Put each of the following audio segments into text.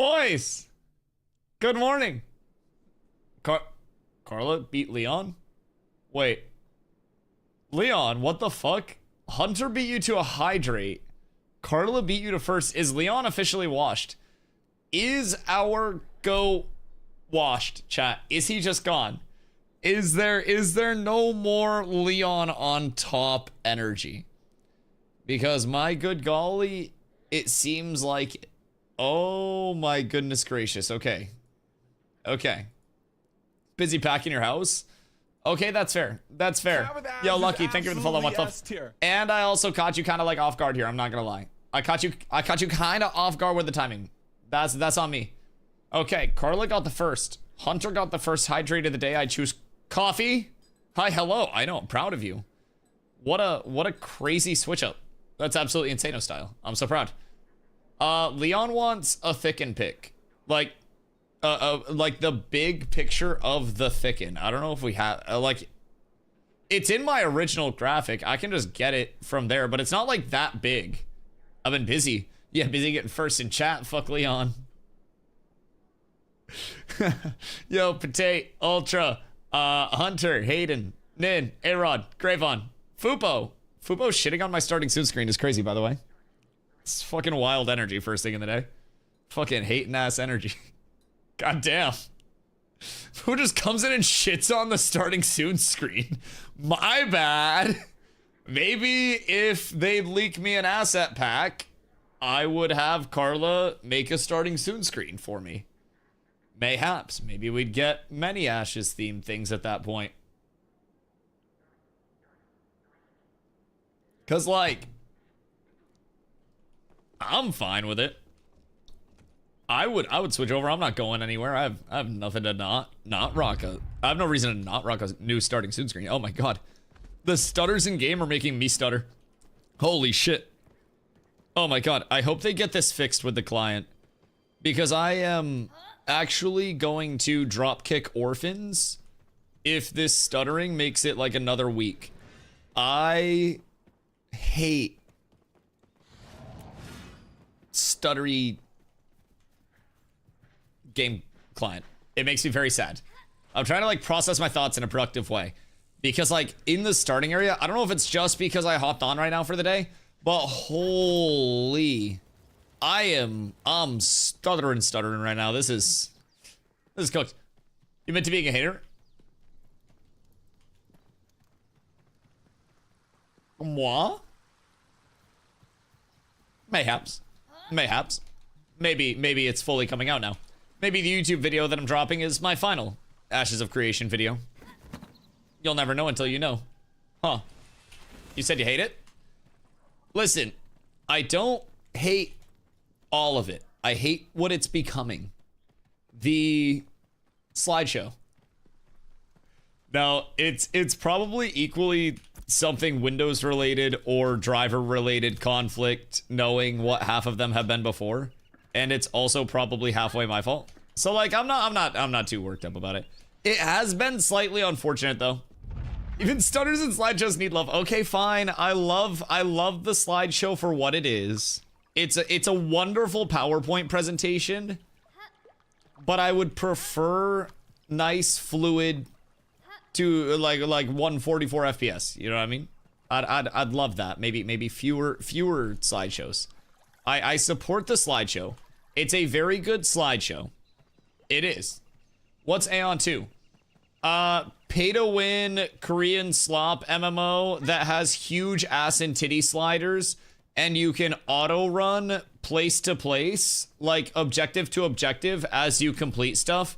Boys, good morning. Carla beat Leon? Wait. Leon, what the fuck? Hunter beat you to a hydrate. Carla beat you to first. Is Leon officially washed? Is our go washed, chat? Is he just gone? Is there no more Leon on top energy? Because my good golly, it seems like... Oh my goodness gracious. Okay. Okay. Busy packing your house? Okay, that's fair. That's fair. Yo, Lucky, thank you for the follow. What's up? And I also caught you kind of like off guard here. I'm not gonna lie. I caught you kind of off guard with the timing. That's on me. Okay, Carla got the first. Hunter got the first hydrate of the day. I choose coffee. Hi, hello. I know. I'm proud of you. What a crazy switch up. That's absolutely Insano style. I'm so proud. Leon wants a thicken pick. Like the big picture of the thicken. I don't know if we have, like, it's in my original graphic. I can just get it from there, but it's not like that big. I've been busy. Yeah, busy getting first in chat. Fuck Leon. Yo, Pate, Ultra, Hunter, Hayden, Nin, A-Rod, Gravon, Fupo. Fupo shitting on my starting soon screen is crazy, by the way. It's fucking wild energy first thing in the day. Fucking hating ass energy. God damn. Who just comes in and shits on the starting soon screen? My bad. Maybe if they'd leak me an asset pack, I would have Carla make a starting soon screen for me. Mayhaps. Maybe we'd get many Ashes themed things at that point. Cause like, I'm fine with it. I would switch over. I'm not going anywhere. I have nothing to not rock a. I have no reason to not rock a new starting soon screen. Oh my god. The stutters in game are making me stutter. Holy shit. Oh my god. I hope they get this fixed with the client. Because I am actually going to drop kick orphans if this stuttering makes it like another week. I hate stuttery game client. It makes me very sad. I'm trying to like process my thoughts in a productive way. Because like in the starting area, I don't know if it's just because I hopped on right now for the day, but holy, I'm stuttering right now. This is cooked. You meant to be a hater? Moi? Mayhaps. Mayhaps. Maybe it's fully coming out now. Maybe the YouTube video that I'm dropping is my final Ashes of Creation video. You'll never know until you know. Huh. You said you hate it? Listen, I don't hate all of it. I hate what it's becoming. The slideshow. Now, it's probably equally something Windows related or driver related conflict, knowing what half of them have been before. And it's also probably halfway my fault. So like I'm not too worked up about it. It has been slightly unfortunate though. Even stutters and slideshows need love. Okay, fine. I love the slideshow for what it is. It's a wonderful PowerPoint presentation. But I would prefer nice fluid to like 144 FPS. You know what I mean? I'd love that. Maybe fewer slideshows. I support the slideshow. It's a very good slideshow. It is. What's Aeon 2? Pay to win Korean slop MMO that has huge ass and titty sliders and you can auto run place to place, like objective to objective as you complete stuff.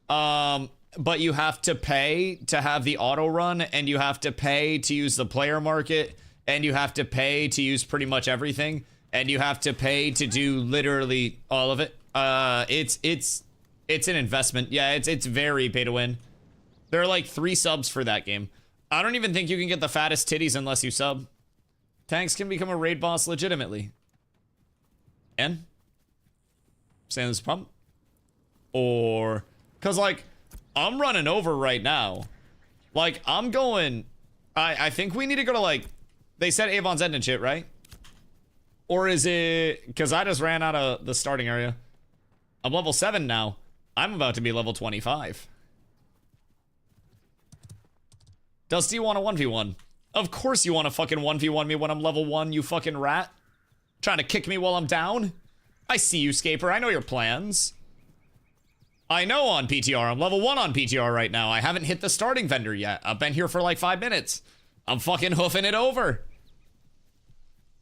But you have to pay to have the auto run and you have to pay to use the player market and you have to pay to use pretty much everything. And you have to pay to do literally all of it. It's an investment. Yeah, it's very pay to win. There are like 3 subs for that game. I don't even think you can get the fattest titties unless you sub. Tanks can become a raid boss legitimately. And? Saying this problem? Or, cause like, I'm running over right now. Like, I'm going, I think we need to go to like, they said Avon's End and shit, right? Or is it, because I just ran out of the starting area. I'm level 7 now. I'm about to be level 25. Dusty, you want a 1v1? Of course you want to fucking 1v1 me when I'm level 1, you fucking rat. Trying to kick me while I'm down? I see you, Scaper. I know your plans. I know on PTR. I'm level 1 on PTR right now. I haven't hit the starting vendor yet. I've been here for like 5 minutes. I'm fucking hoofing it over.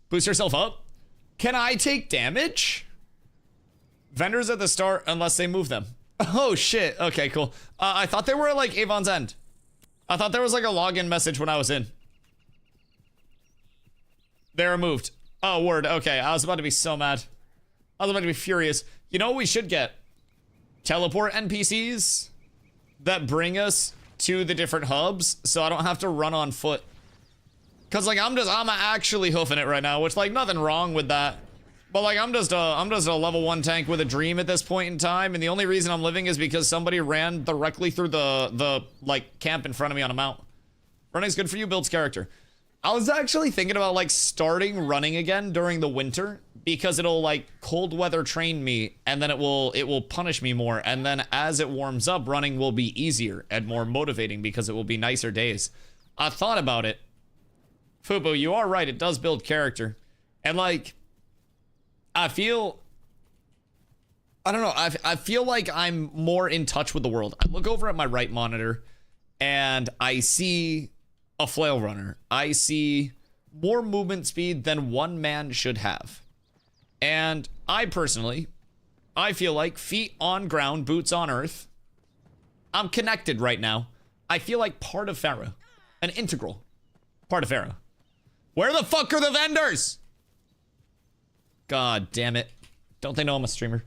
Boost yourself up. Can I take damage? Vendors at the start unless they move them. Oh shit. Okay, cool. I thought they were at like Avon's End. I thought there was like a login message when I was in. They're removed. Oh, word. Okay, I was about to be so mad. I was about to be furious. You know what we should get? Teleport NPCs that bring us to the different hubs so I don't have to run on foot. Cause like I'm actually hoofing it right now, which like nothing wrong with that. But like I'm just a level 1 tank with a dream at this point in time, and the only reason I'm living is because somebody ran directly through the like camp in front of me on a mount. Running's good for you, builds character. I was actually thinking about like starting running again during the winter because it'll like cold weather train me, and then it will punish me more, and then as it warms up, running will be easier and more motivating because it will be nicer days. I thought about it. Fubu, you are right, it does build character. And like I don't know, I feel like I'm more in touch with the world. I look over at my right monitor and I see a flail runner. I see more movement speed than one man should have. And I personally, I feel like feet on ground, boots on earth. I'm connected right now. I feel like part of Pharaoh. An integral part of Pharaoh. Where the fuck are the vendors? God damn it. Don't they know I'm a streamer?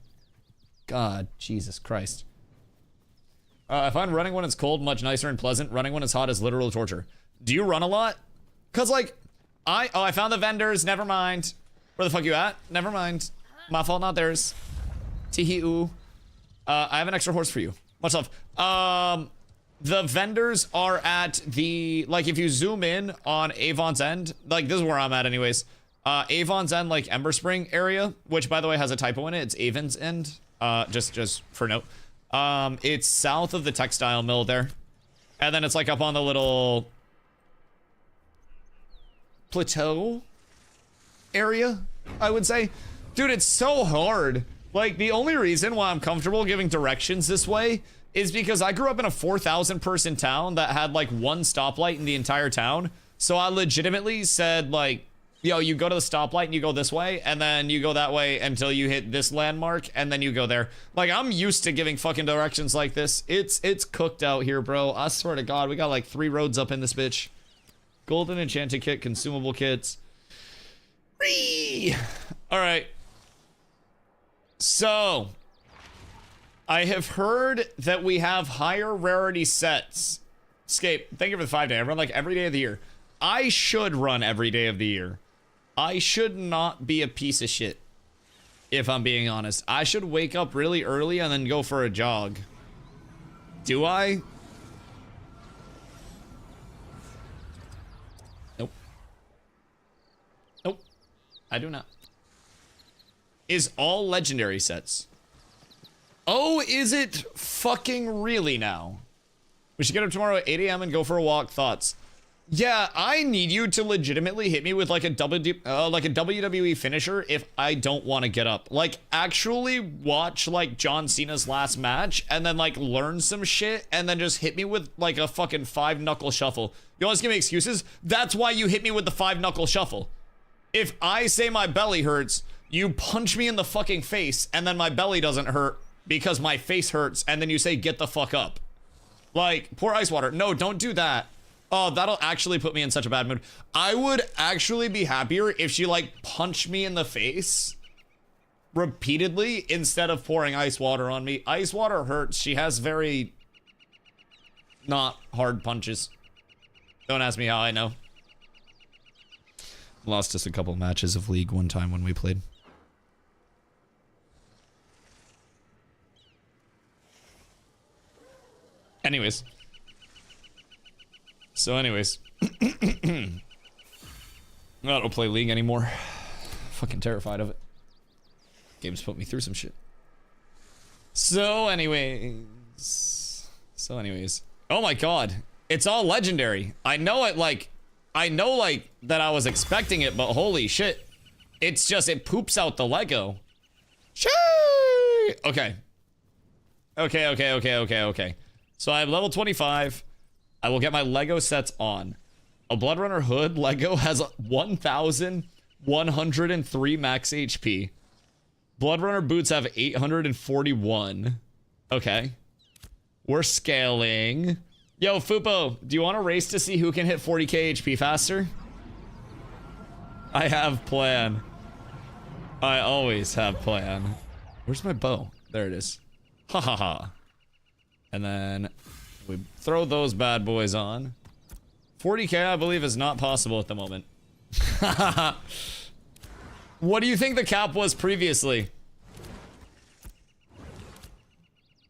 God, Jesus Christ. I find running when it's cold much nicer and pleasant. Running when it's hot is literal torture. Do you run a lot? Cause like, I found the vendors, never mind. Where the fuck you at? Never mind. My fault, not theirs. Tee-hee-oo. I have an extra horse for you. Much love. The vendors are at the, like if you zoom in on Avon's End, like this is where I'm at anyways. Avon's End, like Ember Spring area, which by the way has a typo in it. It's Avon's End, just for note. It's south of the textile mill there. And then it's like up on the little plateau area, I would say. Dude, it's so hard. Like the only reason why I'm comfortable giving directions this way is because I grew up in a 4,000 person town that had like one stoplight in the entire town. So I legitimately said like, yo, you go to the stoplight and you go this way, and then you go that way until you hit this landmark, and then you go there. Like, I'm used to giving fucking directions like this. It's cooked out here, bro. I swear to God, we got like 3 roads up in this bitch. Golden enchanted kit, consumable kits. Whee! All right. So, I have heard that we have higher rarity sets. Escape, thank you for the 5-day. I run like every day of the year. I should run every day of the year. I should not be a piece of shit, if I'm being honest. I should wake up really early and then go for a jog. Do I? Nope. Nope. I do not. Is all legendary sets. Oh, is it fucking really now? We should get up tomorrow at 8 a.m. and go for a walk. Thoughts? Yeah, I need you to legitimately hit me with like a WWE finisher if I don't want to get up. Like, actually watch like John Cena's last match and then like learn some shit and then just hit me with like a fucking 5-knuckle shuffle. You always give me excuses? That's why you hit me with the 5-knuckle shuffle. If I say my belly hurts, you punch me in the fucking face and then my belly doesn't hurt because my face hurts, and then you say get the fuck up. Like, pour ice water. No, don't do that. Oh, that'll actually put me in such a bad mood. I would actually be happier if she like punched me in the face repeatedly instead of pouring ice water on me. Ice water hurts. She has very not hard punches. Don't ask me how I know. Lost us a couple matches of League one time when we played. Anyways. So anyways, I don't play League anymore. Fucking terrified of it. Game's put me through some shit. So anyways. Oh my god. It's all legendary. I know it like that I was expecting it, but holy shit. It's just, it poops out the Lego. Shee! Okay. Okay. So I have level 25. I will get my Lego sets on. A Bloodrunner hood Lego has 1,103 max HP. Bloodrunner boots have 841. Okay. We're scaling. Yo, Fupo, do you want to race to see who can hit 40k HP faster? I have plan. I always have plan. Where's my bow? There it is. Ha ha ha. And then we throw those bad boys on. 40k, I believe, is not possible at the moment. What do you think the cap was previously?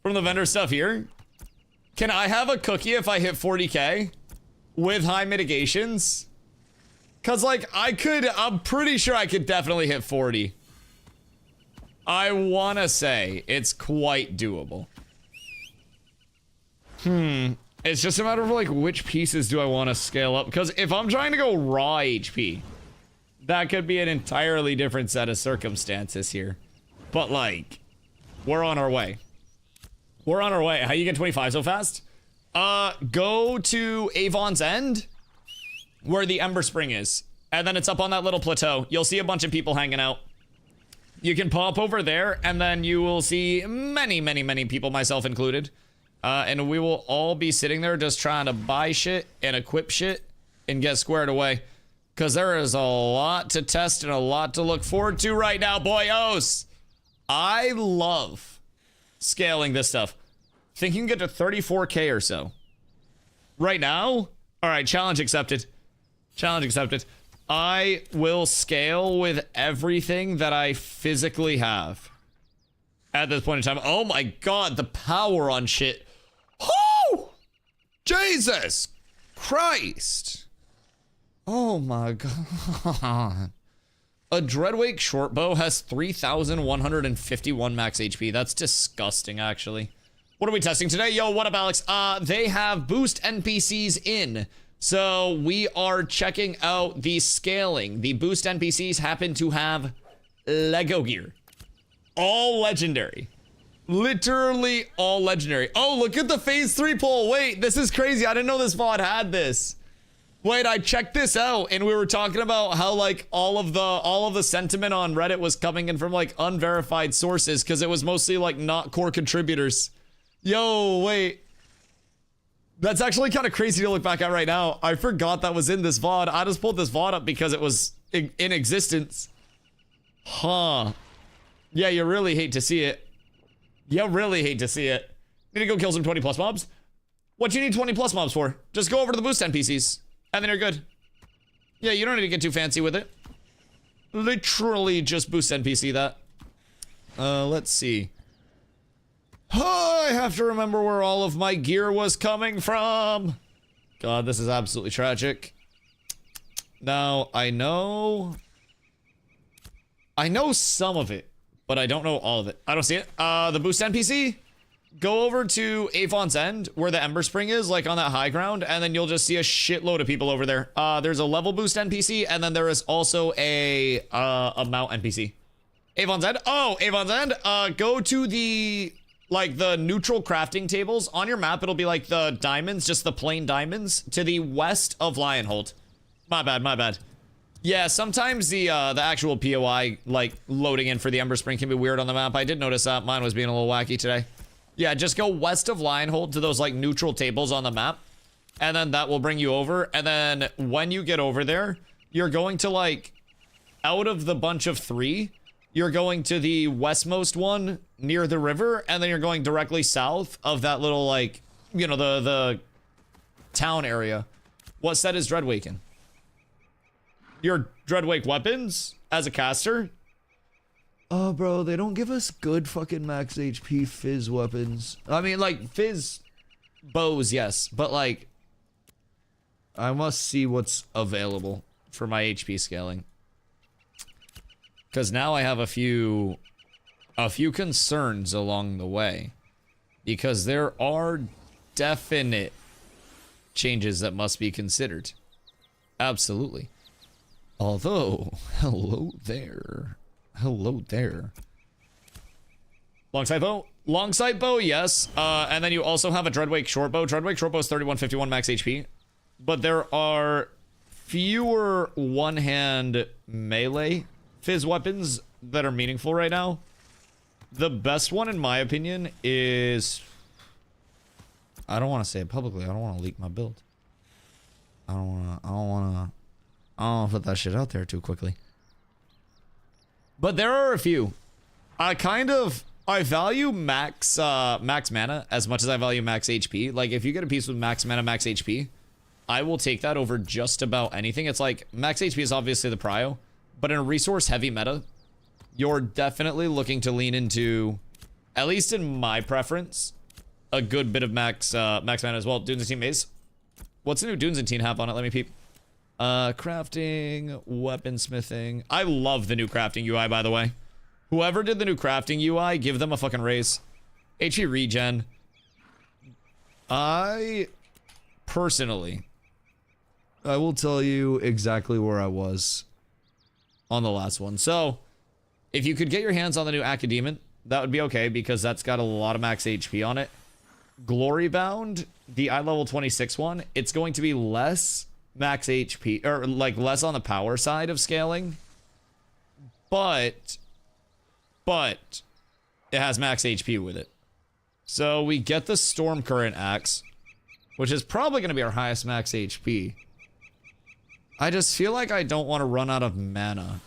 From the vendor stuff here? Can I have a cookie if I hit 40k? With high mitigations? Cause like, I'm pretty sure I could definitely hit 40. I wanna say it's quite doable. It's just a matter of like, which pieces do I want to scale up? Because if I'm trying to go raw HP, that could be an entirely different set of circumstances here. But like, we're on our way. We're on our way. How you get 25 so fast? Go to Avon's End, where the Ember Spring is. And then it's up on that little plateau. You'll see a bunch of people hanging out. You can pop over there, and then you will see many, many, many people, myself included. And we will all be sitting there just trying to buy shit and equip shit and get squared away. Because there is a lot to test and a lot to look forward to right now, boyos. I love scaling this stuff. Think you can get to 34k or so. Right now? Alright, challenge accepted. Challenge accepted. I will scale with everything that I physically have. At this point in time. Oh my god, the power on shit. Oh! Jesus Christ. Oh my god. A Dreadwake shortbow has 3,151 max HP. That's disgusting, actually. What are we testing today? Yo, what up, Alex? They have boost NPCs in. So we are checking out the scaling. The boost NPCs happen to have Lego gear. All legendary. Literally all legendary. Oh, look at the phase 3 poll. Wait, this is crazy. I didn't know this VOD had this. Wait, I checked this out and we were talking about how like all of the sentiment on Reddit was coming in from like unverified sources because it was mostly like not core contributors. Yo, wait. That's actually kind of crazy to look back at right now. I forgot that was in this VOD. I just pulled this VOD up because it was in existence. Huh. Yeah, you really hate to see it. You really hate to see it. Need to go kill some 20 plus mobs? What you need 20 plus mobs for? Just go over to the boost NPCs. And then you're good. Yeah, you don't need to get too fancy with it. Literally just boost NPC that. Let's see. Oh, I have to remember where all of my gear was coming from. God, this is absolutely tragic. Now, I know some of it, but I don't know all of it. I don't see it. The boost NPC, go over to Avon's End, where the Ember Spring is, like on that high ground, and then you'll just see a shitload of people over there. There's a level boost NPC, and then there is also a mount NPC. Avon's End? Oh, Avon's End. Go to the neutral crafting tables. On your map, it'll be like the diamonds, just the plain diamonds, to the west of Lionhold. My bad, my bad. Yeah, sometimes the actual POI, like, loading in for the Ember Spring can be weird on the map. I did notice that. Mine was being a little wacky today. Yeah, just go west of Lionhold to those, like, neutral tables on the map. And then that will bring you over. And then when you get over there, you're going to, like, out of the bunch of 3, you're going to the westmost one near the river. And then you're going directly south of that little, like, you know, the town area. What set is Dreadwaken? Your Dreadwake weapons as a caster? Oh, bro, they don't give us good fucking max HP fizz weapons. I mean, like, fizz bows, yes. But, like, I must see what's available for my HP scaling. Because now I have a few a few concerns along the way, because there are definite changes that must be considered. Absolutely. Although, hello there. Hello there. Long sight bow, yes. And then you also have a Dreadwake short bow. Dreadwake short bow is 3151 max HP. But there are fewer one-hand melee fizz weapons that are meaningful right now. The best one, in my opinion, is... I don't want to say it publicly. I don't want to leak my build. I don't want to put that shit out there too quickly. But there are a few. I value max mana as much as I value max HP. Like, if you get a piece with max mana, max HP, I will take that over just about anything. It's like, max HP is obviously the prio, but in a resource-heavy meta, you're definitely looking to lean into, at least in my preference, a good bit of max mana as well. Dunes and Teen Maze. What's the new Dunes and Teen have on it? Let me peep. Crafting, weaponsmithing. I love the new crafting UI, by the way. Whoever did the new crafting UI, give them a fucking raise. HP regen. I will tell you exactly where I was on the last one. So, if you could get your hands on the new Academon, that would be okay, because that's got a lot of max HP on it. Glorybound, the eye level 26 one, it's going to be less max HP, or like less on the power side of scaling, but it has max HP with it. So we get the Storm Current Axe, which is probably going to be our highest max HP. I just feel like I don't want to run out of mana,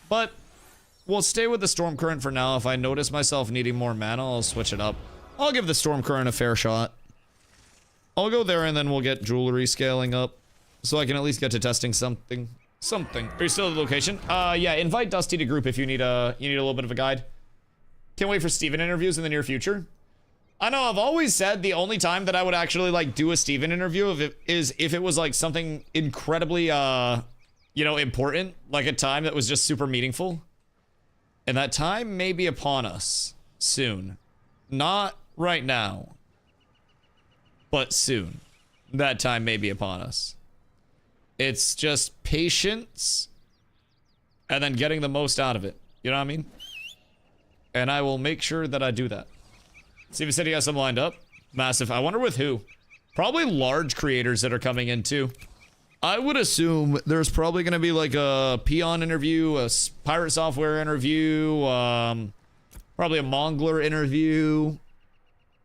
but we'll stay with the Storm Current for now. If I notice myself needing more mana, I'll switch it up. I'll give the Storm Current a fair shot. I'll go there, and then we'll get jewelry scaling up, so I can at least get to testing something. Are you still at the location? Yeah, invite Dusty to group if you need a little bit of a guide. Can't wait for Steven interviews in the near future. I know, I've always said the only time that I would actually, like, do a Steven interview is if it was, like, something incredibly, important, like a time that was just super meaningful. And that time may be upon us soon. Not right now, but soon. That time may be upon us. It's just patience and then getting the most out of it. You know what I mean? And I will make sure that I do that. Steven said he has some lined up. Massive. I wonder with who? Probably large creators that are coming in too. I would assume there's probably going to be like a Peon interview, a Pirate Software interview, probably a Mongler interview.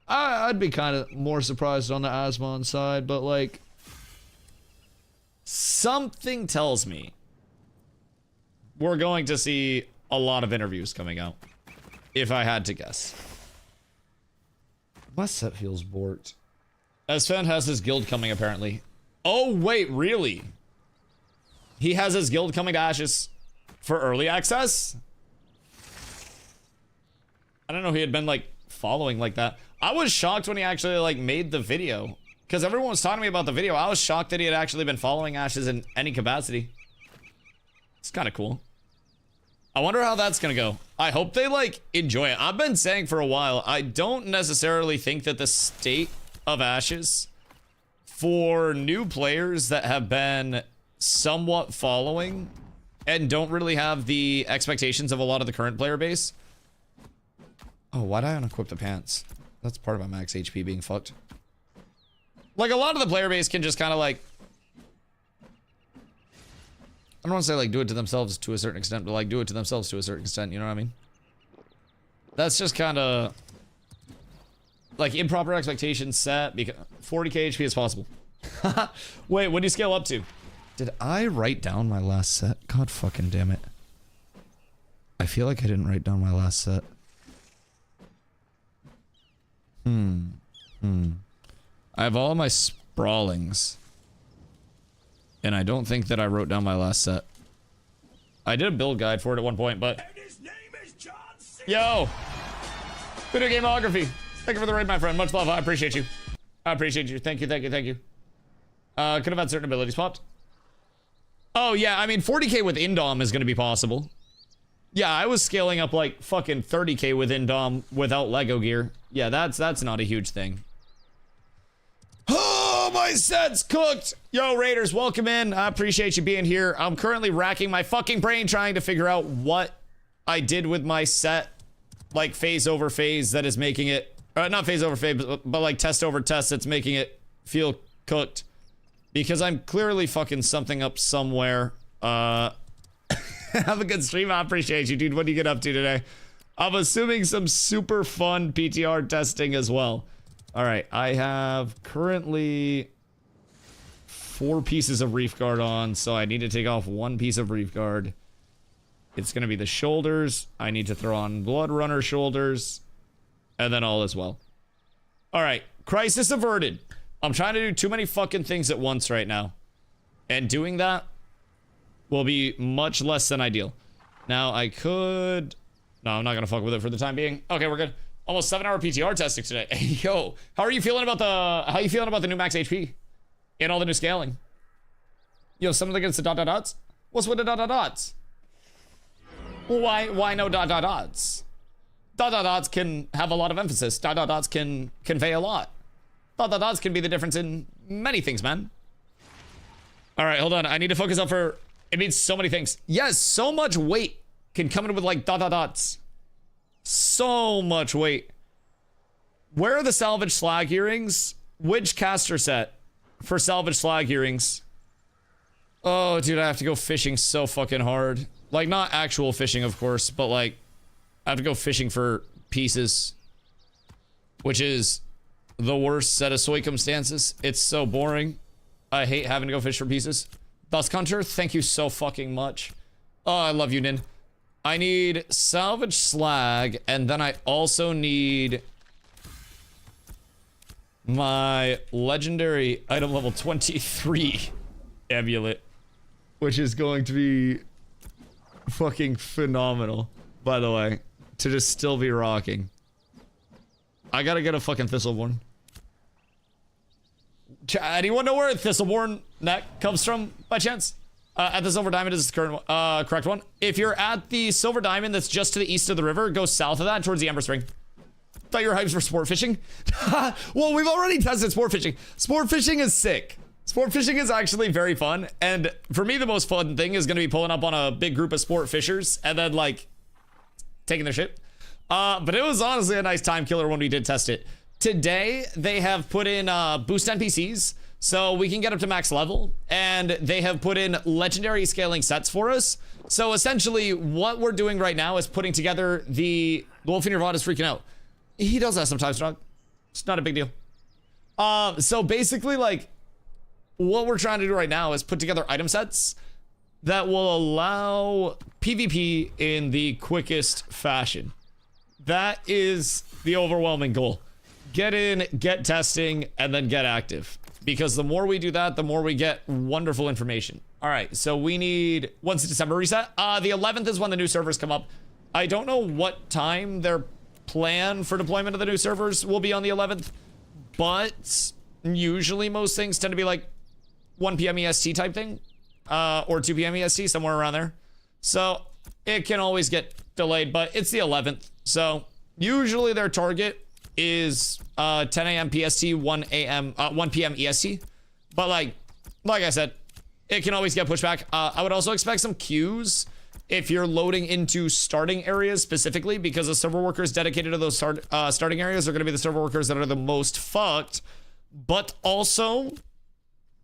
I'd be kind of more surprised on the Asmon side, but like, something tells me we're going to see a lot of interviews coming out, if I had to guess. My set feels borked. Esfand has his guild coming, apparently. Oh, wait, really? He has his guild coming to Ashes for early access? I don't know, he had been, like, following like that. I was shocked when he actually, like, made the video. Because everyone was talking to me about the video. I was shocked that he had actually been following Ashes in any capacity. It's kind of cool. I wonder how that's gonna go. I hope they, like, enjoy it. I've been saying for a while, I don't necessarily think that the state of Ashes for new players that have been somewhat following and don't really have the expectations of a lot of the current player base. Oh, why'd I unequip the pants? That's part of my max HP being fucked. Like, a lot of the player base can just kind of, like, I don't want to say, like, do it to themselves to a certain extent, but, like, do it to themselves to a certain extent, you know what I mean? That's just kind of, like, improper expectations set, because 40k HP is possible. Wait, what do you scale up to? Did I write down my last set? God fucking damn it. I feel like I didn't write down my last set. I have all my sprawlings. And I don't think that I wrote down my last set. I did a build guide for it at one point, but... And his name is John C. Yo! Video gameography. Thank you for the raid, my friend. Much love. I appreciate you. I appreciate you. Thank you, thank you, thank you. Could have had certain abilities popped. Oh, yeah. I mean, 40k with Indom is going to be possible. Yeah, I was scaling up like fucking 30k within Dom without Lego gear. Yeah, that's not a huge thing. Oh, my set's cooked! Yo, Raiders, welcome in. I appreciate you being here. I'm currently racking my fucking brain trying to figure out what I did with my set, like phase over phase that is making it, not phase over phase, but like test over test that's making it feel cooked. Because I'm clearly fucking something up somewhere. Have a good stream. I appreciate you, dude. What do you get up to today? I'm assuming some super fun PTR testing as well. All right, I have currently 4 pieces of reef guard on, so I need to take off 1 piece of reef guard. It's gonna be the shoulders. I need to throw on Blood Runner shoulders, and then all is well. All right, crisis averted. I'm trying to do too many fucking things at once right now, and doing that will be much less than ideal. Now I could... No, I'm not gonna fuck with it for the time being. Okay, we're good. Almost 7-hour PTR testing today. Yo, how are you feeling about the new max HP and all the new scaling? Yo, something against the dot dot dots? What's with the dot dot dots? Well, why no dot dot dots? Dot dot dots can have a lot of emphasis. Dot dot dots can convey a lot. Dot dot dots can be the difference in many things, man. All right, hold on. I need to focus up for... It means so many things. Yes, so much weight can come in with like dot dot dots. So much weight. Where are the salvage slag earrings? Which caster set for salvage slag earrings? Oh, dude, I have to go fishing so fucking hard. Like, not actual fishing, of course, but like, I have to go fishing for pieces, which is the worst set of circumstances. It's so boring. I hate having to go fish for pieces. Dusk Hunter, thank you so fucking much. Oh, I love you, Nin. I need salvage slag, and then I also need my legendary item level 23 amulet, which is going to be fucking phenomenal, by the way, to just still be rocking. I gotta get a fucking Thistleborn. Anyone know where Thistleborn neck comes from, by chance? At the Silver Diamond is the current, correct one. If you're at the Silver Diamond that's just to the east of the river, go south of that towards the Ember Spring. Thought you were hyped for sport fishing? Well, we've already tested sport fishing. Sport fishing is sick. Sport fishing is actually very fun. And for me, the most fun thing is going to be pulling up on a big group of sport fishers and then, like, taking their shit. But it was honestly a nice time killer when we did test it. Today, they have put in boost NPCs. So we can get up to max level, and they have put in legendary scaling sets for us. So essentially, what we're doing right now is putting together the wolf in your VOD is freaking out. He does that sometimes, dog. It's not a big deal. So basically, like, what we're trying to do right now is put together item sets that will allow PvP in the quickest fashion. That is the overwhelming goal. Get in, get testing, and then get active. Because the more we do that, the more we get wonderful information. All right, so we need, once December reset, the 11th is when the new servers come up. I don't know what time their plan for deployment of the new servers will be on the 11th, but usually most things tend to be like 1 p.m. EST type thing, or 2 p.m. EST, somewhere around there. So it can always get delayed, but it's the 11th. So usually their target is 10 a.m. PST, 1 p.m. EST. But like I said, it can always get pushed back. I would also expect some queues if you're loading into starting areas specifically, because the server workers dedicated to those starting areas are going to be the server workers that are the most fucked. But also,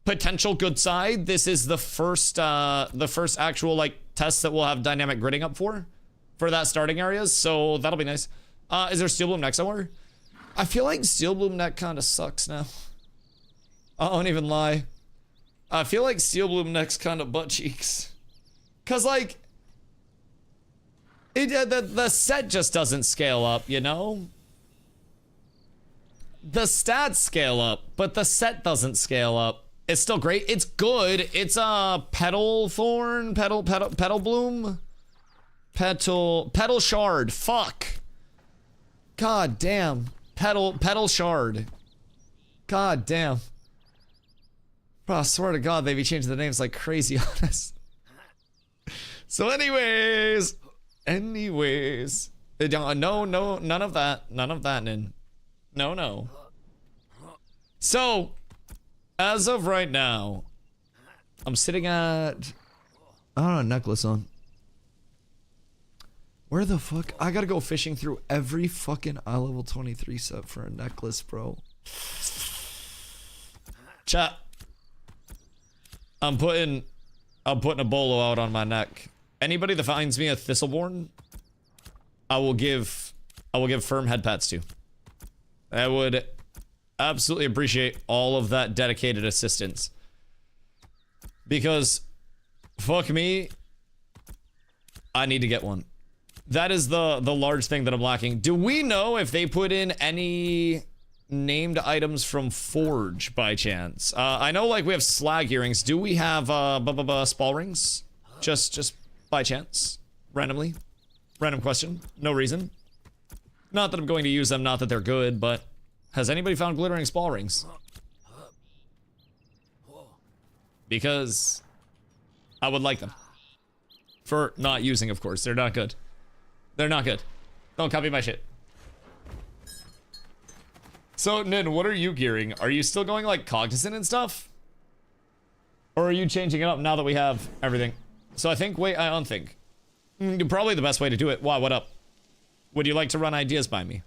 potential good side, this is the first actual like test that we'll have dynamic gridding up for that starting areas. So that'll be nice. Is there Steel Bloom next somewhere? I feel like Steel Bloom neck kind of sucks now. I won't even lie. I feel like Steel Bloom neck's kind of butt cheeks. Cause like, the set just doesn't scale up, you know? The stats scale up, but the set doesn't scale up. It's still great. It's good. It's a petal thorn, petal bloom, petal shard. Fuck. God damn. Petal shard. God damn. Bro, I swear to God, they be changing the names like crazy on us. So anyways, Anyways. No, none of that. None of that, Nin. No. So, as of right now, I'm sitting at... I don't know, a necklace on. Where the fuck? I gotta go fishing through every fucking eye level 23 set for a necklace, bro. Chat. I'm putting a bolo out on my neck. Anybody that finds me a Thistleborn, I will give firm head pats to. I would absolutely appreciate all of that dedicated assistance. Because, fuck me, I need to get one. That is the large thing that I'm lacking. Do we know if they put in any named items from Forge by chance? I know like we have slag earrings. Do we have spall rings? Just by chance? Randomly? Random question. No reason. Not that I'm going to use them, not that they're good, but has anybody found glittering spall rings? Because I would like them. For not using, of course. They're not good. They're not good. Don't copy my shit. So, Nin, what are you gearing? Are you still going, like, cognizant and stuff? Or are you changing it up now that we have everything? So I think, wait, I unthink. Probably the best way to do it. Why, what up? Would you like to run ideas by me?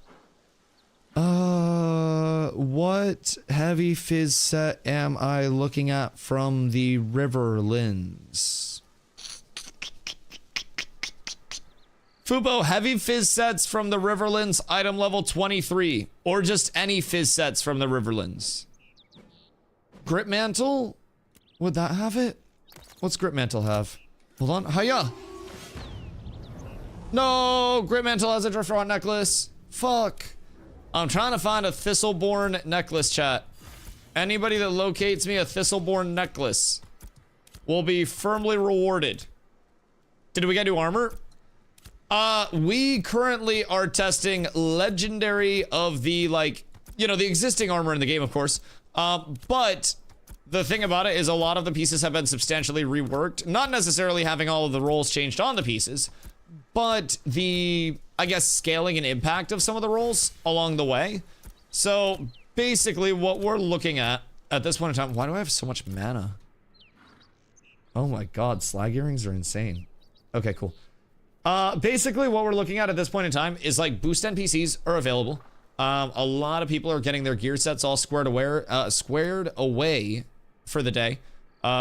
What heavy fizz set am I looking at from the river lens? Fubo, heavy fizz sets from the Riverlands, item level 23. Or just any fizz sets from the Riverlands. Grip Mantle? Would that have it? What's Grip Mantle have? Hold on. Hiya! No! Grip Mantle has a Drift Rod necklace. Fuck. I'm trying to find a Thistleborn necklace, chat. Anybody that locates me a Thistleborn necklace will be firmly rewarded. Did we get new armor? We currently are testing legendary of the, like, you know, the existing armor in the game, of course. But the thing about it is a lot of the pieces have been substantially reworked. Not necessarily having all of the roles changed on the pieces, but the, I guess, scaling and impact of some of the roles along the way. So basically what we're looking at this point in time, why do I have so much mana? Oh my god, slag earrings are insane. Okay, cool. Basically what we're looking at this point in time is like boost NPCs are available. A lot of people are getting their gear sets all squared away for the day,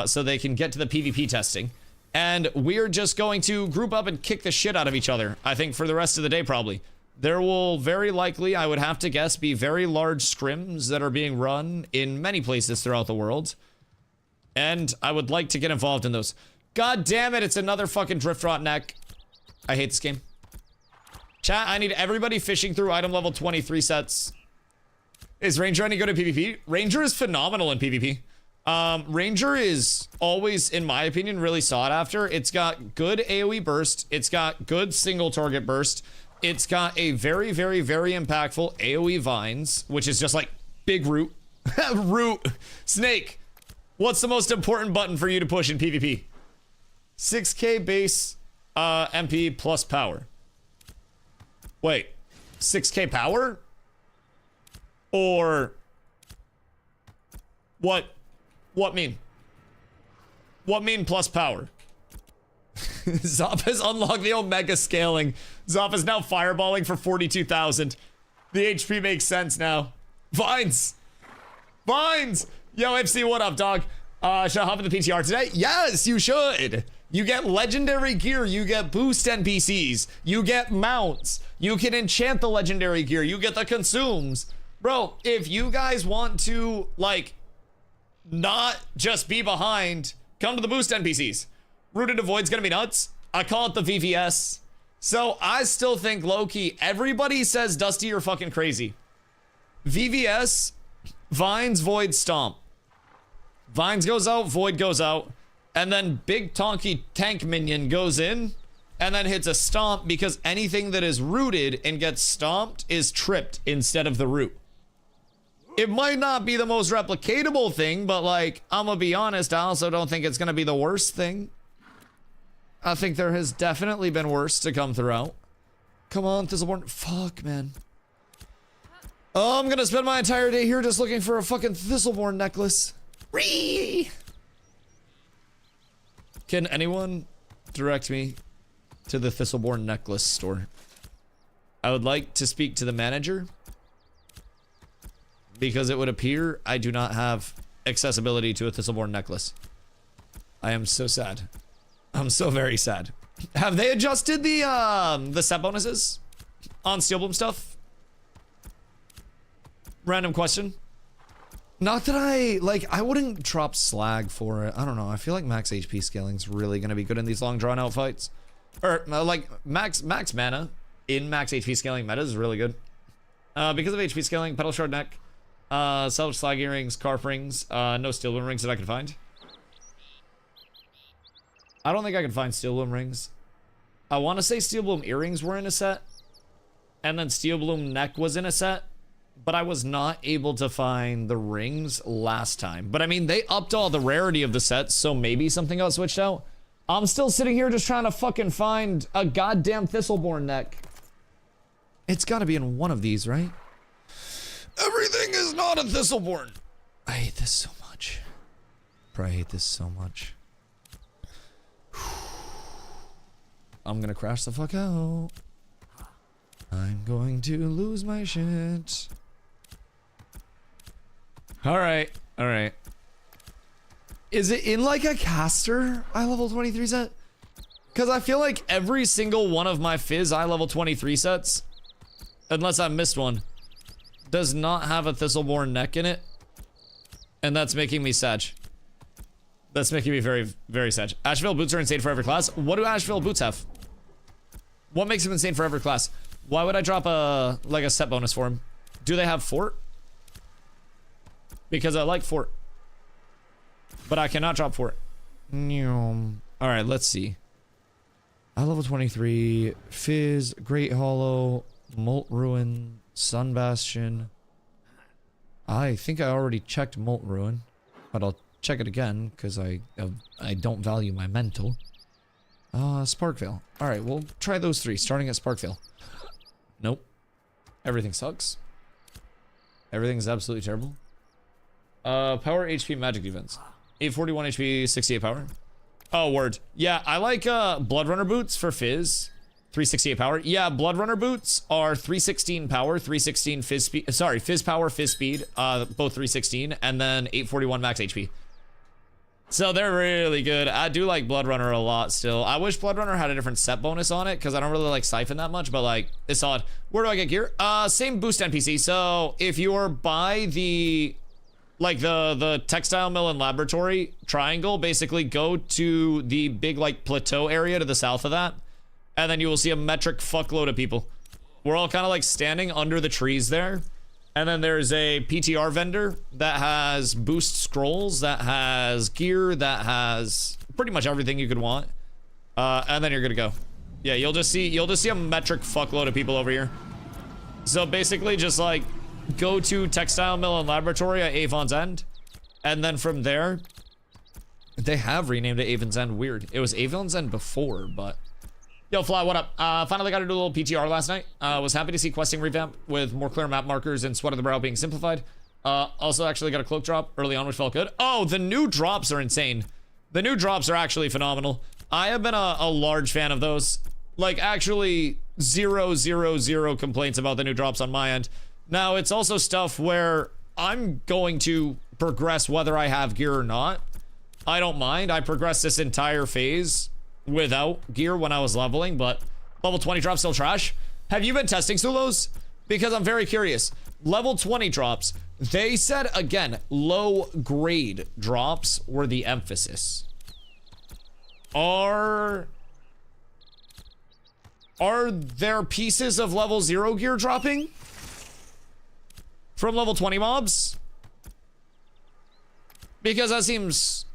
so they can get to the PvP testing. And we're just going to group up and kick the shit out of each other, I think, for the rest of the day, probably. There will very likely, I would have to guess, be very large scrims that are being run in many places throughout the world. And I would like to get involved in those. God damn it, it's another fucking Drift Rot neck. I hate this game. Chat, I need everybody fishing through item level 23 sets. Is Ranger any good at PvP? Ranger is phenomenal in PvP. Ranger is always, in my opinion, really sought after. It's got good AoE burst. It's got good single target burst. It's got a very, very, very impactful AoE vines, which is just like big root. Root. Snake. What's the most important button for you to push in PvP? 6k base MP plus power. Wait, 6k power? Or what mean? What mean plus power? Zop has unlocked the Omega scaling. Zop is now fireballing for 42,000. The HP makes sense now. Vines! Vines! Yo, MC, what up, dog? Should I hop in the PTR today? Yes, you should! You get legendary gear, you get boost NPCs, you get mounts, you can enchant the legendary gear, you get the consumes. Bro, if you guys want to, like, not just be behind, come to the boost NPCs. Rooted to Void's gonna be nuts. I call it the VVS. So I still think low-key, everybody says, Dusty, you're fucking crazy. VVS, Vines, Void, Stomp. Vines goes out, Void goes out, and then Big Tonky Tank Minion goes in, and then hits a Stomp because anything that is rooted and gets stomped is tripped instead of the root. It might not be the most replicatable thing, but like, I'm gonna be honest, I also don't think it's gonna be the worst thing. I think there has definitely been worse to come throughout. Come on, Thistleborn. Fuck, man. Oh, I'm gonna spend my entire day here just looking for a fucking Thistleborn necklace. Ree! Can anyone direct me to the Thistleborn necklace store? I would like to speak to the manager because it would appear I do not have accessibility to a Thistleborn necklace. I am so sad. I'm so very sad. Have they adjusted the set bonuses on Steelbloom stuff? Random question. Not that I wouldn't drop slag for it. I don't know. I feel like max HP scaling's really gonna be good in these long drawn out fights. Or like max mana in max HP scaling meta is really good. Because of HP scaling, Petal Shard Neck, salvage slag earrings, carp rings, no Steelbloom rings that I can find. I don't think I can find Steelbloom rings. I want to say Steelbloom earrings were in a set, and then Steelbloom neck was in a set, but I was not able to find the rings last time. But I mean, they upped all the rarity of the sets, so maybe something got switched out. I'm still sitting here just trying to fucking find a goddamn Thistleborn neck. It's gotta be in one of these, right? Everything is not a Thistleborn. I hate this so much. Bro, I hate this so much. I'm gonna crash the fuck out. I'm going to lose my shit. Alright, alright. Is it in like a caster eye level 23 set? Because I feel like every single one of my Fizz eye level 23 sets, unless I missed one, does not have a Thistleborn neck in it. And that's making me sad. That's making me very, very sad. Asheville boots are insane for every class. What do Asheville boots have? What makes them insane for every class? Why would I drop a set bonus for him? Do they have fort? Because I like fort. But I cannot drop fort. Alright, let's see. I level 23. Fizz, Great Hollow, Molt Ruin, Sun Bastion. I think I already checked Molt Ruin, but I'll check it again because I don't value my mental. Sparkvale. Alright, we'll try those three, starting at Sparkvale. Nope. Everything sucks. Everything's absolutely terrible. Power, HP, magic defense. 841 HP, 68 power. Oh, word. Yeah, I like Bloodrunner boots for Fizz. 368 power. Yeah, Bloodrunner boots are 316 power, 316 Fizz speed. Sorry, Fizz power, Fizz speed. Both 316, and then 841 max HP. So they're really good. I do like Bloodrunner a lot still. I wish Bloodrunner had a different set bonus on it because I don't really like Siphon that much, but like, it's solid. Where do I get gear? Same boost NPC. So if you're by the, like the textile mill and laboratory triangle, basically go to the big like plateau area to the south of that, and then you will see a metric fuckload of people. We're all kind of like standing under the trees there. And then there's a PTR vendor that has boost scrolls, that has gear, that has pretty much everything you could want. And then you're gonna go. Yeah, you'll just see a metric fuckload of people over here. So basically just like go to Textile Mill and Laboratory at Avon's End. And then from there, they have renamed it Avon's End. Weird. It was Avon's End before, but... Yo, Fly, what up? Finally got to do a little PTR last night. Was happy to see questing revamp with more clear map markers and Sweat of the Brow being simplified. Also actually got a cloak drop early on, which felt good. Oh, the new drops are insane. The new drops are actually phenomenal. I have been a large fan of those. Like, actually, 0 complaints about the new drops on my end. Now, it's also stuff where I'm going to progress whether I have gear or not. I don't mind. I progressed this entire phase without gear when I was leveling, but level 20 drops still trash. Have you been testing Sulos? Because I'm very curious. Level 20 drops, they said again, low grade drops were the emphasis. Are there pieces of level 0 gear dropping from level 20 mobs? Because that seems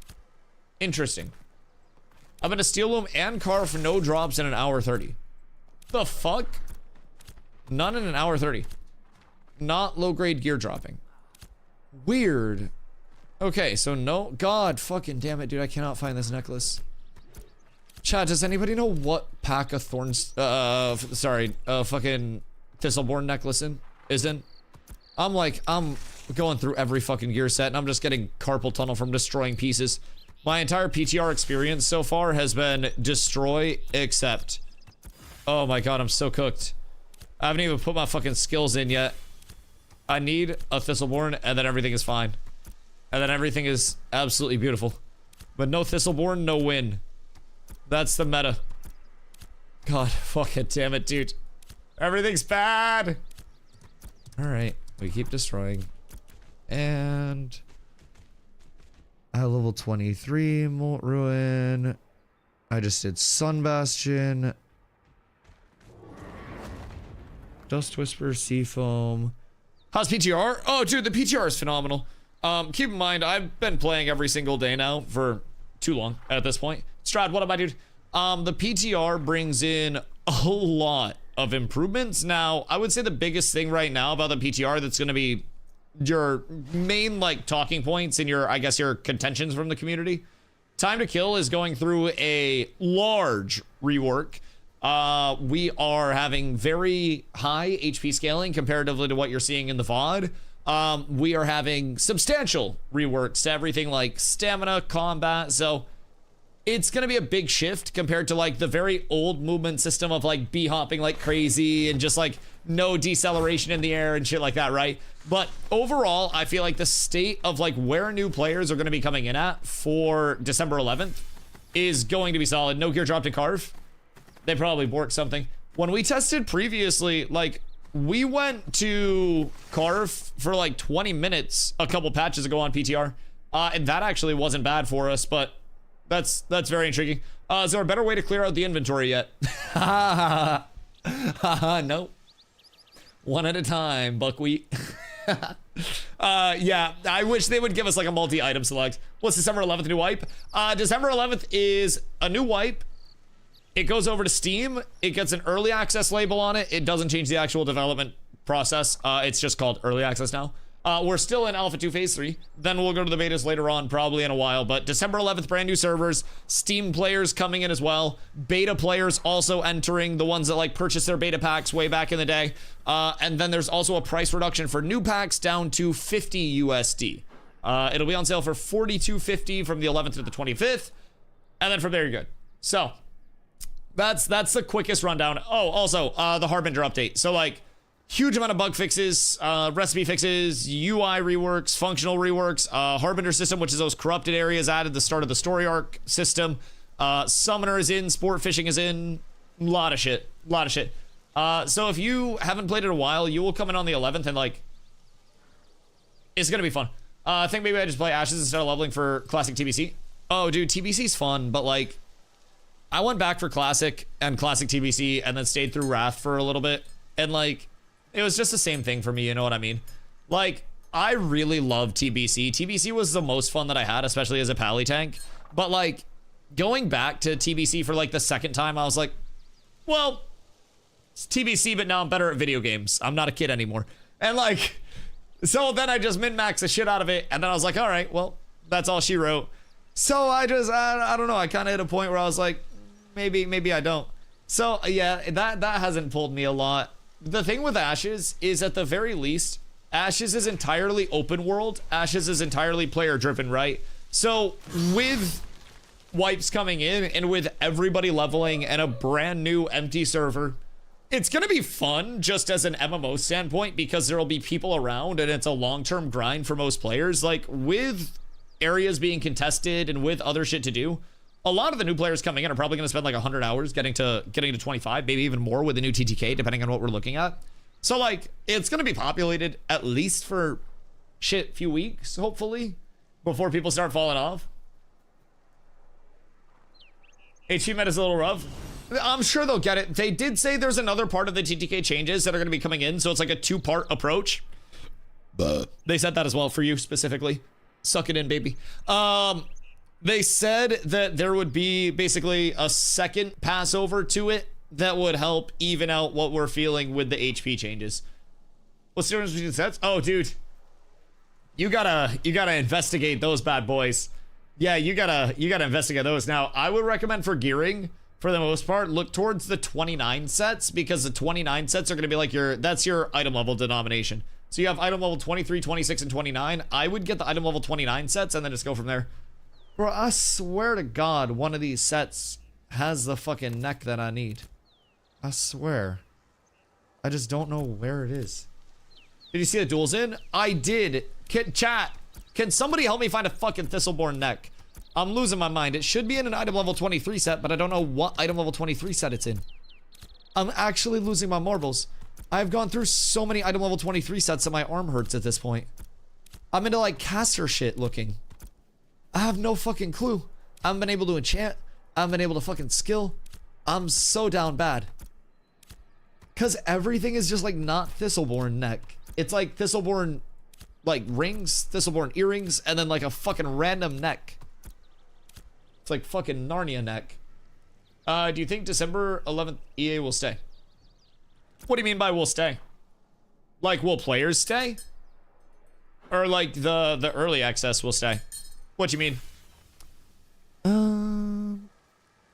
interesting. I'm gonna steal them and carve no drops in an hour 30. The fuck? None in an hour 30. Not low grade gear dropping. Weird. Okay, so no. God fucking damn it, dude. I cannot find this necklace. Chad, does anybody know what pack of thorns, fucking Thistleborn necklace is in? I'm going through every fucking gear set and I'm just getting carpal tunnel from destroying pieces. My entire PTR experience so far has been destroy except. Oh my god, I'm so cooked. I haven't even put my fucking skills in yet. I need a Thistleborn and then everything is fine. And then everything is absolutely beautiful. But no Thistleborn, no win. That's the meta. God, fucking damn it, dude. Everything's bad. Alright, we keep destroying. And... I have level 23, Molt Ruin. I just did Sun Bastion. Dust Whisper, Seafoam. How's PTR? Oh, dude, the PTR is phenomenal. Keep in mind, I've been playing every single day now for too long at this point. Strad, what about, dude? The PTR brings in a lot of improvements. Now, I would say the biggest thing right now about the PTR that's going to be your main, like, talking points and your, I guess, your contentions from the community. Time to Kill is going through a large rework. We are having very high HP scaling comparatively to what you're seeing in the VOD. We are having substantial reworks to everything like stamina, combat, so it's gonna be a big shift compared to like the very old movement system of like B-hopping like crazy and just like no deceleration in the air and shit like that, right? But overall, I feel like the state of like where new players are gonna be coming in at for December 11th is going to be solid. No gear drop to Carve. They probably borked something. When we tested previously, like, we went to Carve for like 20 minutes a couple patches ago on PTR. And that actually wasn't bad for us, but that's very intriguing. Is there a better way to clear out the inventory yet? No. One at a time, buckwheat. Yeah, I wish they would give us like a multi-item select. What's December 11th new wipe? December 11th is a new wipe. It goes over to Steam. It gets an early access label on it. It doesn't change the actual development process. It's just called early access now. We're still in Alpha 2 Phase 3. Then we'll go to the betas later on, probably in a while. But December 11th, brand new servers. Steam players coming in as well. Beta players also entering, the ones that like purchased their beta packs way back in the day. And then there's also a price reduction for new packs down to 50 USD. It'll be on sale for $42.50 from the 11th to the 25th. And then from there, you're good. So... That's the quickest rundown. Oh, also, the Harbinger update. So, like, huge amount of bug fixes, recipe fixes, UI reworks, functional reworks, Harbinger system, which is those corrupted areas added the start of the story arc system. Summoner is in, Sport Fishing is in, a lot of shit. So if you haven't played it in a while, you will come in on the 11th and, like, it's gonna be fun. I think maybe I just play Ashes instead of leveling for Classic TBC. Oh, dude, TBC's fun, but, like, I went back for Classic and Classic TBC and then stayed through Wrath for a little bit. And like, it was just the same thing for me, you know what I mean? Like, I really love TBC. TBC was the most fun that I had, especially as a pally tank. But like, going back to TBC for like the second time, I was like, well, it's TBC, but now I'm better at video games. I'm not a kid anymore. And like, so then I just min-maxed the shit out of it. And then I was like, all right, well, that's all she wrote. So I don't know. I kind of hit a point where I was like, maybe I don't. So yeah, that hasn't pulled me a lot. The thing with Ashes is at the very least, Ashes is entirely open world. Ashes is entirely player driven, right? So with wipes coming in and with everybody leveling and a brand new empty server, it's gonna be fun just as an MMO standpoint because there'll be people around and it's a long-term grind for most players. Like with areas being contested and with other shit to do, a lot of the new players coming in are probably going to spend like 100 hours getting to 25, maybe even more with the new TTK, depending on what we're looking at. So like, it's going to be populated at least for few weeks, hopefully, before people start falling off. HP meta is a little rough. I'm sure they'll get it. They did say there's another part of the TTK changes that are going to be coming in, so it's like a two-part approach. They said that as well for you specifically. Suck it in, baby. They said that there would be basically a second passover to it that would help even out what we're feeling with the HP changes. What's the difference between sets? Oh, dude. You gotta investigate those bad boys. Yeah, you gotta investigate those. Now, I would recommend for gearing, for the most part, look towards the 29 sets, because the 29 sets are gonna be like that's your item level denomination. So you have item level 23, 26, and 29. I would get the item level 29 sets and then just go from there. Bro, I swear to God, one of these sets has the fucking neck that I need. I swear. I just don't know where it is. Did you see the duels in? I did. Chat, can somebody help me find a fucking Thistleborn neck? I'm losing my mind. It should be in an item level 23 set, but I don't know what item level 23 set it's in. I'm actually losing my marbles. I've gone through so many item level 23 sets that my arm hurts at this point. I'm into like caster shit looking. I have no fucking clue. I haven't been able to enchant. I haven't been able to fucking skill. I'm so down bad. Cause everything is just like not Thistleborn neck. It's like Thistleborn like rings, Thistleborn earrings, and then like a fucking random neck. It's like fucking Narnia neck. Do you think December 11th EA will stay? What do you mean by will stay? Like, will players stay? Or like the early access will stay? What do you mean?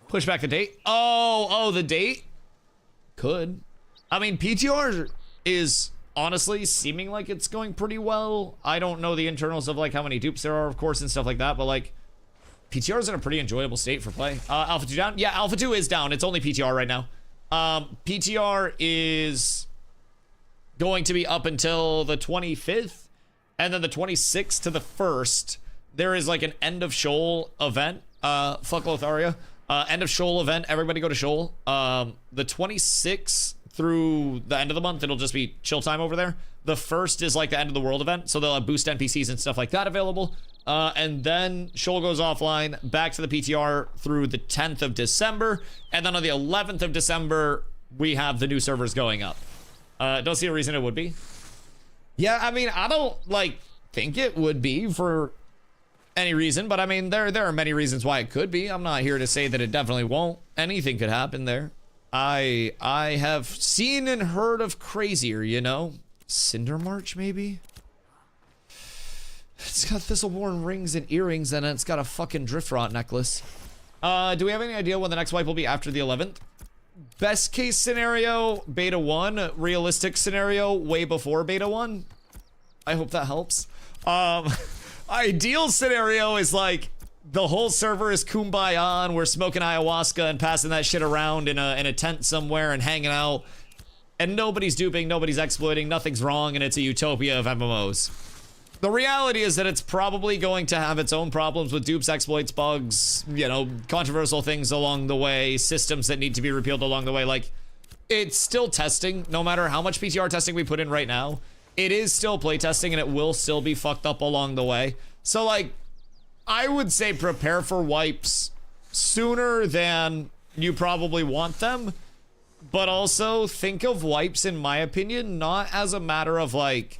Push back the date? Oh, the date? Could. I mean, PTR is honestly seeming like it's going pretty well. I don't know the internals of like how many dupes there are, of course, and stuff like that, but like PTR is in a pretty enjoyable state for play. Alpha 2 down? Yeah, Alpha 2 is down. It's only PTR right now. PTR is going to be up until the 25th, and then the 26th to the 1st, there is like an end of Shoal event. Fuck Lotharia. End of Shoal event. Everybody go to Shoal. The 26th through the end of the month, it'll just be chill time over there. The 1st is like the end of the world event, so they'll have boost NPCs and stuff like that available. And then Shoal goes offline, back to the PTR through the 10th of December, and then on the 11th of December, we have the new servers going up. Don't see a reason it would be. Yeah, I mean, I don't, like, think it would be for any reason, but I mean, there are many reasons why it could be. I'm not here to say that it definitely won't. Anything could happen there. I have seen and heard of crazier, you know? Cinder March, maybe? It's got Thistleborn rings and earrings, and it's got a fucking Driftrot necklace. Do we have any idea when the next wipe will be after the 11th? Best case scenario, beta 1. Realistic scenario, way before beta 1. I hope that helps. Ideal scenario is like the whole server is kumbaya and we're smoking ayahuasca and passing that shit around in a tent somewhere and hanging out, and nobody's duping, nobody's exploiting, nothing's wrong, and it's a utopia of MMOs. The reality is that it's probably going to have its own problems with dupes, exploits, bugs, you know, controversial things along the way, systems that need to be repealed along the way. Like, it's still testing. No matter how much PTR testing we put in right now, it is still playtesting, and it will still be fucked up along the way. So, like, I would say prepare for wipes sooner than you probably want them, but also think of wipes, in my opinion, not as a matter of, like,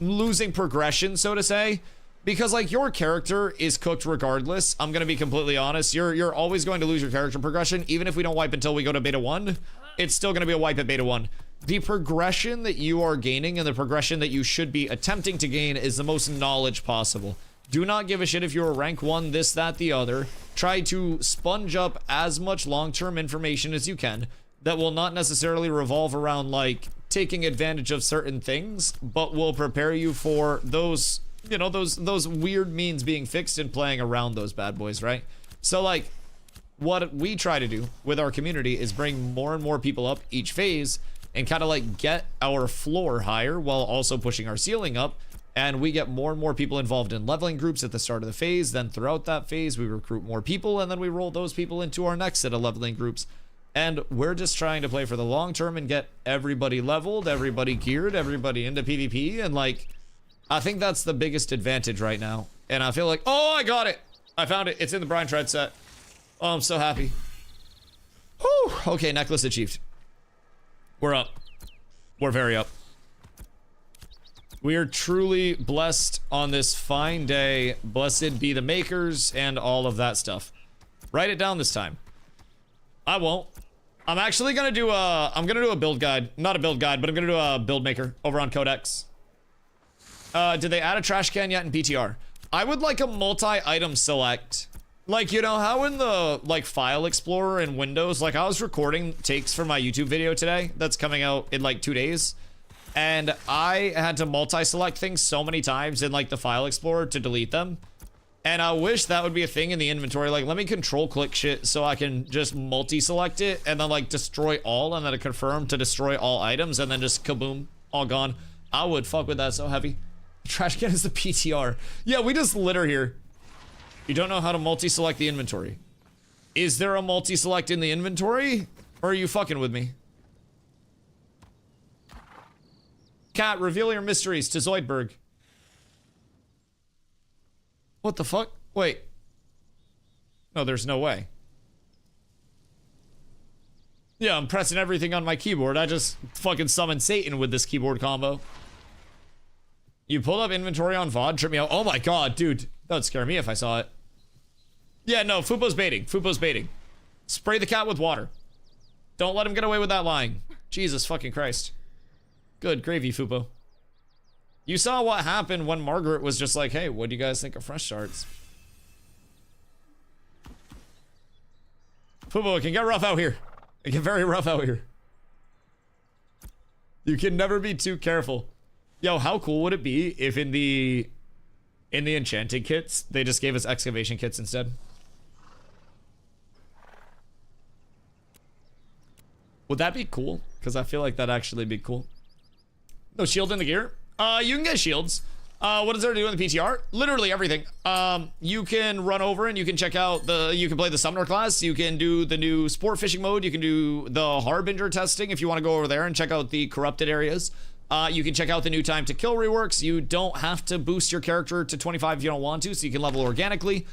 losing progression, so to say, because like your character is cooked regardless. I'm gonna be completely honest. You're always going to lose your character progression, even if we don't wipe until we go to beta 1. It's still gonna be a wipe at beta 1. The progression that you are gaining and the progression that you should be attempting to gain is the most knowledge possible. Do not give a shit if you're rank 1, this, that, the other. Try to sponge up as much long-term information as you can that will not necessarily revolve around like taking advantage of certain things, but will prepare you for those, you know, those weird means being fixed and playing around those bad boys, right? So like, what we try to do with our community is bring more and more people up each phase and kind of like get our floor higher while also pushing our ceiling up. And we get more and more people involved in leveling groups at the start of the phase. Then throughout that phase, we recruit more people, and then we roll those people into our next set of leveling groups. And we're just trying to play for the long term and get everybody leveled, everybody geared, everybody into PvP. And like, I think that's the biggest advantage right now. And I feel like, oh, I got it. I found it. It's in the Brine Tread set. Oh, I'm so happy. Whew. Okay, necklace achieved. We're up. We're very up. We are truly blessed on this fine day. Blessed be the makers and all of that stuff. Write it down this time. I won't. I'm actually gonna do a build guide. Not a build guide, but I'm gonna do a build maker over on Codex. Did they add a trash can yet in PTR? I would like a multi-item select. Like, you know how in the, like, File Explorer in Windows, like, I was recording takes for my YouTube video today that's coming out in, like, 2 days. And I had to multi-select things so many times in, like, the File Explorer to delete them. And I wish that would be a thing in the inventory. Like, let me control-click shit so I can just multi-select it and then, like, destroy all and then confirm to destroy all items and then just kaboom, all gone. I would fuck with that so heavy. Trash can is the PTR. Yeah, we just litter here. You don't know how to multi-select the inventory. Is there a multi-select in the inventory? Or are you fucking with me? Cat, reveal your mysteries to Zoidberg. What the fuck? Wait. No, there's no way. Yeah, I'm pressing everything on my keyboard. I just fucking summoned Satan with this keyboard combo. You pulled up inventory on VOD, trip me out. Oh my god, dude. That would scare me if I saw it. Yeah, no, Fupo's baiting. Fupo's baiting. Spray the cat with water. Don't let him get away with that lying. Jesus fucking Christ. Good gravy, Fupo. You saw what happened when Margaret was just like, hey, what do you guys think of fresh starts? Fupo, it can get rough out here. It can get very rough out here. You can never be too careful. Yo, how cool would it be if in the enchanting kits, they just gave us excavation kits instead? Would that be cool? Because I feel like that'd actually be cool. No shield in the gear? You can get shields. What does there do in the PTR? Literally everything. You can run over and you can check out you can play the Summoner class. You can do the new sport fishing mode. You can do the Harbinger testing if you want to go over there and check out the corrupted areas. You can check out the new time to kill reworks. You don't have to boost your character to 25 if you don't want to, so you can level organically.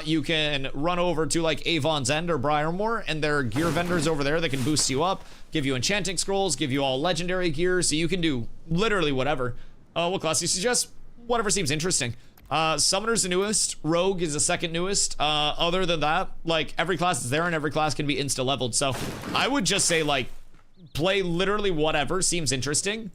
You can run over to like Avon's End or Briarmore, and there are gear vendors over there that can boost you up, give you enchanting scrolls, give you all legendary gear, so you can do literally whatever. What class do you suggest? Whatever seems interesting. Summoner's the newest, Rogue is the second newest. Other than that, like every class is there and every class can be insta-leveled, so I would just say like, play literally whatever seems interesting.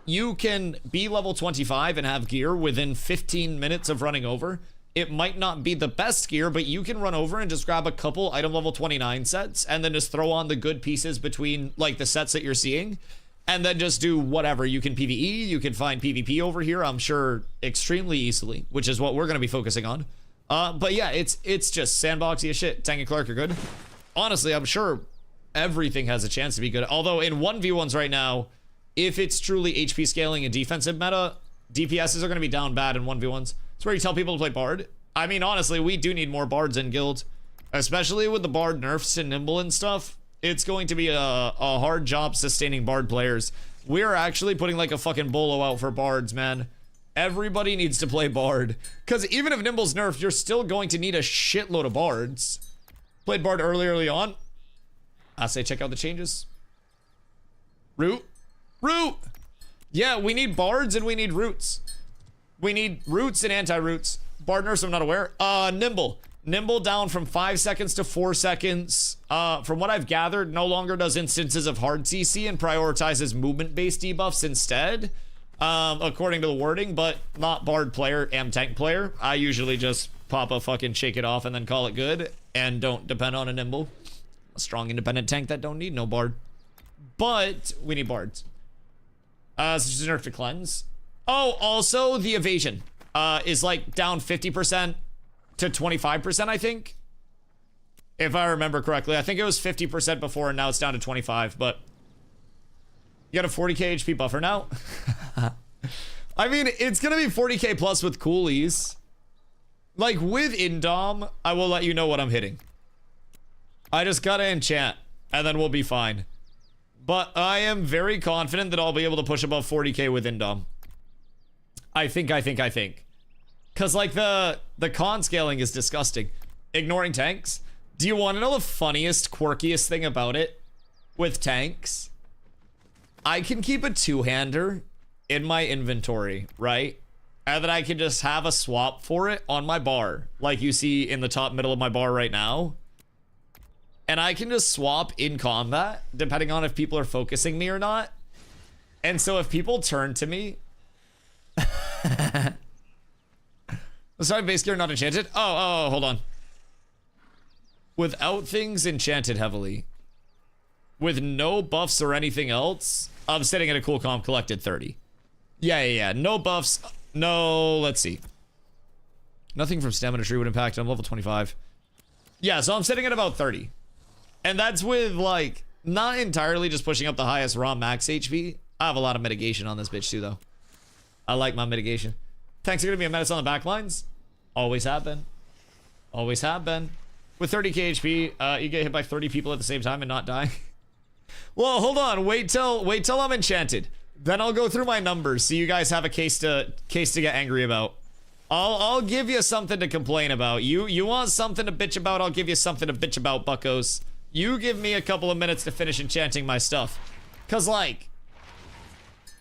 You can be level 25 and have gear within 15 minutes of running over. It might not be the best gear, but you can run over and just grab a couple item level 29 sets and then just throw on the good pieces between like the sets that you're seeing and then just do whatever. You can PvE, you can find PvP over here, I'm sure extremely easily, which is what we're going to be focusing on. But yeah, it's just sandboxy as shit. Tang and Clark are good. Honestly, I'm sure everything has a chance to be good. Although in 1v1s right now, if it's truly HP scaling and defensive meta, DPSs are going to be down bad in 1v1s. It's where you tell people to play Bard. I mean, honestly, we do need more Bards in Guild. Especially with the Bard nerfs to Nimble and stuff. It's going to be a hard job sustaining Bard players. We're actually putting like a fucking bolo out for Bards, man. Everybody needs to play Bard. Because even if Nimble's nerfed, you're still going to need a shitload of Bards. Played Bard early on. I say check out the changes. Root. Yeah, we need bards and we need roots. We need roots and anti-roots. Bard nerfs, I'm not aware. Nimble down from 5 seconds to 4 seconds. From what I've gathered, no longer does instances of hard CC and prioritizes movement-based debuffs instead. According to the wording, but not Bard player, am tank player. I usually just pop a fucking shake it off and then call it good and don't depend on a Nimble. A strong independent tank that don't need no Bard. But we need Bards. So just nerf to cleanse. Oh, also the evasion is like down 50% to 25%, I think. If I remember correctly. I think it was 50% before and now it's down to 25, but you got a 40k HP buffer now. I mean, it's gonna be 40k plus with coolies. Like with Indom, I will let you know what I'm hitting. I just gotta enchant and then we'll be fine. But I am very confident that I'll be able to push above 40k with Indom. I think. Cause like the con scaling is disgusting. Ignoring tanks. Do you want to know the funniest, quirkiest thing about it? With tanks? I can keep a two-hander in my inventory, right? And then I can just have a swap for it on my bar. Like you see in the top middle of my bar right now. And I can just swap in combat, depending on if people are focusing me or not. And so if people turn to me... Sorry, base gear not enchanted. Oh, hold on. Without things enchanted heavily, with no buffs or anything else, I'm sitting at a cool comp collected 30. Yeah. No buffs. No, let's see. Nothing from stamina tree would impact. I'm level 25. Yeah, so I'm sitting at about 30. And that's with, like, not entirely just pushing up the highest raw max HP. I have a lot of mitigation on this bitch, too, though. I like my mitigation. Tanks are going to be a menace on the back lines. Always have been. Always have been. With 30k HP, you get hit by 30 people at the same time and not die. Well, hold on. Wait till I'm enchanted. Then I'll go through my numbers so you guys have a case to get angry about. I'll give you something to complain about. You want something to bitch about, I'll give you something to bitch about, buckos. You give me a couple of minutes to finish enchanting my stuff. Cause like,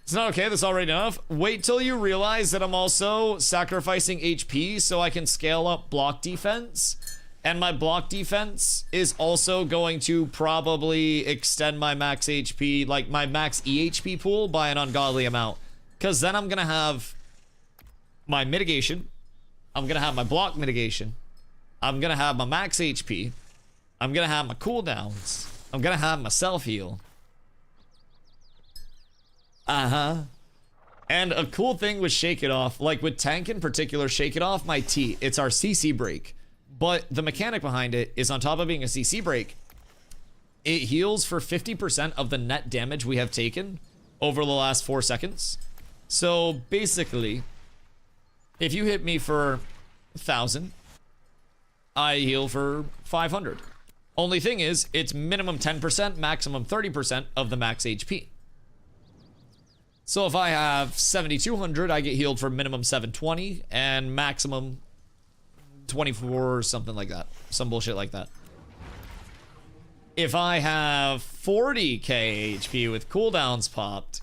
it's not okay, that's already enough. Wait till you realize that I'm also sacrificing HP so I can scale up block defense. And my block defense is also going to probably extend my max HP, like my max EHP pool by an ungodly amount. Cause then I'm gonna have my mitigation. I'm gonna have my block mitigation. I'm gonna have my max HP. I'm gonna have my cooldowns. I'm gonna have my self heal. And a cool thing with Shake It Off, like with tank in particular, Shake It Off, my T, it's our CC break. But the mechanic behind it is on top of being a CC break, it heals for 50% of the net damage we have taken over the last 4 seconds. So basically, if you hit me for 1,000, I heal for 500. Only thing is, it's minimum 10%, maximum 30% of the max HP. So if I have 7,200, I get healed for minimum 720 and maximum 24 or something like that. Some bullshit like that. If I have 40k HP with cooldowns popped,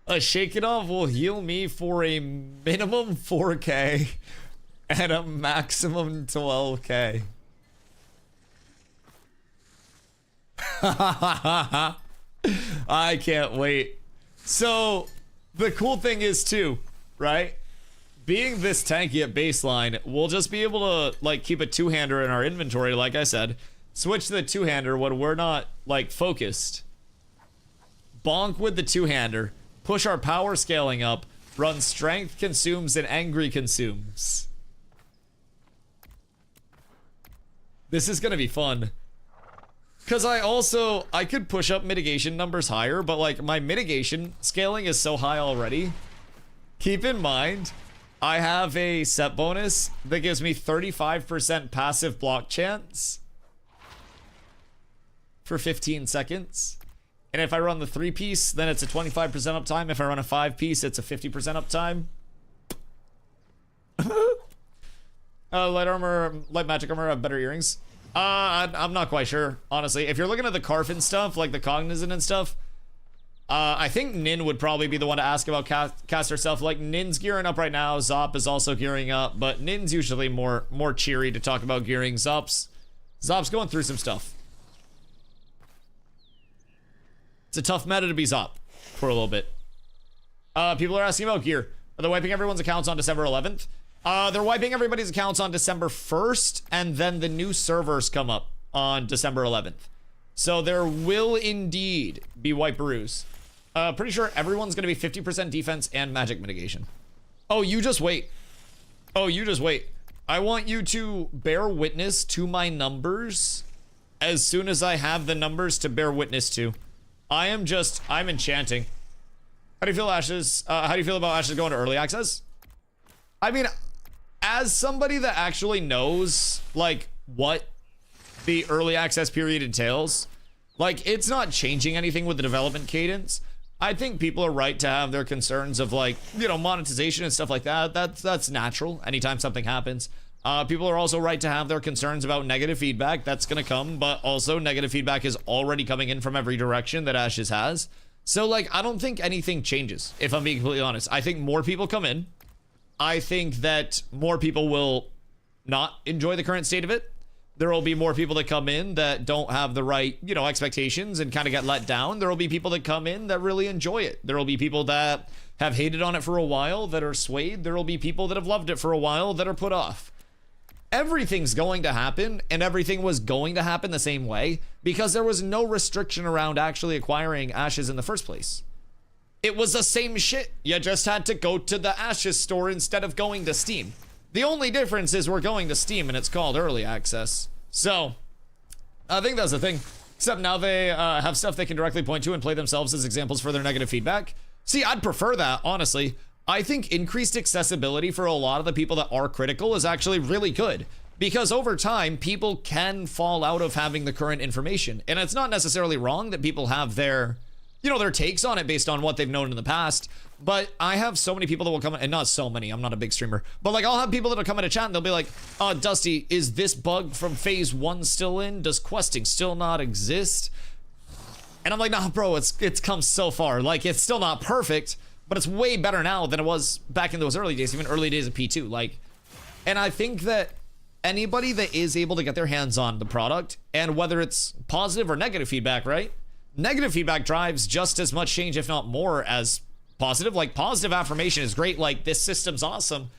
a Shake It Off will heal me for a minimum 4k and a maximum 12k. I can't wait. So the cool thing is too, right? Being this tanky at baseline, we'll just be able to like keep a two-hander in our inventory, like I said. Switch to the two-hander when we're not like focused. Bonk with the two-hander. Push our power scaling up. Run strength consumes and angry consumes. This is gonna be fun. Cause I could push up mitigation numbers higher, but like my mitigation scaling is so high already. Keep in mind, I have a set bonus that gives me 35% passive block chance for 15 seconds. And if I run the 3-piece, then it's a 25% uptime. If I run a 5-piece, it's a 50% uptime. Light magic armor have better earrings. I'm not quite sure, honestly. If you're looking at the Carfin stuff, like the Cognizant and stuff, I think Nin would probably be the one to ask about caster stuff. Like, Nin's gearing up right now. Zop is also gearing up, but Nin's usually more cheery to talk about gearing. Zop's going through some stuff. It's a tough meta to be Zop for a little bit. People are asking about gear. Are they wiping everyone's accounts on December 11th? They're wiping everybody's accounts on December 1st, and then the new servers come up on December 11th. So there will indeed be wiperoos. Pretty sure everyone's gonna be 50% defense and magic mitigation. Oh, you just wait. Oh, you just wait. I want you to bear witness to my numbers as soon as I have the numbers to bear witness to. I'm enchanting. How do you feel, Ashes? How do you feel about Ashes going to early access? I mean, as somebody that actually knows, like, what the early access period entails, like, it's not changing anything with the development cadence. I think people are right to have their concerns of, like, you know, monetization and stuff like that. That's natural anytime something happens. People are also right to have their concerns about negative feedback. That's gonna come, but also negative feedback is already coming in from every direction that Ashes has. So, like, I don't think anything changes, if I'm being completely honest. I think more people come in. I think that more people will not enjoy the current state of it. There will be more people that come in that don't have the right, you know, expectations and kind of get let down. There will be people that come in that really enjoy it. There will be people that have hated on it for a while that are swayed. There will be people that have loved it for a while that are put off. Everything's going to happen, and everything was going to happen the same way because there was no restriction around actually acquiring Ashes in the first place. It was the same shit. You just had to go to the Ashes store instead of going to Steam. The only difference is we're going to Steam and it's called Early Access. So, I think that's the thing. Except now they have stuff they can directly point to and play themselves as examples for their negative feedback. See, I'd prefer that, honestly. I think increased accessibility for a lot of the people that are critical is actually really good. Because over time, people can fall out of having the current information. And it's not necessarily wrong that people have their, you know, their takes on it based on what they've known in the past. But I have so many people that will come in, and not so many, I'm not a big streamer, but like I'll have people that'll come in a chat and they'll be like, Dusty, is this bug from phase 1 still in? Does questing still not exist? And I'm like, nah, bro, it's come so far. Like, it's still not perfect, but it's way better now than it was back in those early days, even early days of P2. Like, and I think that anybody that is able to get their hands on the product, and whether it's positive or negative feedback, right? Negative feedback drives just as much change, if not more, as positive. Like, positive affirmation is great, like, this system's awesome,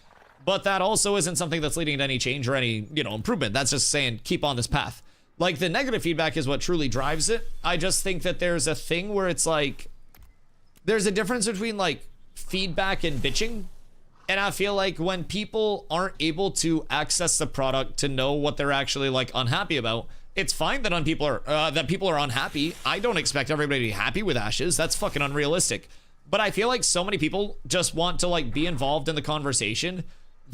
but that also isn't something that's leading to any change or any, you know, improvement. That's just saying, keep on this path. Like, the negative feedback is what truly drives it. I just think that there's a thing where it's like, there's a difference between, like, feedback and bitching. And I feel like when people aren't able to access the product to know what they're actually, like, unhappy about, it's fine that people are unhappy. I don't expect everybody to be happy with Ashes. That's fucking unrealistic. But I feel like so many people just want to, like, be involved in the conversation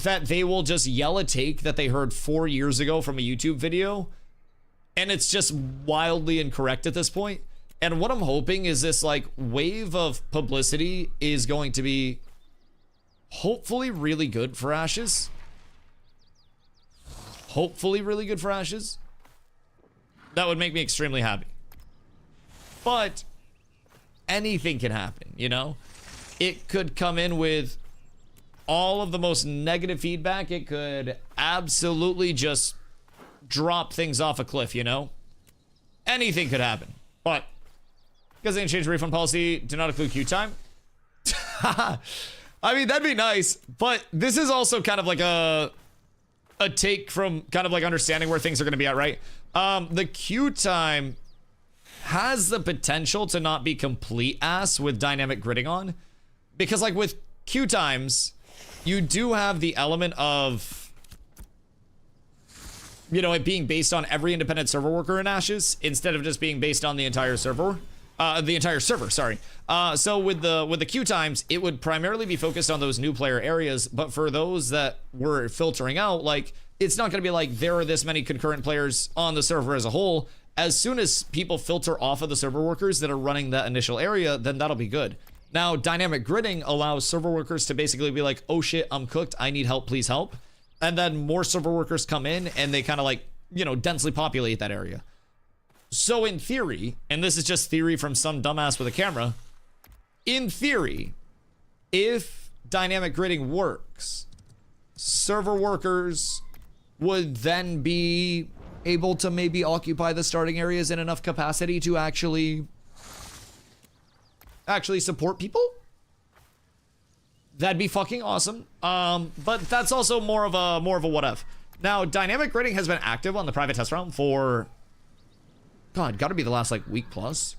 that they will just yell a take that they heard 4 years ago from a YouTube video. And it's just wildly incorrect at this point. And what I'm hoping is this, like, wave of publicity is going to be hopefully really good for Ashes. Hopefully really good for Ashes. That would make me extremely happy. But anything can happen, you know? It could come in with all of the most negative feedback. It could absolutely just drop things off a cliff, you know? Anything could happen. But because they didn't change the refund policy, do not include queue time. I mean, that'd be nice, but this is also kind of like a take from kind of like understanding where things are going to be at, right? The queue time has the potential to not be complete ass with dynamic gridding on, because like with queue times, you do have the element of, you know, it being based on every independent server worker in Ashes instead of just being based on the entire server. Sorry. So with the queue times, it would primarily be focused on those new player areas, but for those that were filtering out, like, it's not going to be like there are this many concurrent players on the server as a whole. As soon as people filter off of the server workers that are running that initial area, then that'll be good. Now, dynamic gridding allows server workers to basically be like, oh shit, I'm cooked, I need help, please help. And then more server workers come in and they kind of like, you know, densely populate that area. So in theory, and this is just theory from some dumbass with a camera, in theory, if dynamic gridding works, server workers would then be able to maybe occupy the starting areas in enough capacity to actually support people. That'd be fucking awesome. But that's also more of a what if. Now, dynamic gridding has been active on the private test round for, God, gotta be the last like week plus.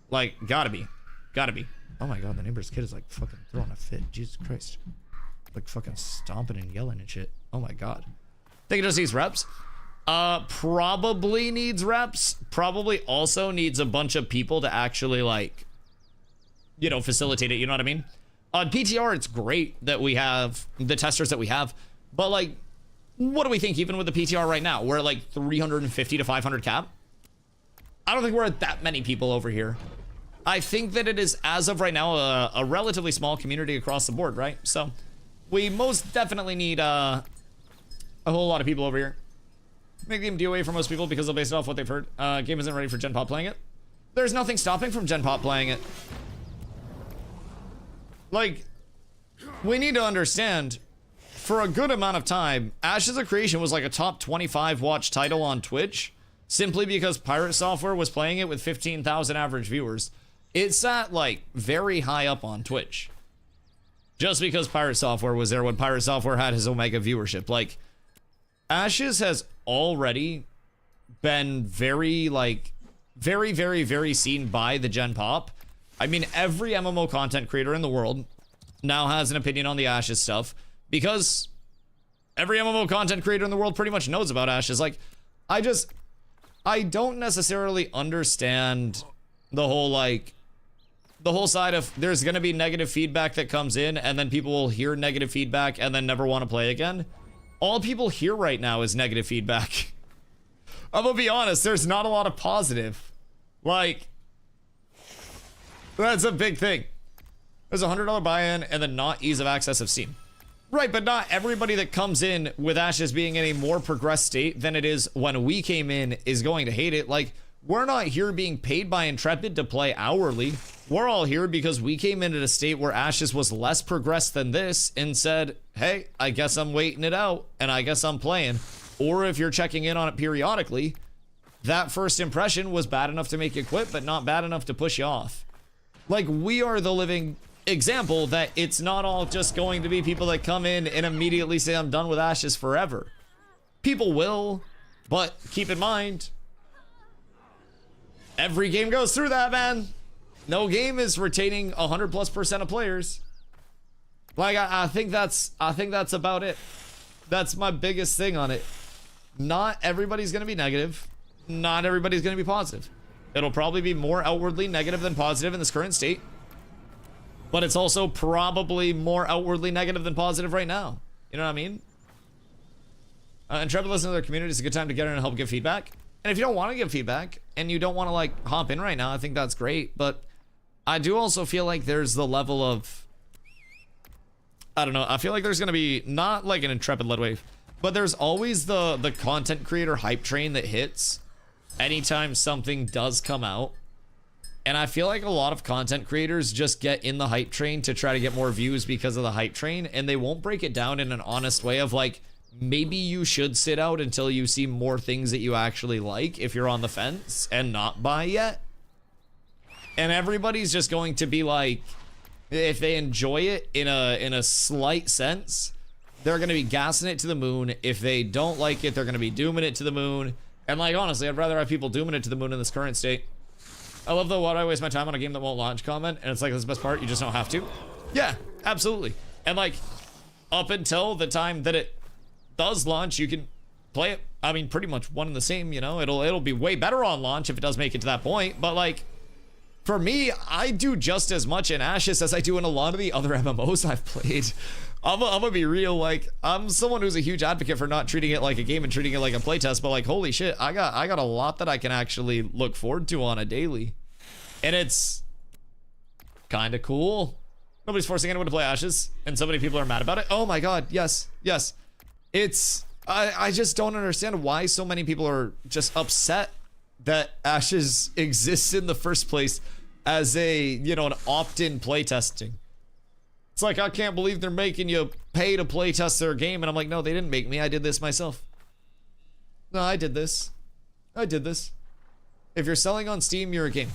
Like, gotta be. Oh my God, the neighbor's kid is like fucking throwing a fit. Jesus Christ. Like fucking stomping and yelling and shit. Oh my God. Think it just needs reps? Probably needs reps. Probably also needs a bunch of people to actually like, you know, facilitate it. You know what I mean? On PTR, it's great that we have the testers that we have, but like, what do we think even with the PTR right now? We're at like 350 to 500 cap. I don't think we're at that many people over here. I think that it is, as of right now, a relatively small community across the board, right? So we most definitely need a whole lot of people over here. Make the DOA for most people because they'll base it off what they've heard. Game isn't ready for Gen Pop playing it. There's nothing stopping from Gen Pop playing it. Like, we need to understand, for a good amount of time, Ashes of Creation was like a top 25 watch title on Twitch, simply because Pirate Software was playing it with 15,000 average viewers. It sat like very high up on Twitch. Just because Pirate Software was there when Pirate Software had his Omega viewership. Like, Ashes has already been very, like, very seen by the Gen Pop. I mean, every MMO content creator in the world now has an opinion on the Ashes stuff, because every MMO content creator in the world pretty much knows about Ashes. Like, I don't necessarily understand the whole, like, the whole side of there's gonna be negative feedback that comes in, and then people will hear negative feedback and then never want to play again. All people hear right now is negative feedback. I'm gonna be honest, there's not a lot of positive. Like, that's a big thing. There's a $100 buy-in and the not ease of access of Steam. Right, but not everybody that comes in with Ashes being in a more progressed state than it is when we came in is going to hate it. Like, we're not here being paid by Intrepid to play hourly. We're all here because we came in at a state where Ashes was less progressed than this and said, hey, I guess I'm waiting it out and I guess I'm playing. Or if you're checking in on it periodically, that first impression was bad enough to make you quit, but not bad enough to push you off. Like, we are the living example that it's not all just going to be people that come in and immediately say, I'm done with Ashes forever. People will, but keep in mind, every game goes through that, man. No game is retaining 100+% of players. Like, I think that's about it. That's my biggest thing on it. Not everybody's gonna be negative. Not everybody's gonna be positive. It'll probably be more outwardly negative than positive in this current state. But it's also probably more outwardly negative than positive right now. You know what I mean? Intrepid listening to their community is a good time to get in and help give feedback. And if you don't want to give feedback and you don't want to like hop in right now, I think that's great. But I do also feel like there's the level of, I don't know, I feel like there's going to be not like an Intrepid led wave, but there's always the content creator hype train that hits anytime something does come out. And I feel like a lot of content creators just get in the hype train to try to get more views because of the hype train, and they won't break it down in an honest way of like, maybe you should sit out until you see more things that you actually like if you're on the fence and not buy yet. And everybody's just going to be like, if they enjoy it in a slight sense, they're going to be gassing it to the moon. If they don't like it, they're going to be dooming it to the moon. And like, honestly, I'd rather have people dooming it to the moon in this current state. I love the why do I waste my time on a game that won't launch comment, and it's like, that's the best part, you just don't have to. Yeah, absolutely. And like, up until the time that it does launch, you can play it. I mean, pretty much one and the same, you know. It'll be way better on launch if it does make it to that point, but like, for me, I do just as much in Ashes as I do in a lot of the other MMOs I've played. I'm gonna be real, like, I'm someone who's a huge advocate for not treating it like a game and treating it like a playtest, but like, holy shit, I got a lot that I can actually look forward to on a daily. And it's kind of cool. Nobody's forcing anyone to play Ashes, and so many people are mad about it. Oh my god, yes, yes. It's, I just don't understand why so many people are just upset that Ashes exists in the first place as a, you know, an opt-in playtesting. It's like, I can't believe they're making you pay to playtest their game, and I'm like, no, they didn't make me, I did this myself. No, I did this. I did this. If you're selling on Steam, you're a game.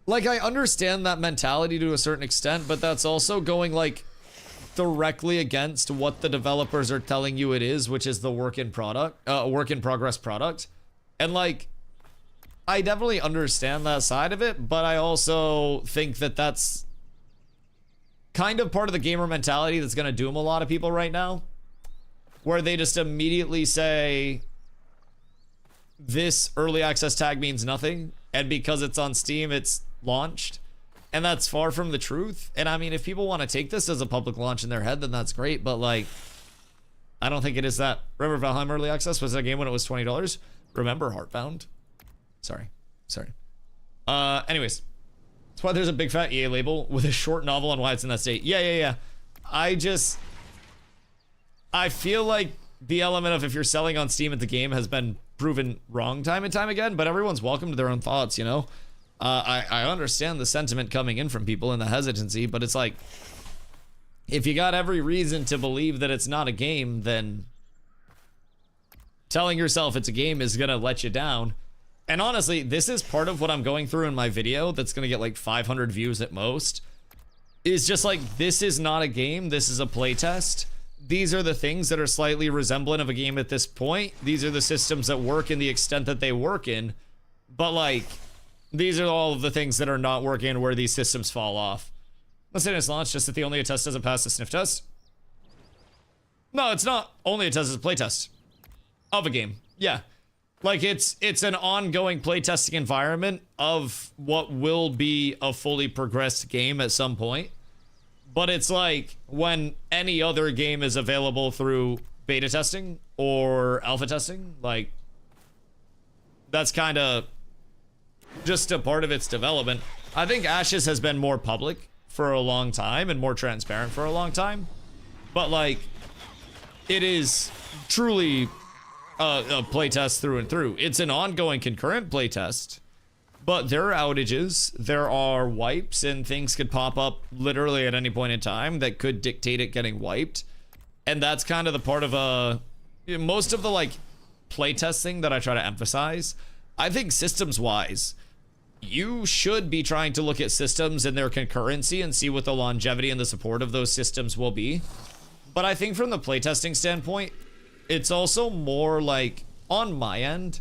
Like, I understand that mentality to a certain extent, but that's also going, like, directly against what the developers are telling you it is, which is the work in progress product. And, like, I definitely understand that side of it, but I also think that that's kind of part of the gamer mentality that's going to doom a lot of people right now, where they just immediately say, this early access tag means nothing, and because it's on Steam, it's launched. And that's far from the truth. And I mean, if people want to take this as a public launch in their head, then that's great, but like, I don't think it is that. Remember Valheim early access was a game when it was $20? Remember Heartbound? Sorry. Anyways, that's why there's a big fat EA label with a short novel on why it's in that state. Yeah. I feel like the element of if you're selling on Steam at the game has been proven wrong time and time again, but everyone's welcome to their own thoughts, you know? I understand the sentiment coming in from people and the hesitancy, but it's like, if you got every reason to believe that it's not a game, then telling yourself it's a game is gonna let you down. And honestly, this is part of what I'm going through in my video that's gonna get like 500 views at most. Is just like, this is not a game, this is a playtest. These are the things that are slightly resemblant of a game at this point. These are the systems that work in the extent that they work in. But like, these are all of the things that are not working where these systems fall off. Let's say it's launched, just that the only a test doesn't pass the sniff test. No, it's not only a test, it's a playtest of a game. Yeah. Like it's an ongoing playtesting environment of what will be a fully progressed game at some point. But it's like when any other game is available through beta testing or alpha testing, like that's kind of just a part of its development. I think Ashes has been more public for a long time and more transparent for a long time. But like, it is truly a playtest through and through. It's an ongoing concurrent playtest, but there are outages, there are wipes, and things could pop up literally at any point in time that could dictate it getting wiped. And that's kind of the part of most of the like playtesting that I try to emphasize. I think systems wise, you should be trying to look at systems and their concurrency and see what the longevity and the support of those systems will be. But I think from the playtesting standpoint, it's also more like, on my end,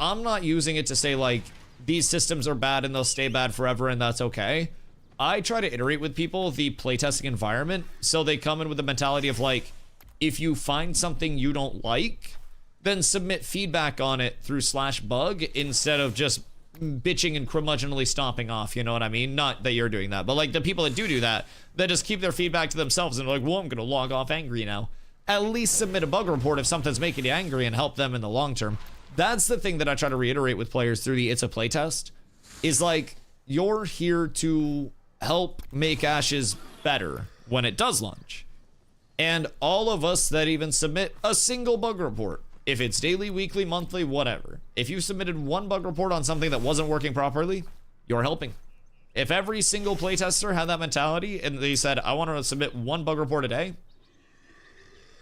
I'm not using it to say like, these systems are bad and they'll stay bad forever and that's okay. I try to iterate with people the playtesting environment so they come in with the mentality of like, if you find something you don't like, then submit feedback on it through /bug instead of just bitching and curmudgeonly stomping off, you know what I mean? Not that you're doing that, but like the people that do that just keep their feedback to themselves and are like, well, I'm gonna log off angry now. At least submit a bug report if something's making you angry and help them in the long term. That's the thing that I try to reiterate with players through the It's a Playtest, is like, you're here to help make Ashes better when it does launch. And all of us that even submit a single bug report, if it's daily, weekly, monthly, whatever, if you submitted one bug report on something that wasn't working properly, you're helping. If every single playtester had that mentality and they said, I want to submit one bug report a day,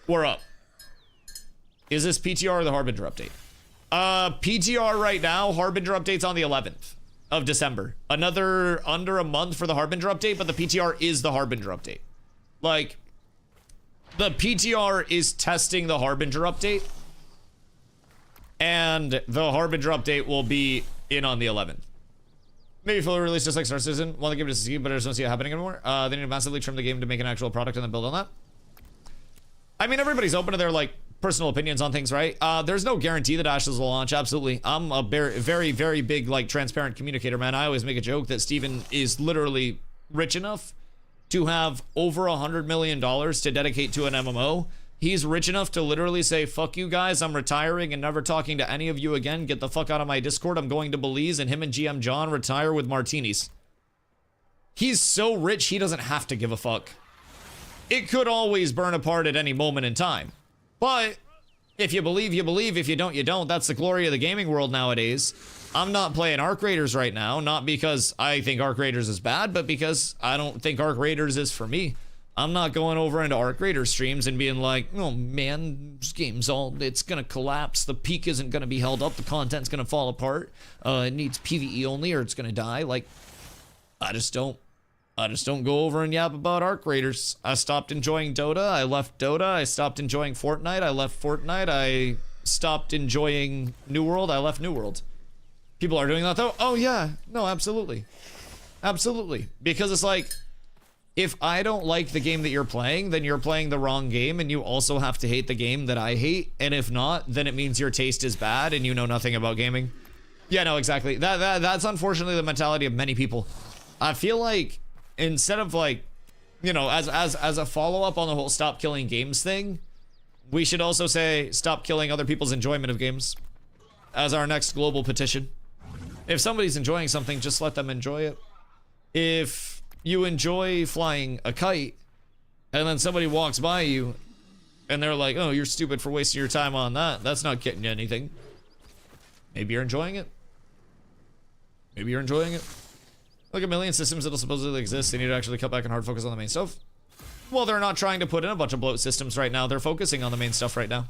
we're up. Is this PTR or the Harbinger update? PTR right now, Harbinger update's on the 11th of December. Another under a month for the Harbinger update, but the PTR is the Harbinger update. Like, the PTR is testing the Harbinger update, and the Harbinger update will be in on the 11th. Maybe fully released just like Star Citizen. Want to give it a C, but I just don't see it happening anymore. They need to massively trim the game to make an actual product and then build on that. I mean, everybody's open to their like personal opinions on things, right? There's no guarantee that Ashes will launch. Absolutely. I'm a very, very big like transparent communicator, man. I always make a joke that Steven is literally rich enough to have over $100 million to dedicate to an MMO. He's rich enough to literally say, fuck you guys, I'm retiring and never talking to any of you again. Get the fuck out of my Discord. I'm going to Belize, and him and GM John retire with martinis. He's so rich, he doesn't have to give a fuck. It could always burn apart at any moment in time. But if you believe, you believe. If you don't, you don't. That's the glory of the gaming world nowadays. I'm not playing Arc Raiders right now, not because I think Arc Raiders is bad, but because I don't think Arc Raiders is for me. I'm not going over into Arc Raiders streams and being like, oh man, this game's it's gonna collapse. The peak isn't gonna be held up. The content's gonna fall apart. It needs PvE only or it's gonna die. Like, I just don't go over and yap about Arc Raiders. I stopped enjoying Dota. I left Dota. I stopped enjoying Fortnite. I left Fortnite. I stopped enjoying New World. I left New World. People are doing that though. Oh yeah, no, absolutely. Absolutely. Because it's like, if I don't like the game that you're playing, then you're playing the wrong game and you also have to hate the game that I hate. And if not, then it means your taste is bad and you know nothing about gaming. Yeah, no, exactly. That's unfortunately the mentality of many people. I feel like instead of like, you know, as a follow-up on the whole stop killing games thing, we should also say stop killing other people's enjoyment of games as our next global petition. If somebody's enjoying something, just let them enjoy it. If you enjoy flying a kite and then somebody walks by you and they're like, oh, you're stupid for wasting your time on that, that's not getting you anything. Maybe you're enjoying it. Maybe you're enjoying it. Like a million systems that'll supposedly exist, they need to actually cut back and hard focus on the main stuff. Well, they're not trying to put in a bunch of bloat systems right now. They're focusing on the main stuff right now.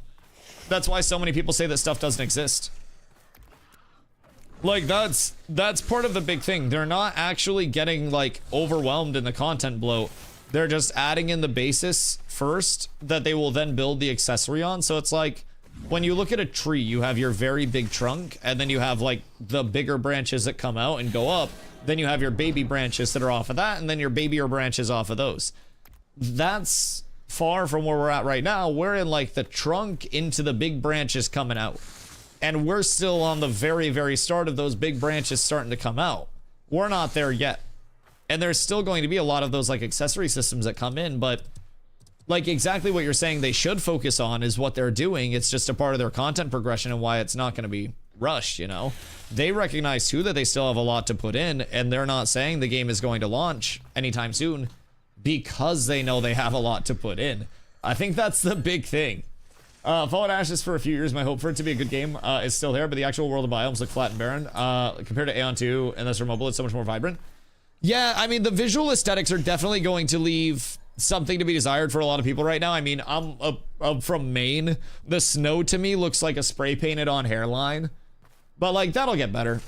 That's why so many people say that stuff doesn't exist. Like, that's part of the big thing. They're not actually getting, like, overwhelmed in the content bloat. They're just adding in the basis first that they will then build the accessory on. So it's like, when you look at a tree, you have your very big trunk, and then you have, like, the bigger branches that come out and go up. Then you have your baby branches that are off of that, and then your babier branches off of those. That's far from where we're at right now. We're in, like, the trunk into the big branches coming out. And we're still on the very, very start of those big branches starting to come out. We're not there yet. And there's still going to be a lot of those, like, accessory systems that come in, but, like, exactly what you're saying they should focus on is what they're doing. It's just a part of their content progression and why it's not going to be rushed, you know? They recognize, too, that they still have a lot to put in, and they're not saying the game is going to launch anytime soon because they know they have a lot to put in. I think that's the big thing. Fallout Ashes for a few years, my hope for it to be a good game is still there, but the actual world of biomes look flat and barren. Compared to Aeon 2 and Lesser Mobile, it's so much more vibrant. Yeah, I mean, the visual aesthetics are definitely going to leave something to be desired for a lot of people right now. I mean, I'm from Maine. The snow to me looks like a spray painted on hairline. But, like, that'll get better.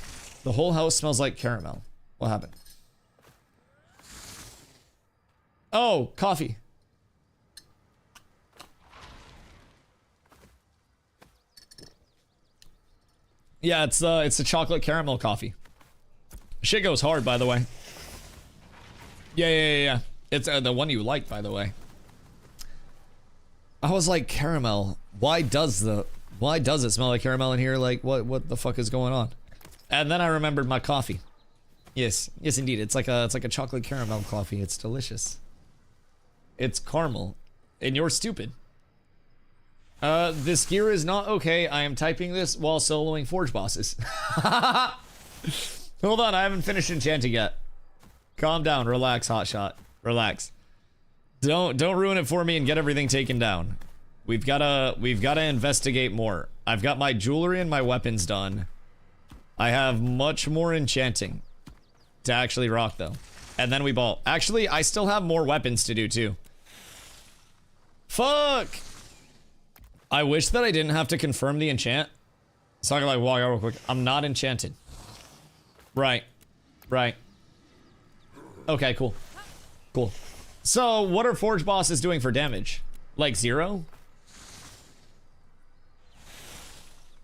The whole house smells like caramel. What happened? Oh, coffee. Yeah, it's a chocolate caramel coffee. Shit goes hard, by the way. Yeah. It's the one you like, by the way. I was like, caramel. Why does it smell like caramel in here? Like, what the fuck is going on? And then I remembered my coffee. Yes, indeed. It's like a chocolate caramel coffee. It's delicious. It's caramel, and you're stupid. This gear is not okay. I am typing this while soloing Forge bosses. Hold on, I haven't finished enchanting yet. Calm down, relax, hotshot. Relax. Don't ruin it for me and get everything taken down. We've gotta investigate more. I've got my jewelry and my weapons done. I have much more enchanting to actually rock though. And then we ball. Actually, I still have more weapons to do too. Fuck! I wish that I didn't have to confirm the enchant. So I can like walk out real quick. I'm not enchanted. Right. Okay, cool. So, what are Forge bosses doing for damage? Like 0?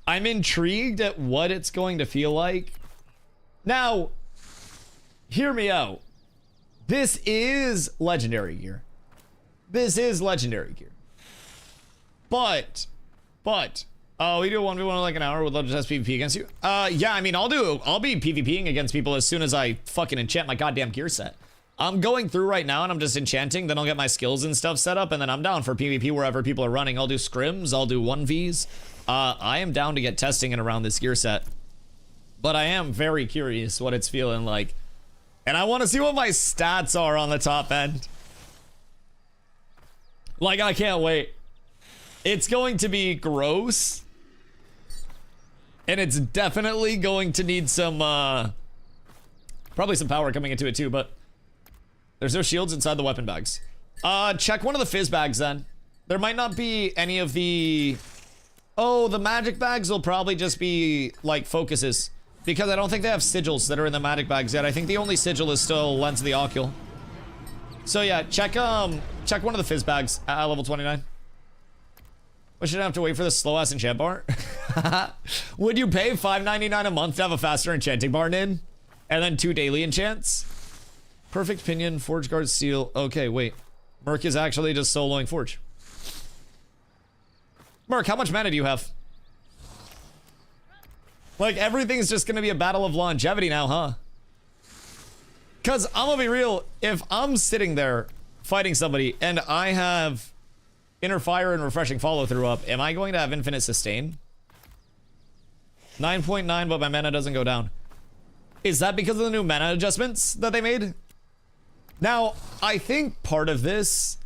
I'm intrigued at what it's going to feel like. Now, hear me out. This is legendary gear. But, oh, we do 1v1 in like an hour. Would love to test PvP against you. Yeah, I mean, I'll be PvPing against people as soon as I fucking enchant my goddamn gear set. I'm going through right now and I'm just enchanting, then I'll get my skills and stuff set up, and then I'm down for PvP wherever people are running. I'll do scrims, I'll do 1vs. I am down to get testing and around this gear set. But I am very curious what it's feeling like. And I want to see what my stats are on the top end. Like, I can't wait. It's going to be gross. And it's definitely going to need some, probably some power coming into it too, but there's no shields inside the weapon bags. Check one of the fizz bags then. There might not be any of the... Oh, the magic bags will probably just be, like, focuses. Because I don't think they have sigils that are in the magic bags yet. I think the only sigil is still Lens of the Ocul. So yeah, check one of the fizz bags at level 29. We shouldn't have to wait for the slow-ass enchant bar. Would you pay $5.99 a month to have a faster enchanting bar in? And then 2 daily enchants? Perfect Pinion, Forge Guard Steel. Okay, wait. Merc is actually just soloing Forge. Merc, how much mana do you have? Like, everything's just gonna be a battle of longevity now, huh? Cause I'm gonna be real, if I'm sitting there fighting somebody and I have Inner Fire and Refreshing Follow-Through up, am I going to have infinite sustain? 9.9, but my mana doesn't go down. Is that because of the new mana adjustments that they made? Now, I think part of this,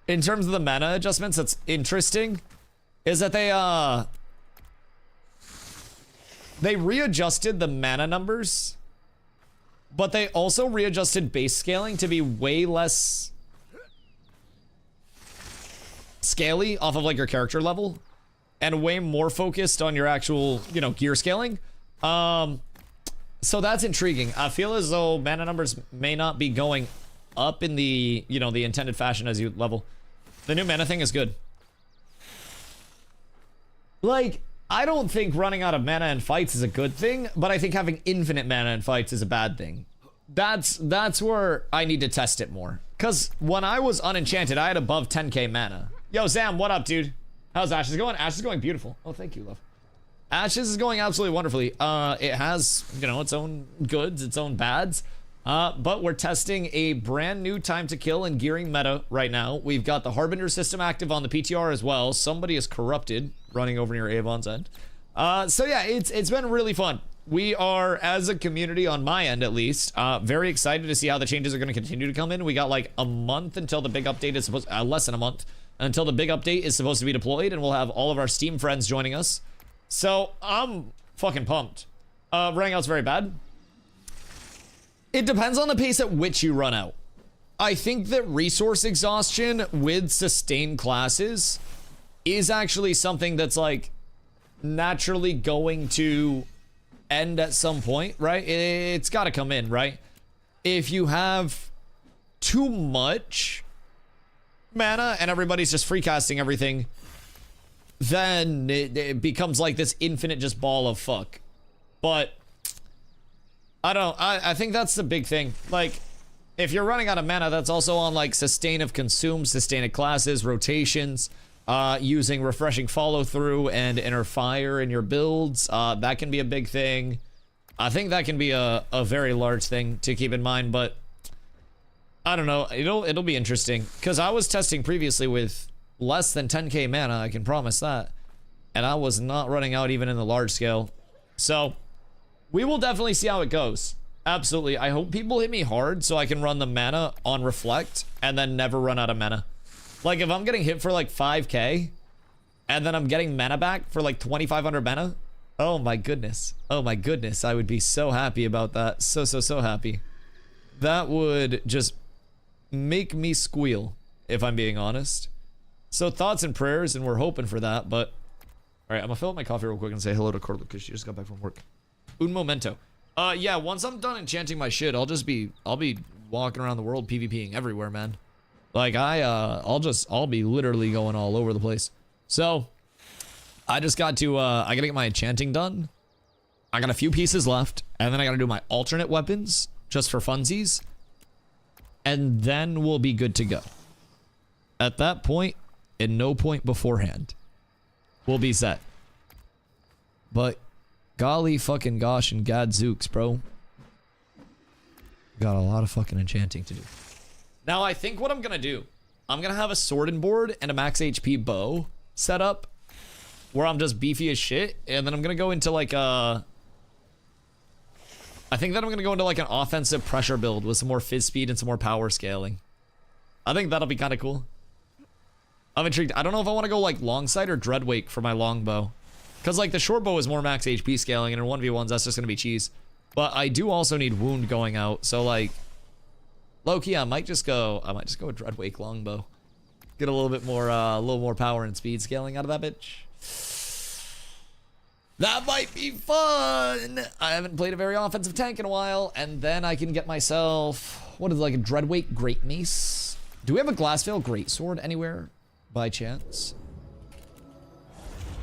in terms of the mana adjustments that's interesting, is that they readjusted the mana numbers, but they also readjusted base scaling to be way less scaly off of like your character level and way more focused on your actual, you know, gear scaling. So that's intriguing. I feel as though mana numbers may not be going up in the, you know, the intended fashion as you level. The new mana thing is good. Like, I don't think running out of mana in fights is a good thing, but I think having infinite mana in fights is a bad thing. That's where I need to test it more. Because when I was unenchanted, I had above 10k mana. Yo, Zam, what up, dude? How's Ashes going? Ashes is going beautiful. Oh, thank you, love. Ashes is going absolutely wonderfully. It has, you know, its own goods, its own bads. But we're testing a brand new time to kill and gearing meta right now. We've got the Harbinger system active on the PTR as well. Somebody is corrupted running over near Avon's end. So yeah, it's been really fun. We are, as a community on my end at least, very excited to see how the changes are going to continue to come in. We got like a month until the big update is supposed, less than a month until the big update is supposed to be deployed, and we'll have all of our Steam friends joining us. So I'm fucking pumped. Running out's very bad. It depends on the pace at which you run out. I think that resource exhaustion with sustained classes is actually something that's like naturally going to end at some point, right? It's got to come in, right? If you have too much mana and everybody's just free casting everything, then it becomes like this infinite just ball of fuck. But I think that's the big thing. Like, if you're running out of mana, that's also on like sustain of consume, sustain of classes, rotations, using refreshing follow through and inner fire in your builds. That can be a big thing. I think that can be a very large thing to keep in mind, but I don't know. It'll be interesting because I was testing previously with less than 10k mana, I can promise that, and I was not running out even in the large scale. So we will definitely see how it goes. Absolutely. I hope people hit me hard so I can run the mana on reflect and then never run out of mana. Like, if I'm getting hit for like 5k and then I'm getting mana back for like 2500 mana, oh my goodness, I would be so happy about that. So happy. That would just make me squeal, if I'm being honest. So thoughts and prayers, and we're hoping for that. But all right, I'm gonna fill up my coffee real quick and say hello to Carla because she just got back from work. Un momento. Yeah, once I'm done enchanting my shit, I'll be walking around the world PvPing everywhere, man. Like, I'll be literally going all over the place. So I just got to I gotta get my enchanting done. I got a few pieces left, and then I gotta do my alternate weapons just for funsies, and then we'll be good to go. At that point, and no point beforehand, we'll be set. But golly fucking gosh and gadzooks, bro. Got a lot of fucking enchanting to do. Now, I think what I'm gonna do, I'm gonna have a sword and board and a max HP bow set up where I'm just beefy as shit, and then I'm gonna go into like a... I think that I'm gonna go into like an offensive pressure build with some more fizz speed and some more power scaling. I think that'll be kind of cool. I'm intrigued. I don't know if I want to go like long sight or dreadwake for my longbow. Because like the short bow is more max HP scaling, and in 1v1s that's just gonna be cheese. But I do also need wound going out, so like low-key I might just go with dreadwake longbow. Get a little more power and speed scaling out of that bitch. That might be fun. I haven't played a very offensive tank in a while, and then I can get myself, what is it, like a dreadwake great mace? Do we have a glassveil greatsword anywhere by chance?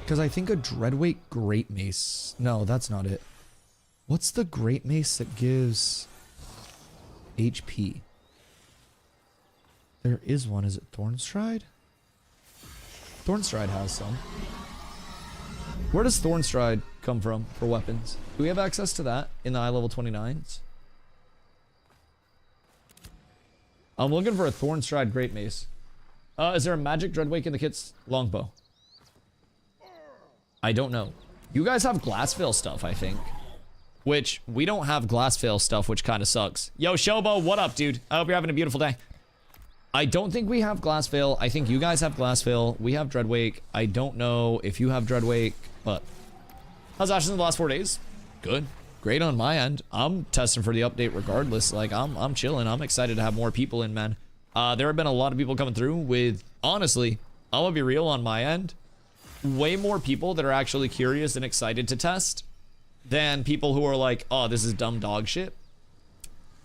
Because I think a dreadwake great mace. No, that's not it. What's the great mace that gives HP? There is one. Is it Thornstride? Thornstride has some. Where does Thornstride come from for weapons? Do we have access to that in the level 29s? I'm looking for a Thornstride Great Mace. Is there a magic dreadwake in the kit's longbow? I don't know. You guys have glassveil stuff, I think. Which, we don't have glassveil stuff, which kind of sucks. Yo, Shobo, what up, dude? I hope you're having a beautiful day. I don't think we have glassveil. I think you guys have glassveil. We have dreadwake. I don't know if you have dreadwake, but... How's Ashes in the last 4 days? Good. Great on my end. I'm testing for the update regardless. Like, I'm chilling. I'm excited to have more people in, man. There have been a lot of people coming through with, honestly, I'm gonna be real on my end. Way more people that are actually curious and excited to test than people who are like, oh, this is dumb dog shit.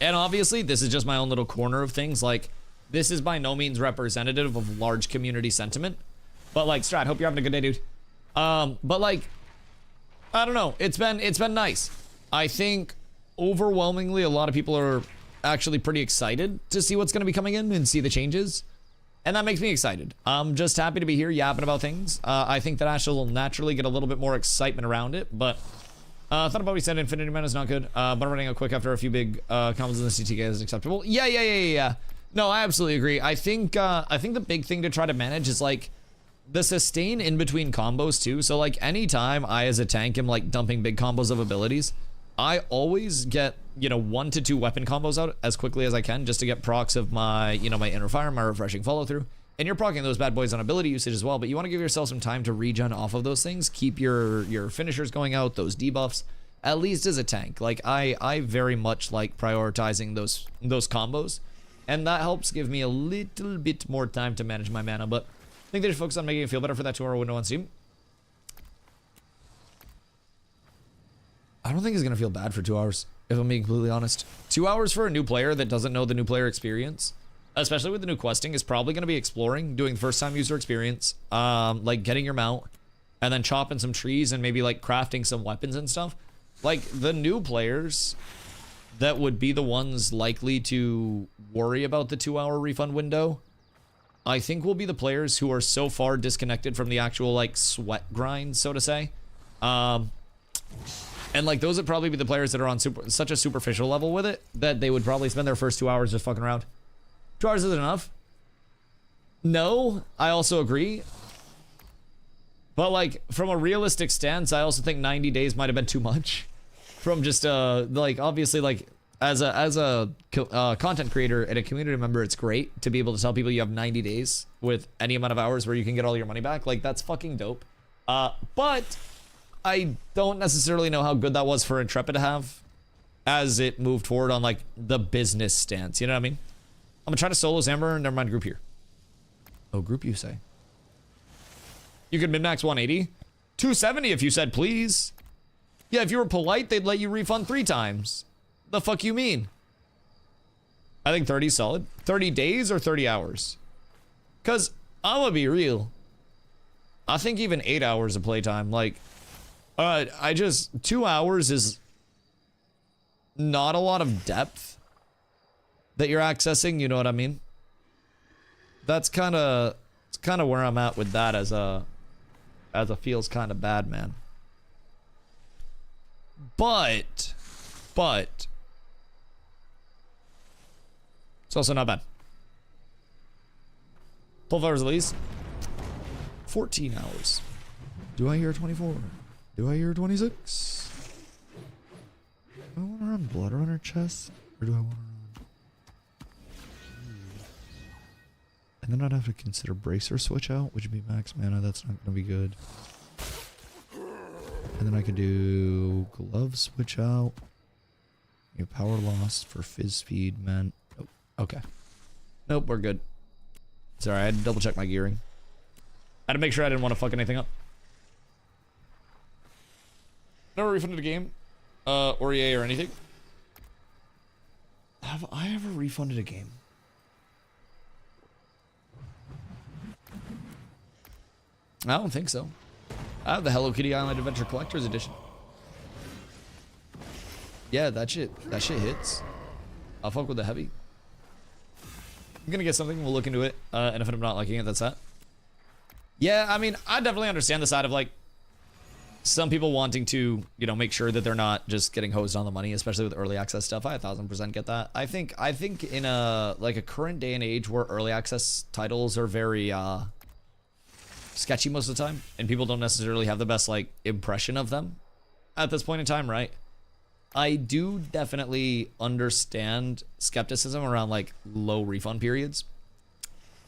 And obviously, this is just my own little corner of things. Like, this is by no means representative of large community sentiment. But like, Strat, hope you're having a good day, dude. But like, I don't know. It's been nice. I think overwhelmingly a lot of people are actually pretty excited to see what's going to be coming in and see the changes. And that makes me excited. I'm just happy to be here yapping about things. I think that Ash will naturally get a little bit more excitement around it, but thought about what we said Infinity Man is not good, but running a quick after a few big combos in the CTK is acceptable. Yeah. No, I absolutely agree. I think the big thing to try to manage is like the sustain in between combos too. So like anytime I as a tank am like dumping big combos of abilities, I always get, you know, 1 to 2 weapon combos out as quickly as I can just to get procs of my, you know, my inner fire, my refreshing follow through. And you're proccing those bad boys on ability usage as well, but you want to give yourself some time to regen off of those things. Keep your finishers going out, those debuffs, at least as a tank. Like I very much like prioritizing those combos, and that helps give me a little bit more time to manage my mana, but I think they should focus on making it feel better for that 2-hour window on Steam. I don't think it's gonna feel bad for 2 hours, if I'm being completely honest. 2 hours for a new player that doesn't know the new player experience, especially with the new questing, is probably gonna be exploring, doing first time user experience, like getting your mount, and then chopping some trees and maybe like crafting some weapons and stuff. Like the new players that would be the ones likely to worry about the 2 hour refund window, I think will be the players who are so far disconnected from the actual like sweat grind, so to say. And like those would probably be the players that are on such a superficial level with it that they would probably spend their first 2 hours just fucking around. 2 hours isn't enough. No, I also agree. But like from a realistic stance, I also think 90 days might have been too much. From just like obviously like as a content creator and a community member, it's great to be able to tell people you have 90 days with any amount of hours where you can get all your money back. Like that's fucking dope. But I don't necessarily know how good that was for Intrepid to have as it moved forward on like the business stance. You know what I mean? I'm gonna try to solo Zamber. Never mind, group here. Oh, group, you say? You could min-max 180? 270 if you said please. Yeah, if you were polite, they'd let you refund 3 times. The fuck you mean? I think 30 is solid. 30 days or 30 hours? Because I'm gonna be real. I think even 8 hours of playtime, like, 2 hours is not a lot of depth that you're accessing, you know what I mean? That's kind of where I'm at with that as a feels kind of bad, man. But it's also not bad. 12 hours at least. 14 hours. Do I hear 24? Do I hear 26? Do I want to run Blood Runner chest? Or do I want to run... And then I'd have to consider Bracer switch out, which would be max mana. That's not going to be good. And then I could do Glove switch out. You power loss for fizz speed, man. Oh, okay. Nope, we're good. Sorry, I had to double check my gearing. I had to make sure I didn't want to fuck anything up. Never refunded a game, or EA or anything. Have I ever refunded a game? I don't think so. I have the Hello Kitty Island Adventure Collector's Edition. Yeah, that shit hits. I'll fuck with the heavy. I'm gonna get something, we'll look into it, and if I'm not liking it, that's that. Yeah, I mean, I definitely understand the side of like, some people wanting to, you know, make sure that they're not just getting hosed on the money, especially with early access stuff. I 1000% get that. I think in a like a current day and age where early access titles are very sketchy most of the time, and people don't necessarily have the best like impression of them at this point in time, right? I do definitely understand skepticism around like low refund periods.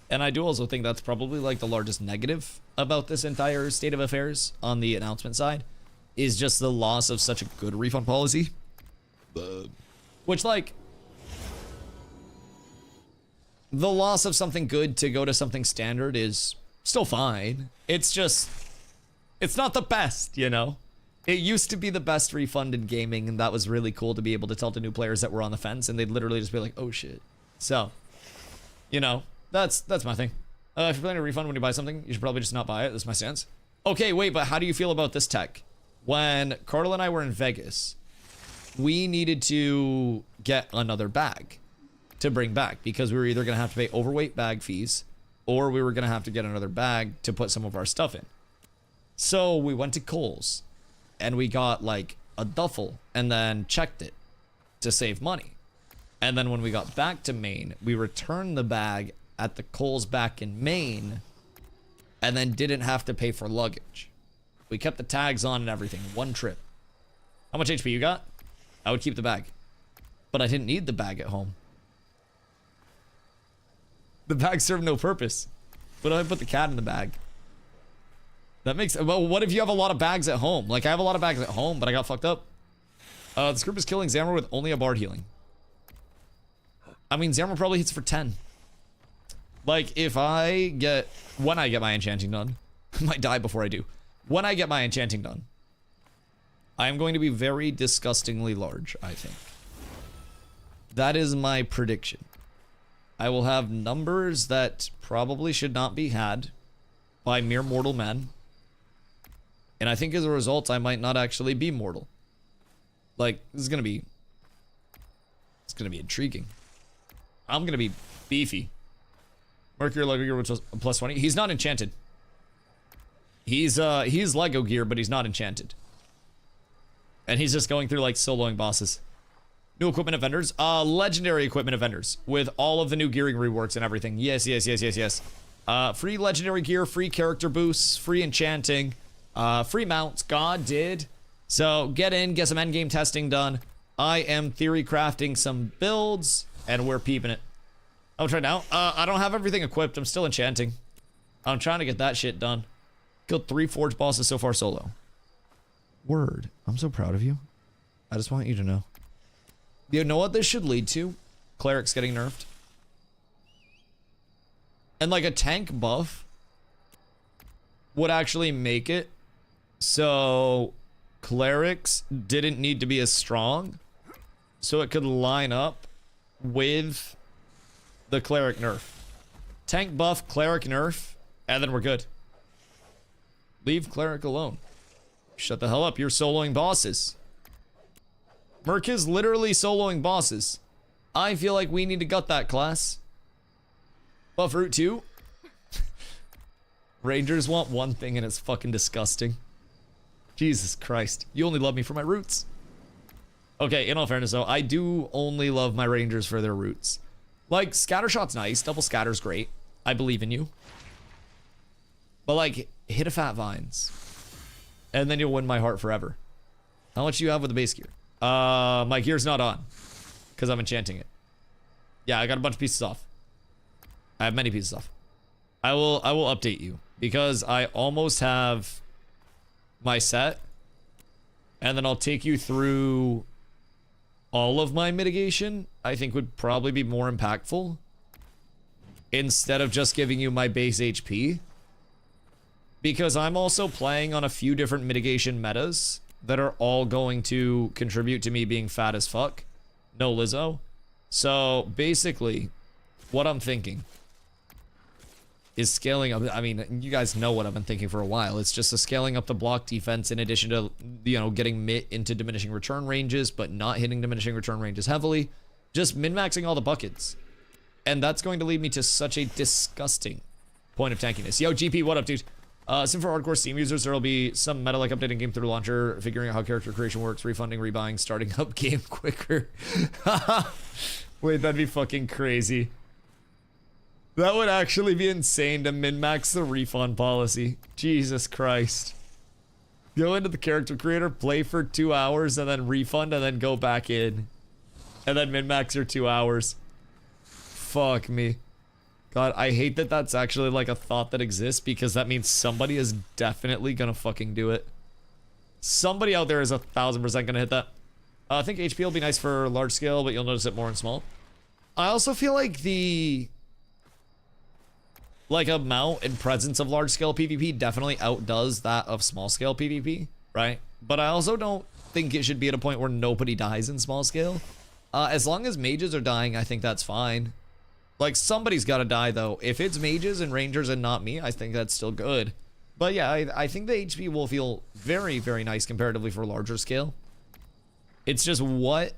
And I do also think that's probably like the largest negative about this entire state of affairs on the announcement side, is just the loss of such a good refund policy. Which, like, the loss of something good to go to something standard is Still fine. It's just, it's not the best, you know? It used to be the best refund in gaming, and that was really cool to be able to tell to new players that were on the fence, and they'd literally just be like, oh shit. So, you know, that's my thing. If you're planning a refund when you buy something, you should probably just not buy it. That's my stance. Okay, wait, but how do you feel about this tech? When Carla and I were in Vegas, we needed to get another bag to bring back because we were either going to have to pay overweight bag fees or we were going to have to get another bag to put some of our stuff in. So we went to Kohl's and we got like a duffel and then checked it to save money. And then when we got back to Maine, we returned the bag at the Kohl's back in Maine and then didn't have to pay for luggage. We kept the tags on and everything, one trip. How much HP you got? I would keep the bag. But I didn't need the bag at home. The bag served no purpose. But I put the cat in the bag. That makes, well, what if you have a lot of bags at home? Like, I have a lot of bags at home, but I got fucked up. This group is killing Zamor with only a bard healing. I mean, Zamor probably hits for 10. Like, if I get, when I get my enchanting done, I might die before I do. When I get my enchanting done, I am going to be very disgustingly large, I think. That is my prediction. I will have numbers that probably should not be had by mere mortal men. And I think as a result, I might not actually be mortal. Like, this is gonna be... It's gonna be intriguing. I'm gonna be beefy. Mercury Lego Gear, which was a plus 20. He's not enchanted. He's Lego Gear, but he's not enchanted. And he's just going through, like, soloing bosses. New equipment of vendors. Legendary equipment of vendors. With all of the new gearing reworks and everything. Yes, yes, yes, yes, yes. Free legendary gear, free character boosts, free enchanting, free mounts. God did. So, get in, get some endgame testing done. I am theory crafting some builds, and we're peeping it. I'll try now. I don't have everything equipped. I'm still enchanting. I'm trying to get that shit done. Killed 3 forge bosses so far solo. Word. I'm so proud of you. I just want you to know. You know what this should lead to? Clerics getting nerfed. And like a tank buff would actually make it so clerics didn't need to be as strong. So it could line up with the cleric nerf. Tank buff, cleric nerf, and then we're good. Leave cleric alone. Shut the hell up, you're soloing bosses. Merc is literally soloing bosses. I feel like we need to gut that class. Buff root 2. Rangers want one thing and it's fucking disgusting. Jesus Christ. You only love me for my roots. Okay, in all fairness though, I do only love my Rangers for their roots. Like, Scattershot's nice, double scatter's great. I believe in you. But like, hit a fat vines. And then you'll win my heart forever. How much do you have with the base gear? My gear's not on. Because I'm enchanting it. Yeah, I got a bunch of pieces off. I have many pieces off. I will update you. Because I almost have my set. And then I'll take you through all of my mitigation. I think would probably be more impactful. Instead of just giving you my base HP. Because I'm also playing on a few different mitigation metas that are all going to contribute to me being fat as fuck. No Lizzo. So basically, what I'm thinking is scaling up. I mean, you guys know what I've been thinking for a while. It's just a scaling up the block defense in addition to, you know, getting Mitt into diminishing return ranges, but not hitting diminishing return ranges heavily. Just min-maxing all the buckets. And that's going to lead me to such a disgusting point of tankiness. Yo, GP, what up, dude? Sim for hardcore Steam users, there will be some meta like updating game through launcher, figuring out how character creation works, refunding, rebuying, starting up game quicker. Wait, that'd be fucking crazy. That would actually be insane to min-max the refund policy. Jesus Christ. Go into the character creator, play for 2 hours, and then refund, and then go back in. And then min-max your 2 hours. Fuck me. God, I hate that that's actually like a thought that exists because that means somebody is definitely gonna fucking do it. Somebody out there is 1000% gonna hit that. I think HP will be nice for large scale, but you'll notice it more in small. I also feel like the like amount and presence of large scale PvP definitely outdoes that of small scale PvP, right? But I also don't think it should be at a point where nobody dies in small scale. As long as mages are dying, I think that's fine. Like, somebody's got to die, though. If it's mages and rangers and not me, I think that's still good. But yeah, I think the HP will feel very, very nice comparatively for larger scale. It's just, what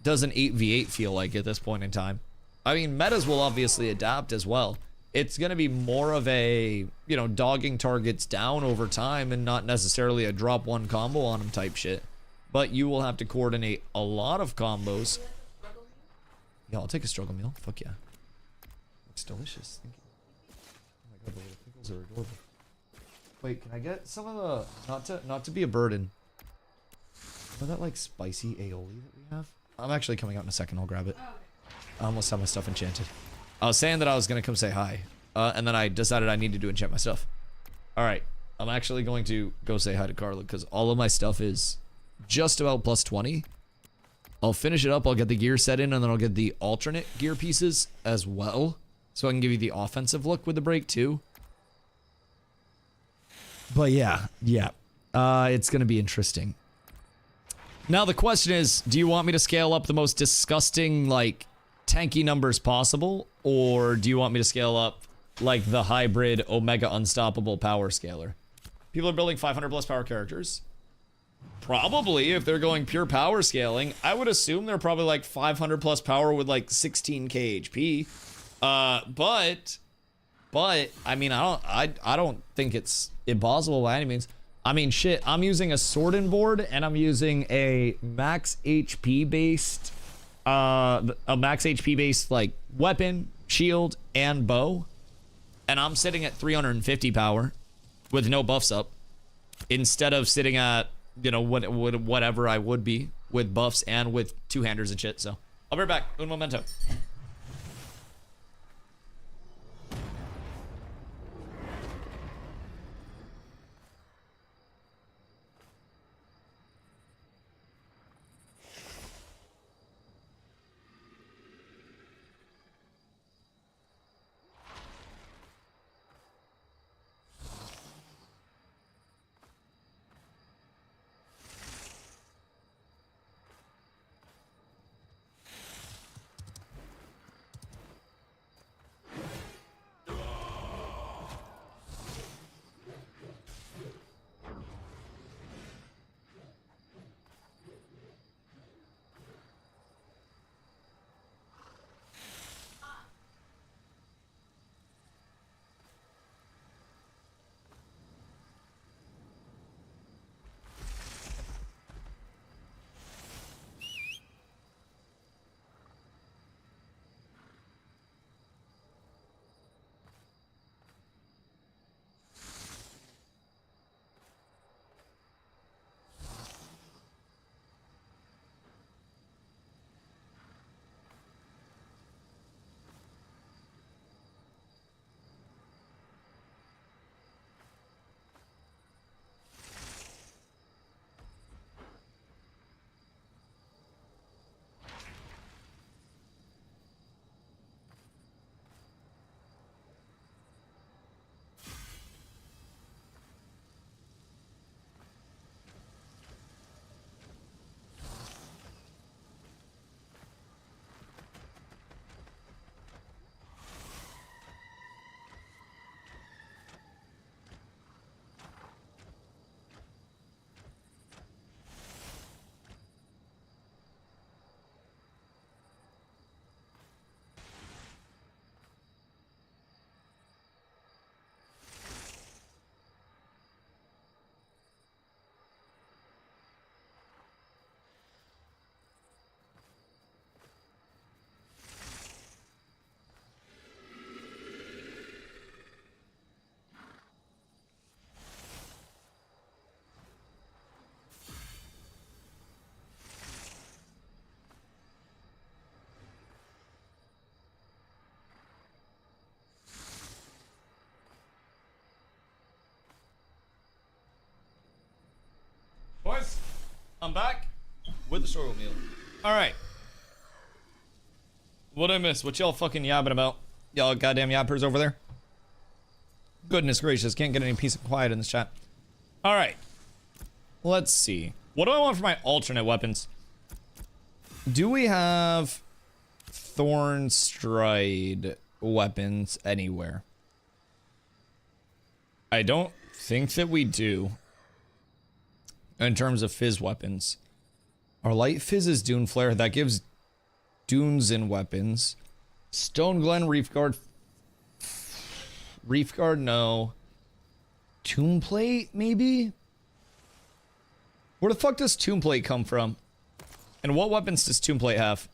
does an 8v8 feel like at this point in time? I mean, metas will obviously adapt as well. It's going to be more of a, you know, dogging targets down over time and not necessarily a drop one combo on them type shit. But you will have to coordinate a lot of combos. Yeah, I'll take a struggle meal. Fuck yeah. Looks delicious. Thank you. Oh my god, the little pickles are adorable. Wait, can I get some of the... Not to be a burden. Is that like spicy aioli that we have? I'm actually coming out in a second. I'll grab it. I almost have my stuff enchanted. I was saying that I was going to come say hi. And then I decided I needed to enchant my stuff. Alright. I'm actually going to go say hi to Carla because all of my stuff is just about plus 20. I'll finish it up. I'll get the gear set in and then I'll get the alternate gear pieces as well. So I can give you the offensive look with the break too. But yeah. It's going to be interesting. Now the question is, do you want me to scale up the most disgusting, like, tanky numbers possible? Or do you want me to scale up, like, the hybrid Omega Unstoppable power scaler? People are building 500 plus power characters. Probably, if they're going pure power scaling, I would assume they're probably like 500 plus power with like 16k HP. But I mean, I don't think it's impossible by any means. I mean, shit, I'm using a Swordin board and I'm using a max HP based, like weapon, shield, and bow, and I'm sitting at 350 power with no buffs up, instead of sitting at, you know, whatever I would be with buffs and with two-handers and shit. So I'll be right back. Un momento. Boys, I'm back with the struggle meal. Alright. What'd I miss? What y'all fucking yabbing about? Y'all goddamn yappers over there? Goodness gracious, can't get any peace and quiet in this chat. All right, let's see. What do I want for my alternate weapons? Do we have Thorn Stride weapons anywhere? I don't think that we do. In terms of fizz weapons. Our light fizz is Dune Flare. That gives dunes in weapons. Stone Glen, Reef Guard. Reef Guard, no. Tomb Plate, maybe? Where the fuck does Tomb Plate come from? And what weapons does Tomb Plate have?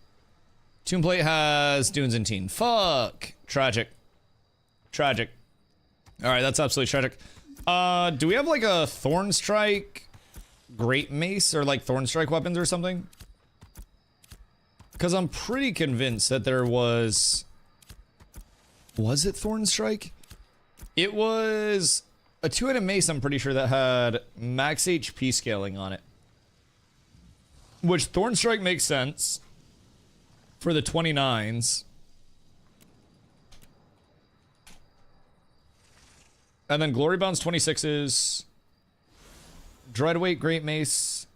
Tomb Plate has dunes and teen. Fuck. Tragic. Tragic. Alright, that's absolutely tragic. Do we have like a Thorn Strike Great Mace or like Thorn Strike weapons or something? Because I'm pretty convinced that there was... Was it Thorn Strike? It was a two-handed mace, I'm pretty sure, that had max HP scaling on it. Which Thorn Strike makes sense for the 29s. And then Glory Bound's 26s. Dreadweight Great Mace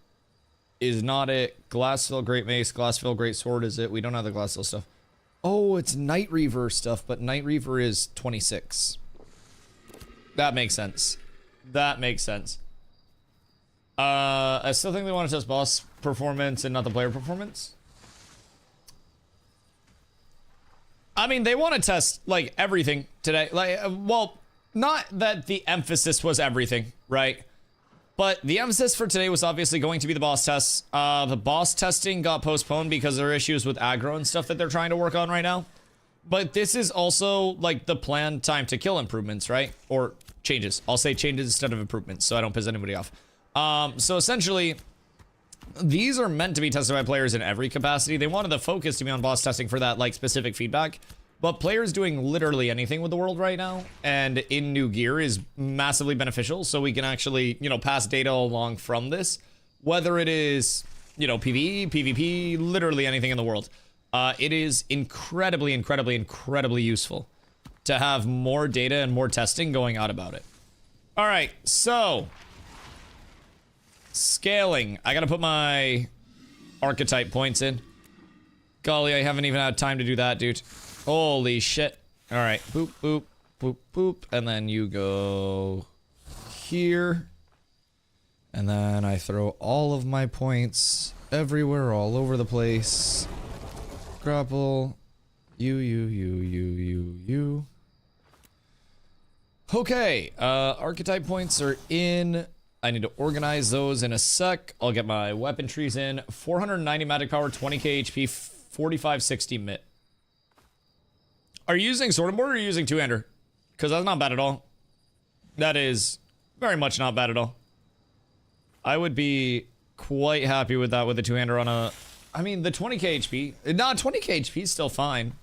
is not it. Glassville Great Mace, Glassville Great Sword is it. We don't have the Glassville stuff. Oh, it's Night Reaver stuff, but Night Reaver is 26. That makes sense. That makes sense. I still think they want to test boss performance and not the player performance. I mean, they want to test, like, everything today. Like, well, not that the emphasis was everything, right? But the emphasis for today was obviously going to be the boss tests. The boss testing got postponed because there are issues with aggro and stuff that they're trying to work on right now. But this is also, like, the planned time to kill improvements, right? Or changes. I'll say changes instead of improvements, so I don't piss anybody off. So essentially, these are meant to be tested by players in every capacity. They wanted the focus to be on boss testing for that, like, specific feedback. But players doing literally anything with the world right now and in new gear is massively beneficial, so we can actually, you know, pass data along from this. Whether it is, you know, PvE, PvP, literally anything in the world. It is incredibly, incredibly, incredibly useful to have more data and more testing going out about it. All right, so scaling. I gotta put my archetype points in. Golly, I haven't even had time to do that, dude. Holy shit. All right, boop, boop, boop, boop. And then you go here. And then I throw all of my points everywhere, all over the place. Grapple. You. Okay, archetype points are in. I need to organize those in a sec. I'll get my weapon trees in. 490 magic power, 20k HP, 4560 mit. Are you using sword and board or are you using two-hander? Because that's not bad at all. That is very much not bad at all. I would be quite happy with that with the two-hander on a... I mean, the 20k HP... Nah, 20k HP is still fine.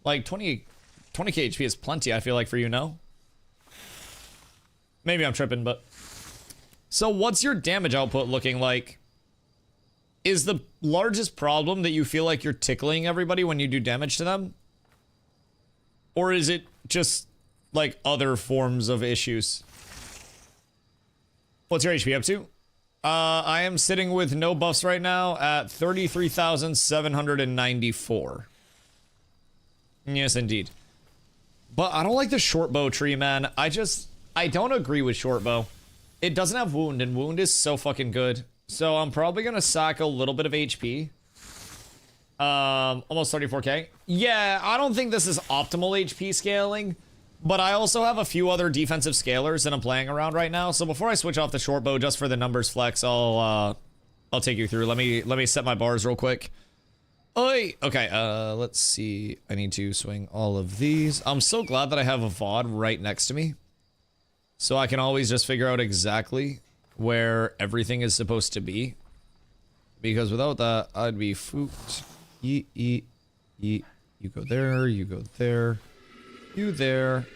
Like, 20k HP is plenty, I feel like, for you, no? Maybe I'm tripping, but... So what's your damage output looking like? Is the largest problem that you feel like you're tickling everybody when you do damage to them? Or is it just, like, other forms of issues? What's your HP up to? I am sitting with no buffs right now at 33,794. Yes, indeed. But I don't like the short bow tree, man. I don't agree with short bow. It doesn't have wound, and wound is so fucking good. So I'm probably gonna sack a little bit of HP. Almost 34k. Yeah, I don't think this is optimal HP scaling, but I also have a few other defensive scalers that I'm playing around right now. So before I switch off the short bow just for the numbers flex, I'll take you through. Let me set my bars real quick. Oi! Okay, let's see. I need to swing all of these. I'm so glad that I have a VOD right next to me, so I can always just figure out exactly where everything is supposed to be. Because without that, I'd be fooked. Yeet, yeet, yeet. You go there, you go there. You there.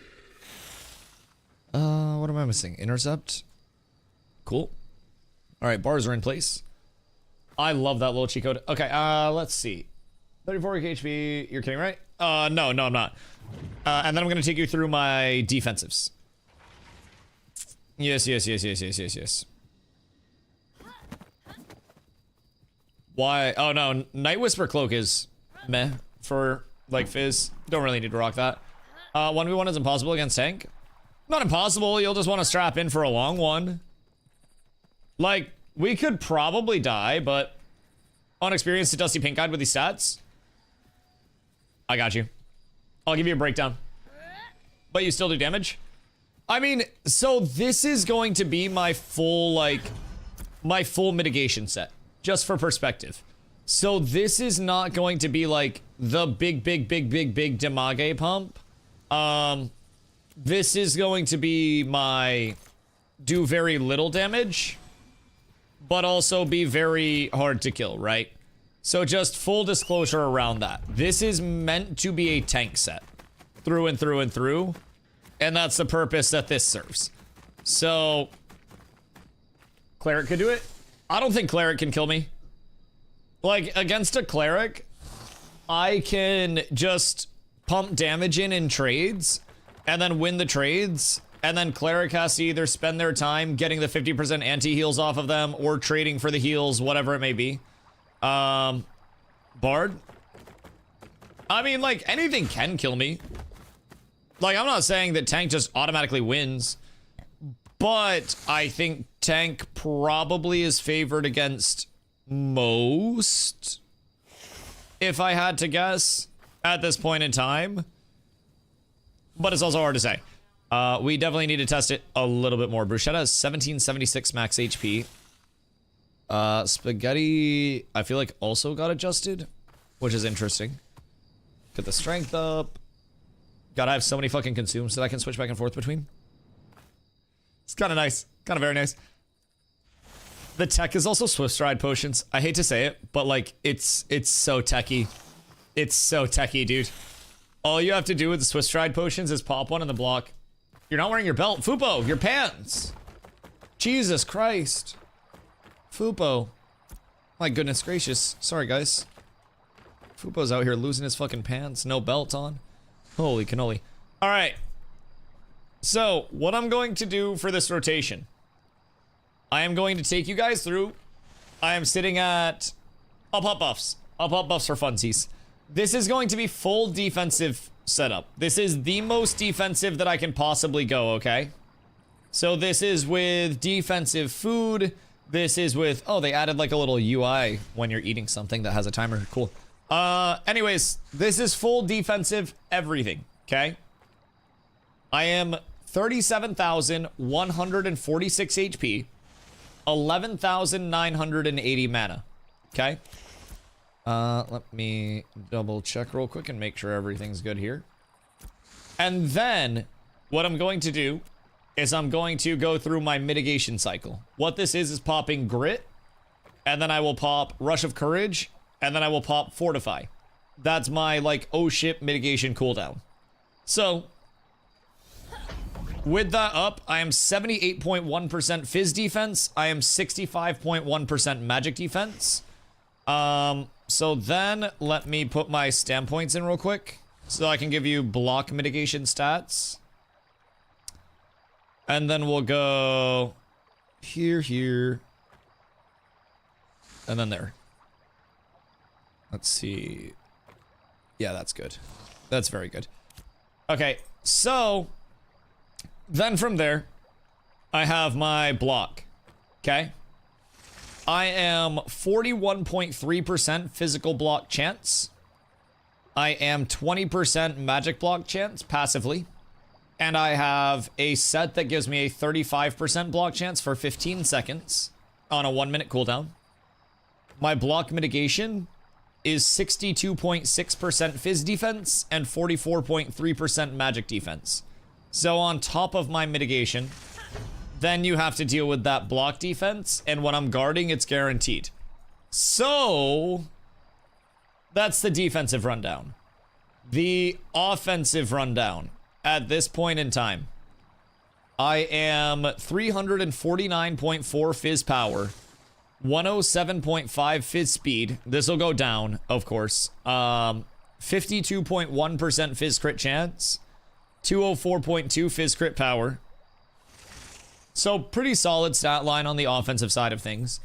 What am I missing? Intercept? Cool. Alright, bars are in place. I love that little cheat code. Okay, let's see. 34 HP, you're kidding, right? No, I'm not. And then I'm gonna take you through my defensives. Yes. Why? Oh no, Night Whisper Cloak is meh for like Fizz. Don't really need to rock that. 1v1 is impossible against tank. Not impossible, you'll just want to strap in for a long one. Like, we could probably die, but unexperienced to Dusty Pink Eyed with these stats. I got you. I'll give you a breakdown. But you still do damage? I mean, so this is going to be my full, like, my full mitigation set. Just for perspective. So this is not going to be, like, the big damage pump. This is going to be my do very little damage, but also be very hard to kill, right? So just full disclosure around that. This is meant to be a tank set through and through and through, and that's the purpose that this serves. So Cleric could do it. I don't think Cleric can kill me. Like, against a Cleric, I can just pump damage in trades, and then win the trades, and then Cleric has to either spend their time getting the 50% anti-heals off of them, or trading for the heals, whatever it may be. Bard? I mean, like, anything can kill me. Like, I'm not saying that tank just automatically wins, but I think tank probably is favored against most, if I had to guess, at this point in time. But it's also hard to say. We definitely need to test it a little bit more. Bruschetta has 1776 max HP. Spaghetti, I feel like also got adjusted, which is interesting. Get the strength up. Gotta have so many fucking consumes that I can switch back and forth between. It's kind of nice. Kind of very nice. The tech is also Swift Stride potions. I hate to say it, but like, it's so techy. It's so techy, dude. All you have to do with the Swift Stride potions is pop one in the block. You're not wearing your belt. Fupo, your pants. Jesus Christ. Fupo. My goodness gracious. Sorry, guys. Fupo's out here losing his fucking pants. No belt on. Holy cannoli. All right. So, what I'm going to do for this rotation, I am going to take you guys through. I am sitting at up buffs. Up buffs for funsies. This is going to be full defensive setup. This is the most defensive that I can possibly go, okay? So this is with defensive food. This is with, oh, they added like a little UI when you're eating something that has a timer. Cool. Anyways, this is full defensive everything, okay? I am 37,146 HP, 11,980 mana, okay? Let me double check real quick and make sure everything's good here. And then what I'm going to do is I'm going to go through my mitigation cycle. What this is popping Grit, and then I will pop Rush of Courage, and then I will pop Fortify. That's my, like, oh shit mitigation cooldown. So, with that up, I am 78.1% Fizz defense. I am 65.1% magic defense. So then let me put my stamp points in real quick so I can give you block mitigation stats. And then we'll go here, and then there. Let's see. Yeah, that's good. That's very good. Okay, so then from there, I have my block, okay? I am 41.3% physical block chance. I am 20% magic block chance passively. And I have a set that gives me a 35% block chance for 15 seconds on a 1-minute cooldown. My block mitigation is 62.6% Fizz defense and 44.3% magic defense. So on top of my mitigation, then you have to deal with that block defense, and when I'm guarding, it's guaranteed. So that's the defensive rundown. The offensive rundown at this point in time, I am 349.4 Fizz power, 107.5 Fizz speed. This will go down, of course. 52.1% fizz crit chance, 204.2 fizz crit power. So pretty solid stat line on the offensive side of things.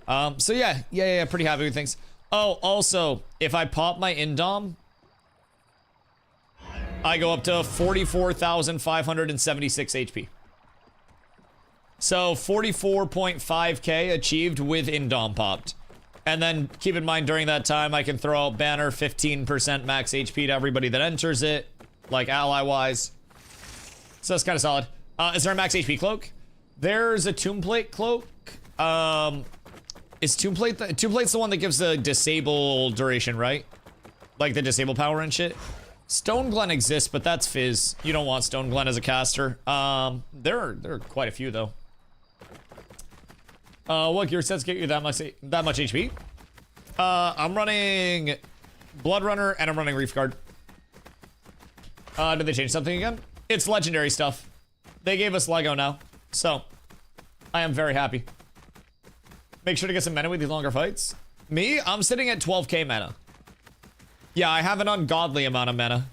So yeah, pretty happy with things. Oh, also, if I pop my Indom, I go up to 44,576 HP. So 44.5k achieved with Indom popped. And then keep in mind during that time I can throw out banner 15% max HP to everybody that enters it, like ally-wise. So that's kind of solid. Is there a max HP cloak? There's a Tomb Plate cloak. Is Tomb Plate Tomb Plate's the one that gives the disable duration, right? Like the disable power and shit. Stone Glen exists, but that's fizz. You don't want Stone Glen as a caster. There are quite a few though. What gear sets get you that much HP? I'm running Blood Runner and I'm running Reef Guard. Did they change something again? It's legendary stuff. They gave us Lego now, so I am very happy. Make sure to get some mana with these longer fights. Me, I'm sitting at 12k mana. Yeah, I have an ungodly amount of mana.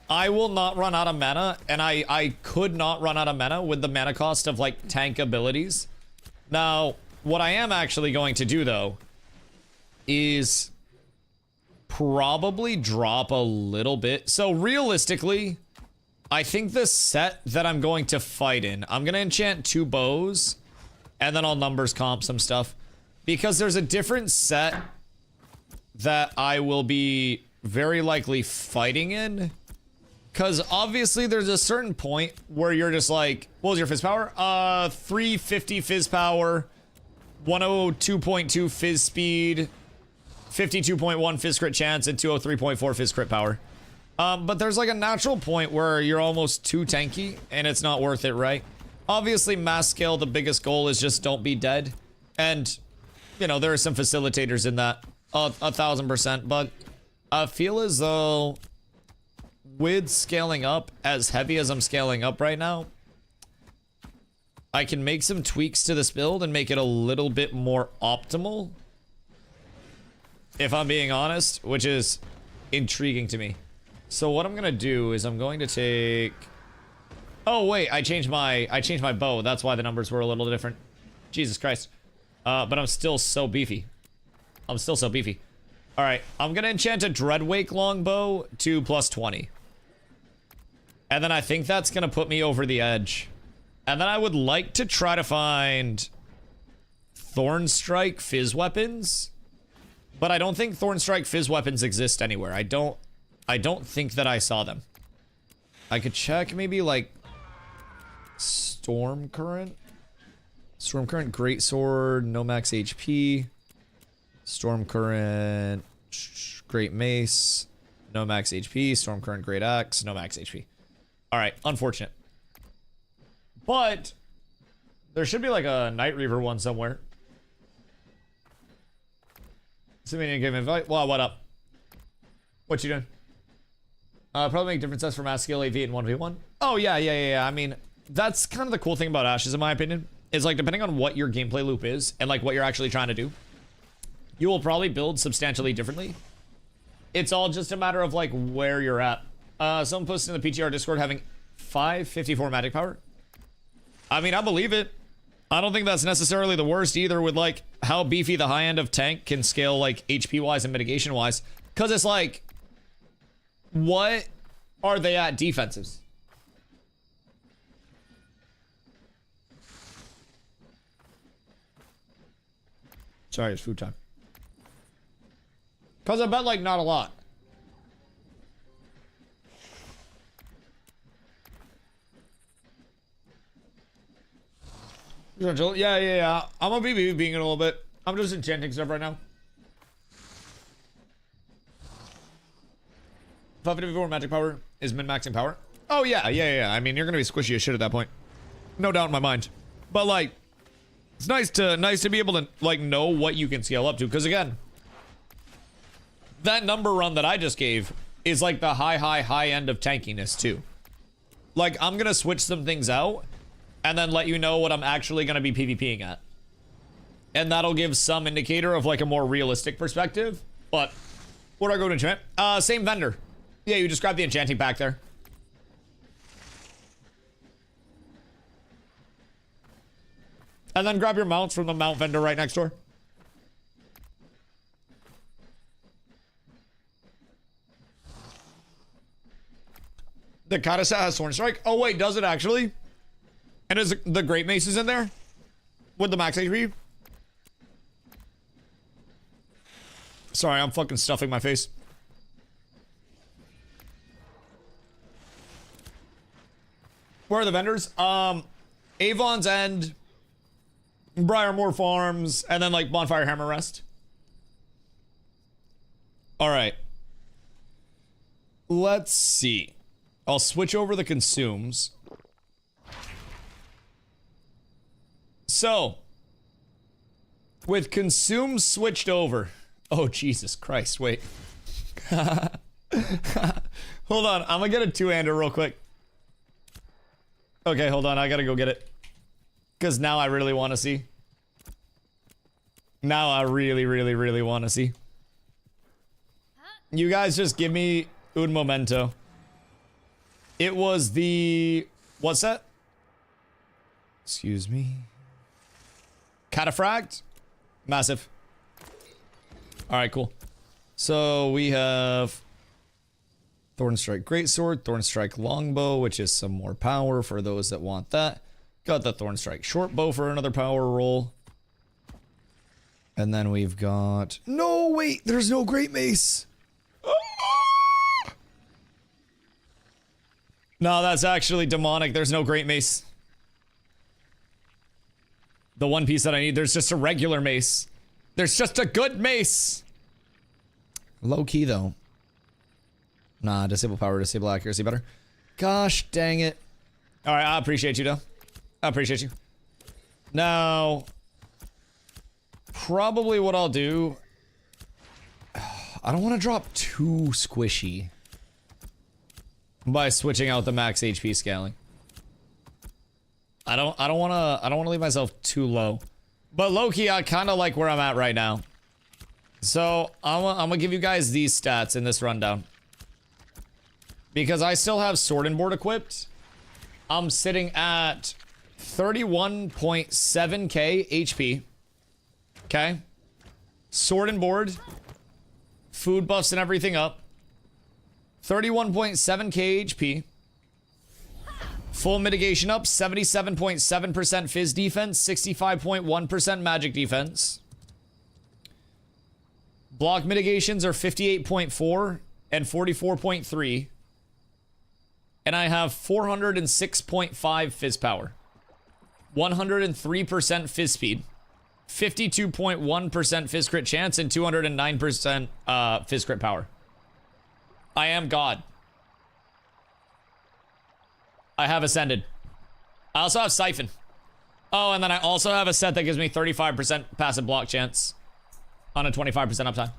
I will not run out of mana, and I could not run out of mana with the mana cost of like tank abilities. Now, what I am actually going to do though is probably drop a little bit. So realistically, I think the set that I'm going to fight in, I'm gonna enchant 2 bows and then I'll numbers comp some stuff because there's a different set that I will be very likely fighting in. Because obviously there's a certain point where you're just like, what was your fizz power? 350 fizz power, 102.2 fizz speed, 52.1 fizz crit chance, and 203.4 fizz crit power. But there's like a natural point where you're almost too tanky and it's not worth it, right? Obviously mass scale, the biggest goal is just don't be dead. And, you know, there are some facilitators in that, 1000%, but I feel as though with scaling up as heavy as I'm scaling up right now, I can make some tweaks to this build and make it a little bit more optimal. If I'm being honest, which is intriguing to me. So what I'm gonna do is I'm going to take... Oh wait, I changed my bow. That's why the numbers were a little different. Jesus Christ. But I'm still so beefy. Alright, I'm gonna enchant a Dreadwake longbow to +20. And then I think that's gonna put me over the edge. And then I would like to try to find Thornstrike fizz weapons. But I don't think Thornstrike fizz weapons exist anywhere. I don't think that I saw them. I could check maybe like Stormcurrent, Greatsword, no max HP. Stormcurrent, Great Mace, no max HP. Stormcurrent, Great Axe, no max HP. Alright, unfortunate. But there should be like a Night Reaver one somewhere. Somebody didn't give an invite. Well, what up? What you doing? Probably make different sets for mass scale AV and 1v1. Oh, yeah. I mean, that's kind of the cool thing about Ashes, in my opinion. Is like, depending on what your gameplay loop is and like what you're actually trying to do, you will probably build substantially differently. It's all just a matter of like where you're at. Someone posted in the PTR Discord having 554 magic power. I mean, I believe it. I don't think that's necessarily the worst either with like how beefy the high end of tank can scale like HP wise and mitigation wise. Cause it's like, what are they at defenses? Sorry, it's food time. Cause I bet like not a lot. Yeah. I'm gonna be being it a little bit. I'm just enchanting stuff right now. 554 magic power is min-maxing power. Oh yeah. I mean, you're gonna be squishy as shit at that point. No doubt in my mind. But like, it's nice to be able to like know what you can scale up to. Because again, that number run that I just gave is like the high end of tankiness too. Like, I'm gonna switch some things out and then let you know what I'm actually gonna be PvPing at. And that'll give some indicator of like a more realistic perspective. But Where do I go to enchant? Same vendor. Yeah, you just grab the enchanting pack there. And then grab your mounts from the mount vendor right next door. The Katasa has Thorn Strike. Oh wait, does it actually? And is the Great Maces in there? With the max HP? Sorry, I'm fucking stuffing my face. Where are the vendors? Avon's End, Briarmore Farms, and then like Bonfire Hammer Rest. All right. Let's see. I'll switch over the consumes. So, with consumes switched over. Oh, Jesus Christ, wait. Hold on, I'm gonna get a two-hander real quick. Okay, hold on, I gotta go get it. Because now I really want to see. Now I really, really, really want to see. You guys just give me un momento. It was the... What's that? Excuse me. Cataphract? Massive. Alright, cool. So we have... Thorn Strike Greatsword, Thorn Strike Longbow, which is some more power for those that want that. Got the Thorn Strike Shortbow for another power roll. And then we've got... No, wait! There's no Great Mace! No, that's actually demonic. There's no Great Mace. The one piece that I need, there's just a regular mace. There's just a good mace. Low key, though. Nah, disable power, disable accuracy better. Gosh dang it. Alright, I appreciate you, though. I appreciate you. Now, probably what I'll do... I don't want to drop too squishy by switching out the max HP scaling. I don't want to leave myself too low. But low-key, I kind of like where I'm at right now. So, I'm gonna give you guys these stats in this rundown. Because I still have Sword and Board equipped. I'm sitting at 31.7k HP. Okay? Sword and Board. Food buffs and everything up. 31.7k HP. Full mitigation up, 77.7% Fizz defense, 65.1% magic defense. Block mitigations are 58.4 and 44.3. And I have 406.5 Fizz power. 103% Fizz speed. 52.1% Fizz crit chance and 209% Fizz crit power. I am God. I have Ascended. I also have Siphon. Oh, and then I also have a set that gives me 35% passive block chance on a 25% uptime.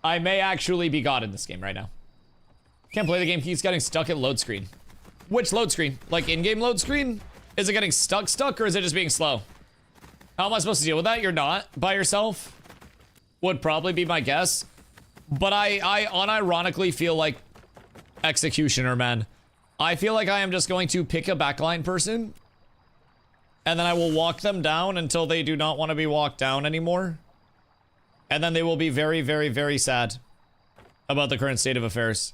I may actually be God in this game right now. Can't play the game, keeps getting stuck at load screen. Which load screen? Like in-game load screen? Is it getting stuck, or is it just being slow? How am I supposed to deal with that? You're not by yourself? Would probably be my guess. But I unironically feel like Executioner, man. I feel like I am just going to pick a backline person, and then I will walk them down until they do not want to be walked down anymore. And then they will be very, very, very sad about the current state of affairs.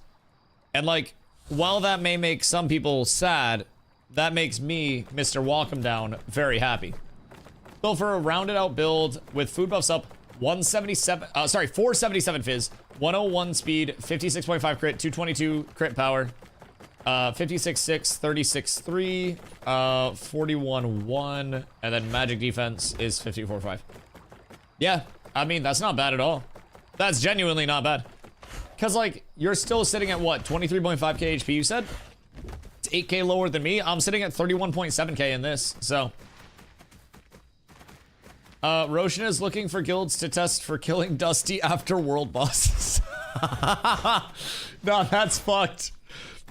And like, while that may make some people sad, that makes me, Mr. Walk 'em Down, very happy. So for a rounded out build with food buffs up 477 Fizz, 101 speed, 56.5 crit, 222 crit power, 56.6, 36.3, 41.1, and then magic defense is 54.5. Yeah, I mean, that's not bad at all. That's genuinely not bad. Because, like, you're still sitting at what, 23.5k HP, you said? It's 8k lower than me. I'm sitting at 31.7k in this, so. Roshan is looking for guilds to test for killing Dusty after world bosses. No, that's fucked.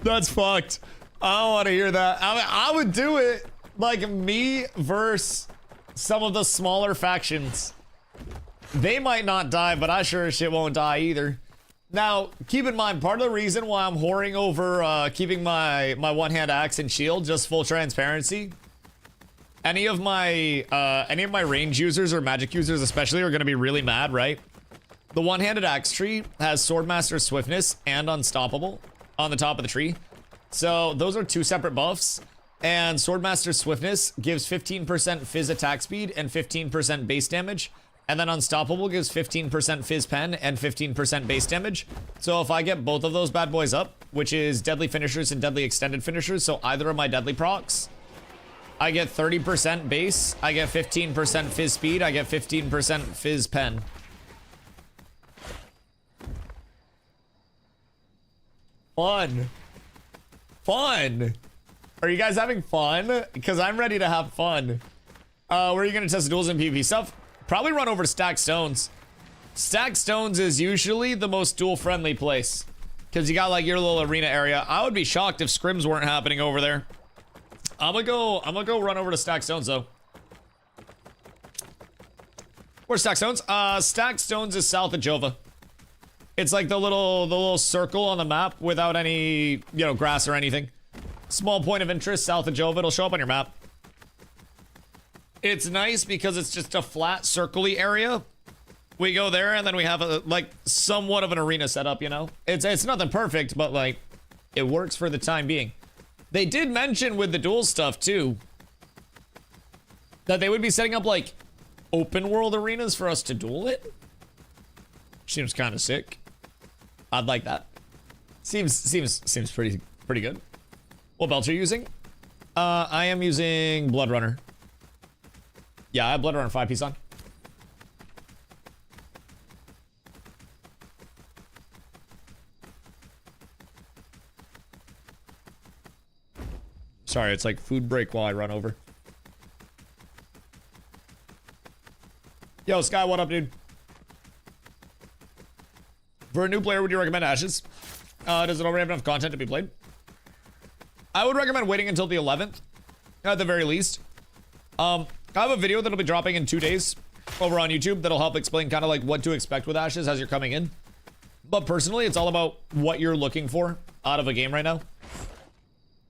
That's fucked. I don't want to hear that. I mean, I would do it. Like, me versus some of the smaller factions. They might not die, but I sure as shit won't die either. Now, keep in mind, part of the reason why I'm whoring over keeping my one-hand axe and shield, just full transparency. Any of my range users or magic users especially are going to be really mad, right? The one-handed axe tree has Swordmaster Swiftness and Unstoppable on the top of the tree. So those are two separate buffs. And Swordmaster Swiftness gives 15% Fizz attack speed and 15% base damage. And then Unstoppable gives 15% Fizz pen and 15% base damage. So if I get both of those bad boys up, which is Deadly Finishers and Deadly Extended Finishers, so either of my deadly procs, I get 30% base, I get 15% Fizz speed, I get 15% Fizz pen. Fun. Fun. Are you guys having fun? Because I'm ready to have fun. Where are you going to test the duels and PvP stuff? Probably run over to Stack Stones. Stack Stones is usually the most duel-friendly place. Because you got like your little arena area. I would be shocked if scrims weren't happening over there. I'm gonna go run over to Stack Stones though. Where's Stack Stones? Stack Stones is south of Jova. It's like the little circle on the map without any, you know, grass or anything. Small point of interest south of Jova. It'll show up on your map. It's nice because it's just a flat circle-y area. We go there and then we have a like somewhat of an arena setup, you know? It's nothing perfect, but like it works for the time being. They did mention with the duel stuff too that they would be setting up like open world arenas for us to duel it. Seems kind of sick. I'd like that. Seems pretty good. What belt are you using? I am using Blood Runner. Yeah, I have Blood Runner 5-piece on. Sorry, it's like food break while I run over. Yo, Sky, what up, dude? For a new player, would you recommend Ashes? Does it already have enough content to be played? I would recommend waiting until the 11th, at the very least. I have a video that'll be dropping in 2 days over on YouTube that'll help explain kind of like what to expect with Ashes as you're coming in. But personally, it's all about what you're looking for out of a game right now.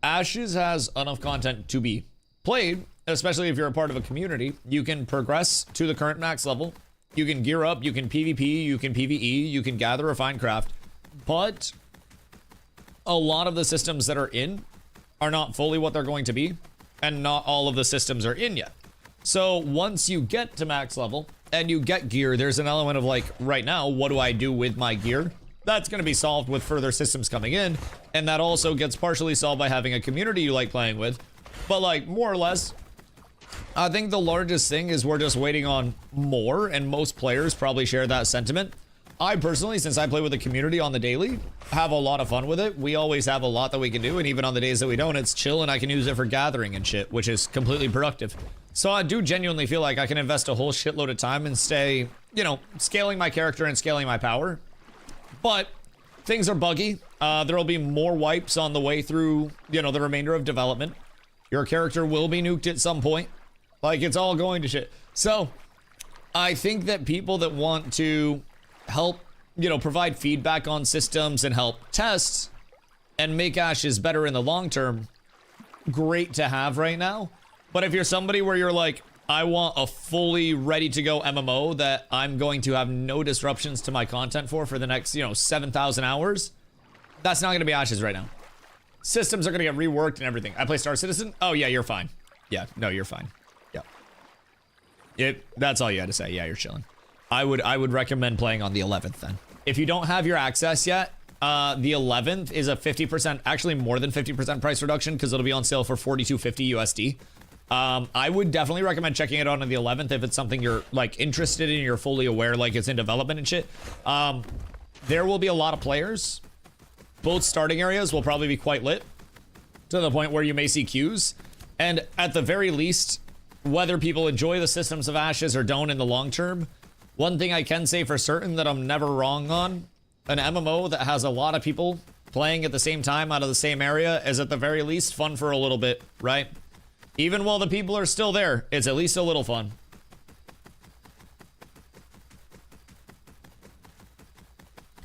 Ashes has enough content to be played, especially if you're a part of a community. You can progress to the current max level. You can gear up, you can PvP, you can PvE, you can gather, refine, craft. But a lot of the systems that are in are not fully what they're going to be, and not all of the systems are in yet. So once you get to max level and you get gear, there's an element of like, right now, what do I do with my gear? That's going to be solved with further systems coming in, and that also gets partially solved by having a community you like playing with. But like, more or less, I think the largest thing is we're just waiting on more, and most players probably share that sentiment. I personally, since I play with the community on the daily, have a lot of fun with it. We always have a lot that we can do, and even on the days that we don't, it's chill, and I can use it for gathering and shit, which is completely productive. So I do genuinely feel like I can invest a whole shitload of time and stay, you know, scaling my character and scaling my power. But things are buggy. There'll be more wipes on the way through, you know, the remainder of development. Your character will be nuked at some point. Like, it's all going to shit. So I think that people that want to help, you know, provide feedback on systems and help test and make Ashes better in the long term, great to have right now. But if you're somebody where you're like, I want a fully ready to go MMO that I'm going to have no disruptions to my content for the next, you know, 7,000 hours, that's not going to be Ashes right now. Systems are going to get reworked and everything. I play Star Citizen. Oh yeah, you're fine. Yeah, no, you're fine. Yeah. That's all you had to say. Yeah, you're chilling. I would recommend playing on the 11th then. If you don't have your access yet, the 11th is a 50%, actually more than 50% price reduction because it'll be on sale for $42.50 USD. I would definitely recommend checking it out on the 11th if it's something you're like interested in, you're fully aware, like it's in development and shit. There will be a lot of players. Both starting areas will probably be quite lit to the point where you may see queues. And at the very least, whether people enjoy the systems of Ashes or don't in the long term, one thing I can say for certain that I'm never wrong on, an MMO that has a lot of people playing at the same time out of the same area is at the very least fun for a little bit, right? Even while the people are still there, it's at least a little fun.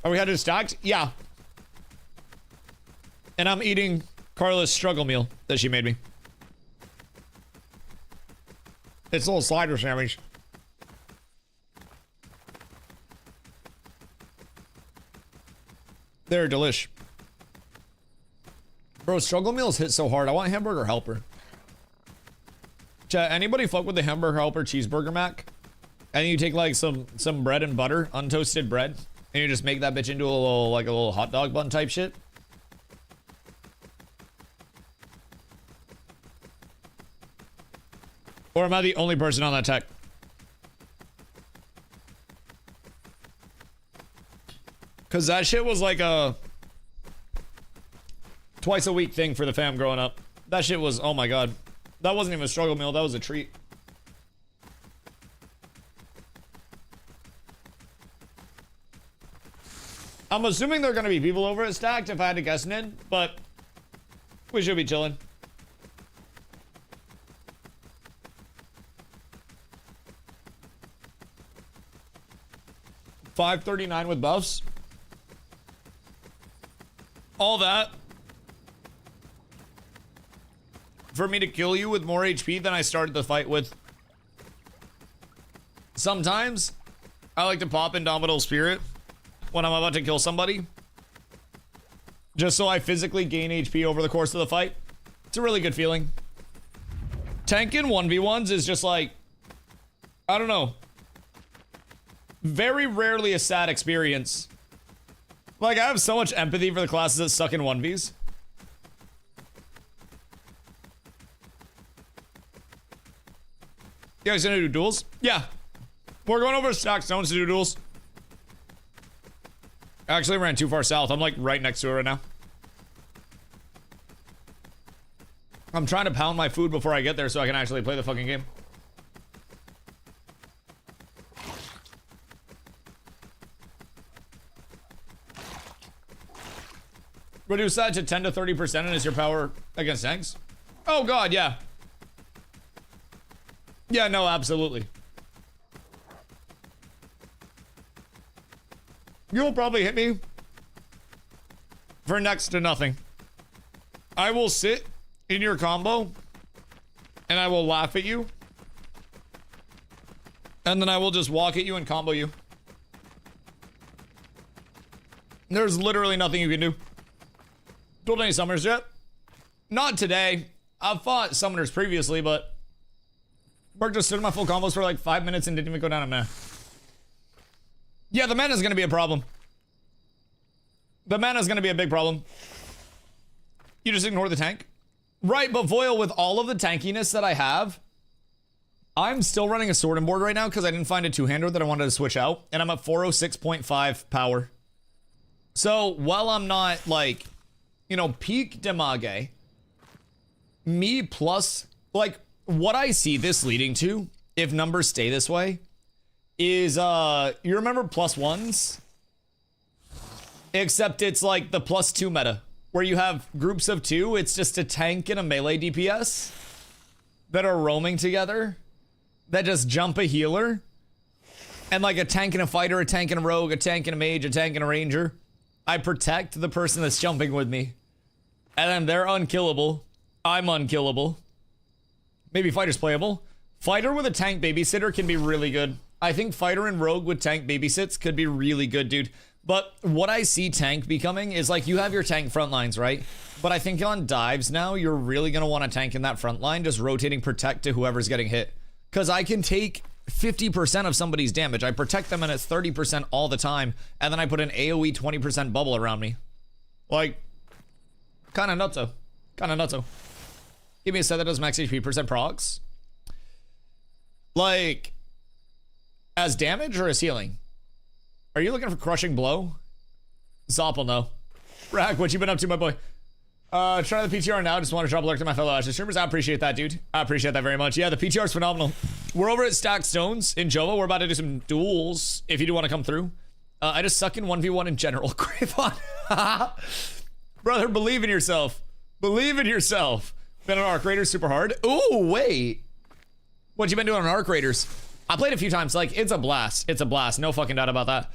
Are we headed stacked? Yeah. And I'm eating Carla's struggle meal that she made me. It's a little slider sandwich. They're delish. Bro, struggle meals hit so hard. I want hamburger helper. Chat, anybody fuck with the hamburger helper cheeseburger mac? And you take like some bread and butter, untoasted bread, and you just make that bitch into a little hot dog bun type shit. Or am I the only person on that tech? Cause that shit was like a twice a week thing for the fam growing up. That shit was, oh my god. That wasn't even a struggle meal, that was a treat. I'm assuming there are gonna be people over at Stacked if I had to guess in, but we should be chilling. $5.39 with buffs. All that for me to kill you with more HP than I started the fight with. Sometimes I like to pop Indomitable Spirit when I'm about to kill somebody, just so I physically gain HP over the course of the fight. It's a really good feeling. Tanking 1v1s is just like, I don't know, very rarely a sad experience. Like, I have so much empathy for the classes that suck in 1vs. You guys gonna do duels? Yeah. We're going over to Stack Stones to do duels. I actually ran too far south. I'm like right next to it right now. I'm trying to pound my food before I get there so I can actually play the fucking game. Reduce that to 10 to 30% and is your power against tanks? Oh god, yeah. Yeah, no, absolutely. You'll probably hit me for next to nothing. I will sit in your combo and I will laugh at you. And then I will just walk at you and combo you. There's literally nothing you can do. Dueled any summoners yet? Not today. I've fought summoners previously, but Berg just stood in my full combos for like 5 minutes and didn't even go down a mana. Yeah, the mana's gonna be a problem. The mana's gonna be a big problem. You just ignore the tank? Right, but Voil, with all of the tankiness that I have, I'm still running a sword and board right now because I didn't find a two-hander that I wanted to switch out, and I'm at 406.5 power. So, while I'm not, like, you know, peak Damage, me plus, like, what I see this leading to, if numbers stay this way, is, you remember +1s? Except it's like the +2 meta, where you have groups of 2, it's just a tank and a melee DPS that are roaming together, that just jump a healer, and like a tank and a fighter, a tank and a rogue, a tank and a mage, a tank and a ranger. I protect the person that's jumping with me. And then they're unkillable. I'm unkillable. Maybe fighter's playable. Fighter with a tank babysitter can be really good. I think fighter and rogue with tank babysits could be really good, dude. But what I see tank becoming is like, you have your tank front lines, right? But I think on dives now, you're really going to want a tank in that front line, just rotating protect to whoever's getting hit. Because I can take 50% of somebody's damage. I protect them and it's 30% all the time. And then I put an AoE 20% bubble around me. Like, kind of nutso. Kind of nutso. Give me a set that does max HP percent procs. Like, as damage or as healing? Are you looking for crushing blow? Zoppel, no. Rack, what you been up to, my boy? Try the PTR now. Just want to drop alert to my fellow Ashes streamers. I appreciate that, dude. I appreciate that very much. Yeah, the PTR is phenomenal. We're over at Stack Stones in Jova. We're about to do some duels if you do want to come through. I just suck in 1v1 in general. Grayvon. Brother, believe in yourself. Believe in yourself. Been on Arc Raiders super hard. Ooh, wait. What you been doing on Arc Raiders? I played a few times. Like, it's a blast. It's a blast. No fucking doubt about that.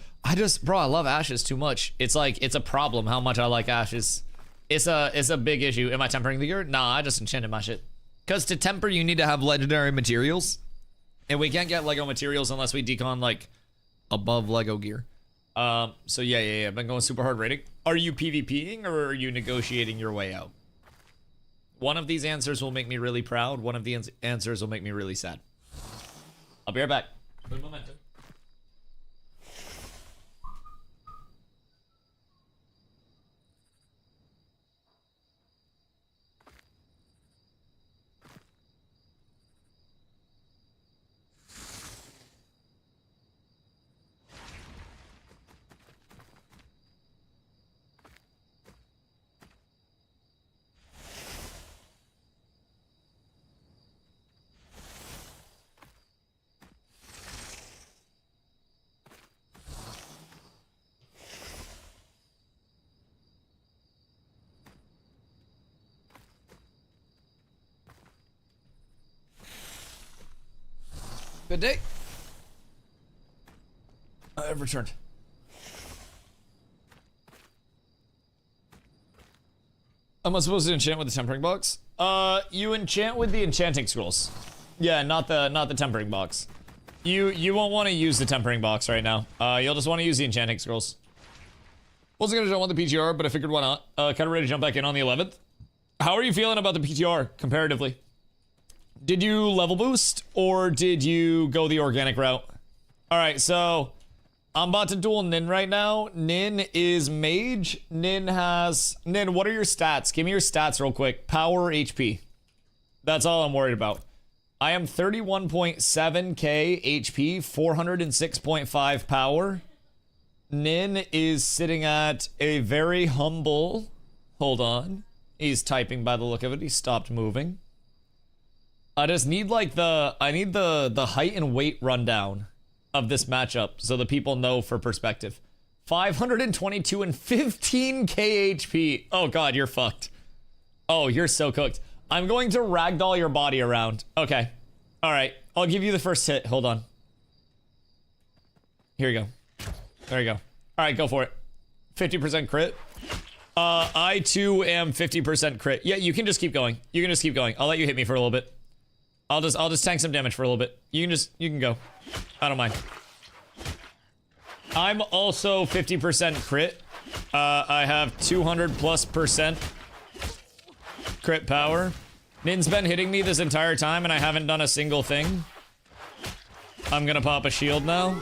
Bro, I love Ashes too much. It's like, it's a problem how much I like Ashes. It's a big issue. Am I tempering the gear? Nah, I just enchanted my shit. Because to temper, you need to have legendary materials. And we can't get Lego materials unless we decon, like, above Lego gear. So yeah. I've been going super hard rating. Are you PvPing or are you negotiating your way out? One of these answers will make me really proud. One of the answers will make me really sad. I'll be right back. Good momentum. Good day. I've returned. Am I supposed to enchant with the tempering box? You enchant with the enchanting scrolls. Yeah, not the tempering box. You won't want to use the tempering box right now. You'll just want to use the enchanting scrolls. Wasn't gonna jump on the PTR, but I figured why not. Kind of ready to jump back in on the 11th. How are you feeling about the PTR comparatively? Did you level boost or did you go the organic route? All right, so I'm about to duel Nin right now. Nin is mage. Nin, what are your stats? Give me your stats real quick. Power, HP. That's all I'm worried about. I am 31.7k HP, 406.5 power. Nin is sitting at a very humble, hold on. He's typing by the look of it. He stopped moving. I just need like I need the height and weight rundown of this matchup so the people know for perspective. 522 and 15k HP. Oh god, you're fucked. Oh, you're so cooked. I'm going to ragdoll your body around. Okay. All right. I'll give you the first hit. Hold on. Here you go. There you go. All right, go for it. 50% crit. I too am 50% crit. Yeah, you can just keep going. You can just keep going. I'll let you hit me for a little bit. I'll just tank some damage for a little bit. You can go. I don't mind. I'm also 50% crit. I have 200+% crit power. Nin's been hitting me this entire time and I haven't done a single thing. I'm gonna pop a shield now.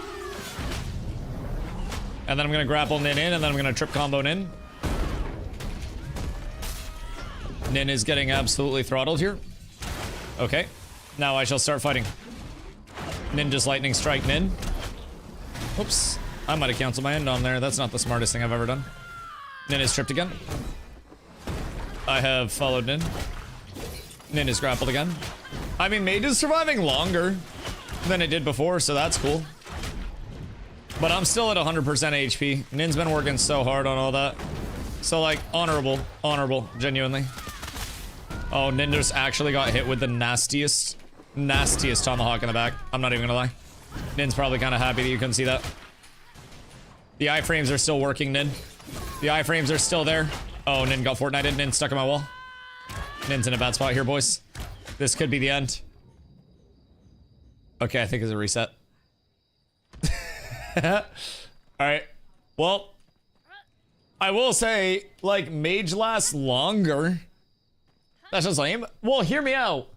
And then I'm gonna grapple Nin in and then I'm gonna trip combo Nin. Nin is getting absolutely throttled here. Okay. Now I shall start fighting. Ninja's lightning strike Nin. Oops. I might have canceled my end on there. That's not the smartest thing I've ever done. Nin is tripped again. I have followed Nin. Nin is grappled again. I mean, Mage is surviving longer than it did before, so that's cool. But I'm still at 100% HP. Nin's been working so hard on all that. So, like, honorable, genuinely. Oh, Nin just actually got hit with the nastiest tomahawk in the back. I'm not even gonna lie. Nin's probably kind of happy that you couldn't see that. The iframes are still working, Nin. The iframes are still there. Oh, Nin got Fortnited. Nin stuck in my wall. Nin's in a bad spot here, boys. This could be the end. Okay, I think it's a reset. Alright. Well, I will say, like, Mage lasts longer. That's just lame. Well, hear me out.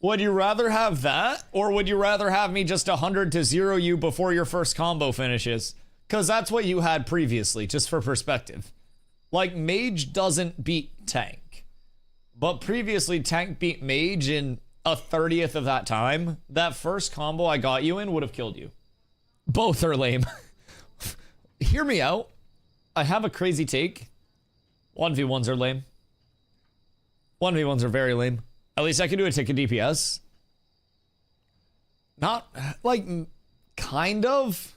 Would you rather have that, or would you rather have me just 100 to 0 you before your first combo finishes? Because that's what you had previously, just for perspective. Like, Mage doesn't beat Tank. But previously, Tank beat Mage in a 30th of that time. That first combo I got you in would have killed you. Both are lame. Hear me out. I have a crazy take. 1v1s are lame. 1v1s are very lame. At least I can do a ticket DPS. Not, like, kind of.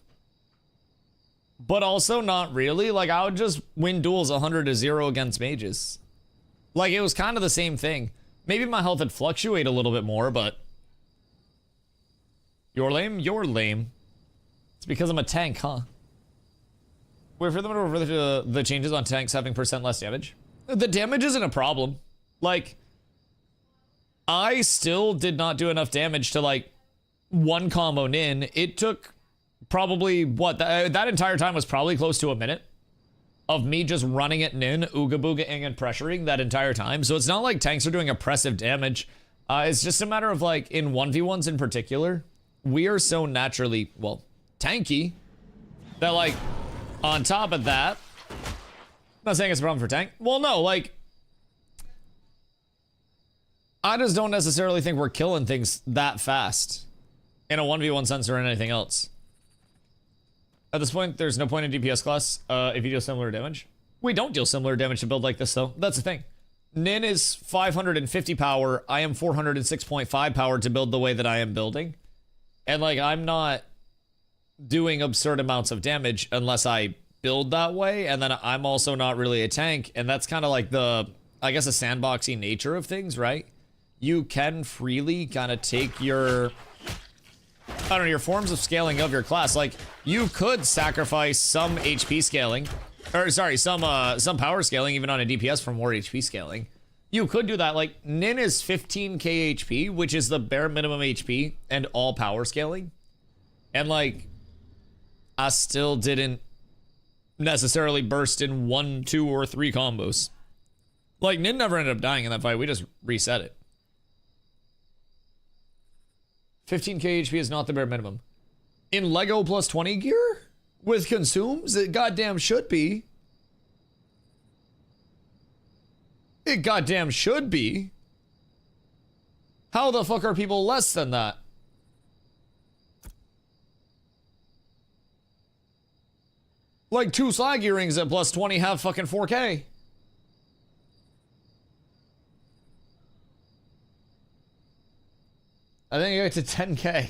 But also not really. Like, I would just win duels 100 to 0 against mages. Like, it was kind of the same thing. Maybe my health would fluctuate a little bit more, but You're lame? You're lame. It's because I'm a tank, huh? Wait for them to refer to the changes on tanks having % less damage. The damage isn't a problem. Like, I still did not do enough damage to, like, one combo Nin. It took probably, what, that entire time was probably close to a minute of me just running at Nin, ooga boogaing and pressuring that entire time. So it's not like tanks are doing oppressive damage. It's just a matter of, like, in 1v1s in particular, we are so naturally, well, tanky that, like, on top of that, I'm not saying it's a problem for tank. Well, no, like, I just don't necessarily think we're killing things that fast in a 1v1 sense or in anything else. At this point, there's no point in DPS class if you deal similar damage. We don't deal similar damage to build like this, though. That's the thing. Nin is 550 power. I am 406.5 power to build the way that I am building. And, like, I'm not doing absurd amounts of damage unless I build that way. And then I'm also not really a tank. And that's kind of like the, I guess, a sandboxy nature of things, right? You can freely kind of take your, I don't know, your forms of scaling of your class. Like, you could sacrifice some HP scaling, or sorry, some power scaling even on a DPS for more HP scaling. You could do that. Like, Nin is 15k HP, which is the bare minimum HP and all power scaling. And, like, I still didn't necessarily burst in 1, 2, or 3 combos. Like, Nin never ended up dying in that fight. We just reset it. 15k HP is not the bare minimum. In Lego plus 20 gear? With consumes? It goddamn should be. It goddamn should be. How the fuck are people less than that? Like 2 slag earrings at plus 20 have fucking 4k. I think I get to 10k.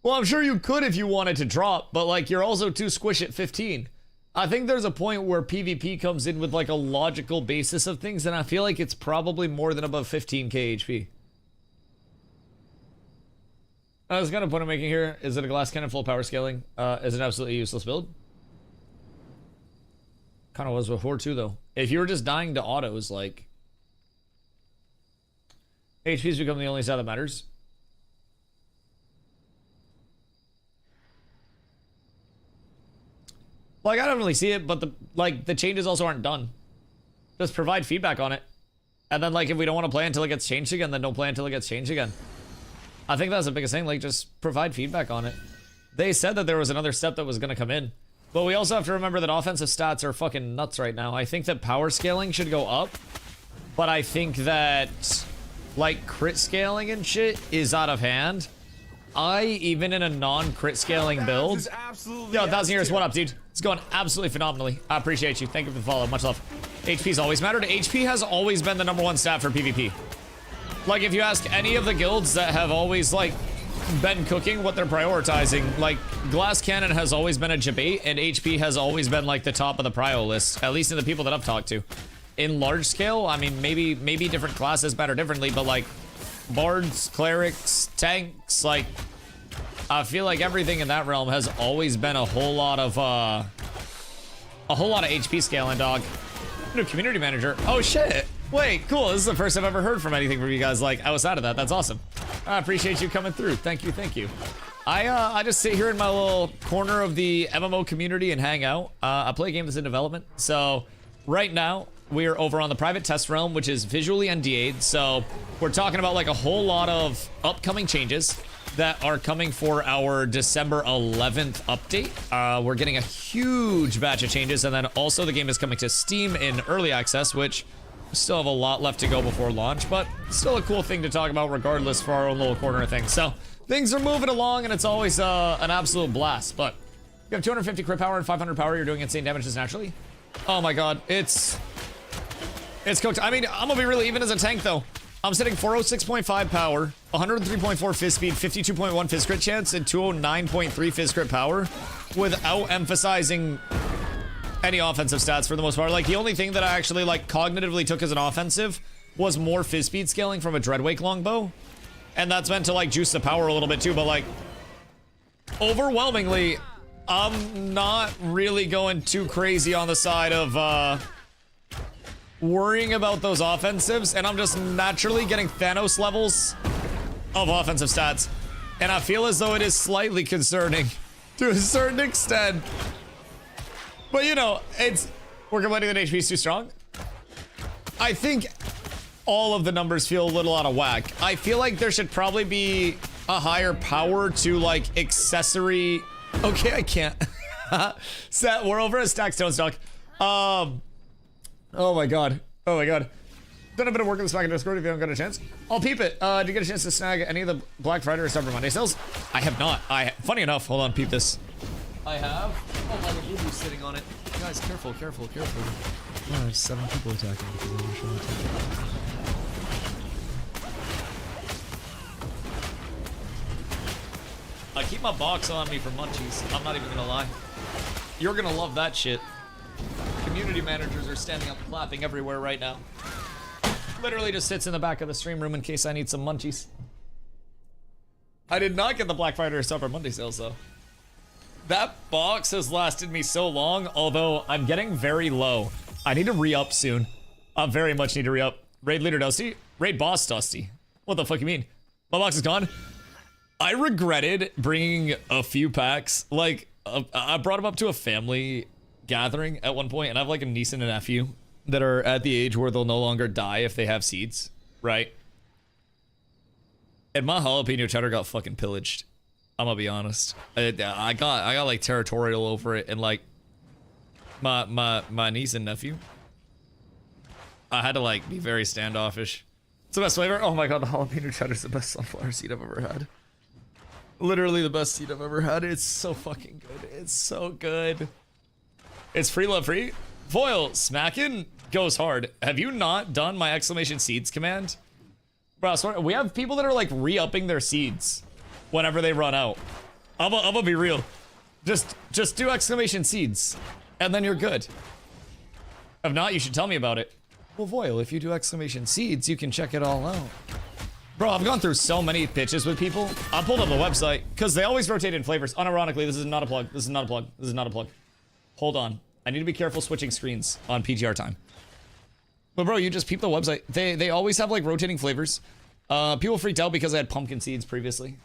Well, I'm sure you could if you wanted to drop, but, like, you're also too squish at 15. I think there's a point where PvP comes in with, like, a logical basis of things, and I feel like it's probably more than above 15k HP. I was kind of point I'm making here is that a glass cannon full power scaling is an absolutely useless build. Kind of was before too, though. If you were just dying to autos, like, HP's become the only stat that matters. Like, I don't really see it, but the changes also aren't done. Just provide feedback on it. And then, like, if we don't want to play until it gets changed again, then don't play until it gets changed again. I think that's the biggest thing, like, just provide feedback on it. They said that there was another step that was going to come in. But we also have to remember that offensive stats are fucking nuts right now. I think that power scaling should go up. But I think that, like, crit scaling and shit is out of hand. Even in a non-crit scaling build. Yo, 1,000 years, what up, dude? It's going absolutely phenomenally. I appreciate you. Thank you for the follow. Much love. HP's always mattered. HP has always been the #1 stat for PvP. Like, if you ask any of the guilds that have always, like, been cooking what they're prioritizing, like, glass cannon has always been a debate, and HP has always been, like, the top of the prio list, at least in the people that I've talked to. In large scale, I mean, maybe different classes matter differently, but, like, bards, clerics, tanks, like, I feel like everything in that realm has always been a whole lot of HP scaling, dog. New community manager. Oh shit. Wait, cool. This is the first I've ever heard from anything from you guys, like, outside of that. That's awesome. I appreciate you coming through. Thank you, thank you. I just sit here in my little corner of the MMO community and hang out. I play a game that's in development. So right now we are over on the private test realm, which is visually NDA'd. So we're talking about, like, a whole lot of upcoming changes that are coming for our December 11th update. We're getting a huge batch of changes, and then also the game is coming to Steam in early access, which we still have a lot left to go before launch, but still a cool thing to talk about regardless for our own little corner of things. So things are moving along, and it's always an absolute blast. But you have 250 crit power and 500 power. You're doing insane damage just naturally. Oh my god, it's cooked. I mean, I'm gonna be really even as a tank though. I'm sitting 406.5 power, 103.4 fizz speed, 52.1 fizz crit chance, and 209.3 fizz crit power without emphasizing any offensive stats for the most part. Like, the only thing that I actually, like, cognitively took as an offensive was more fizz speed scaling from a Dreadwake longbow. And that's meant to like juice the power a little bit too, but like overwhelmingly, I'm not really going too crazy on the side of worrying about those offensives, and I'm just naturally getting Thanos levels of offensive stats. And I feel as though it is slightly concerning to a certain extent. But you know, we're complaining that HP is too strong. I think all of the numbers feel a little out of whack. I feel like there should probably be a higher power to like accessory. Okay, I can't. Set, we're over at Stack Stone Stock. Oh my god. Oh my god. Done a bit of work in this back in Discord if you haven't got a chance. I'll peep it. Did you get a chance to snag any of the Black Friday or Cyber Monday sales? I have not. Funny enough, hold on, peep this. I have. Oh my god, Blue's sitting on it. Guys, careful, careful, careful. Oh, there's 7 people attacking because they were showing attack. I keep my box on me for munchies. I'm not even gonna lie. You're gonna love that shit. Community managers are standing up clapping everywhere right now. Literally just sits in the back of the stream room in case I need some munchies. I did not get the Black Friday or Cyber Monday sales though. That box has lasted me so long, although I'm getting very low. I need to re-up soon. I very much need to re-up. Raid Leader Dusty? Raid Boss Dusty. What the fuck you mean? My box is gone? I regretted bringing a few packs. Like, I brought them up to a family gathering at one point, and I have like a niece and a nephew that are at the age where they'll no longer die if they have seeds, right? And my jalapeno cheddar got fucking pillaged. I'm gonna be honest. I got like territorial over it, and like my niece and nephew, I had to like be very standoffish. It's the best flavor. Oh my god, the jalapeno cheddar is the best sunflower seed I've ever had. Literally the best seed I've ever had. It's so fucking good. It's so good. It's free love free. Foil smacking goes hard. Have you not done my exclamation seeds command? Bro, we have people that are like re-upping their seeds whenever they run out. I'm gonna be real. Just do exclamation seeds and then you're good. If not, you should tell me about it. Well, Voil, if you do exclamation seeds, you can check it all out. Bro, I've gone through so many pitches with people. I pulled up the website because they always rotate in flavors. Unironically, this is not a plug. This is not a plug. This is not a plug. Hold on. I need to be careful switching screens on PTR time. But bro, you just peep the website. They always have like rotating flavors. People freaked out because I had pumpkin seeds previously.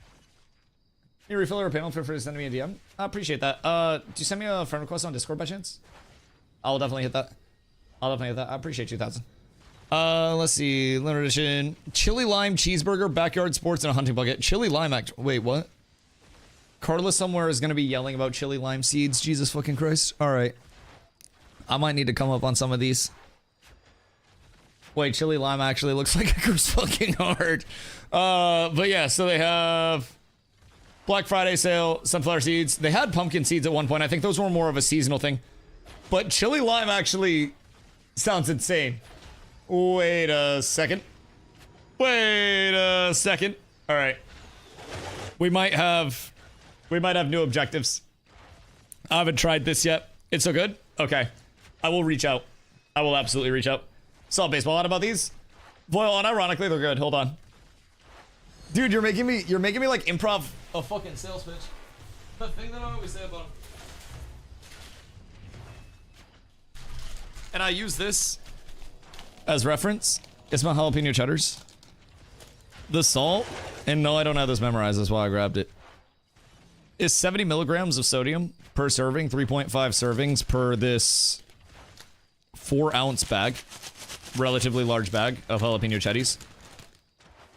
You refill or panel, feel free to send me a DM. I appreciate that. Do you send me a friend request on Discord by chance? I'll definitely hit that. I'll definitely hit that. I appreciate you, 1,000. Let's see. Limited edition. Chili lime cheeseburger, backyard sports, and a hunting bucket. Chili lime wait, what? Carla somewhere is going to be yelling about chili lime seeds. Jesus fucking Christ. All right. I might need to come up on some of these. Wait, chili lime actually looks like it goes fucking hard. But yeah, so they have Black Friday sale, sunflower seeds. They had pumpkin seeds at one point. I think those were more of a seasonal thing. But chili lime actually sounds insane. Wait a second. Wait a second. All right. We might have new objectives. I haven't tried this yet. It's so good? Okay. I will reach out. I will absolutely reach out. Saw baseball out about these. Boy, unironically, they're good. Hold on. Dude, you're making me like improv a fucking sales pitch. The thing that I always say about them. And I use this as reference. It's my jalapeno cheddars. The salt, and no, I don't have this memorized, that's why I grabbed it, is 70 milligrams of sodium per serving, 3.5 servings per this 4-ounce bag, relatively large bag of jalapeno cheddars.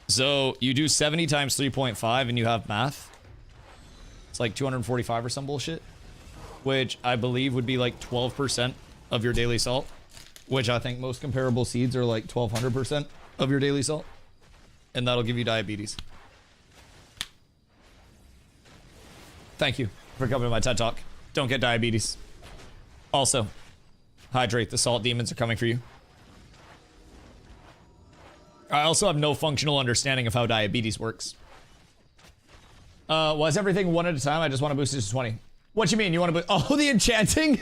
So you do 70 times 3.5 and you have math. It's like 245 or some bullshit, which I believe would be like 12% of your daily salt, which I think most comparable seeds are like 1200% of your daily salt. And that'll give you diabetes. Thank you for coming to my TED Talk. Don't get diabetes. Also, hydrate. The salt demons are coming for you. I also have no functional understanding of how diabetes works. Was everything one at a time? I just want to boost it to 20. What you mean? You want to boost? Oh, the enchanting?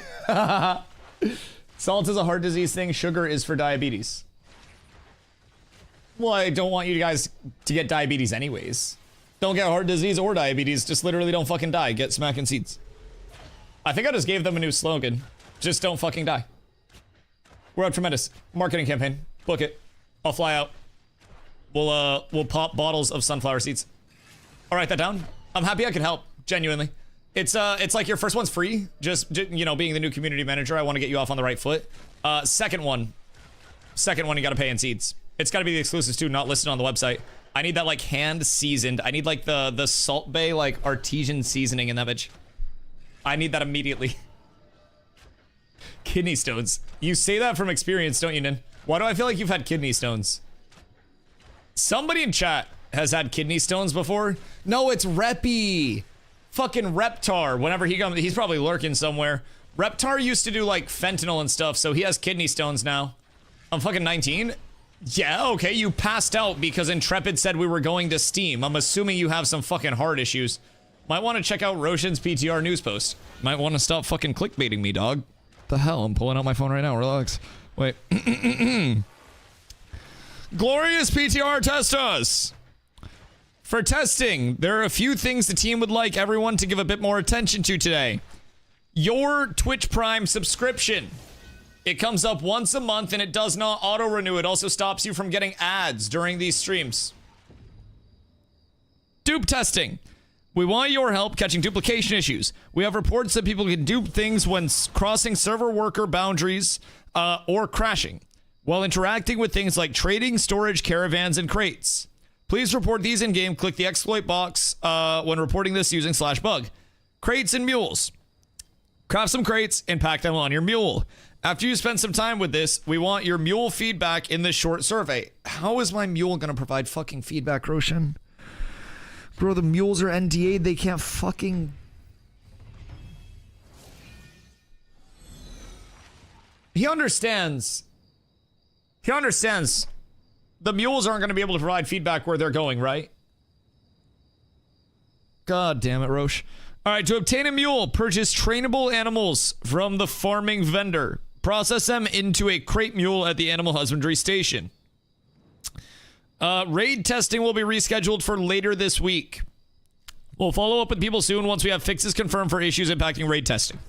Salt is a heart disease thing. Sugar is for diabetes. Well, I don't want you guys to get diabetes anyways. Don't get heart disease or diabetes. Just literally don't fucking die. Get smacking seeds. I think I just gave them a new slogan. Just don't fucking die. We're up tremendous. Marketing campaign. Book it. I'll fly out. We'll pop bottles of sunflower seeds. I'll write that down. I'm happy I could help. Genuinely. It's like your first one's free. Just you know, being the new community manager, I want to get you off on the right foot. Second one, you gotta pay in seeds. It's gotta be the exclusives too, not listed on the website. I need that like hand seasoned. I need like the Salt Bay like artesian seasoning in that bitch. I need that immediately. Kidney stones. You say that from experience, don't you, Nin? Why do I feel like you've had kidney stones? Somebody in chat has had kidney stones before. No, it's Reppy. Fucking Reptar. Whenever he comes, he's probably lurking somewhere. Reptar used to do like fentanyl and stuff, so he has kidney stones now. I'm fucking 19. Yeah, okay, you passed out because Intrepid said we were going to Steam. I'm assuming you have some fucking heart issues. Might want to check out Roshan's PTR news post. Might want to stop fucking clickbaiting me, dog. The hell? I'm pulling out my phone right now. Relax. Wait. Glorious PTR, test us! For testing, there are a few things the team would like everyone to give a bit more attention to today. Your Twitch Prime subscription. It comes up once a month and it does not auto-renew. It also stops you from getting ads during these streams. Dupe testing. We want your help catching duplication issues. We have reports that people can dupe things when crossing server worker boundaries or crashing, while interacting with things like trading, storage, caravans, and crates. Please report these in-game. Click the exploit box when reporting this using /bug. Crates and mules. Craft some crates and pack them on your mule. After you spend some time with this, we want your mule feedback in this short survey. How is my mule gonna provide fucking feedback, Roshan? Bro, the mules are NDA'd. They can't fucking... He understands. He understands. The mules aren't going to be able to provide feedback where they're going, right? God damn it, Roche. All right, to obtain a mule, purchase trainable animals from the farming vendor. Process them into a crate mule at the animal husbandry station. Raid testing will be rescheduled for later this week. We'll follow up with people soon once we have fixes confirmed for issues impacting raid testing.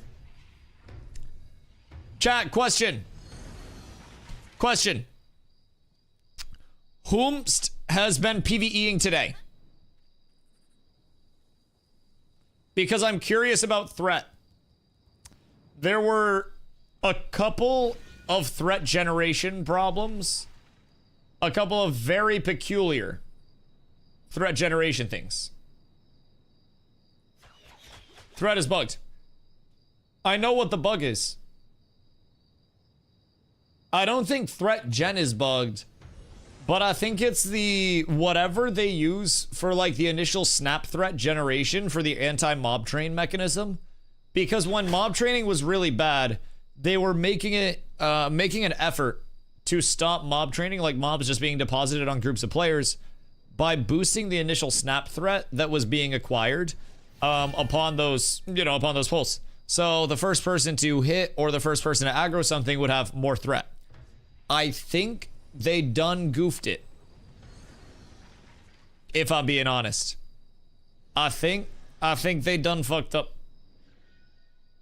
Chat, question. Question. Whomst has been PvEing today? Because I'm curious about threat. There were a couple of threat generation problems. A couple of very peculiar threat generation things. Threat is bugged. I know what the bug is. I don't think threat gen is bugged, but I think it's the whatever they use for like the initial snap threat generation for the anti-mob train mechanism. Because when mob training was really bad, they were making an effort to stop mob training, like mobs just being deposited on groups of players, by boosting the initial snap threat that was being acquired upon those pulls. So the first person to hit or the first person to aggro something would have more threat. I think they done goofed it. If I'm being honest. I think they done fucked up.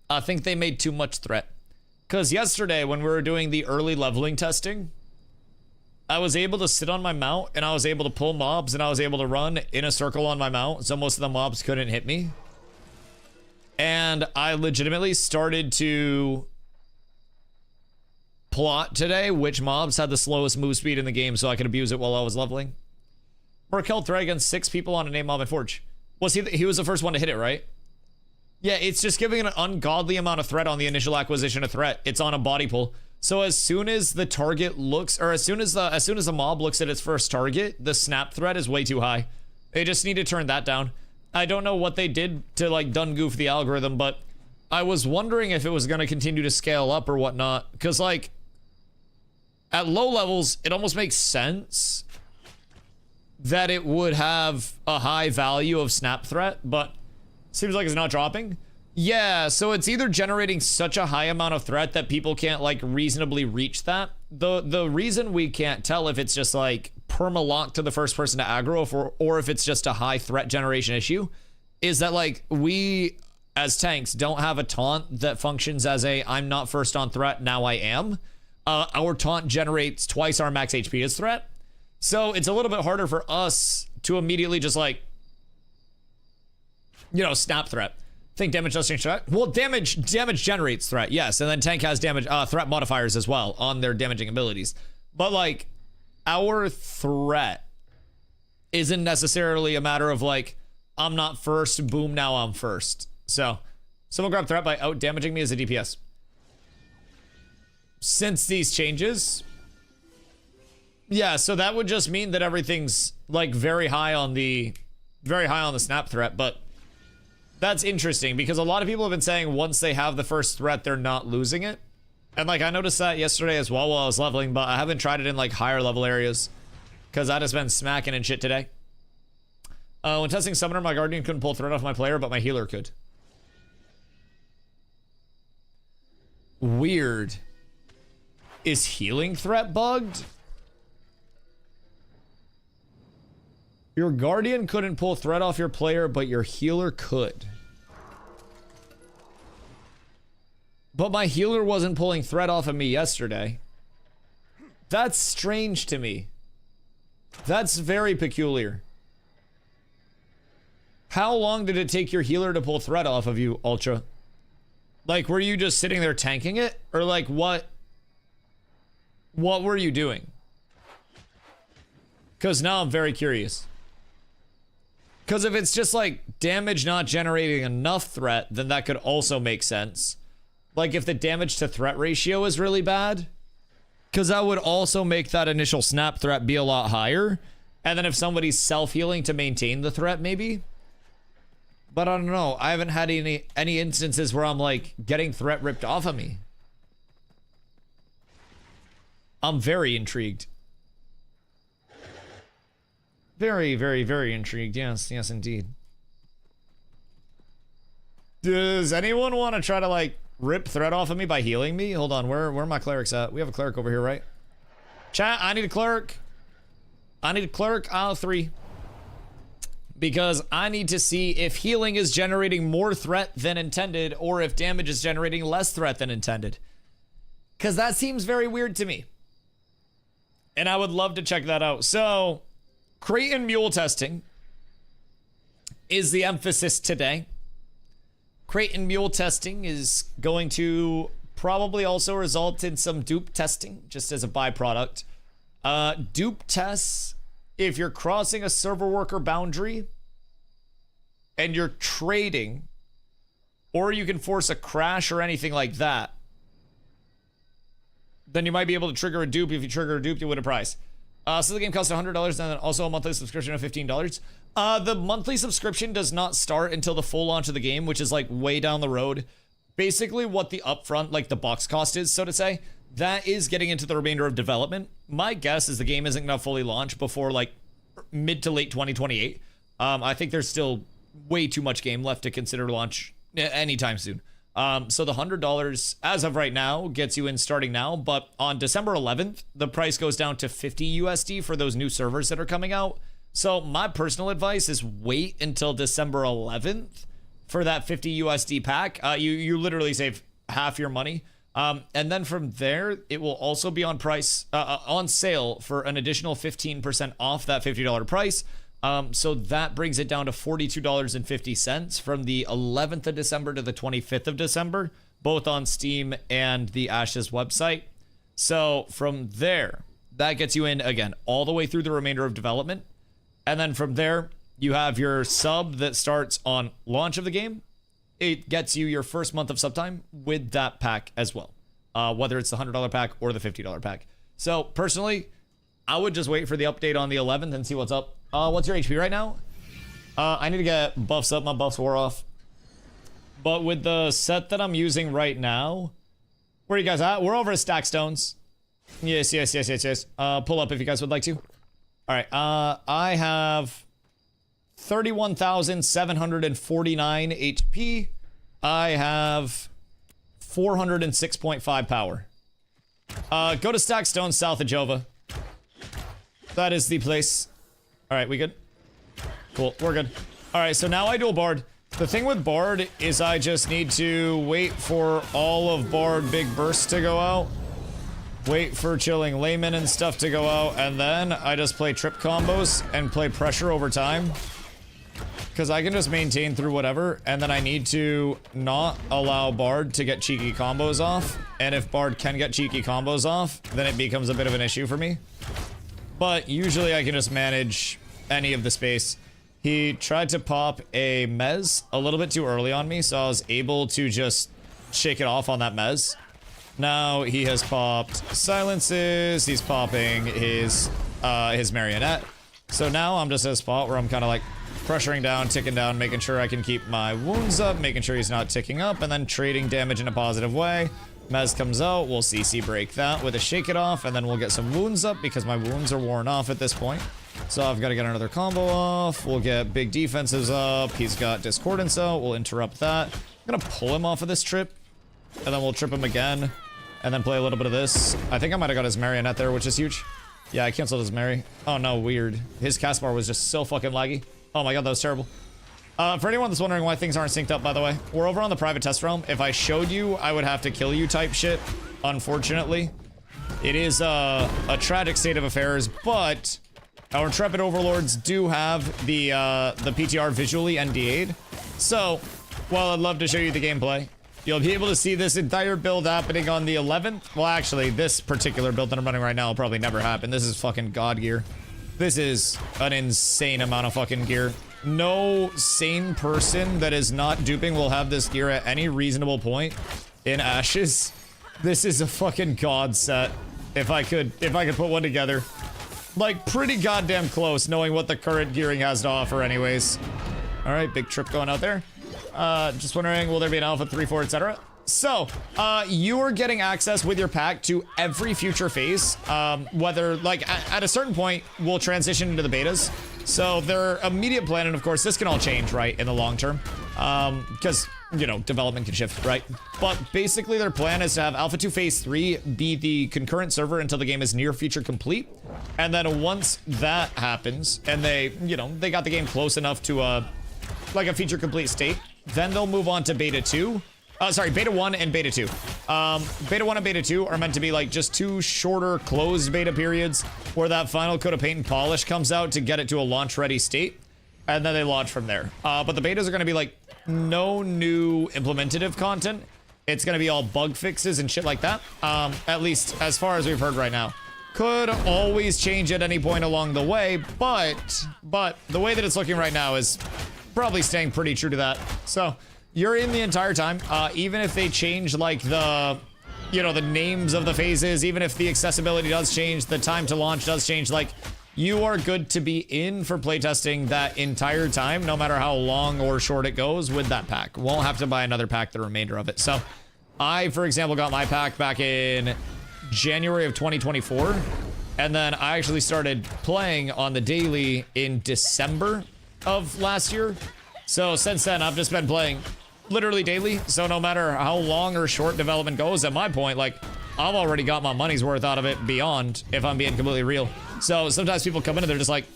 I think they made too much threat. Because yesterday, when we were doing the early leveling testing, I was able to sit on my mount, and I was able to pull mobs, and I was able to run in a circle on my mount, so most of the mobs couldn't hit me. And I legitimately started to plot today which mobs had the slowest move speed in the game so I could abuse it while I was leveling. Merkel threat against 6 people on a name mob and forge. Was he was the first one to hit it, right? Yeah, it's just giving an ungodly amount of threat on the initial acquisition of threat. It's on a body pull. So as soon as the target looks, or as soon as the mob looks at its first target, the snap threat is way too high. They just need to turn that down. I don't know what they did to like done goof the algorithm, but I was wondering if it was going to continue to scale up or whatnot. Because like at low levels, it almost makes sense that it would have a high value of snap threat, but seems like it's not dropping. Yeah, so it's either generating such a high amount of threat that people can't like reasonably reach that. The reason we can't tell if it's just like perma-locked to the first person to aggro, or if it's just a high threat generation issue, is that like we as tanks don't have a taunt that functions as a I'm not first on threat, now I am. Our taunt generates twice our max HP as threat. So it's a little bit harder for us to immediately just like, you know, snap threat. Think damage does change threat? Well, damage generates threat, yes. And then tank has damage, threat modifiers as well on their damaging abilities. But like, our threat isn't necessarily a matter of like, I'm not first, boom, now I'm first. So, someone grab threat by out damaging me as a DPS. Since these changes, yeah, so that would just mean that everything's like very high on the snap threat, but that's interesting because a lot of people have been saying once they have the first threat, they're not losing it. And like I noticed that yesterday as well while I was leveling, but I haven't tried it in like higher level areas because I just been smacking and shit today. When testing Summoner, my Guardian couldn't pull threat off my player, but my healer could. Weird. Is healing threat bugged? Your Guardian couldn't pull threat off your player, but your healer could. But my healer wasn't pulling threat off of me yesterday. That's strange to me. That's very peculiar. How long did it take your healer to pull threat off of you, Ultra? Like, were you just sitting there tanking it? Or like, what were you doing? Because now I'm very curious. Because if it's just like damage not generating enough threat, then that could also make sense. Like if the damage to threat ratio is really bad, because that would also make that initial snap threat be a lot higher. And then if somebody's self-healing to maintain the threat, maybe. But I don't know. I haven't had any instances where I'm like getting threat ripped off of me. I'm very intrigued. Very, very, very intrigued. Yes, yes, indeed. Does anyone want to try to like rip threat off of me by healing me? Hold on, where are my clerics at? We have a cleric over here, right? Chat, I need a cleric. I need a cleric aisle 3. Because I need to see if healing is generating more threat than intended or if damage is generating less threat than intended. Because that seems very weird to me. And I would love to check that out. So, crate and mule testing is the emphasis today. Crate and mule testing is going to probably also result in some dupe testing, just as a byproduct. Dupe tests, if you're crossing a server worker boundary and you're trading, or you can force a crash or anything like that, then you might be able to trigger a dupe. If you trigger a dupe, you win a prize. So the game costs $100 and then also a monthly subscription of $15. The monthly subscription does not start until the full launch of the game, which is like way down the road. Basically what the upfront, like the box cost is, so to say, that is getting into the remainder of development. My guess is the game isn't going to fully launch before like mid to late 2028. I think there's still way too much game left to consider launch anytime soon. So the $100 as of right now gets you in starting now, but on December 11th, the price goes down to 50 USD for those new servers that are coming out. So my personal advice is wait until December 11th for that 50 USD pack. You literally save half your money. And then from there, it will also be on on sale for an additional 15% off that $50 price. So that brings it down to $42.50 from the 11th of December to the 25th of December, both on Steam and the Ashes website. So from there, that gets you in again all the way through the remainder of development. And then from there, you have your sub that starts on launch of the game. It gets you your first month of sub time with that pack as well, whether it's the $100 pack or the $50 pack. So personally, I would just wait for the update on the 11th and see what's up. What's your HP right now? I need to get buffs up. My buffs wore off. But with the set that I'm using right now, where are you guys at? We're over at Stack Stones. Yes. Pull up if you guys would like to. All right. I have 31,749 HP. I have 406.5 power. Go to Stack Stones south of Jova. That is the place. All right, we good? Cool, we're good. All right, so now I dual Bard. The thing with Bard is I just need to wait for all of Bard big bursts to go out. Wait for chilling layman and stuff to go out, and then I just play trip combos and play pressure over time. Because I can just maintain through whatever, and then I need to not allow Bard to get cheeky combos off. And if Bard can get cheeky combos off, then it becomes a bit of an issue for me. But usually I can just manage any of the space. He tried to pop a Mez a little bit too early on me, so I was able to just shake it off on that Mez. Now he has popped silences, he's popping his marionette. So now I'm just at a spot where I'm kind of like pressuring down, ticking down, making sure I can keep my wounds up, making sure he's not ticking up, and then trading damage in a positive way. Mez comes out, we'll CC break that with a shake it off, and then we'll get some wounds up because my wounds are worn off at this point. So I've got to get another combo off, we'll get big defenses up, he's got discordance out, we'll interrupt that. I'm gonna pull him off of this trip, and then we'll trip him again, and then play a little bit of this. I think I might have got his marionette there, which is huge. Yeah, I canceled his Mary. Oh no, weird. His cast bar was just so fucking laggy. Oh my god, that was terrible. For anyone that's wondering why things aren't synced up, by the way, we're over on the private test realm. If I showed you, I would have to kill you type shit, unfortunately. It is a tragic state of affairs, but our intrepid overlords do have the PTR visually NDA'd. So, while I'd love to show you the gameplay, you'll be able to see this entire build happening on the 11th. Well, actually, this particular build that I'm running right now will probably never happen. This is fucking god gear. This is an insane amount of fucking gear. No sane person that is not duping will have this gear at any reasonable point in Ashes. This is a fucking god set. If I could put one together. Like, pretty goddamn close, knowing what the current gearing has to offer anyways. Alright, big trip going out there. Just wondering, will there be an alpha 3, 4, etc.? So, you are getting access with your pack to every future phase. Whether, like, at a certain point, we'll transition into the betas. So, their immediate plan, and of course, this can all change, right, in the long term. Because, you know, development can shift, right? But basically, their plan is to have Alpha 2 Phase 3 be the concurrent server until the game is near feature complete. And then once that happens, and they, you know, they got the game close enough to, like a feature complete state, then they'll move on to Beta 2. Sorry, Beta 1 and Beta 2. Beta 1 and Beta 2 are meant to be like just two shorter closed beta periods where that final coat of paint and polish comes out to get it to a launch ready state. And then they launch from there. But the betas are going to be like no new implementative content. It's going to be all bug fixes and shit like that. At least as far as we've heard right now. Could always change at any point along the way, but the way that it's looking right now is probably staying pretty true to that. So you're in the entire time, even if they change like the, you know, the names of the phases, even if the accessibility does change, the time to launch does change, like you are good to be in for playtesting that entire time, no matter how long or short it goes with that pack. Won't have to buy another pack the remainder of it. So I, for example, got my pack back in January of 2024, and then I actually started playing on the daily in December of last year. So since then, I've just been playing literally daily. So no matter how long or short development goes, at my point, like, I've already got my money's worth out of it beyond, if I'm being completely real. So sometimes people come in and they're just like,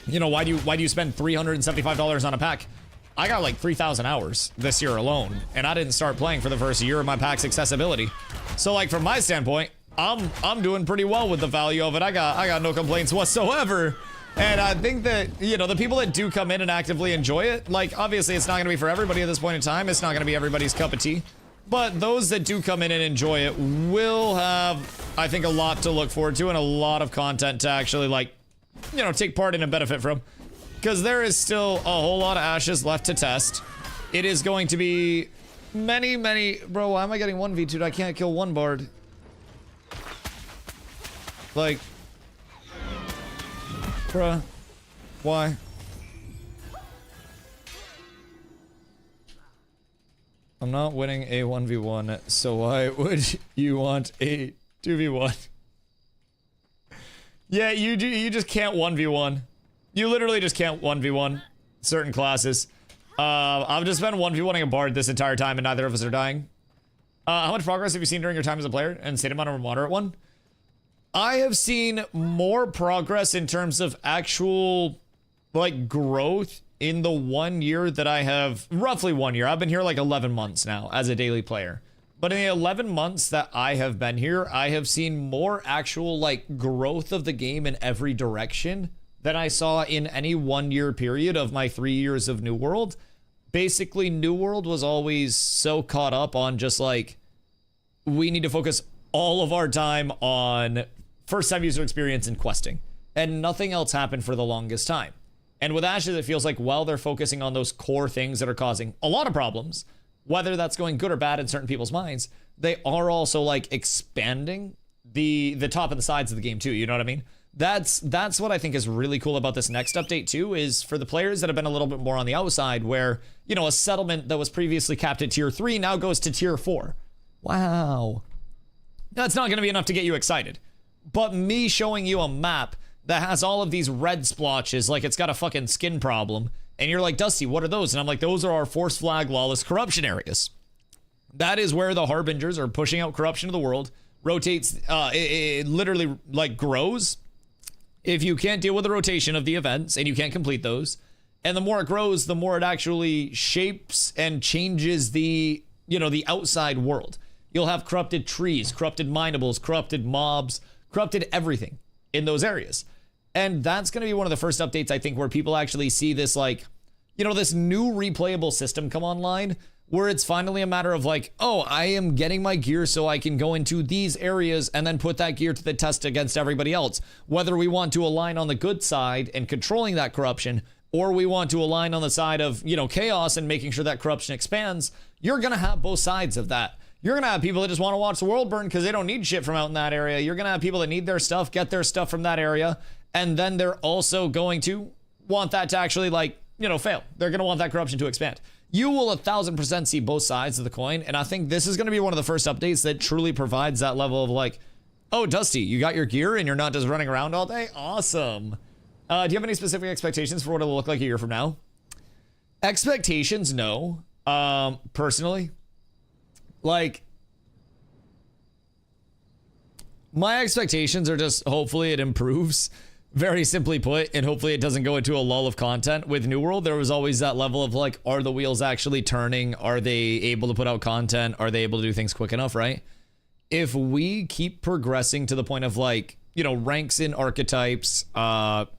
you know, why do you spend $375 on a pack? I got like 3,000 hours this year alone, and I didn't start playing for the first year of my pack's accessibility. So like from my standpoint, I'm doing pretty well with the value of it. I got no complaints whatsoever. And I think that, you know, the people that do come in and actively enjoy it, like, obviously it's not going to be for everybody at this point in time. It's not going to be everybody's cup of tea. But those that do come in and enjoy it will have, I think, a lot to look forward to and a lot of content to actually, like, you know, take part in and benefit from. Because there is still a whole lot of Ashes left to test. It is going to be many... Bro, why am I getting 1v2'd? I can't kill one Bard. Like... Bruh. Why? I'm not winning a 1v1, so why would you want a 2v1? Yeah, you just can't 1v1. You literally just can't 1v1 certain classes. I've just been 1v1ing a Bard this entire time and neither of us are dying. How much progress have you seen during your time as a player and state amount of a moderate one? I have seen more progress in terms of actual like growth in the 1 year that I have, roughly 1 year. I've been here like 11 months now as a daily player. But in the 11 months that I have been here, I have seen more actual like growth of the game in every direction than I saw in any 1 year period of my 3 years of New World. Basically, New World was always so caught up on just like, we need to focus all of our time on first time user experience and questing. And nothing else happened for the longest time. And with Ashes, it feels like, well, they're focusing on those core things that are causing a lot of problems, whether that's going good or bad in certain people's minds. They are also like expanding the top and the sides of the game too. You know what I mean? That's what I think is really cool about this next update too, is for the players that have been a little bit more on the outside, where, you know, a settlement that was previously capped at tier 3 now goes to tier 4. Wow. That's not going to be enough to get you excited. But me showing you a map that has all of these red splotches like it's got a fucking skin problem, and you're like, Dusty, what are those? And I'm like, those are our force flag lawless corruption areas. That is where the Harbingers are pushing out corruption to the world. Rotates, it literally like grows if you can't deal with the rotation of the events and you can't complete those. And the more it grows, the more it actually shapes and changes the, you know, the outside world. You'll have corrupted trees, corrupted minables, corrupted mobs, corrupted everything in those areas. And that's going to be one of the first updates, I think, where people actually see this, like, you know, this new replayable system come online, where it's finally a matter of like, oh, I am getting my gear so I can go into these areas and then put that gear to the test against everybody else. Whether we want to align on the good side and controlling that corruption, or we want to align on the side of, you know, chaos and making sure that corruption expands, you're going to have both sides of that. You're going to have people that just want to watch the world burn because they don't need shit from out in that area. You're going to have people that need their stuff, get their stuff from that area. And then they're also going to want that to actually, like, you know, fail. They're going to want that corruption to expand. You will 1000% see both sides of the coin. And I think this is going to be one of the first updates that truly provides that level of like, oh, Dusty, you got your gear and you're not just running around all day? Awesome. Do you have any specific expectations for what it'll look like a year from now? Expectations, no. Personally, like, my expectations are just hopefully it improves, very simply put, and hopefully it doesn't go into a lull of content. With New World, there was always that level of like, are the wheels actually turning? Are they able to put out content? Are they able to do things quick enough, right? If we keep progressing to the point of like, you know, ranks in archetypes,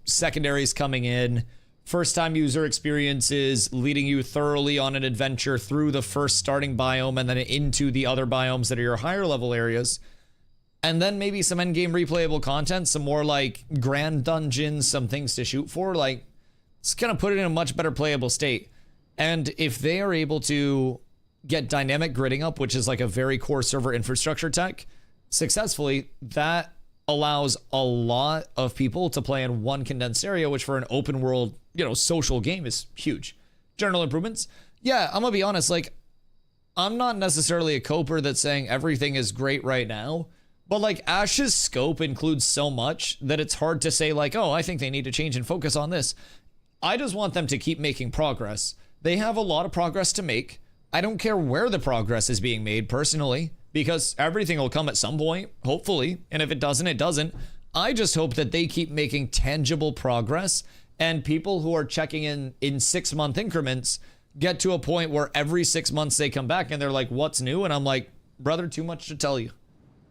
secondaries coming in, first time user experiences leading you thoroughly on an adventure through the first starting biome and then into the other biomes that are your higher level areas, and then maybe some endgame replayable content, some more like grand dungeons, some things to shoot for, like, it's gonna put it in a much better playable state. And if they are able to get dynamic gridding up, which is like a very core server infrastructure tech, successfully, that allows a lot of people to play in one condensed area, which for an open world, you know, social game is huge. General improvements. Yeah, I'm gonna be honest, like, I'm not necessarily a coper that's saying everything is great right now, but like Ash's scope includes so much that it's hard to say like, oh, I think they need to change and focus on this. I just want them to keep making progress. They have a lot of progress to make. I don't care where the progress is being made personally, because everything will come at some point, hopefully. And if it doesn't, it doesn't. I just hope that they keep making tangible progress, and people who are checking in 6-month increments get to a point where every 6 months they come back and they're like, what's new? And I'm like, brother, too much to tell you.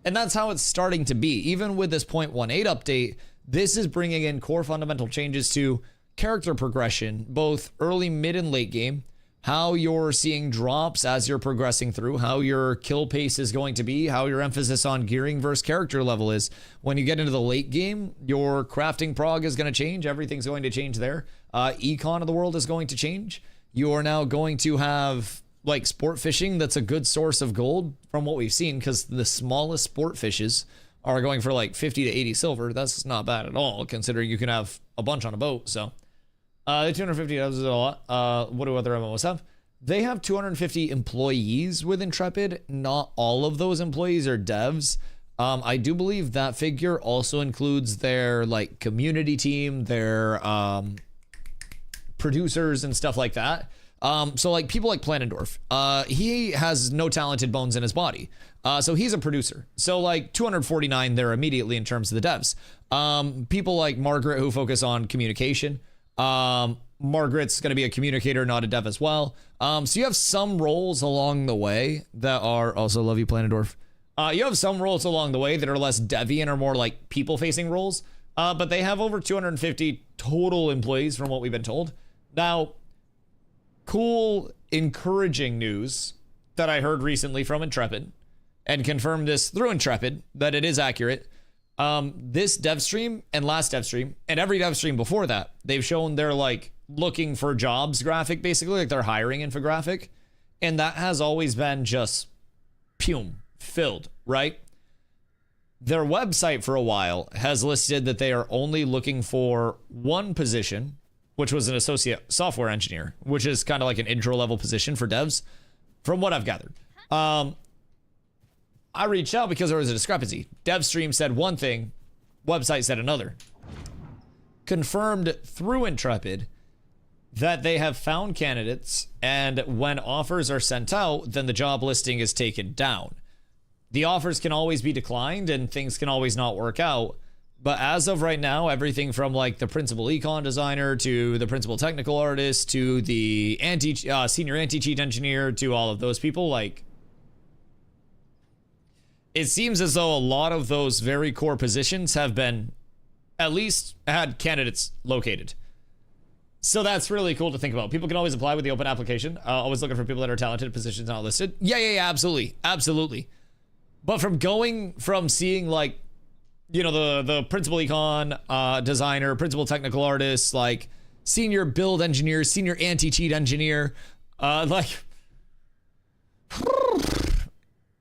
And that's how it's starting to be. Even with this 0.18 update, this is bringing in core fundamental changes to character progression, both early, mid, and late game, how you're seeing drops as you're progressing through, how your kill pace is going to be, how your emphasis on gearing versus character level is. When you get into the late game, your crafting prog is going to change. Everything's going to change there. Econ of the world is going to change. You are now going to have like sport fishing that's a good source of gold from what we've seen, because the smallest sport fishes are going for like 50 to 80 silver. That's not bad at all, considering you can have a bunch on a boat. So the 250 is a lot. What do other MMOs have? They have 250 employees with Intrepid. Not all of those employees are devs. I do believe that figure also includes their like community team, their producers and stuff like that. So like people like Planendorf, he has no talented bones in his body. So he's a producer. So like 249 there immediately in terms of the devs. People like Margaret who focus on communication. Margaret's going to be a communicator, not a dev as well. So you have some roles along the way that are also love you, Planendorf. You have some roles along the way that are less devy and are more like people facing roles. But they have over 250 total employees from what we've been told. Now, cool, encouraging news that I heard recently from Intrepid and confirmed this through Intrepid that it is accurate. This dev stream and last dev stream and every dev stream before that, they've shown their like looking for jobs graphic, basically like their hiring infographic. And that has always been just filled, right? Their website for a while has listed that they are only looking for one position, which was an associate software engineer, which is kind of like an intro level position for devs from what I've gathered. I reached out because there was a discrepancy. DevStream said one thing, website said another. Confirmed through Intrepid that they have found candidates, and when offers are sent out, then the job listing is taken down. The offers can always be declined and things can always not work out. But as of right now, everything from like the principal econ designer to the principal technical artist to the senior anti-cheat engineer to all of those people, like it seems as though a lot of those very core positions have been at least had candidates located. So that's really cool to think about. People can always apply with the open application. Always looking for people that are talented, positions not listed. Yeah, absolutely. But from seeing like, you know, the principal econ designer, principal technical artist, like senior build engineer, senior anti-cheat engineer, like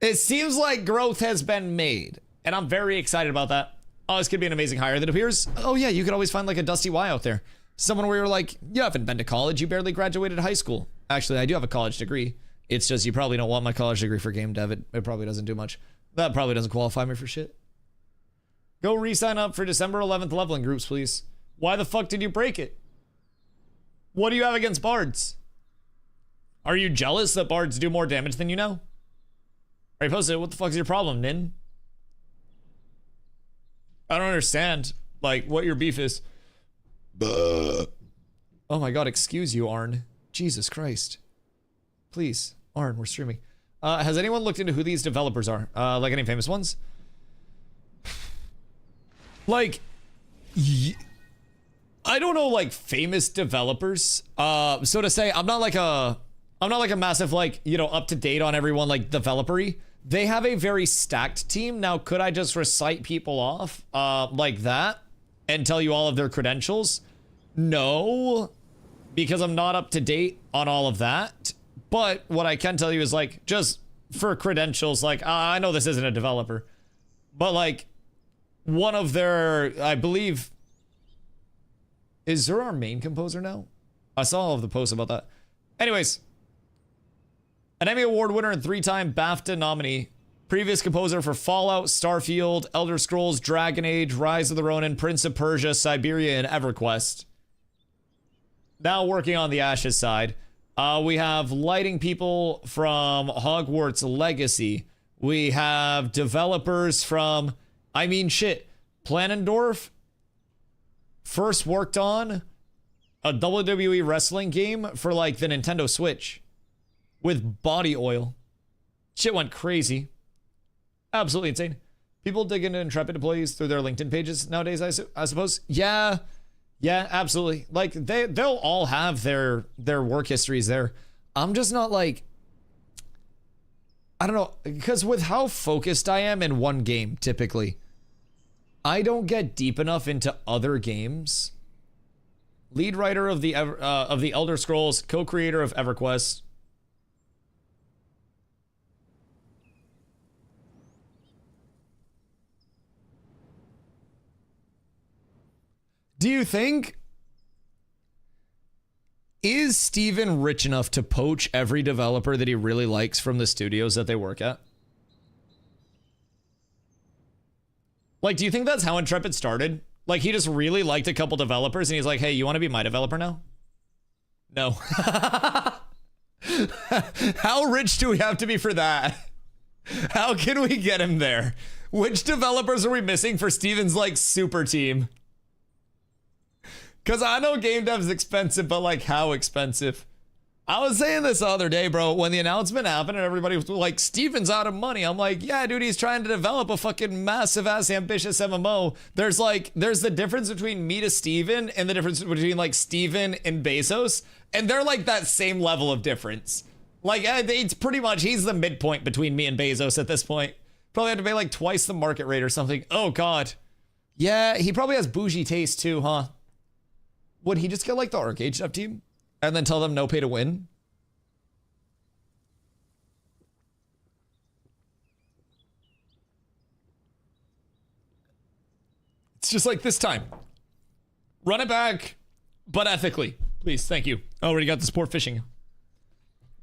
it seems like growth has been made, and I'm very excited about that. Oh, this could be an amazing hire that appears. Oh yeah, you could always find like a DustyWhy out there. Someone where you're like, you haven't been to college, you barely graduated high school. Actually, I do have a college degree. It's just you probably don't want my college degree for game dev. It probably doesn't do much. That probably doesn't qualify me for shit. Go re-sign up for December 11th leveling groups, please. Why the fuck did you break it? What do you have against bards? Are you jealous that bards do more damage than you know? Are you posted? What the fuck is your problem, Nin? I don't understand, like, what your beef is. Oh my god, excuse you, Arn. Jesus Christ. Please, Arn, we're streaming. Has anyone looked into who these developers are? Like any famous ones? Like, I don't know, like, famous developers. So to say, I'm not like a massive, like, you know, up to date on everyone, like, developer-y. They have a very stacked team. Now, could I just recite people off like that and tell you all of their credentials? No, because I'm not up to date on all of that. But what I can tell you is, like, just for credentials, like, I know this isn't a developer, but, like, one of their, I believe, is Zur our main composer now? I saw all of the posts about that. Anyways, an Emmy Award winner and 3-time BAFTA nominee, previous composer for Fallout, Starfield, Elder Scrolls, Dragon Age, Rise of the Ronin, Prince of Persia, Siberia, and EverQuest. Now working on the Ashes side. We have lighting people from Hogwarts Legacy. We have developers from, I mean, shit, Planendorf first worked on a WWE wrestling game for, like, the Nintendo Switch with body oil. Shit went crazy. Absolutely insane. People dig into Intrepid employees through their LinkedIn pages nowadays, I suppose. Yeah, absolutely. Like, they'll all have their work histories there. I'm just not, like, I don't know, because with how focused I am in one game, typically, I don't get deep enough into other games. Lead writer of the Elder Scrolls, co-creator of EverQuest. Do you think, is Steven rich enough to poach every developer that he really likes from the studios that they work at? Like, do you think that's how Intrepid started? Like, he just really liked a couple developers and he's like, hey, you want to be my developer now? No. How rich do we have to be for that? How can we get him there? Which developers are we missing for Steven's like super team? Cause I know game dev is expensive, but like how expensive? I was saying this the other day, bro, when the announcement happened and everybody was like, Steven's out of money. I'm like, yeah, dude, he's trying to develop a fucking massive ass ambitious MMO. There's the difference between me to Steven and the difference between like Steven and Bezos. And they're like that same level of difference. Like it's pretty much, he's the midpoint between me and Bezos at this point. Probably have to pay like twice the market rate or something. Oh God. Yeah, he probably has bougie taste too, huh? Would he just get like the arcade chef team? And then tell them no pay to win? It's just like this time. Run it back, but ethically. Please, thank you. Already got the sport fishing.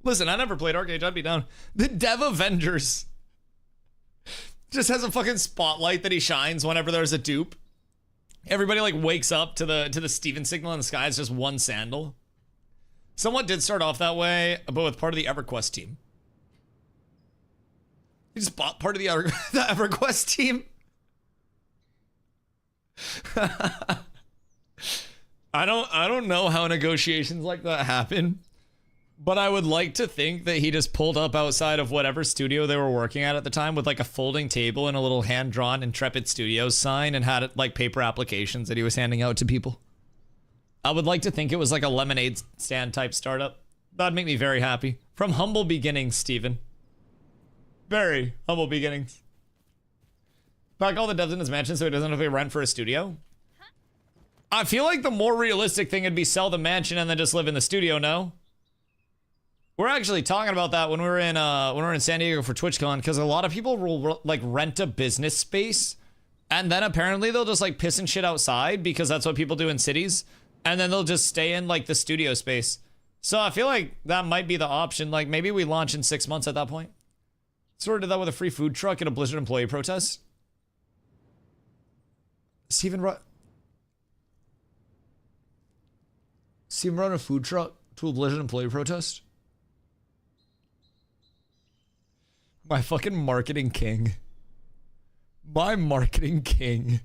Listen, I never played arcade, I'd be down. The Dev Avengers just has a fucking spotlight that he shines whenever there's a dupe. Everybody like wakes up to the Steven signal in the sky. It's just one sandal. Someone did start off that way, but with part of the EverQuest team. He just bought part of the EverQuest team. I don't know how negotiations like that happen, but I would like to think that he just pulled up outside of whatever studio they were working at the time with like a folding table and a little hand-drawn Intrepid Studios sign and had like paper applications that he was handing out to people. I would like to think it was like a lemonade stand type startup. That'd make me very happy. From humble beginnings, Steven. Very humble beginnings. Back all the devs in his mansion so he doesn't have to pay rent for a studio. I feel like the more realistic thing would be sell the mansion and then just live in the studio, no? We're actually talking about that when we were in San Diego for TwitchCon, because a lot of people will like rent a business space and then apparently they'll just like piss and shit outside because that's what people do in cities. And then they'll just stay in like the studio space. So I feel like that might be the option. Like maybe we launch in 6 months at that point. Sort of did that with a free food truck at a Blizzard employee protest. Steven run a food truck to a Blizzard employee protest? My fucking marketing king. My marketing king.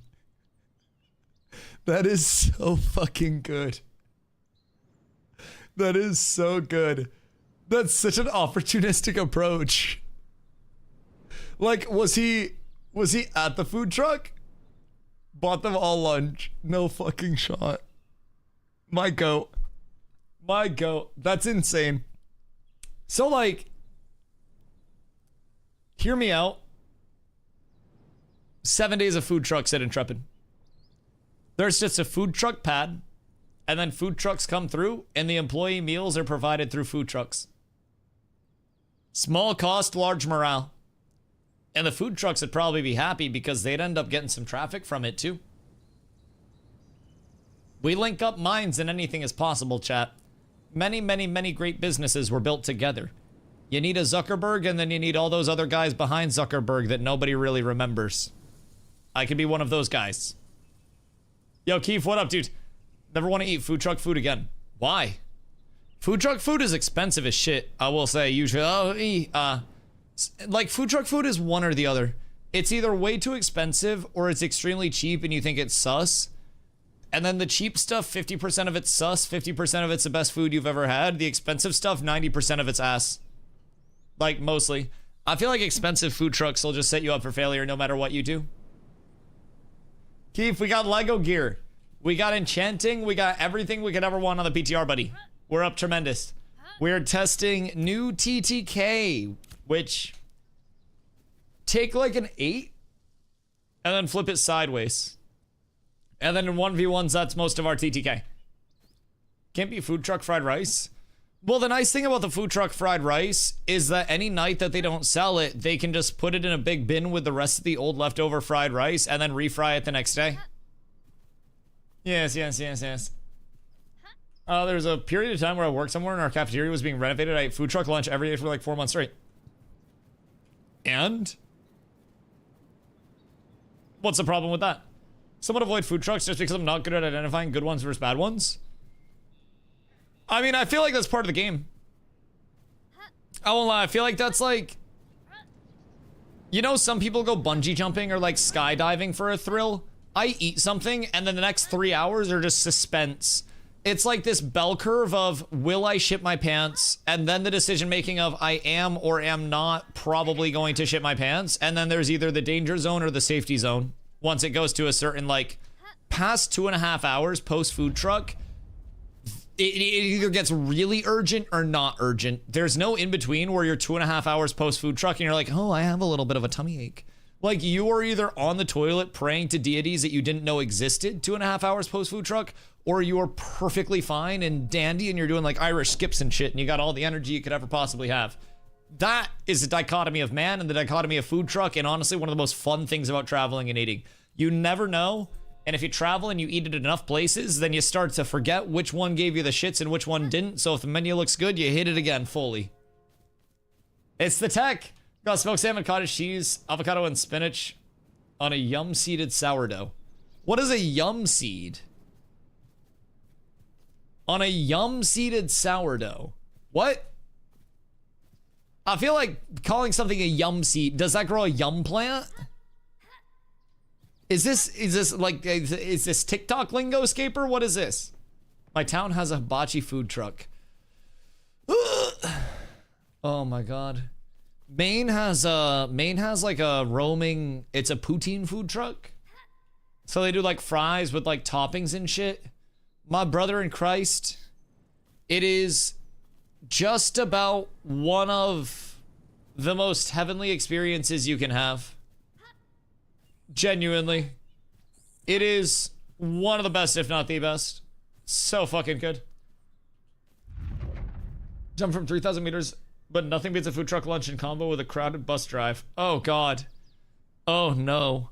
That is so fucking good. That is so good. That's such an opportunistic approach. Like, was he at the food truck? Bought them all lunch. No fucking shot. My goat. My goat. That's insane. So like, hear me out. 7 days of food trucks at Intrepid. There's just a food truck pad, and then food trucks come through, and the employee meals are provided through food trucks. Small cost, large morale. And the food trucks would probably be happy because they'd end up getting some traffic from it too. We link up minds and anything is possible, chat. Many, many, many great businesses were built together. You need a Zuckerberg, and then you need all those other guys behind Zuckerberg that nobody really remembers. I could be one of those guys. Yo, Keith, what up, dude? Never want to eat food truck food again. Why? Food truck food is expensive as shit, I will say, usually. Like, food truck food is one or the other. It's either way too expensive, or it's extremely cheap and you think it's sus. And then the cheap stuff, 50% of it's sus, 50% of it's the best food you've ever had. The expensive stuff, 90% of it's ass. Like, mostly. I feel like expensive food trucks will just set you up for failure no matter what you do. Keith, we got Lego gear. We got enchanting. We got everything we could ever want on the PTR, buddy. We're up tremendous. We're testing new TTK, which take like an 8 and then flip it sideways. And then in 1v1s, that's most of our TTK. Can't be food truck fried rice. Well, the nice thing about the food truck fried rice is that any night that they don't sell it, they can just put it in a big bin with the rest of the old leftover fried rice and then refry it the next day. Yes. There was a period of time where I worked somewhere and our cafeteria was being renovated. I ate food truck lunch every day for like 4 months straight. And? What's the problem with that? Someone avoid food trucks just because I'm not good at identifying good ones versus bad ones? I mean, I feel like that's part of the game. I won't lie, I feel like that's like, you know, some people go bungee jumping or like skydiving for a thrill. I eat something and then the next 3 hours are just suspense. It's like this bell curve of will I shit my pants, and then the decision making of I am or am not probably going to shit my pants, and then there's either the danger zone or the safety zone. Once it goes to a certain, like, past 2.5 hours post food truck, it either gets really urgent or not urgent. There's no in between where you're 2.5 hours post food truck and you're like, oh, I have a little bit of a tummy ache. Like, you are either on the toilet praying to deities that you didn't know existed 2.5 hours post food truck, or you are perfectly fine and dandy and you're doing like Irish skips and shit and you got all the energy you could ever possibly have. That is a dichotomy of man and the dichotomy of food truck, and honestly one of the most fun things about traveling and eating. You never know, and if you travel and you eat at enough places, then you start to forget which one gave you the shits and which one didn't, so if the menu looks good, you hit it again fully. It's the tech. Got smoked salmon, cottage cheese, avocado, and spinach on a yum-seeded sourdough. What is a yum seed? On a yum-seeded sourdough. What? I feel like calling something a yum seed. Does that grow a yum plant? Is this TikTok lingo scaper? What is this? My town has a hibachi food truck. Oh my god. Maine has like a roaming, it's a poutine food truck. So they do like fries with like toppings and shit. My brother in Christ, it is just about one of the most heavenly experiences you can have. Genuinely. It is one of the best, if not the best. So fucking good. Jump from 3,000 meters, but nothing beats a food truck lunch in combo with a crowded bus drive. Oh god. Oh no.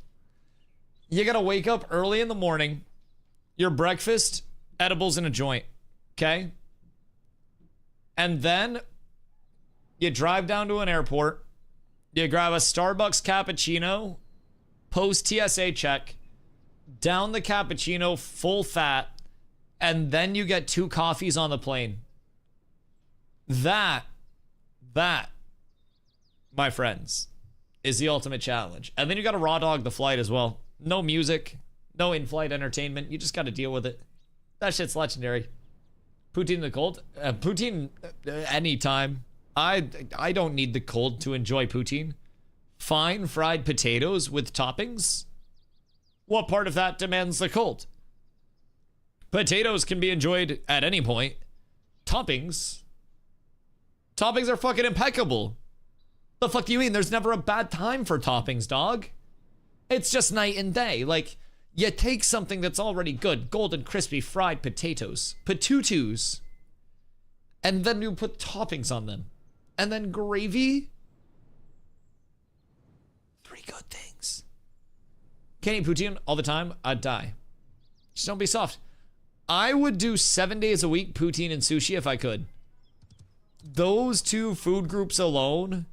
You gotta wake up early in the morning, your breakfast, edibles in a joint, okay? And then you drive down to an airport, you grab a Starbucks cappuccino, post TSA check, down the cappuccino full fat, and then you get 2 coffees on the plane. That, my friends, is the ultimate challenge. And then you gotta raw dog the flight as well. No music, no in-flight entertainment, you just gotta deal with it. That shit's legendary. Poutine in the cold? Poutine anytime. I don't need the cold to enjoy poutine. Fine fried potatoes with toppings? What part of that demands the cold? Potatoes can be enjoyed at any point. Toppings are fucking impeccable. The fuck do you mean? There's never a bad time for toppings, dog. It's just night and day. Like, you take something that's already good, golden crispy fried potatoes, patootos, and then you put toppings on them. And then gravy. 3 good things. Can't eat poutine all the time, I'd die. Just don't be soft. I would do 7 days a week poutine and sushi if I could. Those 2 food groups alone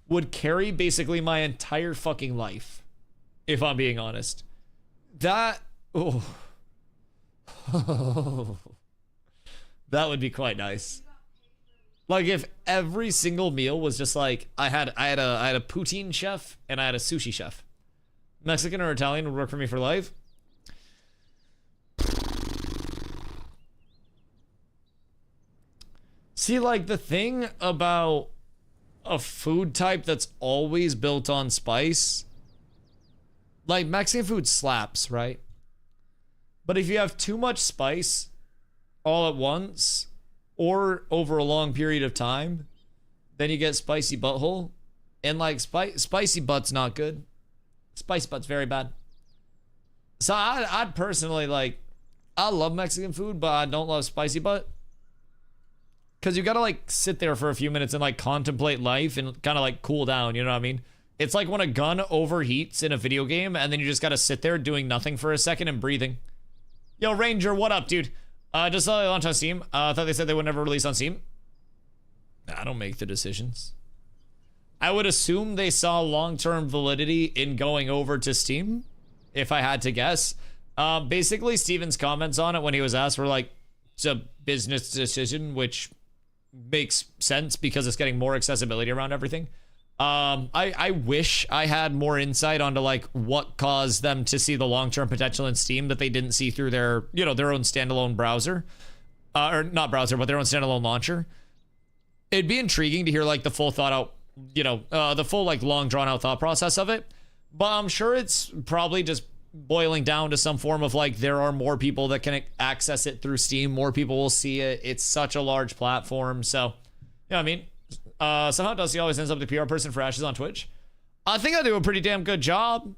would carry basically my entire fucking life, if I'm being honest. That, oh, that would be quite nice. Like if every single meal was just like I had a poutine chef and I had a sushi chef. Mexican or Italian would work for me for life. See, like the thing about a food type that's always built on spice, like Mexican food slaps, right? But if you have too much spice all at once or over a long period of time, then you get spicy butthole. And like spicy butt's not good. Spicy butt's very bad. So I'd personally like, I love Mexican food, but I don't love spicy butt. Cause you gotta like sit there for a few minutes and like contemplate life and kind of like cool down, you know what I mean? It's like when a gun overheats in a video game and then you just gotta sit there doing nothing for a second and breathing. Yo, Ranger, what up, dude? Just saw they launched on Steam. I thought they said they would never release on Steam. I don't make the decisions. I would assume they saw long-term validity in going over to Steam, if I had to guess. Basically, Steven's comments on it when he was asked were like, it's a business decision, which makes sense because it's getting more accessibility around everything. I wish I had more insight onto like what caused them to see the long-term potential in Steam that they didn't see through their, you know, their own standalone browser, or not browser, but their own standalone launcher. It'd be intriguing to hear like the full thought out, you know, the full like long drawn out thought process of it. But I'm sure it's probably just boiling down to some form of like, there are more people that can access it through Steam. More people will see it. It's such a large platform. So, yeah, I mean, somehow Dusty always ends up the PR person for Ashes on Twitch. I think I do a pretty damn good job.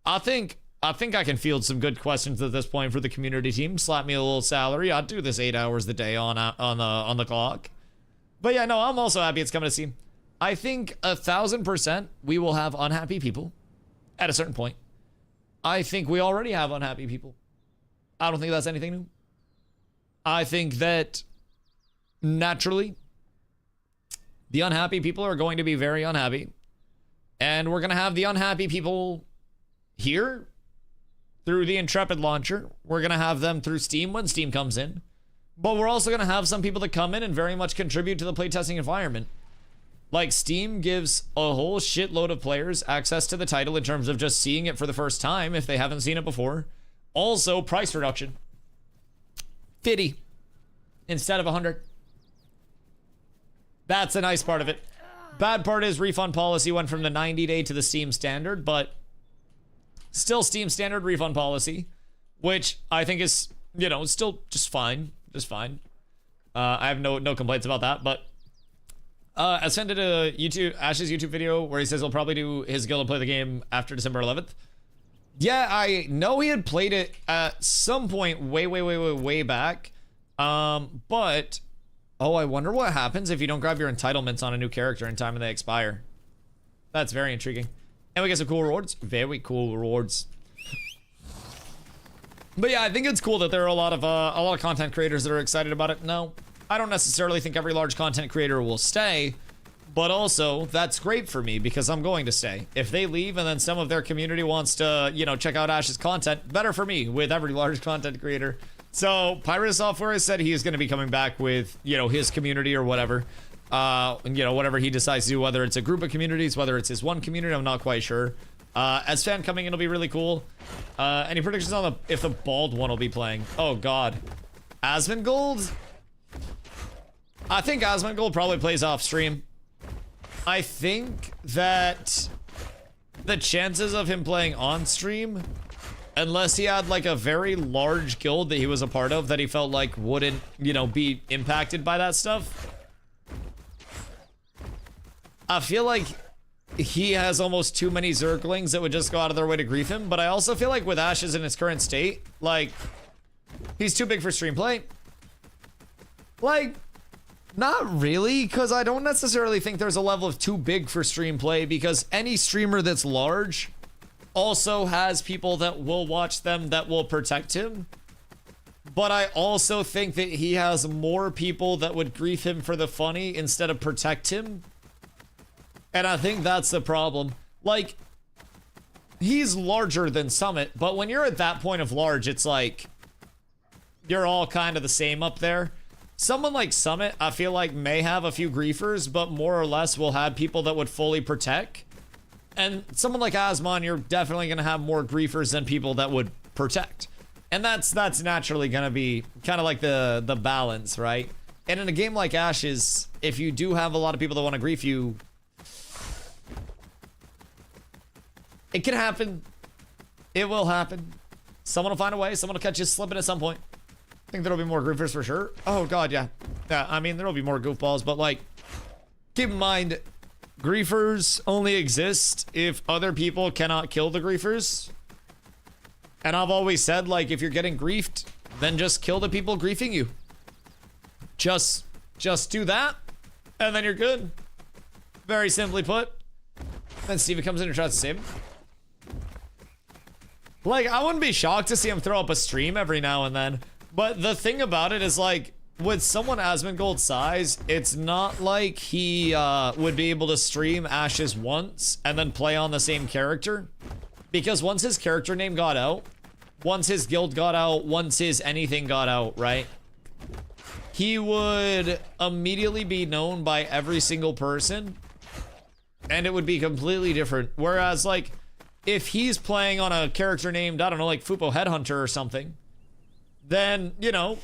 I think I can field some good questions at this point for the community team. Slap me a little salary. I'd do this 8 hours a day on the clock. But yeah, no, I'm also happy it's coming to Steam. I think 1,000% we will have unhappy people at a certain point. I think we already have unhappy people. I don't think that's anything new. I think that naturally the unhappy people are going to be very unhappy. And we're going to have the unhappy people here through the Intrepid launcher. We're going to have them through Steam when Steam comes in. But we're also going to have some people that come in and very much contribute to the playtesting environment. Like, Steam gives a whole shitload of players access to the title in terms of just seeing it for the first time if they haven't seen it before. Also, price reduction. 50 instead of 100. That's a nice part of it. Bad part is refund policy went from the 90-day to the Steam standard, but still Steam standard refund policy, which I think is, you know, still just fine. Just fine. I have no complaints about that, but I sent it a Ash's YouTube video where he says he'll probably do his guild and play the game after December 11th. Yeah, I know he had played it at some point way back. But oh, I wonder what happens if you don't grab your entitlements on a new character in time and they expire. That's very intriguing. And we get some cool rewards. Very cool rewards. But yeah, I think it's cool that there are a lot of content creators that are excited about it. No, I don't necessarily think every large content creator will stay, but also that's great for me because I'm going to stay. If they leave and then some of their community wants to, you know, check out Ash's content, better for me with every large content creator. So Pirate Software has said he is going to be coming back with, you know, his community or whatever. You know, whatever he decides to do, whether it's a group of communities, whether it's his one community, I'm not quite sure. As fan coming in will be really cool. Any predictions on if the bald one will be playing? Oh god. Asmongold? I think Asmongold probably plays off stream. I think that the chances of him playing on stream, unless he had like a very large guild that he was a part of that he felt like wouldn't, you know, be impacted by that stuff. I feel like he has almost too many Zerglings that would just go out of their way to grief him, but I also feel like with Ashes in his current state, like, he's too big for stream play. Like, not really, because I don't necessarily think there's a level of too big for stream play, because any streamer that's large also has people that will watch them that will protect him. But I also think that he has more people that would grief him for the funny instead of protect him. And I think that's the problem. Like, he's larger than Summit, but when you're at that point of large, it's like, you're all kind of the same up there. Someone like Summit, I feel like may have a few griefers, but more or less will have people that would fully protect. And someone like Asmon, you're definitely going to have more griefers than people that would protect. And that's naturally going to be kind of like the balance, right? And in a game like Ashes, if you do have a lot of people that want to grief you, it can happen. It will happen. Someone will find a way. Someone will catch you slipping at some point. I think there'll be more griefers for sure. Oh god, yeah. Yeah, I mean, there'll be more goofballs, but like, keep in mind, griefers only exist if other people cannot kill the griefers. And I've always said, like, if you're getting griefed, then just kill the people griefing you. Just do that, and then you're good. Very simply put. Then Steven comes in and tries to save him. Like, I wouldn't be shocked to see him throw up a stream every now and then. But the thing about it is, like, with someone Asmongold's size, it's not like he would be able to stream Ashes once and then play on the same character. Because once his character name got out, once his guild got out, once his anything got out, right? he would immediately be known by every single person, and it would be completely different. Whereas, like, if he's playing on a character named, I don't know, like Fupo Headhunter or something, then, you know,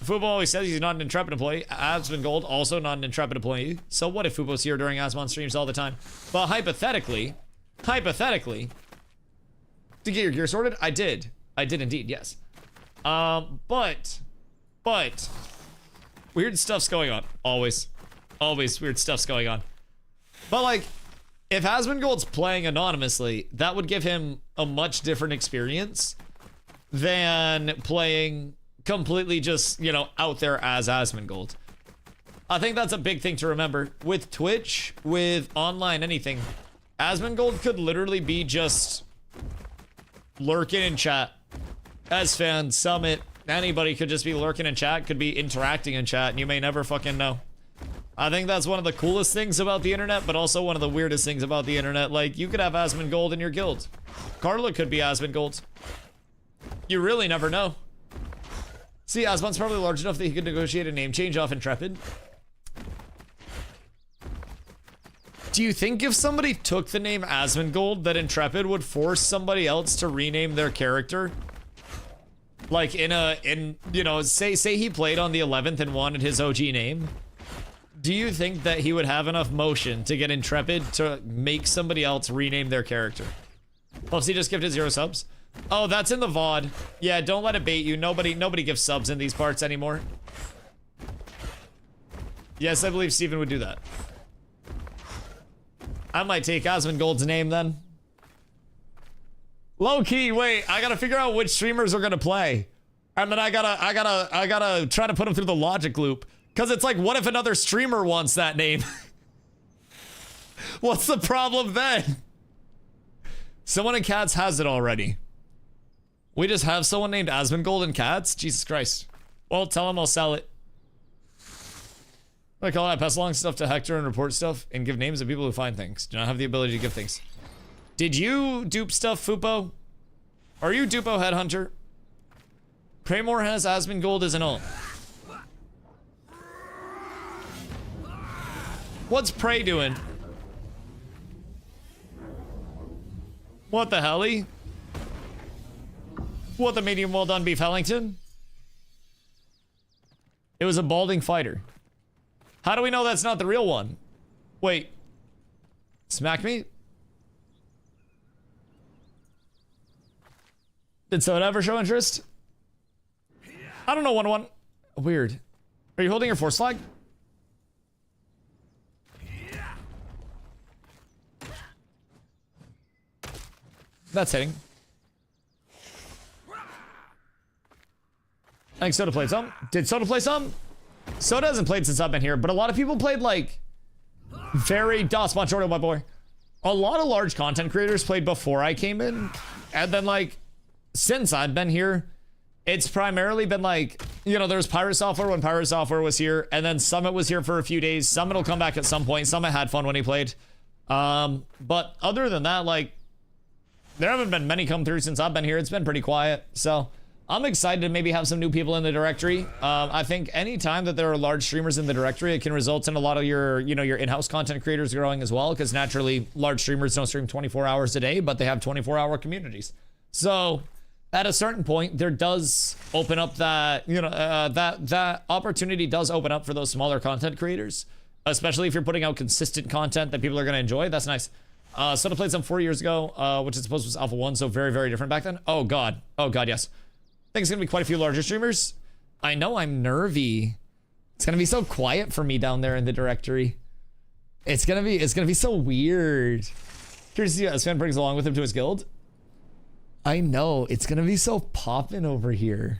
Fupo always says he's not an Intrepid employee. Asmongold, also not an Intrepid employee. So what if Fupo's here during Asmon streams all the time? But hypothetically, to get your gear sorted, I did indeed, yes. But weird stuff's going on. Always weird stuff's going on. But like, if Asmongold's playing anonymously, that would give him a much different experience than playing completely just, you know, out there as Asmongold. I think that's a big thing to remember. With Twitch, with online anything, Asmongold could literally be just lurking in chat. As-Fan, Summit, anybody could just be lurking in chat, could be interacting in chat, and you may never fucking know. I think that's one of the coolest things about the internet, but also one of the weirdest things about the internet. Like, you could have Asmongold in your guild. Carla could be Asmongold. You really never know. See, Asmon's probably large enough that he could negotiate a name change off Intrepid. Do you think if somebody took the name Asmongold, that Intrepid would force somebody else to rename their character? Like you know, say he played on the 11th and wanted his OG name. Do you think that he would have enough motion to get Intrepid to make somebody else rename their character? Puffsy just gifted 0 subs. Oh, that's in the VOD. Yeah, don't let it bait you. Nobody gives subs in these parts anymore. Yes, I believe Steven would do that. I might take Asmongold's name then. Low key, wait, I gotta figure out which streamers are gonna play. And then I gotta try to put them through the logic loop. Cause it's like, what if another streamer wants that name? What's the problem then? Someone in Cats has it already. We just have someone named Asmongold in Cats? Jesus Christ. Well, tell him I'll sell it. I call it, I pass along stuff to Hector and report stuff and give names of people who find things. Do not have the ability to give things. Did you dupe stuff, Fupo? Are you Dupo Headhunter? Kraymore has Asmongold as an ult. What's Prey doing? What the helly? What the medium well done beef Hellington? It was a balding fighter. How do we know that's not the real one? Wait. Smack me? Did Soda ever show interest? I don't know, 1-1. Weird. Are you holding your force flag? That's hitting. I think Soda played some. Did Soda play some? Soda hasn't played since I've been here, but a lot of people played like very DOS Monchordo, my boy. A lot of large content creators played before I came in, and then like since I've been here, it's primarily been like, you know, there's Pirate Software when Pirate Software was here, and then Summit was here for a few days. Summit will come back at some point. Summit had fun when he played. But other than that, like, there haven't been many come through since I've been here. It's been pretty quiet. So I'm excited to maybe have some new people in the directory. I think any time that there are large streamers in the directory, it can result in a lot of your, you know, your in-house content creators growing as well, because naturally large streamers don't stream 24 hours a day, but they have 24-hour communities. So at a certain point, there does open up that, you know, that opportunity does open up for those smaller content creators, especially if you're putting out consistent content that people are going to enjoy. That's nice. Soda played some 4 years ago, which I suppose was Alpha 1, so very, very different back then. Oh god, yes. I think it's gonna be quite a few larger streamers. I know I'm nervy. It's gonna be so quiet for me down there in the directory. It's gonna be so weird. Curious to see what Sven brings along with him to his guild. I know, it's gonna be so poppin' over here.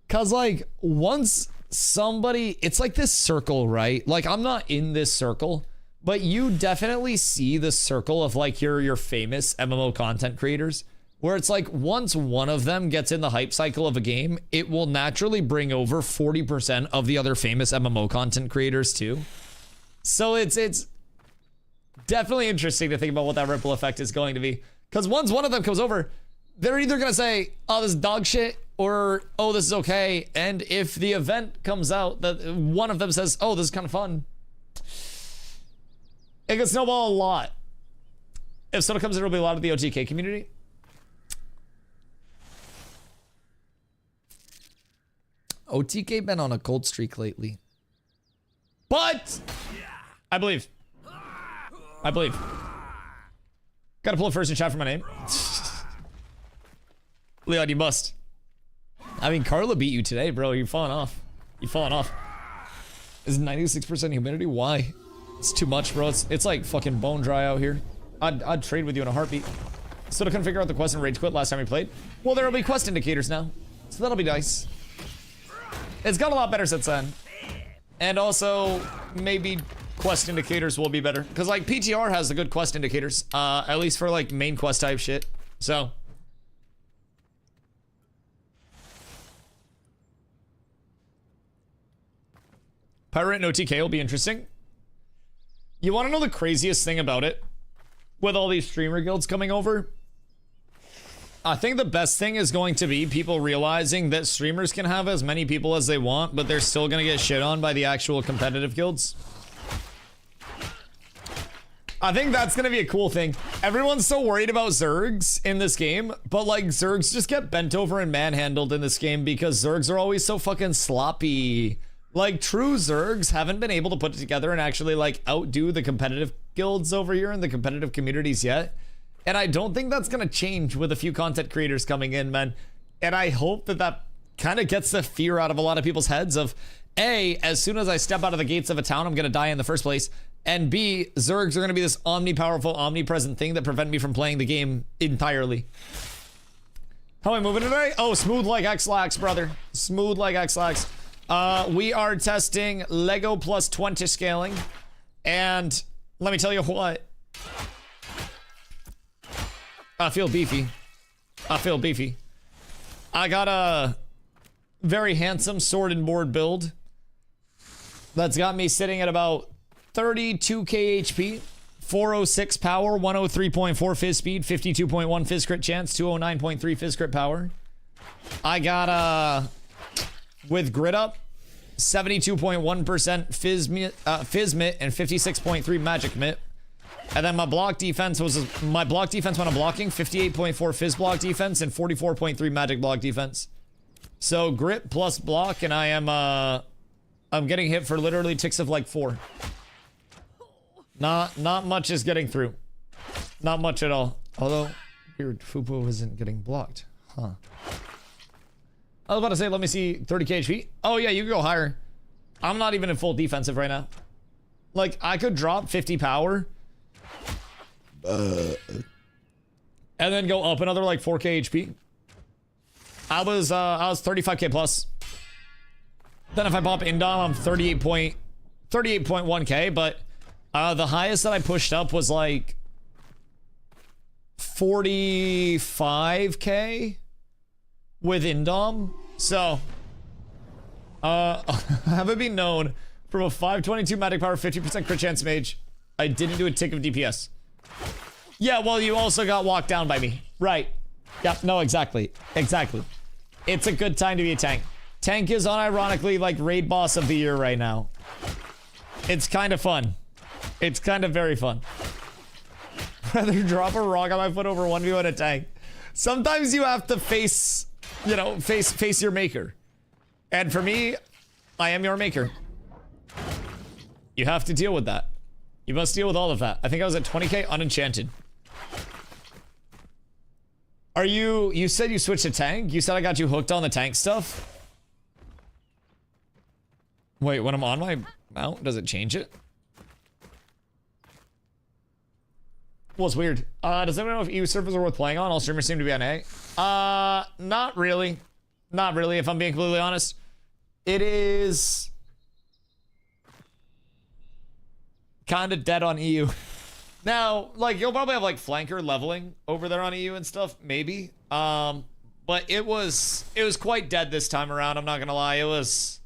Cause like, once somebody, it's like this circle, right? Like, I'm not in this circle, but you definitely see the circle of like your famous MMO content creators, where it's like once one of them gets in the hype cycle of a game, it will naturally bring over 40% of the other famous MMO content creators too. So it's definitely interesting to think about what that ripple effect is going to be. Because once one of them comes over, they're either going to say, oh, this is dog shit, or, oh, this is okay. And if the event comes out that one of them says, oh, this is kind of fun, it can snowball a lot. If soda comes in, it'll be a lot of the OTK community. OTK been on a cold streak lately. But I believe. Gotta pull it first and chat for my name. Leon, you must. I mean, Carla beat you today, bro. You're falling off. Is 96% humidity? Why? It's too much, bro. It's like fucking bone dry out here. I'd trade with you in a heartbeat. Still couldn't figure out the quest and rage quit last time we played. Well, there'll be quest indicators now, so that'll be nice. It's got a lot better since then. And also, maybe quest indicators will be better. Because, like, PTR has the good quest indicators. At least for, like, main quest type shit. So. Pirate and OTK will be interesting. You want to know the craziest thing about it? With all these streamer guilds coming over? I think the best thing is going to be people realizing that streamers can have as many people as they want, but they're still gonna get shit on by the actual competitive guilds. I think that's gonna be a cool thing. Everyone's so worried about Zergs in this game, but like Zergs just get bent over and manhandled in this game because Zergs are always so fucking sloppy. Like true Zergs haven't been able to put it together and actually like outdo the competitive guilds over here in the competitive communities yet. And I don't think that's gonna change with a few content creators coming in, man. And I hope that that kind of gets the fear out of a lot of people's heads of A, as soon as I step out of the gates of a town, I'm gonna die in the first place. And B, Zergs are gonna be this omnipowerful, omnipresent thing that prevent me from playing the game entirely. How am I moving today? Oh, smooth like X-Lax, brother. Smooth like X-Lax. We are testing Lego plus 20 scaling. And let me tell you what. I feel beefy. I got a very handsome sword and board build that's got me sitting at about 32k HP, 406 power, 103.4 fizz speed, 52.1 fizz crit chance, 209.3 fizz crit power. I got with grit up, 72.1% fizz mitt and 56.3 magic mitt. And then my block defense when I'm blocking, 58.4 fizz block defense and 44.3 magic block defense. So grit plus block, and I am I'm getting hit for literally ticks of like 4. Not much is getting through. Not much at all. Although weird, Fupo isn't getting blocked. Huh. I was about to say, let me see 30k HP. Oh yeah, you can go higher. I'm not even in full defensive right now. Like I could drop 50 power. And then go up another like 4k HP. I was 35k plus. Then if I pop Indom, I'm 38.1k, but the highest that I pushed up was like 45k with Indom. So have it be known, from a 522 magic power, 50% crit chance mage, I didn't do a tick of DPS. Yeah, well, you also got walked down by me. Right. Yep, no, exactly. Exactly. It's a good time to be a tank. Tank is unironically like raid boss of the year right now. It's kind of fun. It's kind of very fun. Rather drop a rock on my foot over 1v1 a tank. Sometimes you have to face, you know, face your maker. And for me, I am your maker. You have to deal with that. You must deal with all of that. I think I was at 20k unenchanted. Are you said you switched to tank? You said I got you hooked on the tank stuff? Wait, when I'm on my mount, does it change it? Well, it's weird. Does anyone know if EU servers are worth playing on? All streamers seem to be on A. Not really. Not really, if I'm being completely honest. It is kind of dead on EU. Now, like, you'll probably have, like, flanker leveling over there on EU and stuff, maybe. But it was quite dead this time around, I'm not gonna lie. It was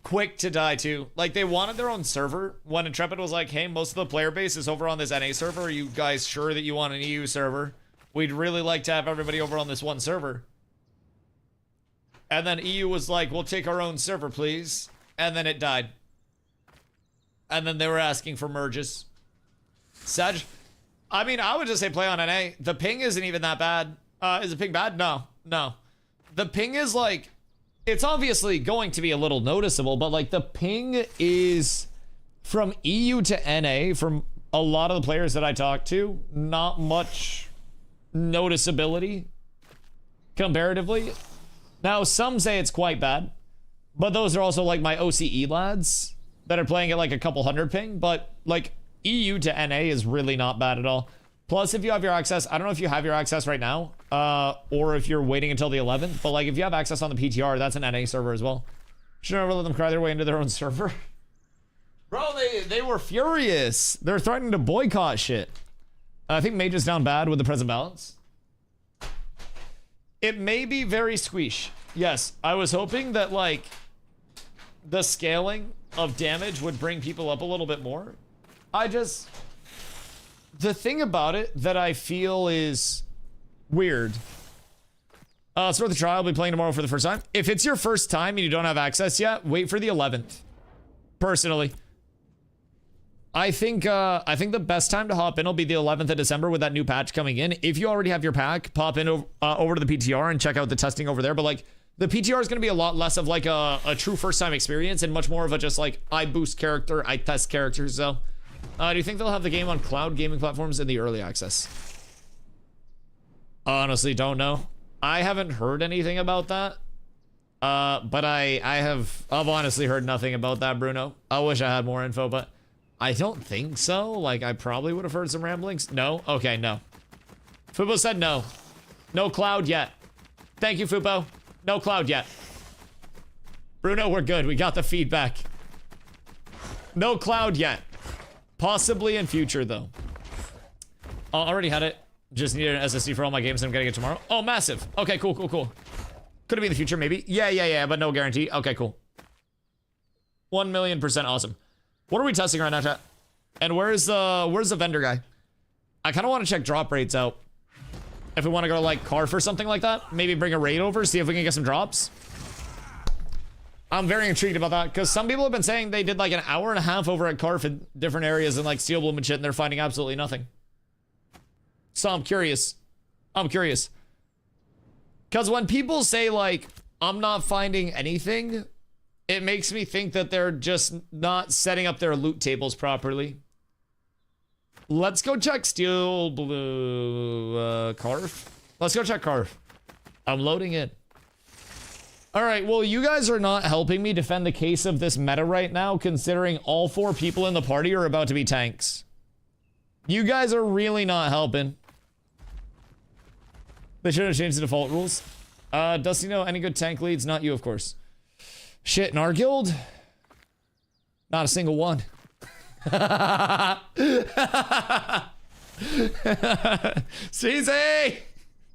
quick to die, too. Like, they wanted their own server. When Intrepid was like, hey, most of the player base is over on this NA server. Are you guys sure that you want an EU server? We'd really like to have everybody over on this one server. And then EU was like, we'll take our own server, please. And then it died. And then they were asking for merges. Sag, I mean, I would just say play on NA. The ping isn't even that bad. Is the ping bad? No, no. The ping is like, it's obviously going to be a little noticeable, but like the ping is from EU to NA, from a lot of the players that I talk to, not much noticeability comparatively. Now, some say it's quite bad, but those are also like my OCE lads that are playing at like a couple hundred ping, but like EU to NA is really not bad at all. Plus, if you have your access, I don't know if you have your access right now, or if you're waiting until the 11th, but like if you have access on the PTR, that's an NA server as well. Should never let them cry their way into their own server. Bro, they were furious. They're threatening to boycott shit. I think Mage is down bad with the present balance. It may be very squeesh. Yes, I was hoping that like the scaling of damage would bring people up a little bit more. The thing about it that I feel is weird. Start the trial. I'll be playing tomorrow for the first time. If it's your first time and you don't have access yet, wait for the 11th. Personally, I think the best time to hop in will be the 11th of December with that new patch coming in. If you already have your pack, pop in over to the PTR and check out the testing over there. But like the PTR is going to be a lot less of like a true first time experience and much more of a just like I boost character, I test characters. So. Do you think they'll have the game on cloud gaming platforms in the early access? Honestly, don't know. I haven't heard anything about that. But I've honestly heard nothing about that, Bruno. I wish I had more info, but I don't think so. Like, I probably would have heard some ramblings. No? Okay, no. Fubo said no. No cloud yet. Thank you, Fubo. No cloud yet. Bruno, we're good. We got the feedback. No cloud yet. Possibly in future, though. Already had it. Just needed an SSD for all my games and I'm getting it tomorrow. Oh, massive. Okay, cool. Could it be in the future, maybe? Yeah, but no guarantee. Okay, cool. 1,000,000% awesome. What are we testing right now, chat? And where's the vendor guy? I kind of want to check drop rates out. If we want to go to, like, Carf or something like that. Maybe bring a raid over, see if we can get some drops. I'm very intrigued about that, because some people have been saying they did like an hour and a half over at Carf in different areas and like Steel Bloom and shit, and they're finding absolutely nothing. So I'm curious. Because when people say like, I'm not finding anything, it makes me think that they're just not setting up their loot tables properly. Let's go check Steel Blue, Carf. Let's go check Carf. I'm loading it. All right, well, you guys are not helping me defend the case of this meta right now, considering all 4 people in the party are about to be tanks. You guys are really not helping. They should have changed the default rules. Dusty, know any good tank leads? Not you, of course. Shit, in our guild? Not a single one. CZ!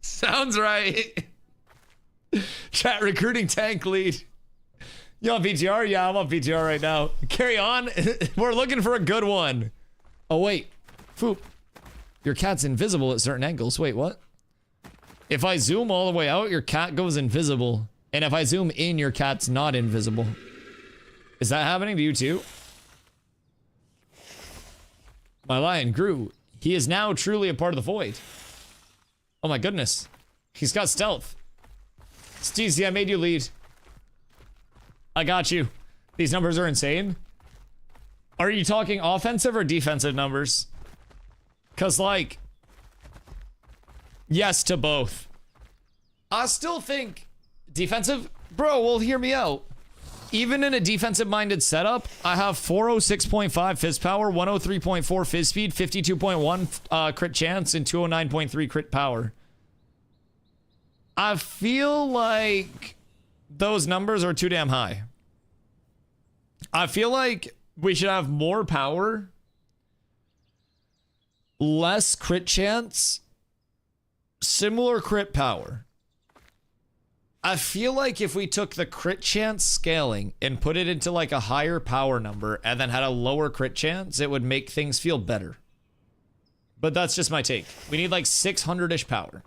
Sounds right. Chat recruiting tank lead. You on PTR? Yeah, I'm on PTR right now. Carry on. We're looking for a good one. Oh, wait. Foop. Your cat's invisible at certain angles. Wait, what? If I zoom all the way out, your cat goes invisible. And if I zoom in, your cat's not invisible. Is that happening to you too? My lion grew. He is now truly a part of the void. Oh my goodness. He's got stealth. Steezy, I made you lead. I got you. These numbers are insane. Are you talking offensive or defensive numbers? Because, like, yes to both. I still think defensive. Bro, well, hear me out. Even in a defensive-minded setup, I have 406.5 fizz power, 103.4 fizz speed, 52.1 crit chance, and 209.3 crit power. I feel like those numbers are too damn high. I feel like we should have more power, less crit chance, similar crit power. I feel like if we took the crit chance scaling and put it into like a higher power number and then had a lower crit chance, it would make things feel better. But that's just my take. We need like 600-ish power.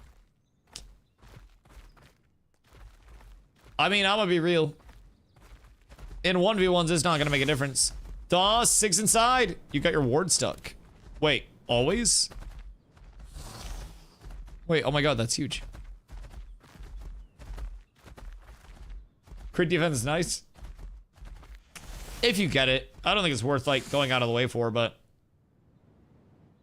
I mean, I'm gonna be real. In 1v1s, it's not gonna make a difference. DOS, 6 inside. You got your ward stuck. Wait, always? Wait, oh my god, that's huge. Crit defense is nice. If you get it. I don't think it's worth, like, going out of the way for, but...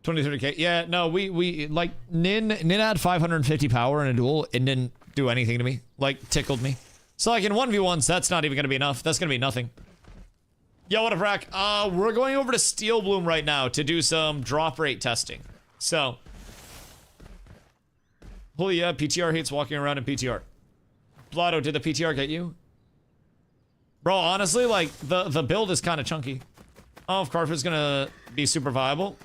20, 30k. Yeah, no, we like, Nin had 550 power in a duel. It didn't do anything to me. Like, tickled me. So, like, in 1v1s, that's not even gonna be enough. That's gonna be nothing. Yo, what up, Rack? We're going over to Steel Bloom right now to do some drop rate testing. So... Holy yeah, PTR hates walking around in PTR. Blotto, did the PTR get you? Bro, honestly, like, the build is kind of chunky. Oh, if Carf is gonna be super viable.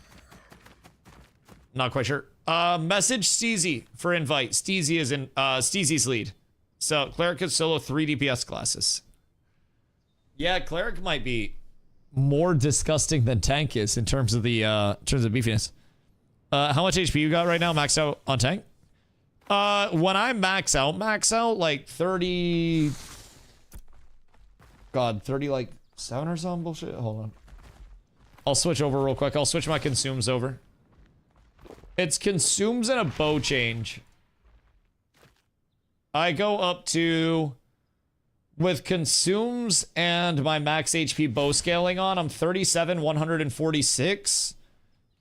Not quite sure. Message Steezy for invite. Steezy is in, Steezy's lead. So, Cleric could solo 3 DPS classes. Yeah, Cleric might be more disgusting than Tank is in terms of the, beefiness. How much HP you got right now, maxed out on Tank? When I max out, like 30... God, 30 like 7 or something bullshit? Hold on. I'll switch over real quick. I'll switch my consumes over. It's consumes and a bow change. I go up to... With consumes and my max HP bow scaling on, I'm 37, 146.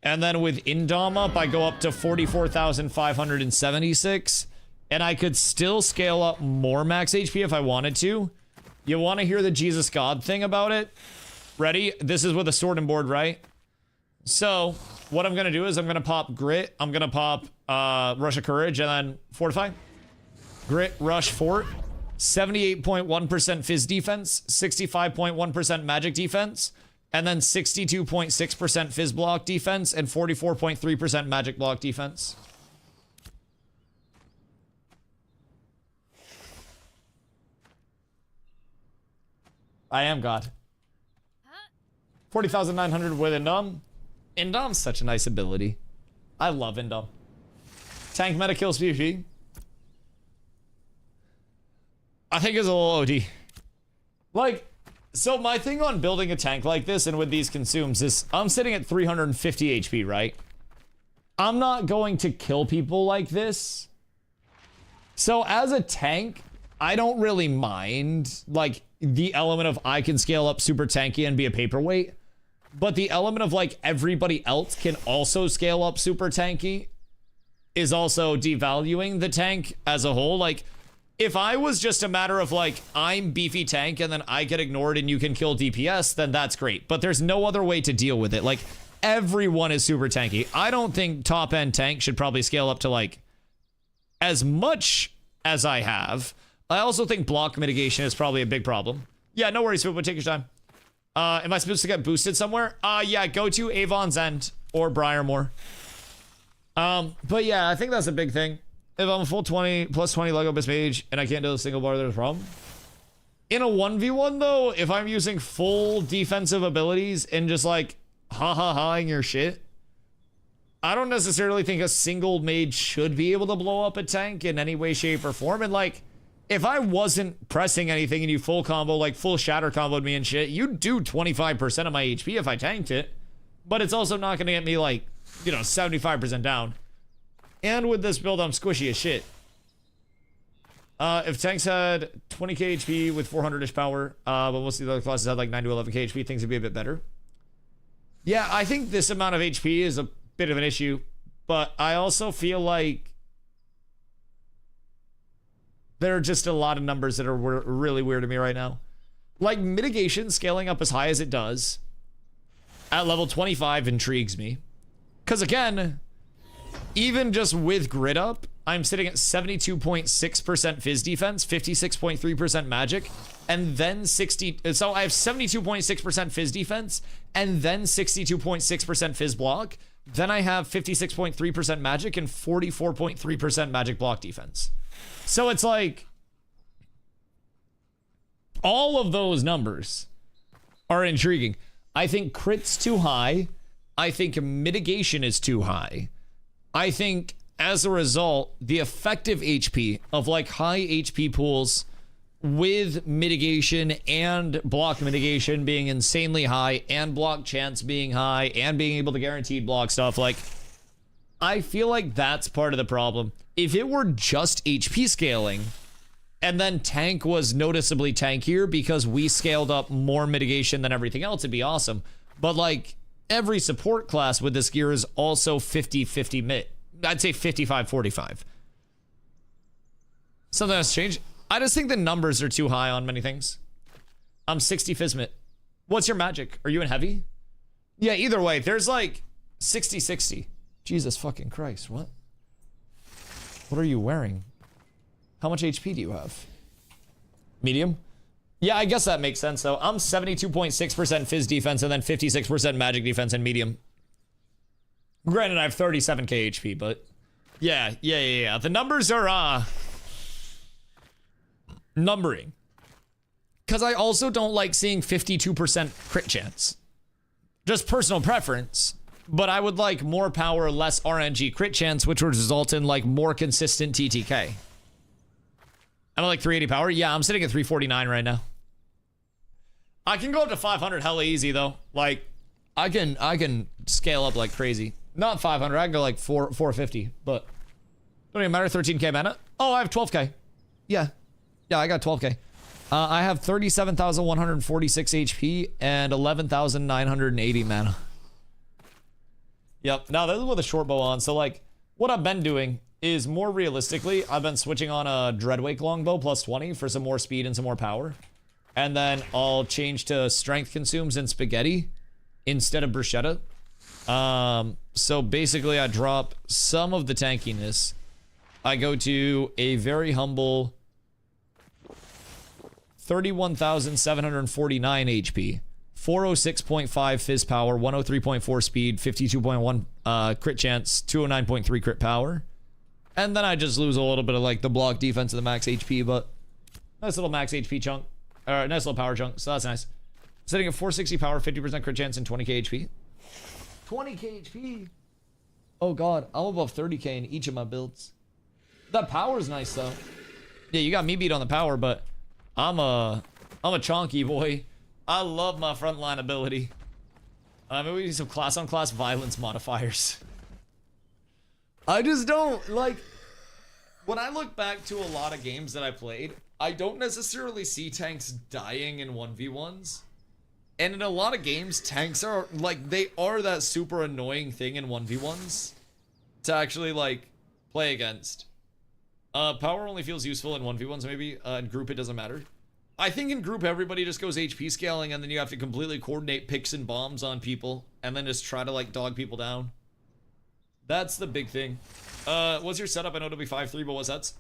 And then with Indom up, I go up to 44,576. And I could still scale up more max HP if I wanted to. You want to hear the Jesus God thing about it? Ready? This is with a sword and board, right? So, what I'm going to do is I'm going to pop Grit. I'm going to pop Rush of Courage and then Fortify. Grit, Rush, Fort. 78.1% Fizz defense. 65.1% magic defense. And then 62.6% Fizz block defense. And 44.3% magic block defense. I am God. 40,900 with Indom. Indom's such a nice ability. I love Indom. Tank meta kills PvP. I think it's a little OD. Like, so my thing on building a tank like this and with these consumes is I'm sitting at 350 HP, right? I'm not going to kill people like this. So as a tank, I don't really mind, like, the element of I can scale up super tanky and be a paperweight. But the element of, like, everybody else can also scale up super tanky is also devaluing the tank as a whole. Like, if I was just a matter of, like, I'm beefy tank and then I get ignored and you can kill DPS, then that's great. But there's no other way to deal with it. Like, everyone is super tanky. I don't think top-end tank should probably scale up to, like, as much as I have. I also think block mitigation is probably a big problem. Yeah, no worries, but take your time. Am I supposed to get boosted somewhere? Yeah, go to Avon's End or Briarmore. But yeah, I think that's a big thing. If I'm a full 20 plus 20 Lego Best Mage and I can't do a single bar, there's a problem. In a 1v1 though, if I'm using full defensive abilities and just like ha-ha-haing your shit, I don't necessarily think a single mage should be able to blow up a tank in any way, shape, or form. And like, if I wasn't pressing anything and you full combo, like full shatter comboed me and shit, you'd do 25% of my HP if I tanked it. But it's also not going to get me like, you know, 75% down. And with this build, I'm squishy as shit. If tanks had 20k HP with 400-ish power, but most of the other classes had like 9 to 11k HP, things would be a bit better. Yeah, I think this amount of HP is a bit of an issue, but I also feel like there are just a lot of numbers that are really weird to me right now. Like, mitigation scaling up as high as it does at level 25 intrigues me. Because again, even just with grid up, I'm sitting at 72.6% Fizz defense, 56.3% magic, and then 60... So I have 72.6% Fizz defense, and then 62.6% Fizz block. Then I have 56.3% magic and 44.3% magic block defense. So it's like... all of those numbers are intriguing. I think crit's too high. I think mitigation is too high. I think, as a result, the effective HP of, like, high HP pools with mitigation and block mitigation being insanely high and block chance being high and being able to guaranteed block stuff, like, I feel like that's part of the problem. If it were just HP scaling and then tank was noticeably tankier because we scaled up more mitigation than everything else, it'd be awesome. But like, every support class with this gear is also 50-50 mid. I'd say 55-45. Something has changed. I just think the numbers are too high on many things. I'm 60 Fizmit. What's your magic? Are you in heavy? Yeah, either way, there's like 60-60. Jesus fucking Christ, what? What are you wearing? How much HP do you have? Medium? Yeah, I guess that makes sense though. I'm 72.6% Fizz defense and then 56% magic defense and medium. Granted, I have 37k HP, but yeah. The numbers are, numbering. Because I also don't like seeing 52% crit chance. Just personal preference. But I would like more power, less RNG crit chance, which would result in like more consistent TTK. I don't like 380 power. Yeah, I'm sitting at 349 right now. I can go up to 500 hella easy though. Like, I can scale up like crazy. Not 500, I can go like 450, but don't even matter. 13k mana. Oh, I have 12k. Yeah, I got 12k. I have 37,146 HP and 11,980 mana. Yep. Now this is with a short bow on. So like, what I've been doing is more realistically, I've been switching on a Dreadwake longbow plus 20 for some more speed and some more power. And then I'll change to strength consumes and spaghetti instead of bruschetta. So basically I drop some of the tankiness. I go to a very humble 31,749 HP. 406.5 fizz power, 103.4 speed, 52.1 crit chance, 209.3 crit power. And then I just lose a little bit of like the block defense of the max HP, but nice little max HP chunk. Nice little power chunk, so that's nice. Sitting at 460 power, 50% crit chance, and 20k HP. 20k HP? Oh god, I'm above 30k in each of my builds. That power's nice though. Yeah, you got me beat on the power, but I'm a chonky boy. I love my frontline ability. Maybe we need some class-on-class violence modifiers. I just don't, like... When I look back to a lot of games that I played, I don't necessarily see tanks dying in 1v1s. And in a lot of games, tanks are, like, they are that super annoying thing in 1v1s to actually, like, play against. Power only feels useful in 1v1s, maybe. In group, it doesn't matter. I think in group, everybody just goes HP scaling, and then you have to completely coordinate picks and bombs on people, and then just try to, like, dog people down. That's the big thing. What's your setup? I know it'll be 5-3, but what's that?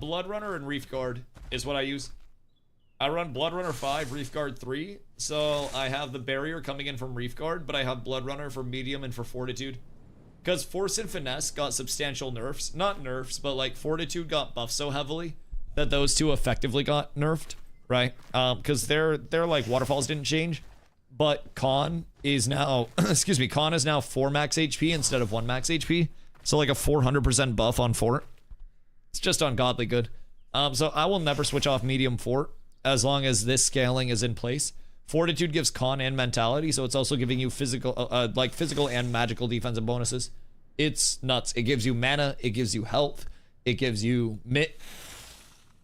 Blood Runner and Reef Guard is what I use. I run Blood Runner 5, Reef Guard 3, so I have the barrier coming in from Reef Guard, but I have Blood Runner for medium and for fortitude. Because Force and Finesse got substantial nerfs. Not nerfs, but, like, fortitude got buffed so heavily that those two effectively got nerfed. Right, because their like waterfalls didn't change, but Con is now, excuse me, Con is now 4 max HP instead of 1 max HP, so like a 400% buff on Fort. It's just ungodly good. So I will never switch off medium Fort as long as this scaling is in place. Fortitude gives Con and mentality, so it's also giving you physical, like physical and magical defensive bonuses. It's nuts. It gives you mana, it gives you health, it gives you mit.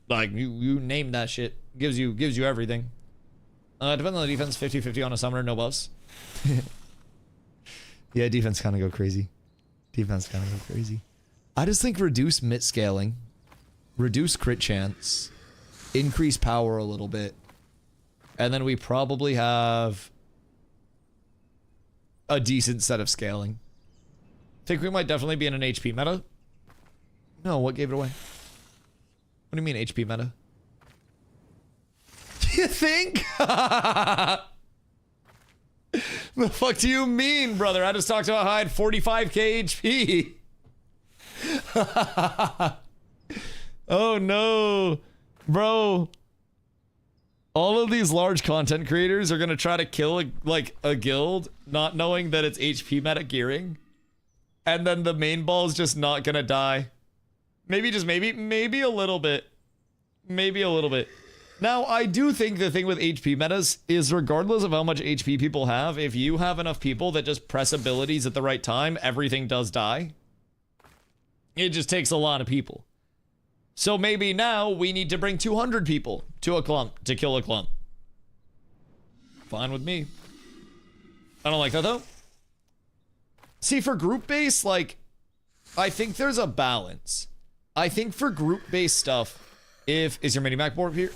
Like, you name that shit. Gives you everything. Depending on the defense, 50-50 on a summoner, no buffs. Yeah, defense kind of go crazy. I just think reduce mit scaling, reduce crit chance, increase power a little bit, and then we probably have a decent set of scaling. Think we might definitely be in an HP meta? No, what gave it away? What do you mean HP meta? You think? The fuck do you mean, brother? I just talked about how I had 45k HP. Oh no, bro. All of these large content creators are gonna try to kill a guild, not knowing that it's HP meta gearing, and then the main ball's just not gonna die. Maybe just maybe a little bit. Maybe a little bit. Now, I do think the thing with HP metas is regardless of how much HP people have, if you have enough people that just press abilities at the right time, everything does die. It just takes a lot of people. So maybe now we need to bring 200 people to a clump to kill a clump. Fine with me. I don't like that though. See, for group-based, like, I think there's a balance. I think for group-based stuff, is your mini-Mac board here?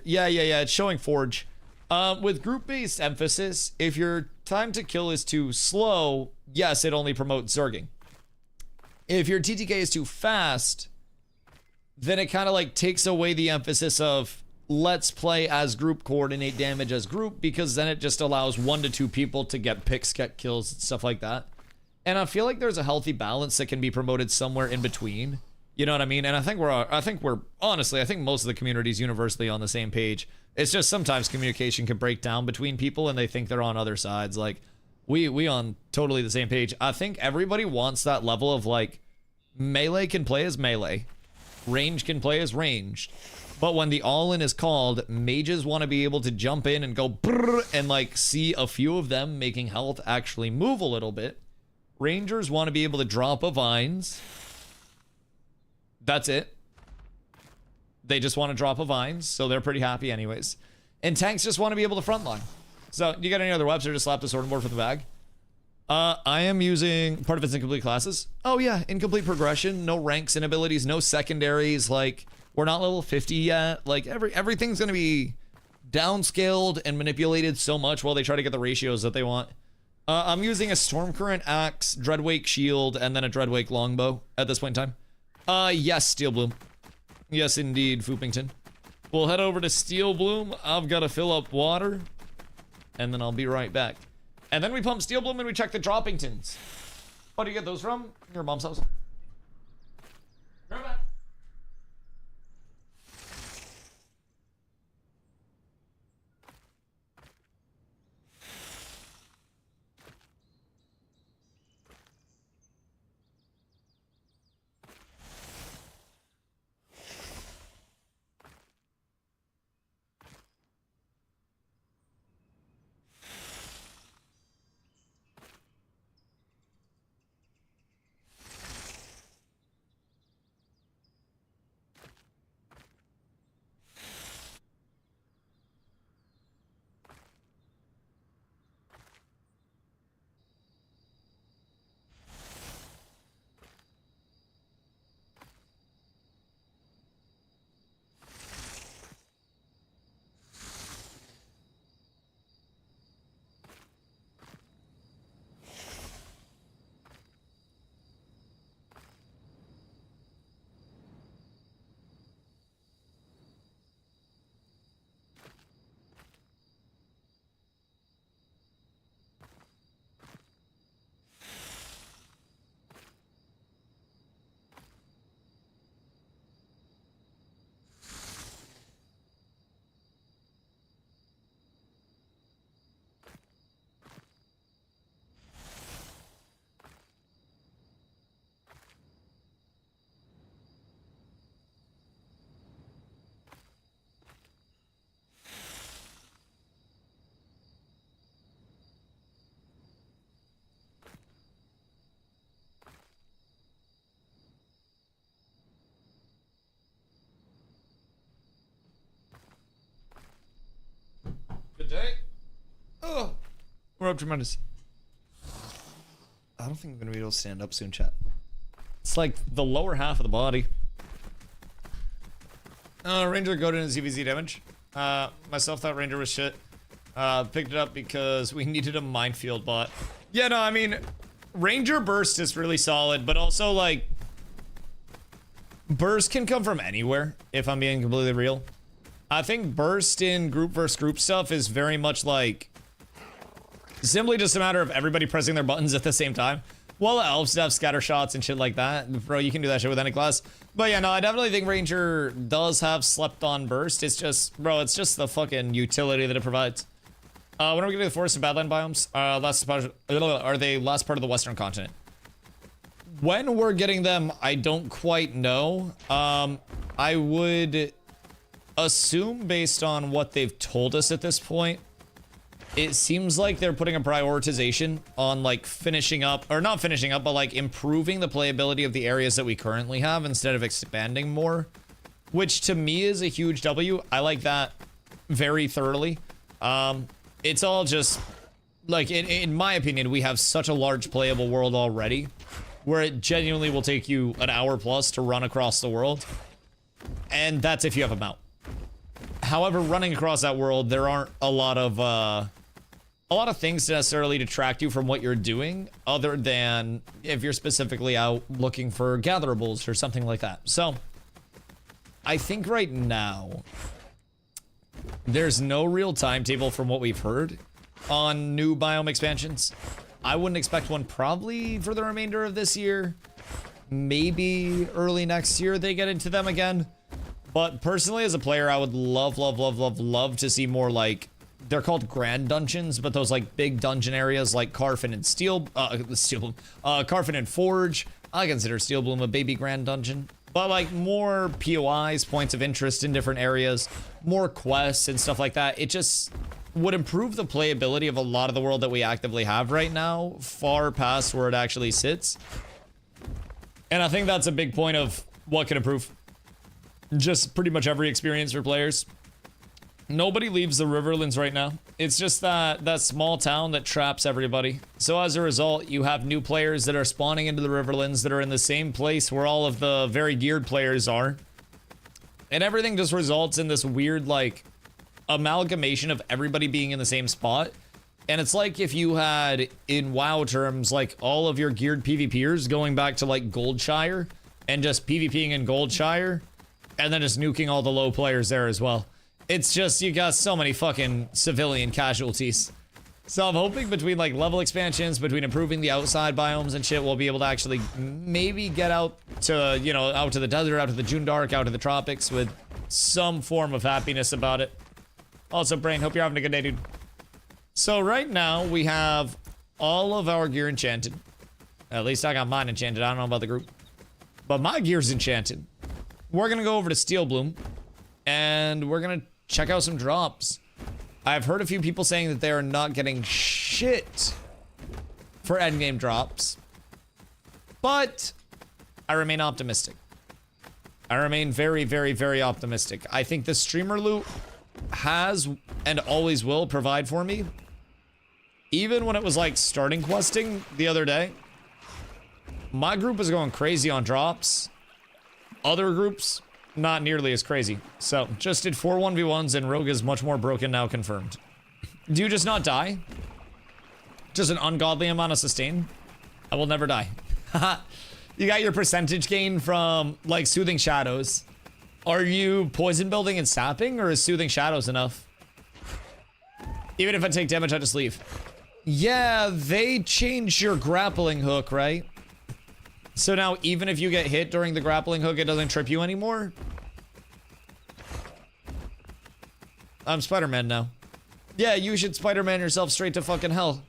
Yeah, it's showing Forge. With group-based emphasis, if your time to kill is too slow, yes, it only promotes zerging. If your TTK is too fast, then it kind of like takes away the emphasis of let's play as group, coordinate damage as group, because then it just allows 1 to 2 people to get picks, get kills, stuff like that. And I feel like there's a healthy balance that can be promoted somewhere in between. You know what I mean? And I think we're honestly, I think most of the community is universally on the same page. It's just sometimes communication can break down between people and they think they're on other sides. Like, we on totally the same page. I think everybody wants that level of like, melee can play as melee, range can play as ranged. But when the all-in is called, mages want to be able to jump in and go brrr and like see a few of them making health actually move a little bit. Rangers want to be able to drop a vines. That's it. They just want to drop a vines, so they're pretty happy anyways. And tanks just want to be able to frontline. So, you got any other webs or just slap the sword and board from the bag? I am using part of its incomplete classes. Oh yeah, incomplete progression, no ranks and abilities, no secondaries, like, we're not level 50 yet. Like, everything's gonna be downscaled and manipulated so much while they try to get the ratios that they want. I'm using a Stormcurrent Axe, Dreadwake Shield, and then a Dreadwake Longbow at this point in time. Yes, Steel Bloom. Yes, indeed, Foopington. We'll head over to Steel Bloom. I've got to fill up water, and then I'll be right back. And then we pump Steel Bloom and we check the Droppingtons. What do you get those from? Your mom's house. Right back. Good day. Oh, we're up tremendous. I don't think I'm gonna be able to stand up soon, chat. It's like the lower half of the body. Ranger go into ZVZ damage. Myself thought Ranger was shit. Picked it up because we needed a minefield bot. Yeah, no, I mean, Ranger burst is really solid, but also like, burst can come from anywhere, if I'm being completely real. I think burst in group versus group stuff is very much like simply just a matter of everybody pressing their buttons at the same time. Well, it helps to have scatter shots and shit like that. Bro, you can do that shit with any class. But yeah, no, I definitely think Ranger does have slept on burst. It's just, bro, it's just the fucking utility that it provides. When are we getting to the forest and badland biomes? Are they last part of the western continent? When we're getting them, I don't quite know. I would assume based on what they've told us at this point, it seems like they're putting a prioritization on like finishing up, or not finishing up, but like improving the playability of the areas that we currently have instead of expanding more, which to me is a huge W. I like that very thoroughly. It's all just like, in my opinion, we have such a large playable world already where it genuinely will take you an hour plus to run across the world. And that's if you have a mount. However, running across that world, there aren't a lot of things to necessarily detract you from what you're doing, other than if you're specifically out looking for gatherables or something like that. So, I think right now, there's no real timetable from what we've heard on new biome expansions. I wouldn't expect one probably for the remainder of this year. Maybe early next year they get into them again. But personally, as a player, I would love to see more like, they're called grand dungeons, but those like big dungeon areas like Carfin and Carfin and Forge. I consider Steel Bloom a baby grand dungeon. But like more POIs, points of interest in different areas, more quests and stuff like that. It just would improve the playability of a lot of the world that we actively have right now, far past where it actually sits. And I think that's a big point of what can improve. Just pretty much every experience for players. Nobody leaves the Riverlands right now. It's just that small town that traps everybody. So as a result, you have new players that are spawning into the Riverlands that are in the same place where all of the very geared players are. And everything just results in this weird, like, amalgamation of everybody being in the same spot. And it's like if you had, in WoW terms, like all of your geared PvPers going back to like Goldshire and just PvPing in Goldshire and then just nuking all the low players there as well. It's just, you got so many fucking civilian casualties. So I'm hoping between like level expansions, between improving the outside biomes and shit, we'll be able to actually maybe get out to, you know, out to the desert, out to the June Dark, out to the tropics with some form of happiness about it. Also, Brain, hope you're having a good day, dude. So right now, we have all of our gear enchanted. At least I got mine enchanted. I don't know about the group. But my gear's enchanted. We're gonna go over to Steel Bloom. And we're gonna check out some drops. I've heard a few people saying that they are not getting shit for endgame drops. But I remain optimistic. I remain very, very, very optimistic. I think the streamer loot has and always will provide for me. Even when it was like starting questing the other day, my group was going crazy on drops. Other groups, not nearly as crazy. So just did 4 1v1s and Rogue is much more broken now, confirmed. Do you just not die? Just an ungodly amount of sustain? I will never die. You got your percentage gain from like Soothing Shadows. Are you poison building and sapping, or is Soothing Shadows enough? Even if I take damage, I just leave. Yeah, they changed your grappling hook, right? So now even if you get hit during the grappling hook, it doesn't trip you anymore? I'm Spider-Man now. Yeah, you should Spider-Man yourself straight to fucking hell.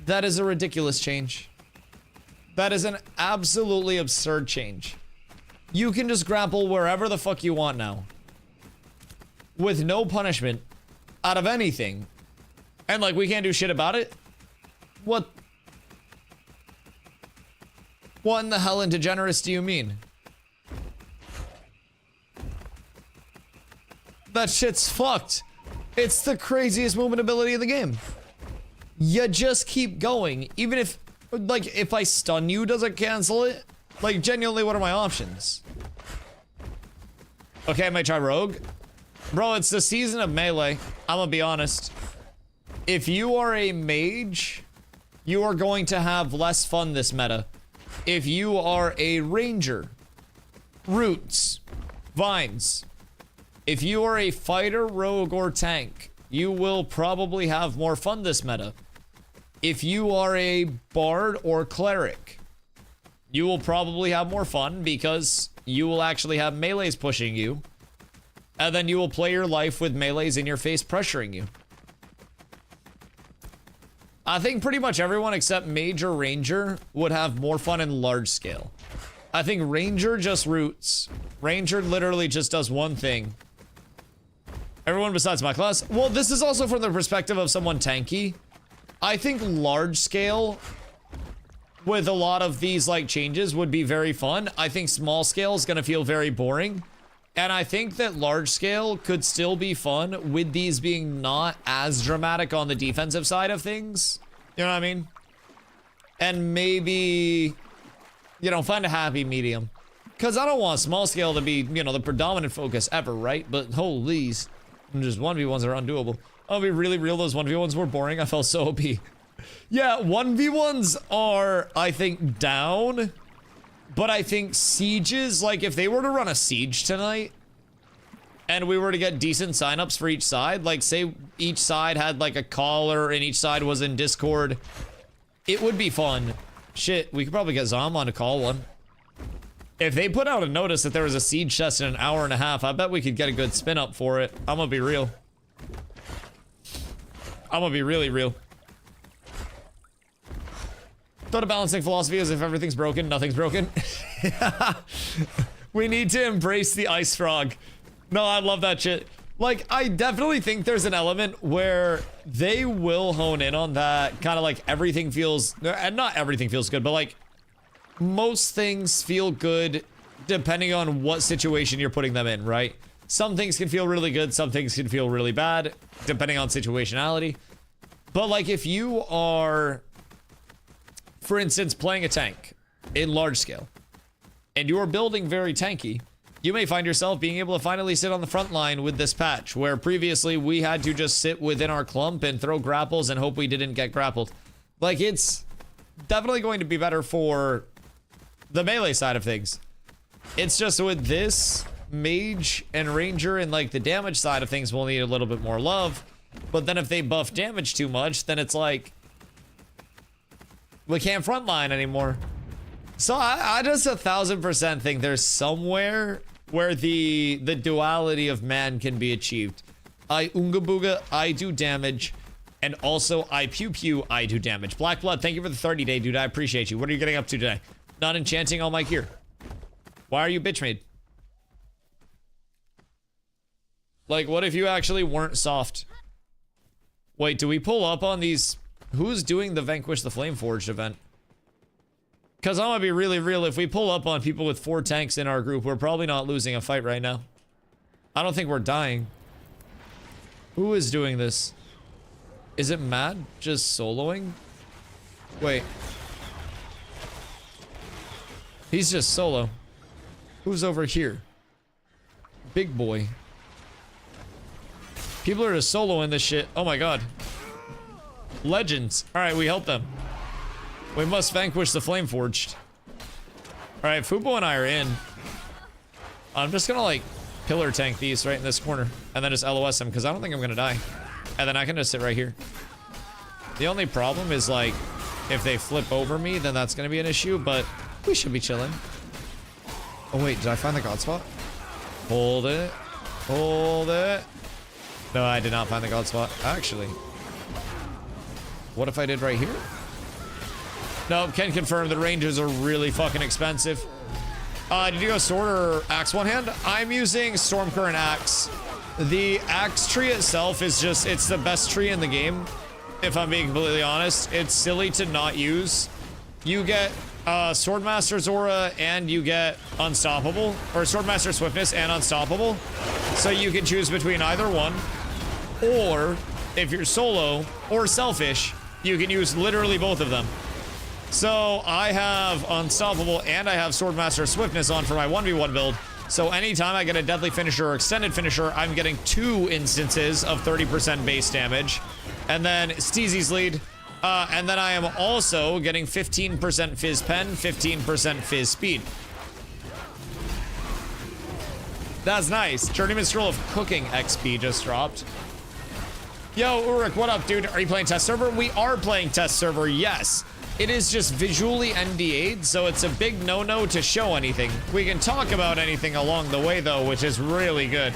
That is a ridiculous change. That is an absolutely absurd change. You can just grapple wherever the fuck you want now. With no punishment out of anything. And like, we can't do shit about it? What in the hell in degenerous do you mean? That shit's fucked. It's the craziest movement ability in the game. You just keep going. Even if, like, if I stun you, does it cancel it? Like, genuinely, what are my options? Okay, I might try Rogue. Bro, it's the season of melee. I'm gonna be honest. If you are a mage, you are going to have less fun this meta. If you are a ranger, roots, vines. If you are a fighter, rogue, or tank, you will probably have more fun this meta. If you are a bard or cleric, you will probably have more fun because you will actually have melees pushing you. And then you will play your life with melees in your face pressuring you. I think pretty much everyone except Mage or Ranger would have more fun in large scale. I think Ranger just roots. Ranger literally just does one thing. Everyone besides my class. Well, this is also from the perspective of someone tanky. I think large scale with a lot of these like changes would be very fun. I think small scale is going to feel very boring. And I think that large scale could still be fun with these being not as dramatic on the defensive side of things. You know what I mean? And maybe, you know, find a happy medium. Because I don't want small scale to be, you know, the predominant focus ever, right? But holy, just 1v1s are undoable. I'll be really real, those 1v1s were boring. I felt so OP. Yeah, 1v1s are, I think, down. But I think sieges, like if they were to run a siege tonight and we were to get decent signups for each side, like say each side had like a caller and each side was in Discord, it would be fun. Shit, we could probably get Zom on to call one. If they put out a notice that there was a siege test in an hour and a half, I bet we could get a good spin up for it. I'm gonna be real. I'm gonna be really real. Thought a balancing philosophy is if everything's broken, nothing's broken. We need to embrace the ice frog. No, I love that shit. Like, I definitely think there's an element where they will hone in on that kind of like everything feels, and not everything feels good, but like most things feel good depending on what situation you're putting them in, right? Some things can feel really good, some things can feel really bad, depending on situationality. But like if you are, for instance, playing a tank in large scale, and you are building very tanky, you may find yourself being able to finally sit on the front line with this patch, where previously we had to just sit within our clump and throw grapples and hope we didn't get grappled. Like, it's definitely going to be better for the melee side of things. It's just with this, mage and ranger and like the damage side of things will need a little bit more love. But then if they buff damage too much, then it's like, we can't frontline anymore. So I just 1000% think there's somewhere where the duality of man can be achieved. I Unga Booga, I do damage, and also I Pew Pew, I do damage. Black Blood, thank you for the 30-day, dude. I appreciate you. What are you getting up to today? Not enchanting all my gear. Why are you bitch made? Like, what if you actually weren't soft? Wait, do we pull up on these? Who's doing the Vanquish the Flameforged event? Because I'm gonna be really real, if we pull up on people with 4 tanks in our group, we're probably not losing a fight right now. I don't think we're dying. Who is doing this? Is it Matt just soloing? Wait. He's just solo. Who's over here? Big boy. People are just soloing this shit. Oh my god. Legends. Alright, we help them. We must vanquish the Flameforged. Alright, Fubo and I are in. I'm just gonna like pillar tank these right in this corner and then just LOS them because I don't think I'm gonna die. And then I can just sit right here. The only problem is like if they flip over me, then that's gonna be an issue, but we should be chilling. Oh wait, did I find the god spot? Hold it. Hold it. No, I did not find the god spot. Actually. What if I did right here? No, can confirm the ranges are really fucking expensive. Did you go sword or axe one hand? I'm using Stormcurrent axe. The axe tree itself is just, it's the best tree in the game. If I'm being completely honest, it's silly to not use. You get Swordmaster's aura and you get Unstoppable, or Swordmaster Swiftness and Unstoppable. So you can choose between either one. Or, if you're solo or selfish, you can use literally both of them. So, I have Unstoppable and I have Swordmaster Swiftness on for my 1v1 build. So anytime I get a Deadly Finisher or Extended Finisher, I'm getting 2 instances of 30% base damage. And then Steezy's lead. And then I am also getting 15% Fizz Pen, 15% Fizz Speed. That's nice. Journeyman Scroll of Cooking XP just dropped. Yo, Ulrich, what up, dude? Are you playing test server? We are playing test server, yes. It is just visually NDA'd, so it's a big no-no to show anything. We can talk about anything along the way, though, which is really good.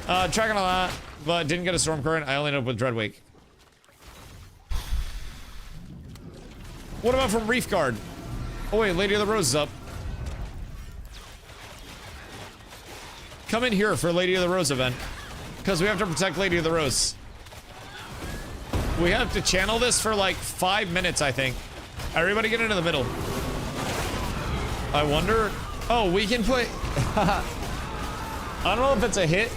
Tracking all that, but didn't get a Stormcurrent. I only ended up with Dreadwake. What about from Reef Guard? Oh, wait, Lady of the Rose is up. Come in here for Lady of the Rose event. because we have to protect Lady of the Rose. We have to channel this for like 5 minutes, I think. Everybody get into the middle. I wonder... Oh, we can put... I don't know if it's a hit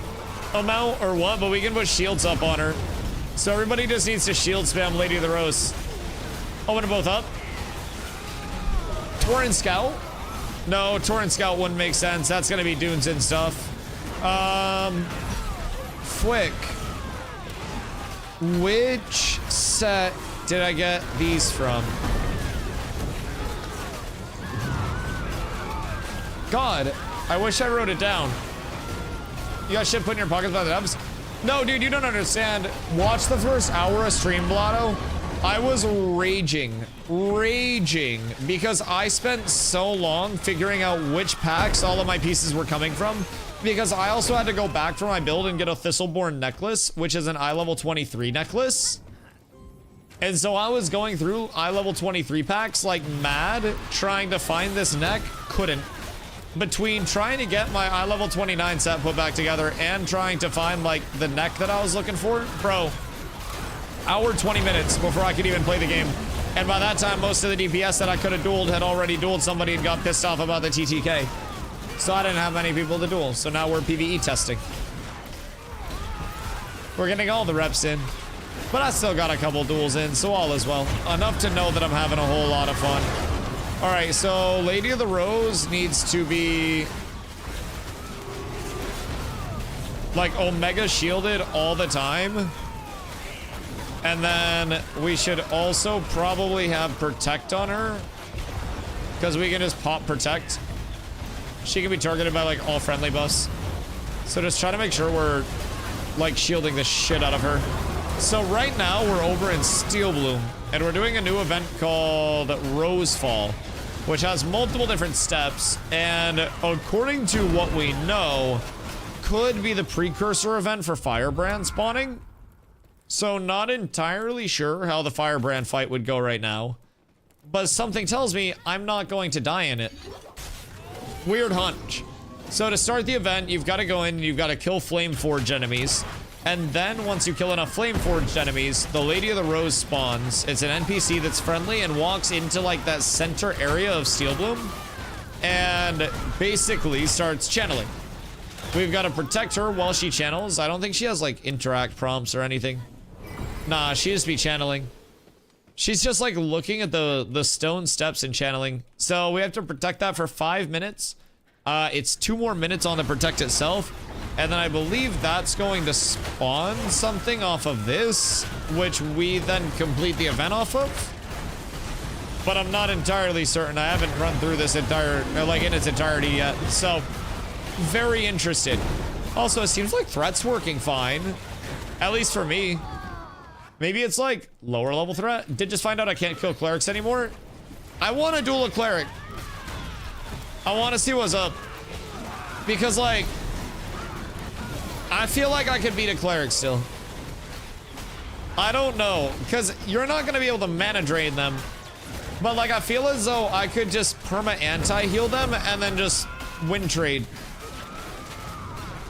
amount or what, but we can put shields up on her. So everybody just needs to shield spam Lady of the Rose. Open them both up. Torrent Scout? No, Torrent Scout wouldn't make sense. That's gonna be dunes and stuff. Flick. Which set did I get these from? God, I wish I wrote it down. You got shit put in your pockets by the dubs? No, dude, you don't understand. Watch the first hour of stream, Blotto. I was raging, because I spent so long figuring out which packs all of my pieces were coming from, because I also had to go back for my build and get a Thistleborn necklace, which is an eye level 23 necklace. And so I was going through eye level 23 packs like mad, trying to find this neck, couldn't. Between trying to get my eye level 29 set put back together and trying to find like the neck that I was looking for, bro, hour 20 minutes before I could even play the game. And by that time, most of the DPS that I could have dueled had already dueled somebody and got pissed off about the TTK. So I didn't have many people to duel. So now we're PvE testing. We're getting all the reps in. But I still got a couple duels in, so all is well. Enough to know that I'm having a whole lot of fun. All right, so Lady of the Rose needs to be like Omega shielded all the time. And then we should also probably have Protect on her, because we can just pop Protect. She can be targeted by like all friendly buffs. So just try to make sure we're like shielding the shit out of her. So right now we're over in Steel Bloom, and we're doing a new event called Rosefall, which has multiple different steps, and according to what we know, could be the precursor event for Firebrand spawning. So not entirely sure how the Firebrand fight would go right now, but something tells me I'm not going to die in it. Weird hunch. So to start the event, you've got to go in and you've got to kill Flameforged enemies. And then once you kill enough Flameforged enemies, the Lady of the Rose spawns. It's an NPC that's friendly and walks into like that center area of Steel Bloom and basically starts channeling. We've got to protect her while she channels. I don't think she has like interact prompts or anything. Nah, she just be channeling. She's just like looking at the stone steps and channeling. So we have to protect that for 5 minutes. It's 2 more minutes on the protect itself. And then I believe that's going to spawn something off of this, which we then complete the event off of. But I'm not entirely certain. I haven't run through this entire, like in its entirety yet. So very interested. Also, it seems like threat's working fine. At least for me. Maybe it's like lower level threat. Did just find out I can't kill clerics anymore. I want to duel a cleric. I want to see what's up. Because like, I feel like I could beat a cleric still. I don't know, because you're not going to be able to mana drain them. But like, I feel as though I could just perma anti-heal them and then just win trade.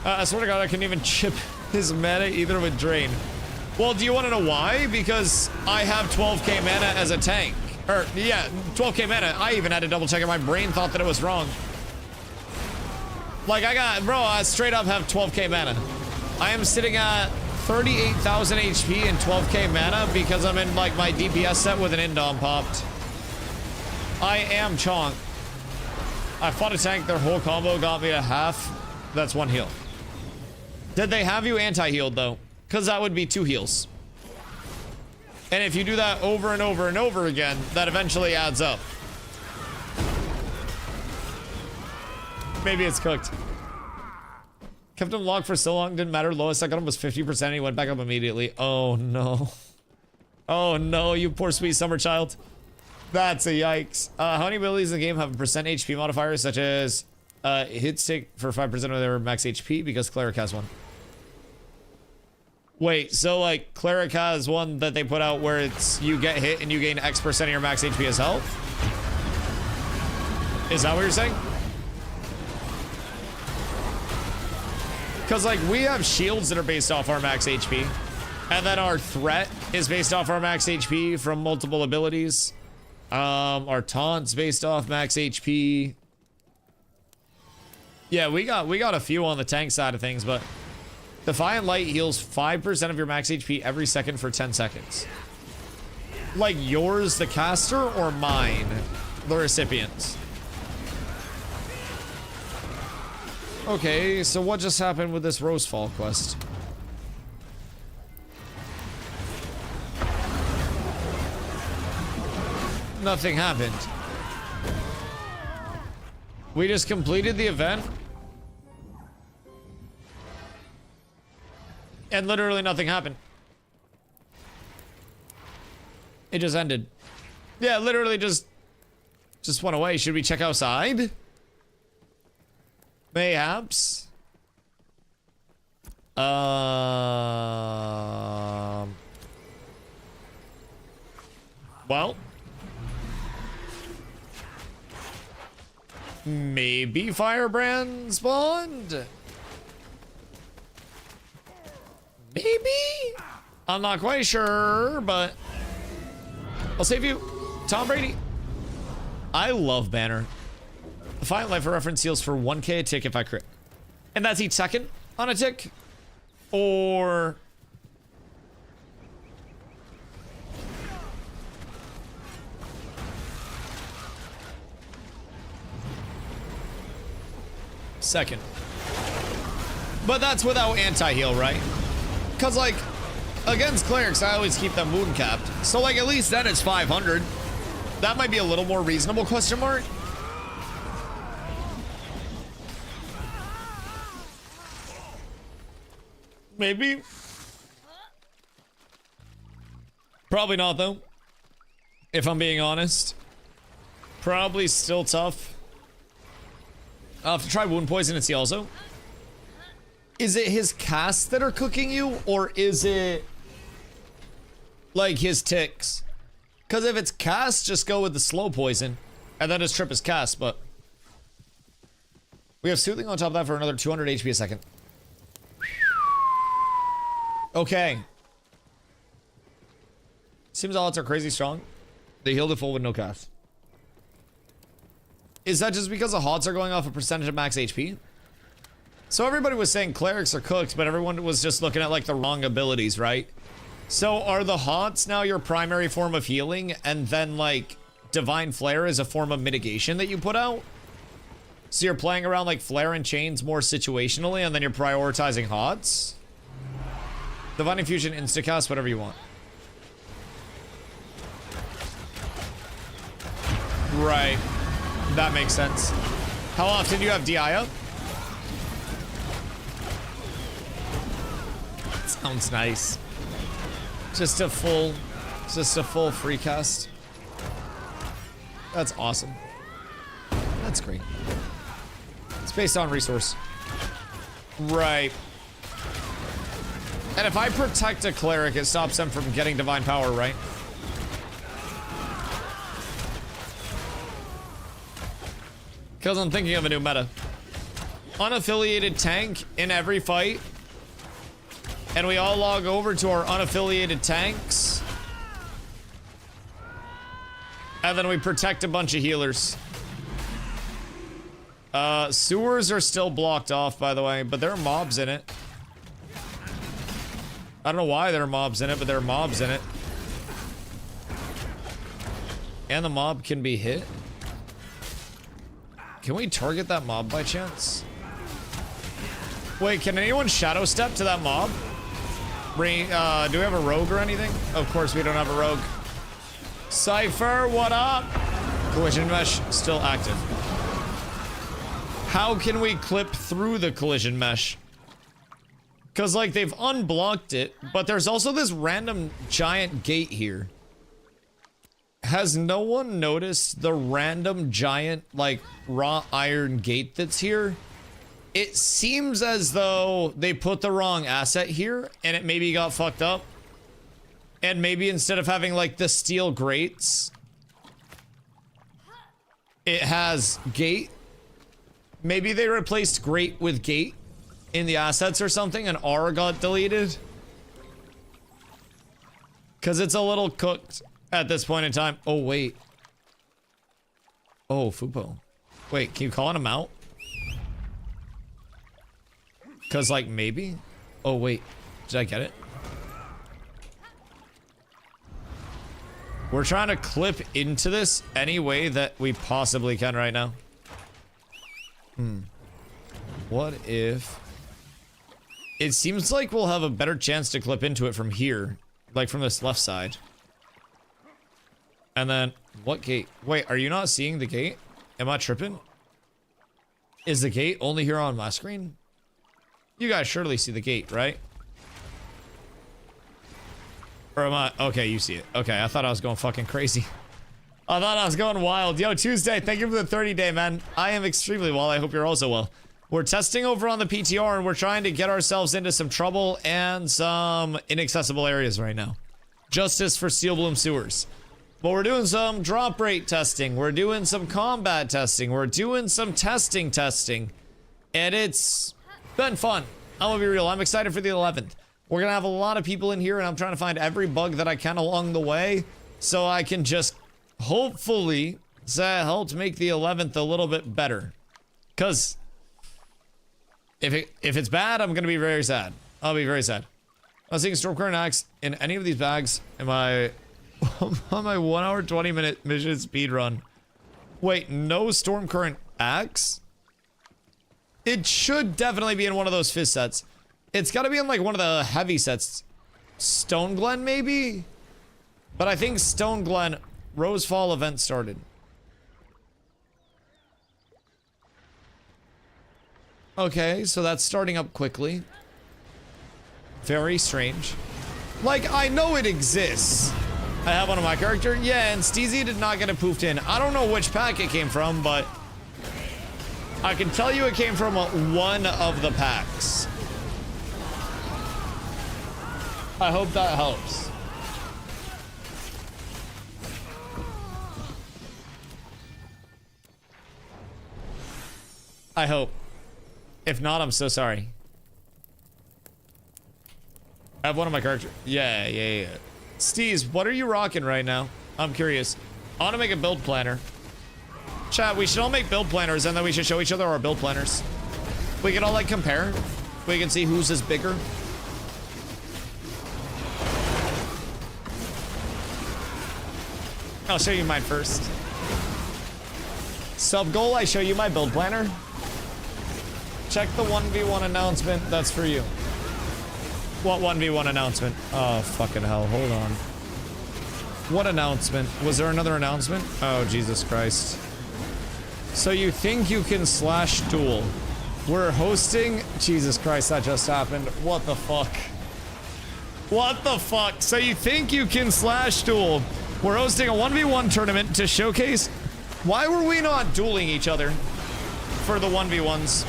I swear to God, I couldn't even chip his mana either with drain. Well, do you want to know why? Because I have 12k mana as a tank. Or, yeah, 12k mana. I even had to double check it. My brain thought that it was wrong. Like, I straight up have 12k mana. I am sitting at 38,000 HP and 12k mana because I'm in, like, my DPS set with an Indom popped. I am chonk. I fought a tank, their whole combo got me to half. That's 1 heal. Did they have you anti-healed, though? Because that would be 2 heals. And if you do that over and over and over again, that eventually adds up. Maybe it's cooked. Kept him locked for so long, didn't matter. Lowest I got him was 50% and he went back up immediately. Oh no. Oh no, you poor sweet summer child. That's a yikes. How many abilities in the game have a percent HP modifiers, such as hit stick for 5% of their max HP, because cleric has one. Wait, so like cleric has one that they put out where it's you get hit and you gain X% of your max HP as health? Is that what you're saying? Because, like, we have shields that are based off our max HP. And then our threat is based off our max HP from multiple abilities. Our taunt's based off max HP. Yeah, we got a few on the tank side of things, but Defiant Light heals 5% of your max HP every second for 10 seconds. Like yours, the caster, or mine, the recipient? Okay, so what just happened with this Rosefall quest? Nothing happened. We just completed the event. And literally nothing happened. It just ended. Yeah, literally just went away. Should we check outside? Mayhaps. Well. Maybe Firebrand spawned? Maybe? I'm not quite sure, but I'll save you. Tom Brady. I love Banner. Defiant Life for reference heals for 1k a tick if I crit. And that's each second on a tick? Or... second. But that's without anti-heal, right? Because, like, against clerics, I always keep them wound capped. So, like, at least then it's 500. That might be a little more reasonable, question mark. Maybe. Probably not, though. If I'm being honest. Probably still tough. I'll have to try wound poison and see also. Is it his casts that are cooking you, or is it like his ticks? Because if it's casts, just go with the slow poison and then just trip his cast. But we have soothing on top of that for another 200 HP a second. Okay. Seems all odds are crazy strong. They healed it full with no cast. Is that just because the HOTS are going off a percentage of max HP? So everybody was saying clerics are cooked, but everyone was just looking at like the wrong abilities, right? So are the HOTS now your primary form of healing, and then like Divine Flare is a form of mitigation that you put out? So you're playing around like Flare and Chains more situationally, and then you're prioritizing HOTS? Divine Infusion, Instacast, whatever you want. Right. That makes sense. How often do you have DI up? Sounds nice. Just a full free cast. That's awesome. That's great. It's based on resource. Right. And if I protect a cleric, it stops them from getting divine power, right? Because I'm thinking of a new meta. Unaffiliated tank in every fight. And we all log over to our unaffiliated tanks. And then we protect a bunch of healers. Sewers are still blocked off, by the way, but there are mobs in it. I don't know why there are mobs in it, but there are mobs in it. And the mob can be hit. Can we target that mob by chance? Wait, can anyone shadow step to that mob? Do we have a rogue or anything? Of course we don't have a rogue. Cypher, what up? Collision mesh still active. How can we clip through the collision mesh? Because, like, they've unblocked it, but there's also this random giant gate here. Has no one noticed the random giant, like, raw iron gate that's here? It seems as though they put the wrong asset here, and it maybe got fucked up. And maybe instead of having, like, the steel grates, it has gate. Maybe they replaced grate with gate. in the assets or something and R got deleted. Because it's a little cooked at this point in time. Oh, wait. Oh, Fupo. Wait, can you call him out? Because, like, maybe? Oh, wait. Did I get it? We're trying to clip into this any way that we possibly can right now. What if... It seems like we'll have a better chance to clip into it from here. Like from this left side. And then... What gate? Wait, are you not seeing the gate? Am I tripping? Is the gate only here on my screen? You guys surely see the gate, right? Or am I... Okay, you see it. Okay, I thought I was going fucking crazy. I thought I was going wild. Yo, Tuesday, thank you for the 30-day, man. I am extremely well. I hope you're also well. We're testing over on the PTR, and we're trying to get ourselves into some trouble and some inaccessible areas right now. Justice for Steel Bloom Sewers. But we're doing some drop rate testing. We're doing some combat testing. We're doing some testing. And it's been fun. I'm gonna be real. I'm excited for the 11th. We're gonna have a lot of people in here, and I'm trying to find every bug that I can along the way so I can just hopefully help make the 11th a little bit better. Because if it's bad, I'm gonna be very sad. I'll be very sad. I was thinking Stormcurrent Axe in any of these bags. Am I on my 1 hour 20 minute mission speed run? Wait, no Stormcurrent Axe? It should definitely be in one of those fizz sets. It's got to be in like one of the heavy sets. Stone Glen maybe? But I think Stone Glen Rosefall event started. Okay, so that's starting up quickly. Very strange. Like, I know it exists. I have one of my character. Yeah, and Steezy did not get it poofed in. I don't know which pack it came from, but I can tell you it came from one of the packs. I hope that helps. I hope. If not, I'm so sorry. I have one of my characters. Yeah. Steez, what are you rocking right now? I'm curious. I want to make a build planner. Chat, we should all make build planners, and then we should show each other our build planners. We can all, like, compare. We can see whose is bigger. I'll show you mine first. Sub goal, I show you my build planner. Check the 1v1 announcement. That's for you. What 1v1 announcement? Oh, fucking hell. Hold on. What announcement? Was there another announcement? Oh, Jesus Christ. So you think you can slash duel? We're hosting... Jesus Christ, that just happened. What the fuck? What the fuck? So you think you can slash duel? We're hosting a 1v1 tournament to showcase... Why were we not dueling each other for the 1v1s?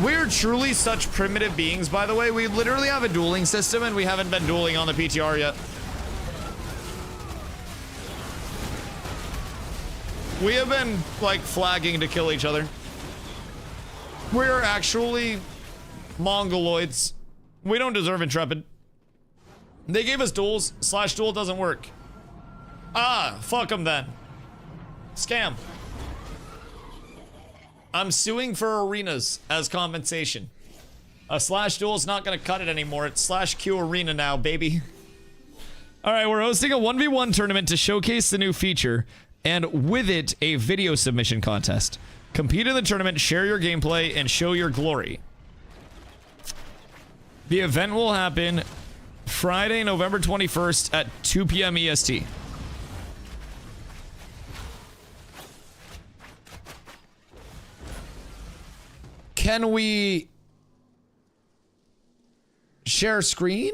We're truly such primitive beings, by the way. We literally have a dueling system, and we haven't been dueling on the PTR yet. We have been, like, flagging to kill each other. We're actually Mongoloids. We don't deserve Intrepid. They gave us duels. Slash duel doesn't work. Ah, fuck them then. Scam. I'm suing for arenas as compensation. A slash duel's not gonna cut it anymore. It's slash Q arena now, baby. Alright, we're hosting a 1v1 tournament to showcase the new feature, and with it, a video submission contest. Compete in the tournament, share your gameplay, and show your glory. The event will happen Friday, November 21st at 2 p.m. EST. Can we share screen?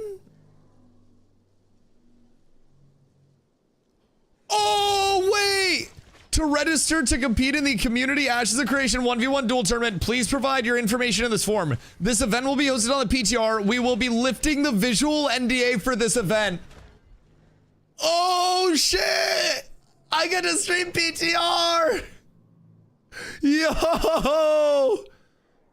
Oh, wait! To register to compete in the Community Ashes of Creation 1v1 duel tournament, please provide your information in this form. This event will be hosted on the PTR. We will be lifting the visual NDA for this event. Oh, shit! I get to stream PTR! Yo!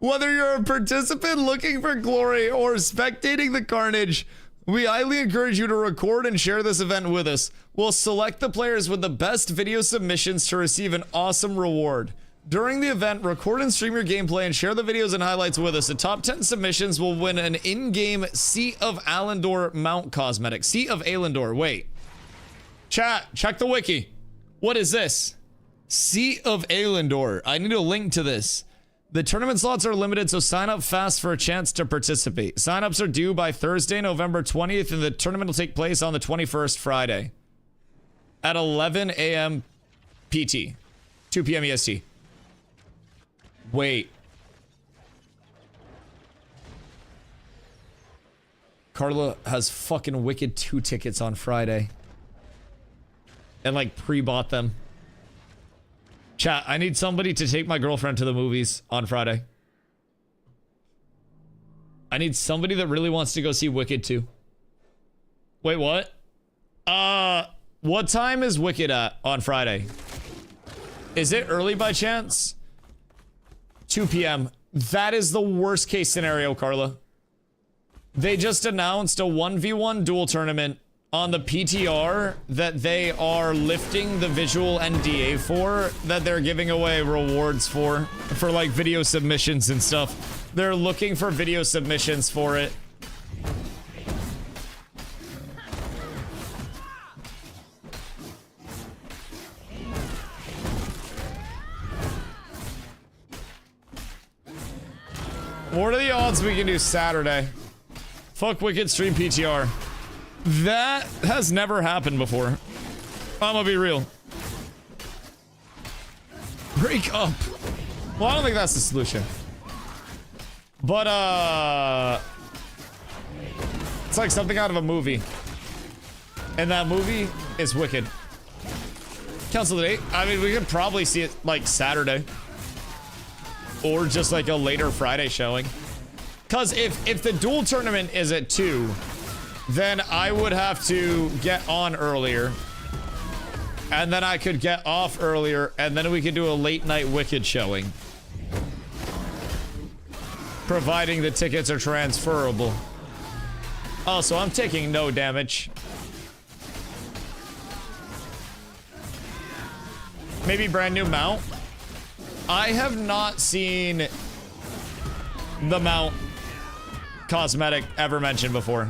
Whether you're a participant looking for glory or spectating the carnage, we highly encourage you to record and share this event with us. We'll select the players with the best video submissions to receive an awesome reward. During the event, record and stream your gameplay and share the videos and highlights with us. The top 10 submissions will win an in-game Seat of Alendor mount cosmetic. Seat of Alendor, wait. Chat, check the wiki. What is this? Seat of Alendor. I need a link to this. The tournament slots are limited, so sign up fast for a chance to participate. Sign-ups are due by Thursday, November 20th, and the tournament will take place on the 21st, Friday. At 11 a.m. PT. 2 p.m. EST. Wait. Carla has fucking Wicked 2 tickets on Friday. And like pre-bought them. Chat, I need somebody to take my girlfriend to the movies on Friday. I need somebody that really wants to go see Wicked 2. Wait, what? What time is Wicked at on Friday? Is it early by chance? 2 p.m. That is the worst case scenario, Carla. They just announced a 1v1 duel tournament on the PTR that they are lifting the visual NDA for, that they're giving away rewards for like video submissions and stuff. They're looking for video submissions for it. What are the odds we can do Saturday? Fuck Wicked stream PTR. That has never happened before. I'm gonna be real. Break up. Well, I don't think that's the solution. But, it's like something out of a movie. And that movie is Wicked. Cancel the date. I mean, we could probably see it, like, Saturday. Or just, like, a later Friday showing. Because if the duel tournament is at 2... then I would have to get on earlier. And then I could get off earlier, and then we could do a late night Wicked showing. Providing the tickets are transferable. Oh, so I'm taking no damage. Maybe brand new mount? I have not seen the mount cosmetic ever mentioned before.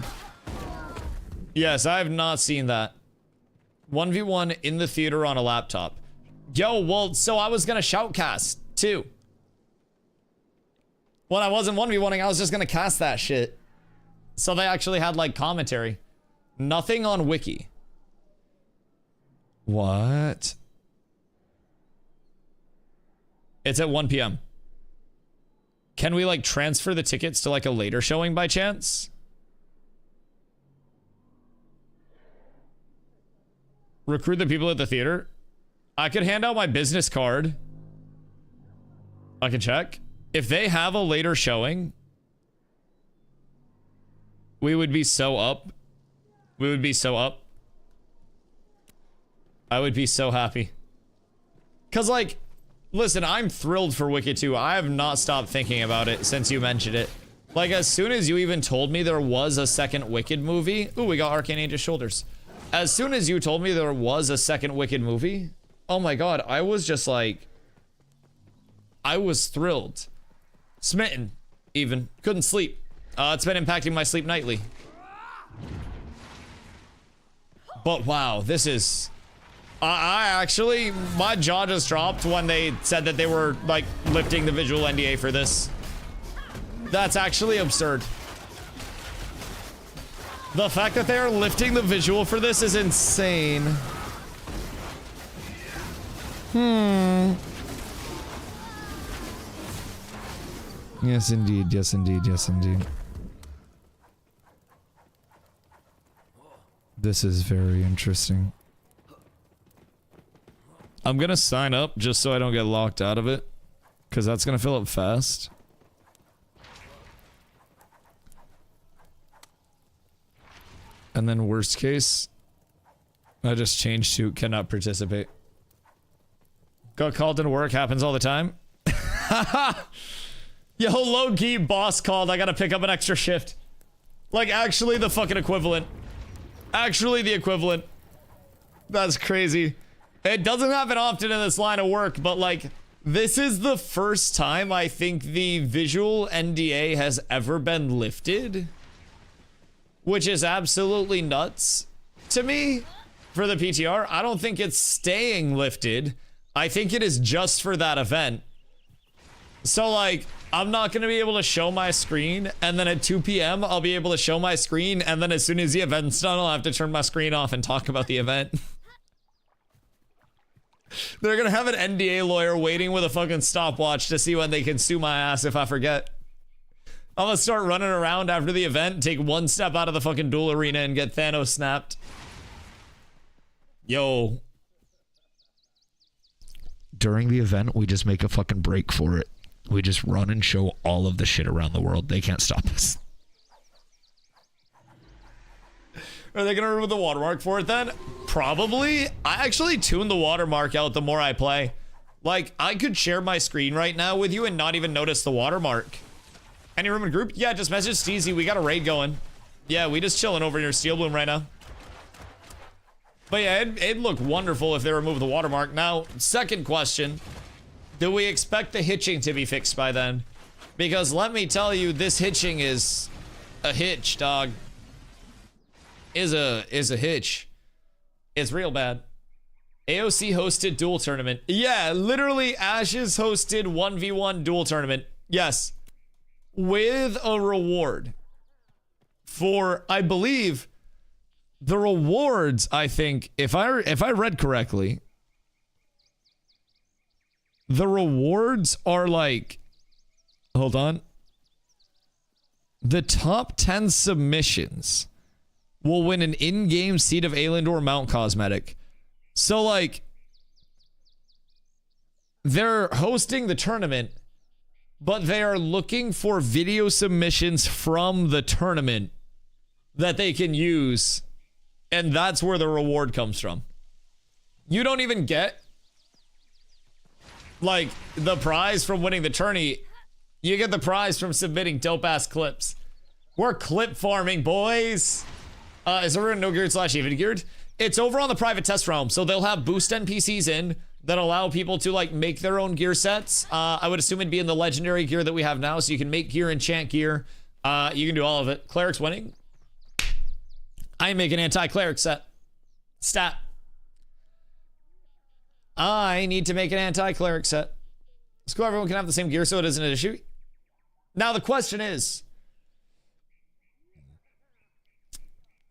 Yes, I have not seen that. 1v1 in the theater on a laptop. Yo, well, so I was gonna shoutcast, too. When I wasn't 1v1ing, I was just gonna cast that shit. So they actually had, like, commentary. Nothing on Wiki. What? It's at 1 p.m. Can we, like, transfer the tickets to, like, a later showing by chance? Recruit the people at the theater. I could hand out my business card. I can check. If they have a later showing, we would be so up. We would be so up. I would be so happy. Because, like, listen, I'm thrilled for Wicked 2. I have not stopped thinking about it since you mentioned it. Like, as soon as you even told me there was a second Wicked movie. Ooh, we got Arcane Angel's shoulders. As soon as you told me there was a second Wicked movie, oh my god, I was just like... I was thrilled. Smitten, even. Couldn't sleep. It's been impacting my sleep nightly. But wow, this is... I actually... My jaw just dropped when they said that they were, like, lifting the visual NDA for this. That's actually absurd. The fact that they are lifting the visual for this is insane. Yes, indeed. Yes, indeed. Yes, indeed. This is very interesting. I'm gonna sign up just so I don't get locked out of it. Because that's gonna fill up fast. And then worst case, I just changed to cannot participate. Got called into work, happens all the time. Yo, low-key boss called. I gotta pick up an extra shift. Like, actually the fucking equivalent. Actually the equivalent. That's crazy. It doesn't happen often in this line of work, but like, this is the first time I think the visual NDA has ever been lifted. Which is absolutely nuts to me for the PTR. I don't think it's staying lifted. I think it is just for that event. So like, I'm not going to be able to show my screen, and then at 2 p.m. I'll be able to show my screen, and then as soon as the event's done, I'll have to turn my screen off and talk about the event. They're going to have an NDA lawyer waiting with a fucking stopwatch to see when they can sue my ass if I forget. I'm going to start running around after the event, take one step out of the fucking duel arena, and get Thanos snapped. Yo. During the event, we just make a fucking break for it. We just run and show all of the shit around the world. They can't stop us. Are they gonna remove the watermark for it then? Probably. I actually tune the watermark out the more I play. Like, I could share my screen right now with you and not even notice the watermark. Any room in group? Yeah, just message Steezy. We got a raid going. Yeah, we just chilling over near Steel Bloom right now. But yeah, it'd look wonderful if they remove the watermark. Now, second question. Do we expect the hitching to be fixed by then? Because let me tell you, this hitching is a hitch, dog. Is a hitch. It's real bad. AOC hosted duel tournament. Yeah, literally Ashes hosted 1v1 duel tournament. Yes. With a reward. For, I believe, the rewards, I think, if I read correctly, the rewards are like, hold on. The top 10 submissions will win an in-game seat of Aelindor Mount cosmetic. So like, they're hosting the tournament, but they are looking for video submissions from the tournament that they can use, and that's where the reward comes from. You don't even get like the prize from winning the tourney. You get the prize from submitting dope ass clips. We're clip farming, boys. Is there no geared / even geared? It's over on the private test realm, so they'll have boost NPCs in that allow people to like make their own gear sets. I would assume it'd be in the legendary gear that we have now, so you can make gear, enchant gear. You can do all of it. Cleric's winning. I make an anti-cleric set. Stat. I need to make an anti-cleric set. It's cool, everyone can have the same gear so it isn't an issue. Now the question is,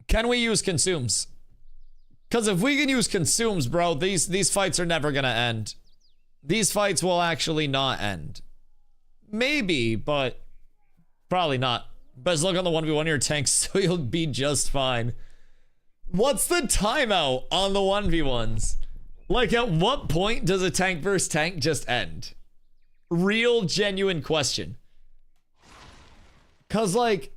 can we use consumes? Because if we can use consumes, bro, these fights are never gonna end. These fights will actually not end. Maybe, but probably not. Best luck on the 1v1 your tanks, so you'll be just fine. What's the timeout on the 1v1s? Like, at what point does a tank versus tank just end? Real, genuine question. Because, like,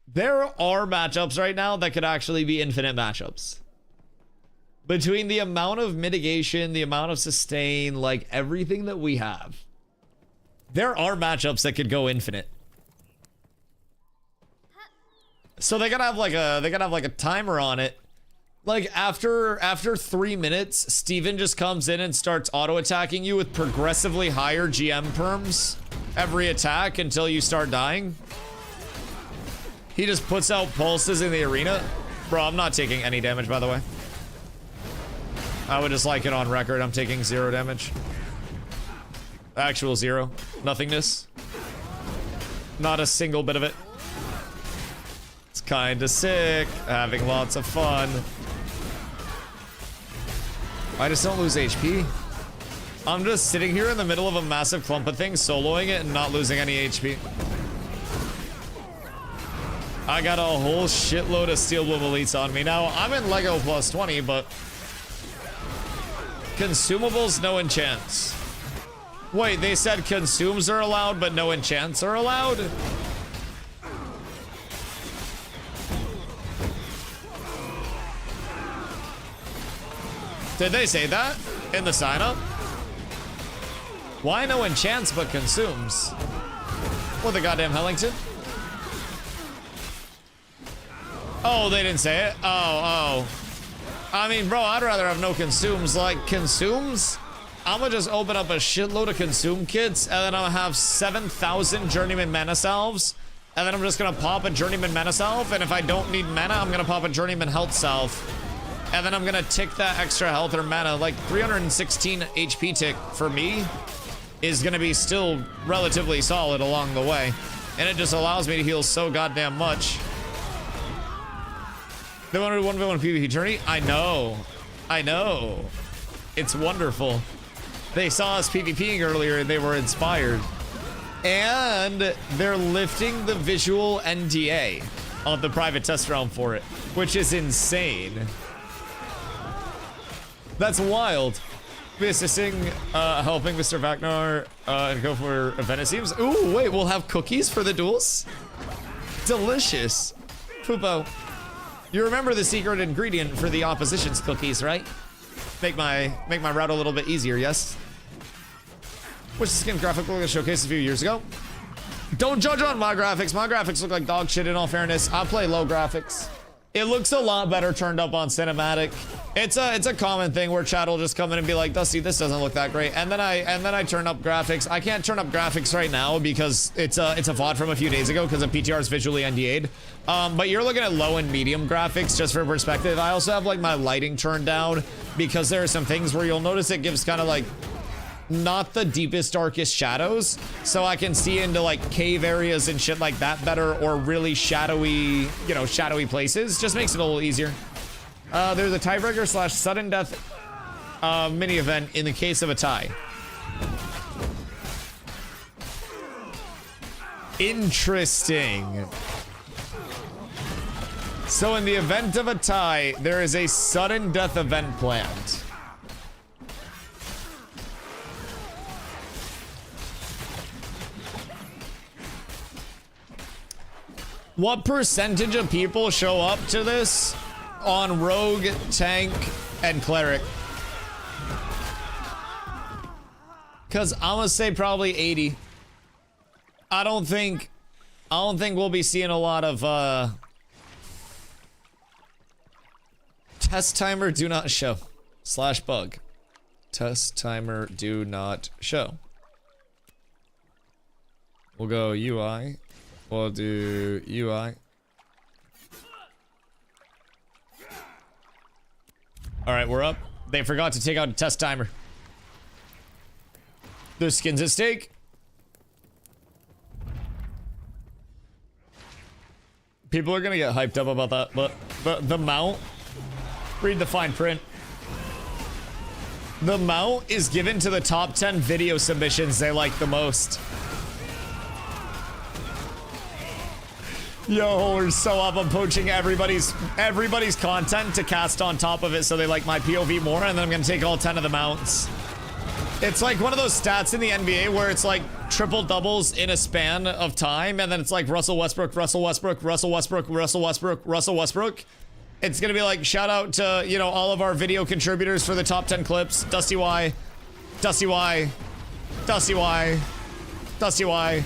there are matchups right now that could actually be infinite matchups. Between the amount of mitigation, the amount of sustain, like, everything that we have, there are matchups that could go infinite. So they gotta have like a timer on it. Like after 3 minutes, Steven just comes in and starts auto attacking you with progressively higher GM perms every attack until you start dying. He just puts out pulses in the arena. Bro, I'm not taking any damage, by the way. I would just like it on record. I'm taking 0 damage. Actual 0. Nothingness. Not a single bit of it. It's kinda sick. Having lots of fun. I just don't lose HP. I'm just sitting here in the middle of a massive clump of things, soloing it and not losing any HP. I got a whole shitload of Steel Bloom Elites on me. Now, I'm in Lego plus 20, but consumables, no enchants. Wait, they said consumes are allowed, but no enchants are allowed? Did they say that in the sign-up? Why no enchants but consumes? What the goddamn Hellington? Oh, they didn't say it? Oh. I mean, bro, I'd rather have no consumes. Like, consumes? I'm gonna just open up a shitload of consume kits, and then I'm gonna have 7,000 Journeyman Mana Salves, and then I'm just gonna pop a Journeyman Mana Salve, and if I don't need mana, I'm gonna pop a Journeyman Health Salve. And then I'm gonna tick that extra health or mana. Like 316 HP tick for me is gonna be still relatively solid along the way. And it just allows me to heal so goddamn much. They wanted 1v1 PvP tourney? I know. It's wonderful. They saw us PvPing earlier and they were inspired. And they're lifting the visual NDA on the private test realm for it, which is insane. That's wild. Be assisting, helping Mr. Vagnar and go for event it seems. Ooh, wait, we'll have cookies for the duels? Delicious. Fupo, you remember the secret ingredient for the opposition's cookies, right? Make my route a little bit easier, yes? Which skin graphic look at showcase a few years ago? Don't judge on my graphics. My graphics look like dog shit in all fairness. I play low graphics. It looks a lot better turned up on cinematic. It's a common thing where chat will just come in and be like, Dusty, this doesn't look that great. And then I turn up graphics. I can't turn up graphics right now because it's a VOD from a few days ago because the PTR is visually NDA'd. But you're looking at low and medium graphics just for perspective. I also have like my lighting turned down because there are some things where you'll notice it gives kind of like not the deepest, darkest shadows, so I can see into like cave areas and shit like that better, or really shadowy, you know, shadowy places. Just makes it a little easier. There's a tiebreaker / sudden death mini event in the case of a tie. Interesting. So in the event of a tie, there is a sudden death event planned. What percentage of people show up to this on rogue, tank, and cleric? Cause I'm gonna say probably 80. I don't think we'll be seeing a lot of test timer do not show / bug. Test timer do not show. We'll go UI. We'll do UI. All right, we're up. They forgot to take out a test timer. There's skins at stake. People are gonna get hyped up about that, but the mount, read the fine print. The mount is given to the top 10 video submissions they like the most. Yo, we're so up. I'm poaching everybody's content to cast on top of it so they like my POV more, and then I'm gonna take all 10 of the mounts. It's like one of those stats in the NBA where it's like triple doubles in a span of time, and then it's like Russell Westbrook, Russell Westbrook, Russell Westbrook, Russell Westbrook, Russell Westbrook. It's gonna be like shout out to, you know, all of our video contributors for the top 10 clips. DustyWhy, DustyWhy, DustyWhy, DustyWhy.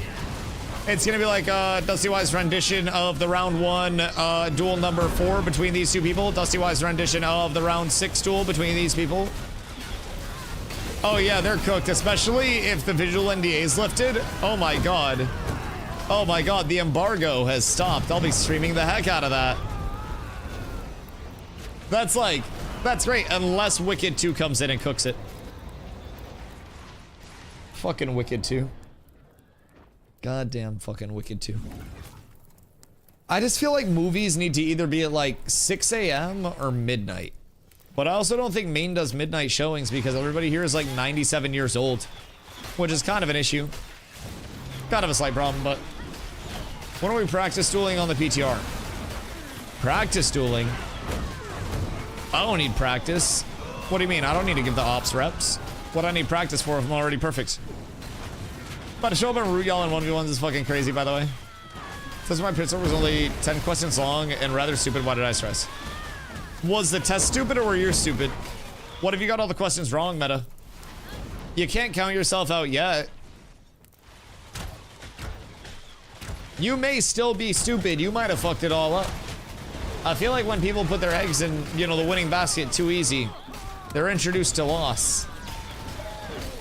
It's gonna be like DustyWhy's rendition of the round 1 duel number 4 between these two people. DustyWhy's rendition of the round 6 duel between these people. Oh yeah, they're cooked, especially if the visual NDA is lifted. Oh my god. Oh my god, the embargo has stopped. I'll be streaming the heck out of that. That's great, unless Wicked 2 comes in and cooks it. Fucking Wicked 2. Goddamn fucking Wicked 2. I just feel like movies need to either be at like 6 a.m. or midnight. But I also don't think Maine does midnight showings because everybody here is like 97 years old, which is kind of an issue. Kind of a slight problem, but when are we practice dueling on the PTR? Practice dueling? I don't need practice. What do you mean? I don't need to give the ops reps. What I need practice for if I'm already perfect? About to show up in root y'all in 1v1s is fucking crazy, by the way. Since my pistol was only 10 questions long and rather stupid, why did I stress? Was the test stupid or were you stupid? What if you got all the questions wrong, Meta? You can't count yourself out yet. You may still be stupid. You might have fucked it all up. I feel like when people put their eggs in, you know, the winning basket too easy, they're introduced to loss.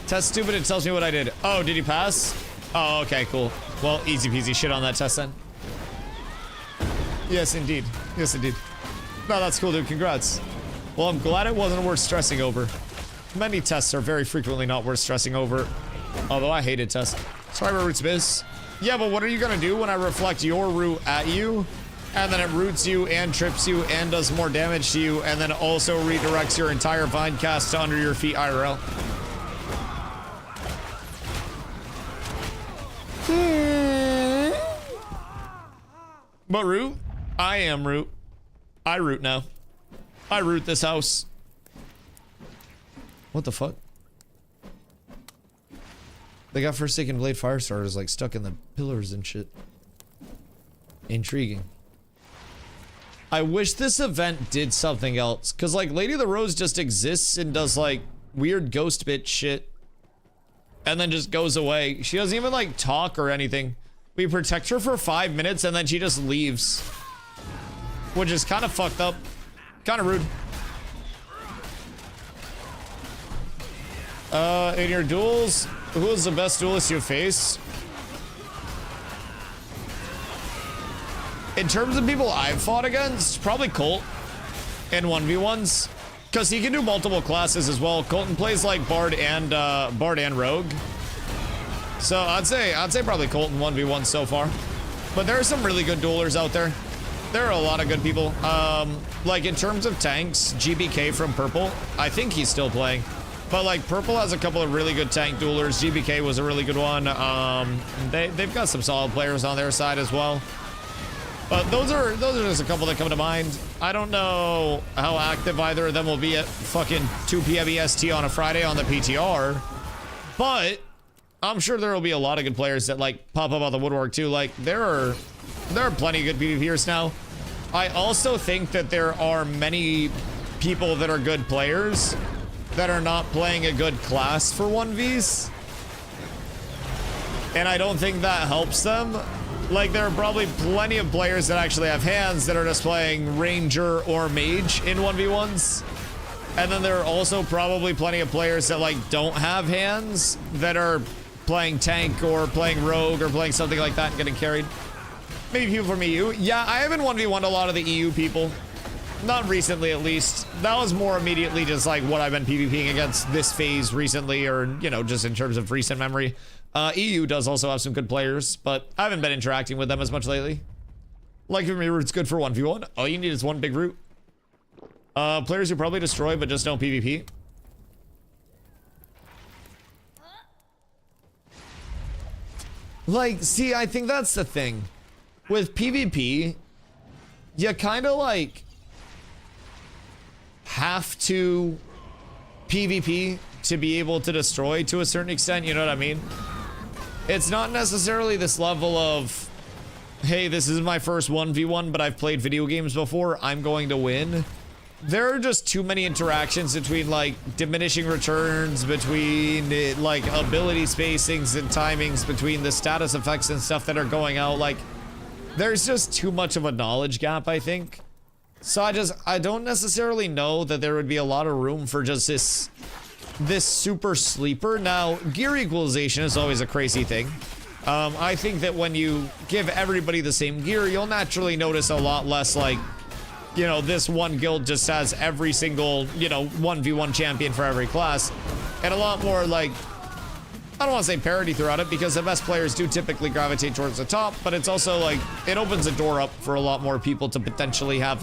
Test stupid, it tells me what I did. Oh, did you pass? Oh, okay, cool. Well, easy peasy. Shit on that test then. Yes, indeed. Yes, indeed. No, that's cool, dude. Congrats. Well, I'm glad it wasn't worth stressing over. Many tests are very frequently not worth stressing over. Although I hated tests. Sorry about Roots Biz. Yeah, but what are you gonna do when I reflect your root at you, and then it roots you and trips you and does more damage to you, and then also redirects your entire vine cast to under your feet IRL? But root? I am root. I root now. I root this house. What the fuck? They got Forsaken Blade Firestarters like stuck in the pillars and shit. Intriguing. I wish this event did something else, cause like Lady of the Rose just exists and does like weird ghost bit shit and then just goes away. She doesn't even like talk or anything. We protect her for 5 minutes and then she just leaves, which is kind of fucked up, kind of rude. In your duels, who is the best duelist you face? In terms of people I've fought against, probably Colt in 1v1s, because he can do multiple classes as well. Colton plays like Bard and Rogue. So I'd say probably Colt in 1v1 so far. But there are some really good duelers out there. There are a lot of good people. Like in terms of tanks, GBK from Purple, I think he's still playing. But like Purple has a couple of really good tank duelers. GBK was a really good one. They've got some solid players on their side as well. But those are just a couple that come to mind. I don't know how active either of them will be at fucking 2 p.m. EST on a Friday on the PTR. But I'm sure there will be a lot of good players that like pop up on the woodwork too. Like there are plenty of good PvPers now. I also think that there are many people that are good players that are not playing a good class for 1vs. And I don't think that helps them. Like, there are probably plenty of players that actually have hands that are just playing Ranger or Mage in 1v1s. And then there are also probably plenty of players that, like, don't have hands that are playing Tank or playing Rogue or playing something like that and getting carried. Maybe people from EU. Yeah, I haven't 1v1'd a lot of the EU people. Not recently, at least. That was more immediately just, like, what I've been PvPing against this phase recently or, you know, just in terms of recent memory. EU does also have some good players, but I haven't been interacting with them as much lately. Like, if your root's good for 1v1, all you need is one big root. Players who probably destroy but just don't PvP. Like, see, I think that's the thing. With PvP, you kind of, like, have to PvP to be able to destroy to a certain extent, you know what I mean? It's not necessarily this level of, hey, this is my first 1v1, but I've played video games before, I'm going to win. There are just too many interactions between, like, diminishing returns, between, like, ability spacings and timings, between the status effects and stuff that are going out. Like, there's just too much of a knowledge gap, I think. So I don't necessarily know that there would be a lot of room for just this super sleeper. Now, gear equalization is always a crazy thing. I think that when you give everybody the same gear, you'll naturally notice a lot less, like, you know, this one guild just has every single, you know, 1v1 champion for every class. And a lot more, like, I don't want to say parity throughout it, because the best players do typically gravitate towards the top, but it's also, like, it opens the door up for a lot more people to potentially have,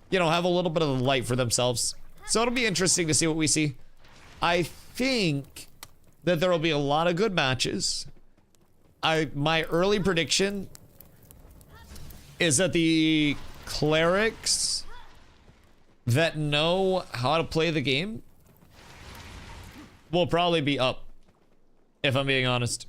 you know, have a little bit of the light for themselves. So it'll be interesting to see what we see. I think that there will be a lot of good matches. My early prediction is that the clerics that know how to play the game will probably be up, if I'm being honest.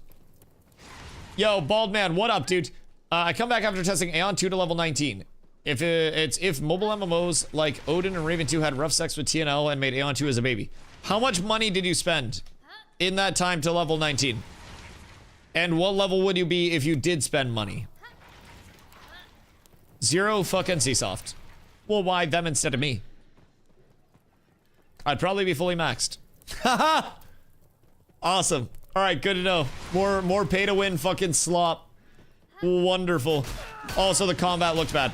Yo, Bald Man, what up, dude? I come back after testing Aeon 2 to level 19. If mobile MMOs like Odin and Raven 2 had rough sex with TNL and made Aeon 2 as a baby. How much money did you spend in that time to level 19? And what level would you be if you did spend money? 0 fucking Csoft. Well, why them instead of me? I'd probably be fully maxed. Haha! Awesome. Alright, good to know. More pay to win fucking slop. Wonderful. Also, the combat looked bad.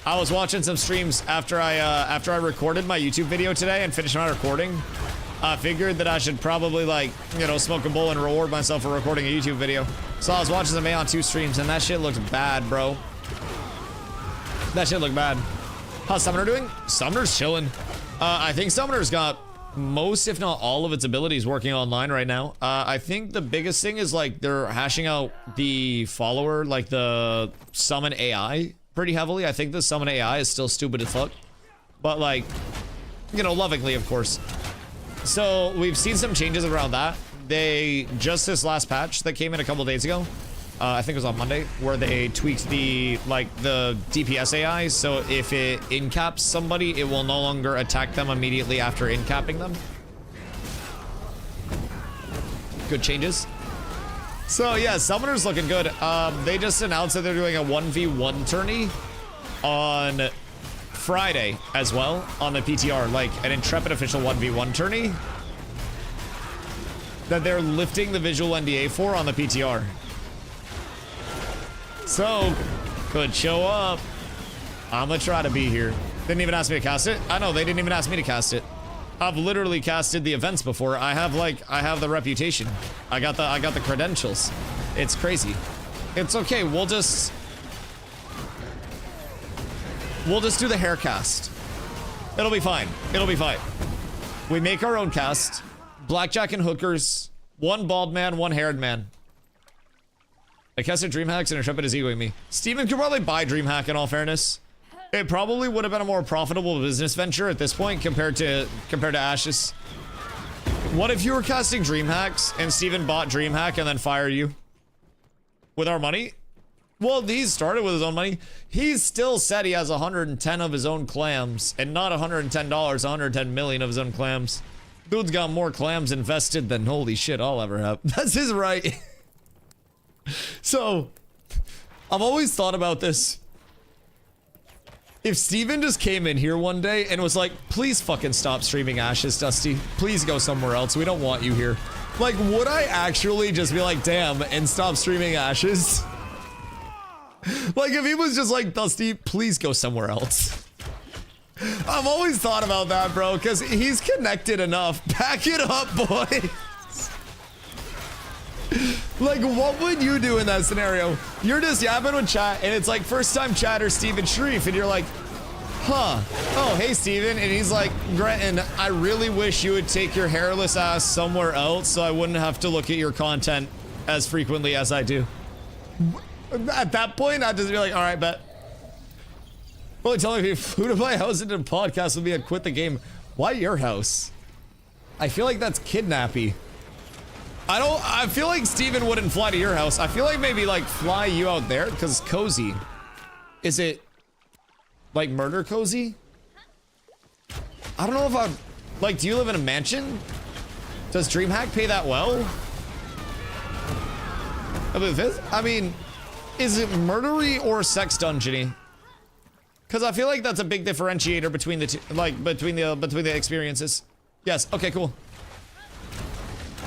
I was watching some streams after I recorded my YouTube video today and finished my recording. I figured that I should probably, like, you know, smoke a bowl and reward myself for recording a YouTube video. So I was watching some Aeon 2 streams and that shit looked bad, bro. That shit looked bad. How's Summoner doing? Summoner's chilling. I think Summoner's got most, if not all, of its abilities working online right now. I think the biggest thing is, like, they're hashing out the follower, like the summon AI pretty heavily. I think the summon AI is still stupid as fuck. But, like, you know, lovingly, of course. So we've seen some changes around that. They just this last patch that came in a couple days ago, I think it was on Monday, where they tweaked the DPS AI. So if it incaps somebody, it will no longer attack them immediately after incapping them. Good changes. So yeah, Summoner's looking good. They just announced that they're doing a 1v1 tourney on Friday as well on the PTR, like an Intrepid official 1v1 tourney that they're lifting the visual NDA for on the PTR. So could show up. I'm gonna try to be here. Didn't even ask me to cast it. I know they didn't even ask me to cast it. I've literally casted the events before. I have the reputation. I got the credentials. It's crazy. It's okay. We'll just do the hair cast. It'll be fine. It'll be fine. We make our own cast. Blackjack and hookers. One bald man, one haired man. I casted DreamHacks and Intrepid is egoing me. Steven could probably buy DreamHack in all fairness. It probably would have been a more profitable business venture at this point compared to Ashes. What if you were casting DreamHacks and Steven bought DreamHack and then fired you? With our money? Well, he started with his own money. He still said he has 110 of his own clams, and not $110, 110 million of his own clams. Dude's got more clams invested than holy shit I'll ever have. That's his right. So, I've always thought about this. If Steven just came in here one day and was like, please fucking stop streaming Ashes, Dusty. Please go somewhere else. We don't want you here. Like, would I actually just be like, damn, and stop streaming Ashes? Like, if he was just like, Dusty, please go somewhere else. I've always thought about that, bro, because he's connected enough. Back it up, boy. Like, what would you do in that scenario? You're just yapping with chat, and it's like first time chatter Steven Sharif, and you're like, huh, oh, hey, Steven. And he's like, Gretton, I really wish you would take your hairless ass somewhere else so I wouldn't have to look at your content as frequently as I do. At that point, I'd just be like, all right, bet. Well, telling me if flew to my house into a podcast would be a quit the game. Why your house? I feel like that's kidnappy. I feel like Steven wouldn't fly to your house. I feel like maybe like fly you out there because it's cozy. Is it like murder cozy? I don't know if I'd like, do you live in a mansion? Does DreamHack pay that well? I mean, is it murdery or sex dungeony? Because I feel like that's a big differentiator between the two, like between the experiences. Yes. Okay. Cool.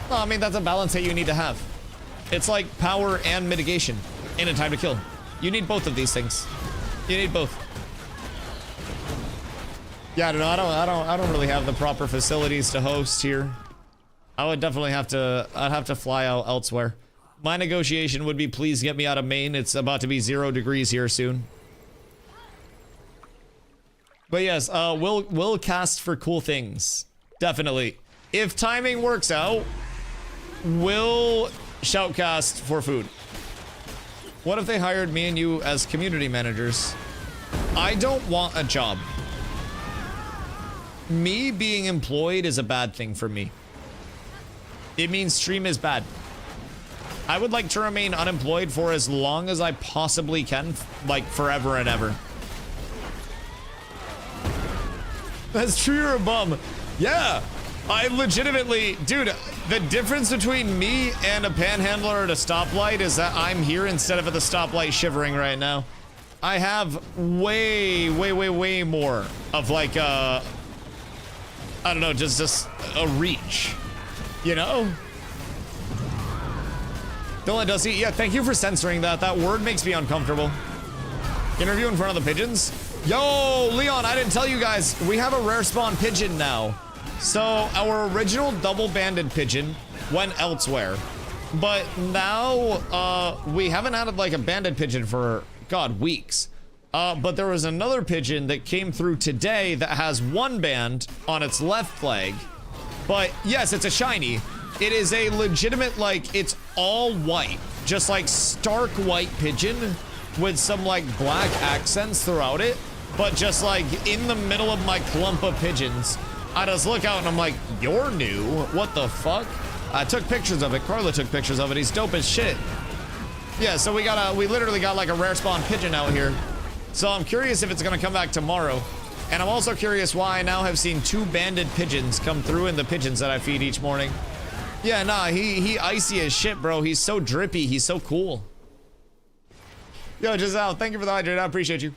Well, I mean, that's a balance that you need to have. It's like power and mitigation in a time to kill. You need both of these things. You need both. Yeah, I don't know. I don't really have the proper facilities to host here. I would definitely have to. I'd have to fly out elsewhere. My negotiation would be, please get me out of Maine. It's about to be 0 degrees here soon. But yes, we'll cast for cool things. Definitely. If timing works out, we'll shoutcast for food. What if they hired me and you as community managers? I don't want a job. Me being employed is a bad thing for me. It means stream is bad. I would like to remain unemployed for as long as I possibly can, like forever and ever. That's true, you're a bum. Yeah, I legitimately, dude, the difference between me and a panhandler at a stoplight is that I'm here instead of at the stoplight shivering right now. I have way more of like I don't know, just a reach, you know? Don't let Dusty, yeah, thank you for censoring that. That word makes me uncomfortable. Interview in front of the pigeons? Yo, Leon, I didn't tell you guys, we have a rare spawn pigeon now. So our original double-banded pigeon went elsewhere, but now we haven't had like a banded pigeon for, God, weeks. But there was another pigeon that came through today that has one band on its left leg. But yes, it's a shiny. It is a legitimate, like, it's all white, just like stark white pigeon with some like black accents throughout it. But just like in the middle of my clump of pigeons, I just look out and I'm like, you're new? What the fuck? I took pictures of it. Carla took pictures of it. He's dope as shit. Yeah, so we literally got like a rare spawn pigeon out here. So I'm curious if it's gonna come back tomorrow. And I'm also curious why I now have seen 2 banded pigeons come through in the pigeons that I feed each morning. Yeah, nah, he icy as shit, bro. He's so drippy. He's so cool. Yo, Giselle, thank you for the hydrate. I appreciate you.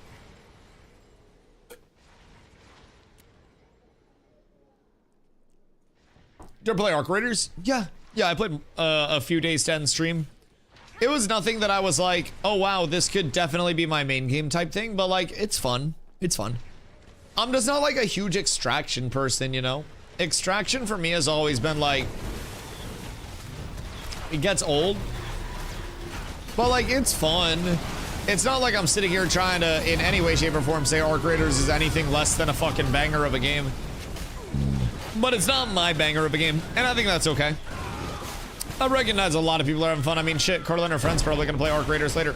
Did you ever play Arc Raiders? Yeah, I played a few days to end stream. It was nothing that I was like, oh wow, this could definitely be my main game type thing, but like, it's fun. It's fun. I'm just not like a huge extraction person, you know? Extraction for me has always been like, it gets old, but like, it's fun. It's not like I'm sitting here trying to, in any way, shape, or form, say Arc Raiders is anything less than a fucking banger of a game. But it's not my banger of a game, and I think that's okay. I recognize a lot of people are having fun. I mean, shit, Carla and her friends probably gonna play Arc Raiders later.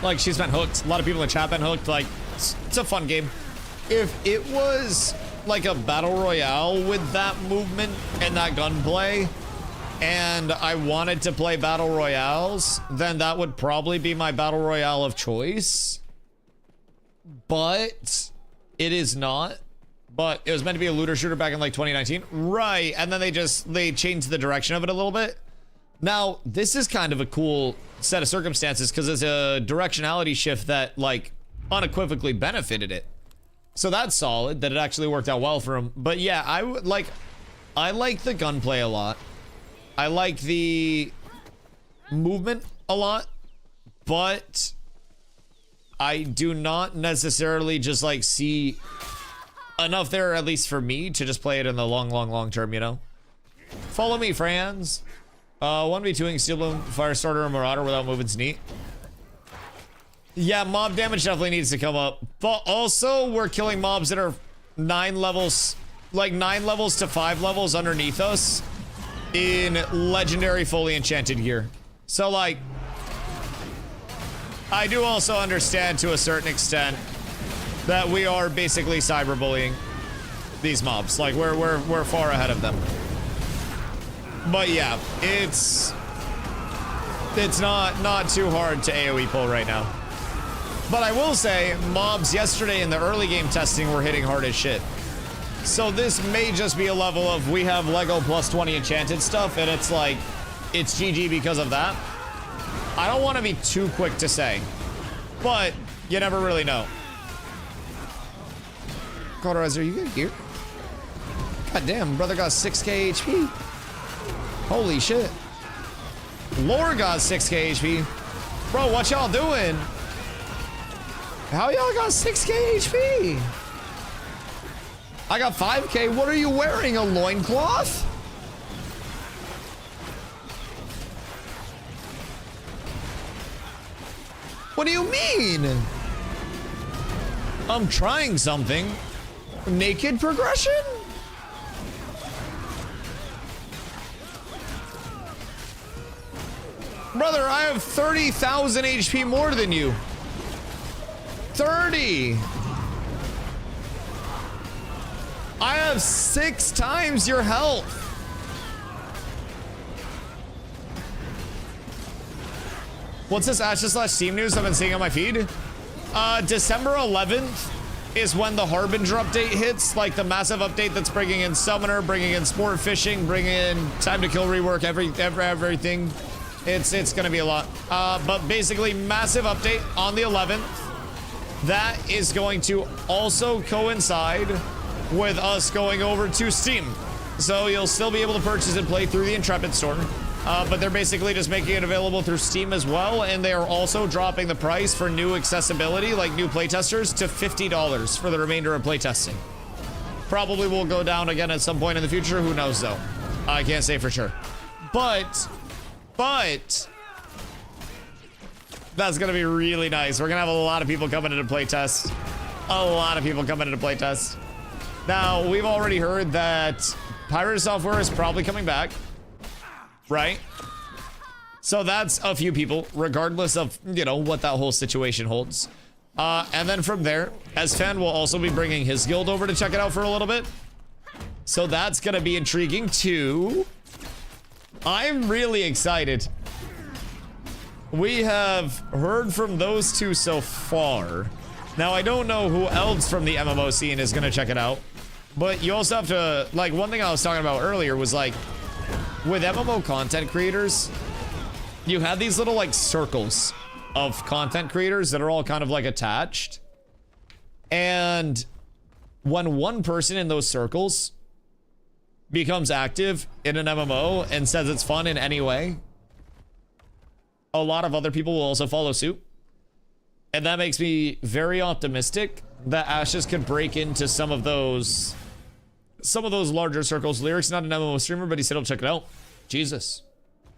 Like, she's been hooked. A lot of people in the chat been hooked. Like, it's a fun game. If it was like a battle royale with that movement and that gunplay, and I wanted to play battle royales, then that would probably be my battle royale of choice. But it is not. But it was meant to be a looter shooter back in like 2019. Right, and then they changed the direction of it a little bit. Now, this is kind of a cool set of circumstances because it's a directionality shift that like unequivocally benefited it. So that's solid that it actually worked out well for him. But yeah, I like the gunplay a lot. I like the movement a lot, but I do not necessarily just like see enough there, at least for me, to just play it in the long term, you know? Follow me, friends. 1v2ing Steel Bloom, Firestarter, and Marauder without movement's neat. Yeah, mob damage definitely needs to come up. But also, we're killing mobs that are 9 levels, like 9 levels to 5 levels underneath us in legendary fully enchanted gear. So, like, I do also understand to a certain extent that we are basically cyberbullying these mobs. Like, we're far ahead of them. But yeah, it's not too hard to AoE pull right now. But I will say, mobs yesterday in the early game testing were hitting hard as shit. So this may just be a level of we have Lego plus 20 enchanted stuff, and it's like, it's GG because of that. I don't want to be too quick to say, but you never really know. Cauterizer, you good here? God damn, brother got 6k HP. Holy shit. Lore got 6k HP. Bro, what y'all doing? How y'all got 6k HP? I got 5k. What are you wearing? A loincloth? What do you mean? I'm trying something. Naked progression? Brother, I have 30,000 HP more than you. 30. I have 6 times your health. What's this Ashes/Steam news I've been seeing on my feed? December 11th is when the Harbinger update hits, like the massive update that's bringing in Summoner, bringing in Sport Fishing, bringing in Time to Kill rework, everything. It's gonna be a lot. But basically, massive update on the 11th. That is going to also coincide with us going over to Steam. So you'll still be able to purchase and play through the Intrepid store. But they're basically just making it available through Steam as well, and they are also dropping the price for new accessibility, like new playtesters, to $50 for the remainder of playtesting. Probably will go down again at some point in the future. Who knows, though? I can't say for sure. But that's gonna be really nice. We're gonna have a lot of people coming into playtest. A lot of people coming into playtest. Now, we've already heard that Pirate Software is probably coming back. Right? So that's a few people, regardless of, you know, what that whole situation holds. And then from there, Esfand will also be bringing his guild over to check it out for a little bit. So that's gonna be intriguing too. I'm really excited. We have heard from those two so far. Now, I don't know who else from the MMO scene is gonna check it out. But you also have to, like, one thing I was talking about earlier was, like, with MMO content creators, you have these little, like, circles of content creators that are all kind of, like, attached. And when one person in those circles becomes active in an MMO and says it's fun in any way, a lot of other people will also follow suit. And that makes me very optimistic that Ashes could break into some of those larger circles. Lyric's not an MMO streamer, but he said he'll check it out. Jesus.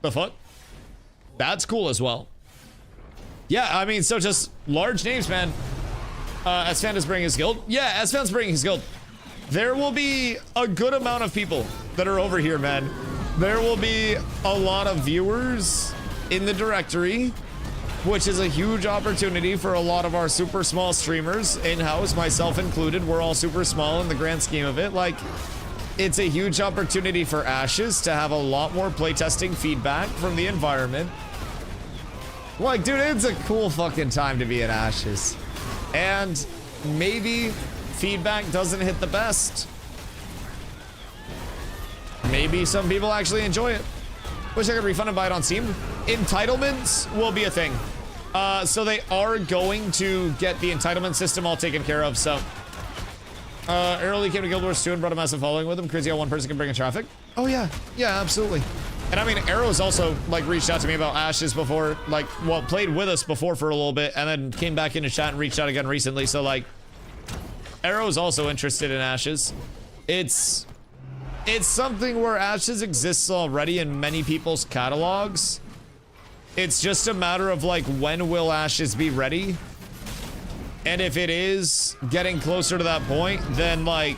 The fuck? That's cool as well. Yeah, I mean, so just large names, man. Esfand is bringing his guild. Yeah, Esfand's bringing his guild. There will be a good amount of people that are over here, man. There will be a lot of viewers in the directory, which is a huge opportunity for a lot of our super small streamers in-house, myself included. We're all super small in the grand scheme of it. Like, it's a huge opportunity for Ashes to have a lot more playtesting feedback from the environment. Like, dude, it's a cool fucking time to be at Ashes. And maybe feedback doesn't hit the best. Maybe some people actually enjoy it. Wish I could refund and buy it on Steam. Entitlements will be a thing. So they are going to get the entitlement system all taken care of, so. Early came to Guild Wars 2 and brought a massive following with him. Crazy how one person can bring in traffic. Oh yeah, yeah, absolutely. And I mean, Arrow's also, like, reached out to me about Ashes before, like, well, played with us before for a little bit, and then came back into chat and reached out again recently, so, like, Arrow's also interested in Ashes. It's something where Ashes exists already in many people's catalogs. It's just a matter of, like, when will Ashes be ready? And if it is getting closer to that point, then, like,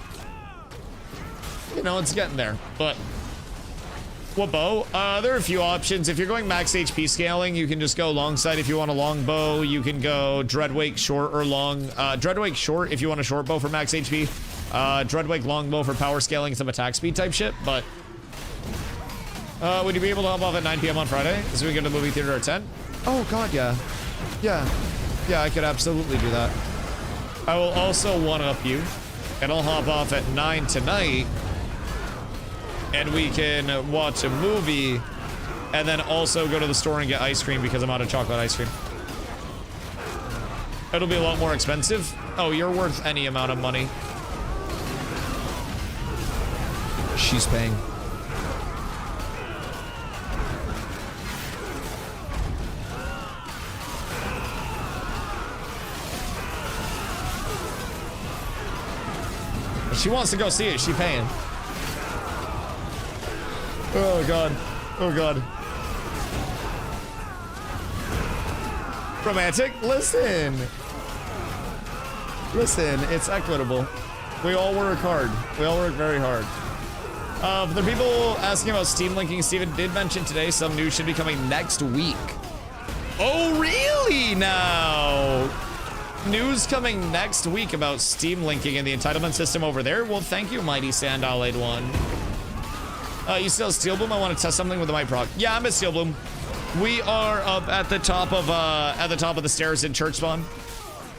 you know, it's getting there. But what bow? There are a few options. If you're going max HP scaling, you can just go long sight if you want a long bow. You can go Dreadwake short or long. Dreadwake short if you want a short bow for max HP. Dreadwake long bow for power scaling, some attack speed type shit. But would you be able to hop off at 9 p.m. on Friday so we can go to the movie theater at 10? Oh god, yeah. Yeah, I could absolutely do that. I will also one-up you, and I'll hop off at 9 tonight, and we can watch a movie, and then also go to the store and get ice cream because I'm out of chocolate ice cream. It'll be a lot more expensive. Oh, you're worth any amount of money. She's paying. She wants to go see it. She paying. Oh god. Oh god. Romantic? Listen. Listen, it's equitable. We all work hard. We all work very hard. The people asking about Steam linking, Steven did mention today some news should be coming next week. Oh, really now? News coming next week about Steam linking and the entitlement system over there? Well, thank you, Mighty Sand Allied One. You still Steel Bloom? I want to test something with the mic proc. Yeah, I'm at Steel Bloom. We are up at the top of the stairs in Church Spawn.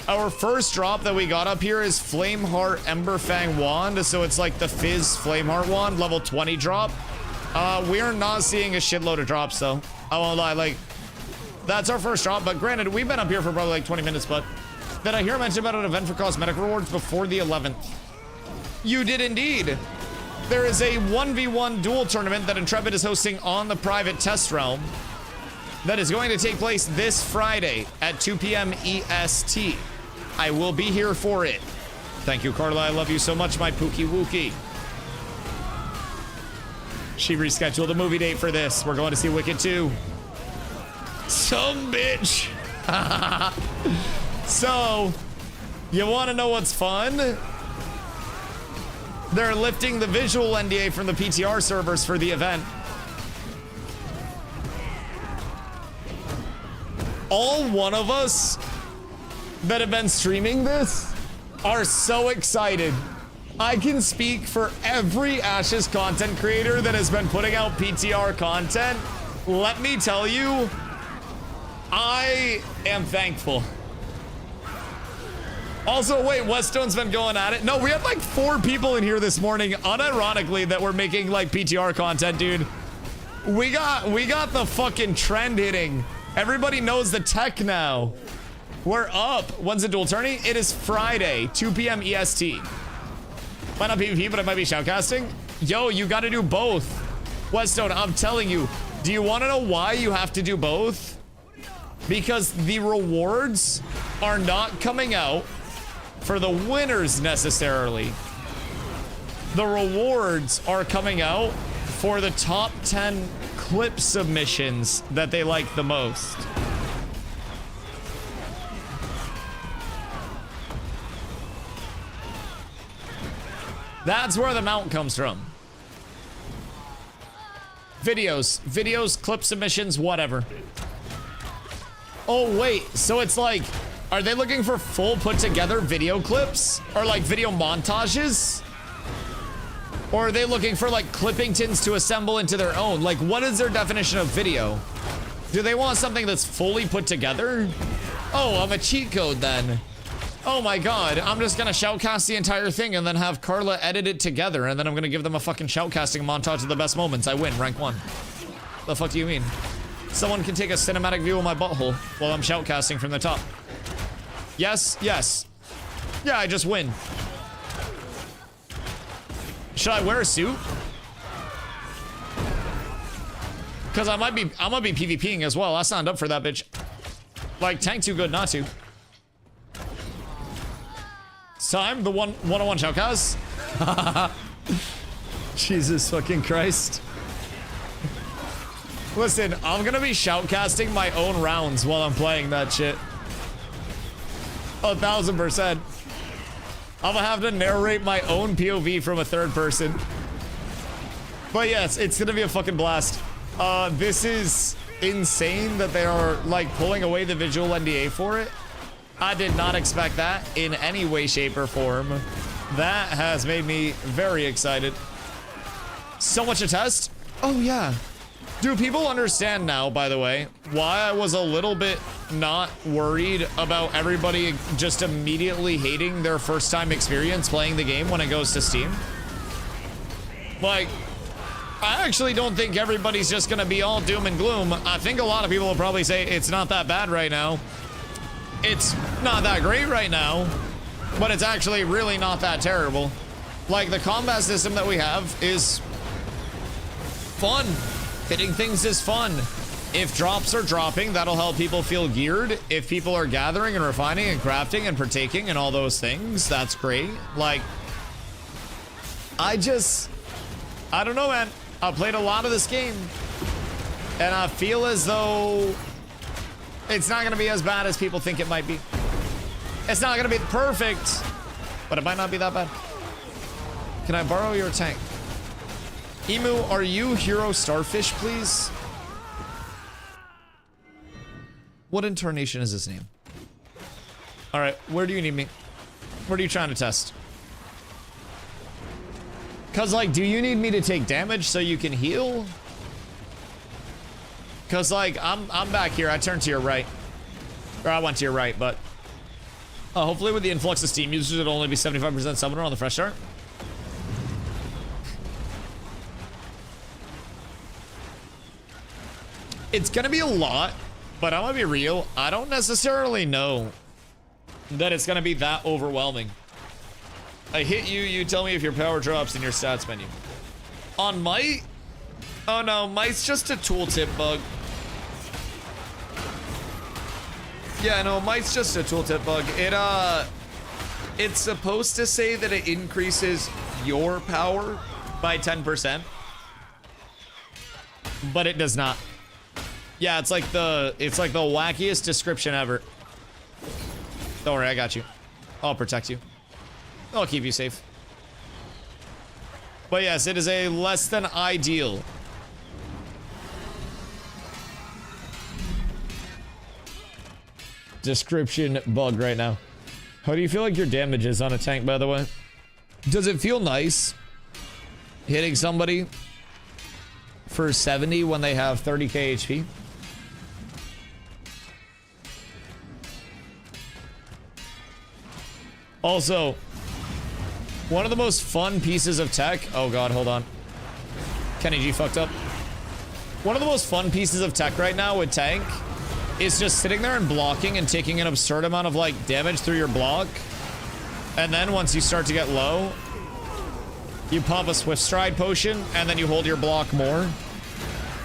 Our first drop that we got up here is Flameheart Emberfang Wand. So it's like the Fizz Flameheart Wand, level 20 drop. We are not seeing a shitload of drops though. I won't lie, like, that's our first drop, but granted, we've been up here for probably like 20 minutes, but did I hear mention about an event for cosmetic rewards before the 11th? You did indeed. There is a 1v1 duel tournament that Intrepid is hosting on the private test realm that is going to take place this Friday at 2 p.m. EST. I will be here for it. Thank you, Carla. I love you so much, my Pookie Wookie. She rescheduled a movie date for this. We're going to see Wicked 2. Some bitch. So, you want to know what's fun? They're lifting the visual NDA from the PTR servers for the event. All one of us that have been streaming this are so excited. I can speak for every Ashes content creator that has been putting out PTR content. Let me tell you, I am thankful. Also, wait, Weststone's been going at it. No, we had like 4 people in here this morning, unironically, that were making like PTR content, dude. We got the fucking trend hitting. Everybody knows the tech now. We're up. When's the dual tourney? It is Friday, 2 p.m. EST. Might not PvP, but it might be shoutcasting. Yo, you got to do both. Weststone, I'm telling you. Do you want to know why you have to do both? Because the rewards are not coming out for the winners necessarily. The rewards are coming out for the top 10 clip submissions that they like the most. That's where the mount comes from. Videos, clip submissions, whatever. Oh wait, so it's like, are they looking for full put together video clips? Or like video montages? Or are they looking for like Clippingtons to assemble into their own? Like, what is their definition of video? Do they want something that's fully put together? Oh, I'm a cheat code then. Oh my god, I'm just gonna shoutcast the entire thing and then have Carla edit it together, and then I'm gonna give them a fucking shoutcasting montage of the best moments. I win, rank 1. The fuck do you mean? Someone can take a cinematic view of my butthole while I'm shoutcasting from the top. Yes, yes. Yeah, I just win. Should I wear a suit? Cause I might be PvPing as well. I signed up for that bitch. Like, tank too good not to. Time, the one-on-one shoutcast. Jesus fucking Christ. Listen, I'm gonna be shoutcasting my own rounds while I'm playing that shit. 1000%. I'm gonna have to narrate my own POV from a third person. But yes, it's gonna be a fucking blast. This is insane that they are like pulling away the visual NDA for it. I did not expect that in any way, shape, or form. That has made me very excited. So much to test. Oh yeah. Do people understand now, by the way, why I was a little bit not worried about everybody just immediately hating their first time experience playing the game when it goes to Steam? Like, I actually don't think everybody's just gonna be all doom and gloom. I think a lot of people will probably say it's not that bad right now. It's not that great right now, but it's actually really not that terrible. Like, the combat system that we have is fun. Hitting things is fun. If drops are dropping, that'll help people feel geared. If people are gathering and refining and crafting and partaking and all those things, that's great. Like, I don't know, man. I played a lot of this game, and I feel as though it's not gonna be as bad as people think it might be. It's not gonna be perfect, but it might not be that bad. Can I borrow your tank? Emu, are you Hero Starfish, please? What incarnation is his name? All right, where do you need me? What are you trying to test? Cause like, do you need me to take damage so you can heal? Cause like, I'm back here. I turned to your right. Or I went to your right, but Hopefully with the influx of Steam users, it'll only be 75% summoner on the fresh start. It's gonna be a lot, but I'm gonna be real. I don't necessarily know that it's gonna be that overwhelming. I hit you, you tell me if your power drops in your stats menu. On Might? Oh no, Might's just a tooltip bug. Yeah, no, Might's just a tooltip bug. It's supposed to say that it increases your power by 10%, but it does not. Yeah, it's like the wackiest description ever. Don't worry, I got you. I'll protect you. I'll keep you safe. But yes, it is a less than ideal. Description bug right now. How do you feel like your damage is on a tank, by the way? Does it feel nice hitting somebody for 70 when they have 30k HP? Also, one of the most fun pieces of tech... Oh god, hold on. Kenny G fucked up. One of the most fun pieces of tech right now with tank is just sitting there and blocking and taking an absurd amount of, like, damage through your block. And then once you start to get low, you pop a Swift Stride potion, and then you hold your block more.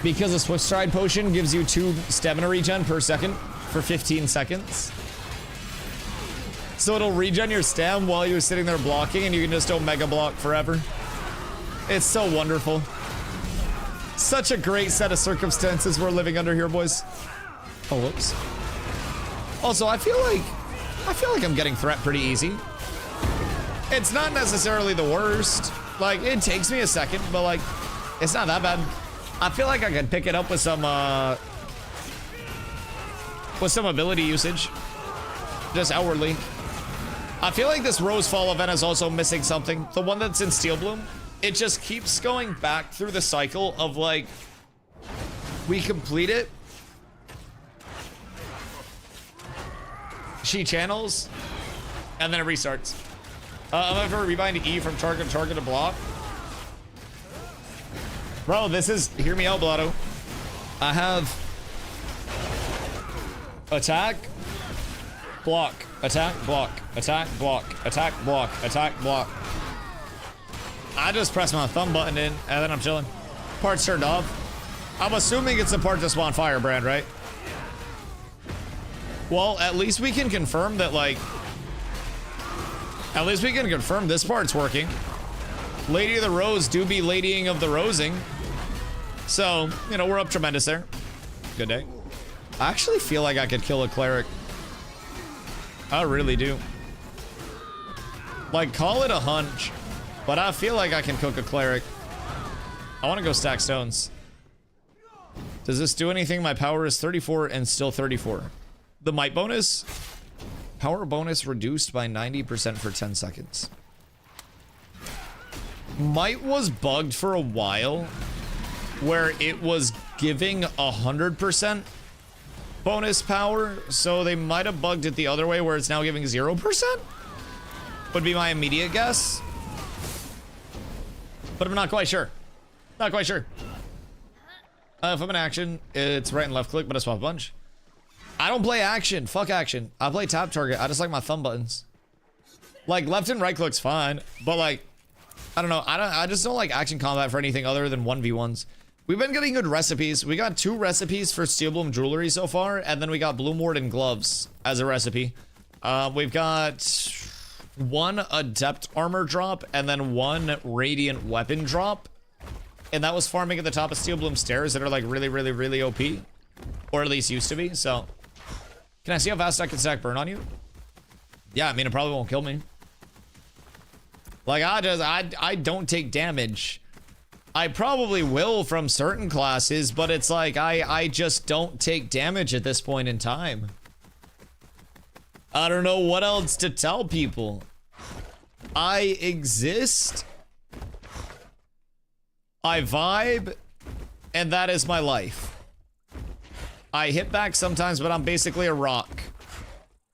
Because a Swift Stride potion gives you 2 stamina regen per second for 15 seconds. So it'll regen your stam while you're sitting there blocking, and you can just Omega block forever. It's so wonderful. Such a great set of circumstances we're living under here, boys. Oh, whoops. Also, I feel like I'm getting threat pretty easy. It's not necessarily the worst. Like, it takes me a second, but like, it's not that bad. I feel like I could pick it up with some ability usage. Just outwardly. I feel like this Rose Fall event is also missing something. The one that's in Steel Bloom, it just keeps going back through the cycle of like, we complete it. She channels, and then it restarts. I'm going for rebind E from target to block. Bro, this is, hear me out, Blotto. I have attack, block, attack, block, attack, block, attack, block, attack, block. I just press my thumb button in, and then I'm chilling. Part's turned off. I'm assuming it's the part to spawn Firebrand, right? Well, at least we can confirm that, like... At least we can confirm this part's working. Lady of the Rose do be ladying of the rosing. So, you know, we're up tremendous there. Good day. I actually feel like I could kill a cleric. I really do. Like, call it a hunch, but I feel like I can cook a cleric. I want to go stack stones. Does this do anything? My power is 34 and still 34. The might bonus? Power bonus reduced by 90% for 10 seconds. Might was bugged for a while where it was giving 100% bonus power, so they might have bugged it the other way where it's now giving 0%? Would be my immediate guess. But I'm not quite sure. Not quite sure. If I'm in action, it's right and left click, but I swap a bunch. I don't play action. Fuck action. I play tap target. I just like my thumb buttons. Like, left and right click's fine, but like, I don't know. I just don't like action combat for anything other than 1v1s. We've been getting good recipes. We got 2 recipes for Steel Bloom jewelry so far, and then we got Bloom Ward and gloves as a recipe. We've got 1 adept armor drop and then 1 radiant weapon drop. And that was farming at the top of Steel Bloom stairs that are like really, really, really OP. Or at least used to be, so. Can I see how fast I can stack burn on you? Yeah, I mean, it probably won't kill me. Like, I don't take damage. I probably will from certain classes, but it's like, I just don't take damage at this point in time. I don't know what else to tell people. I exist. I vibe. And that is my life. I hit back sometimes, but I'm basically a rock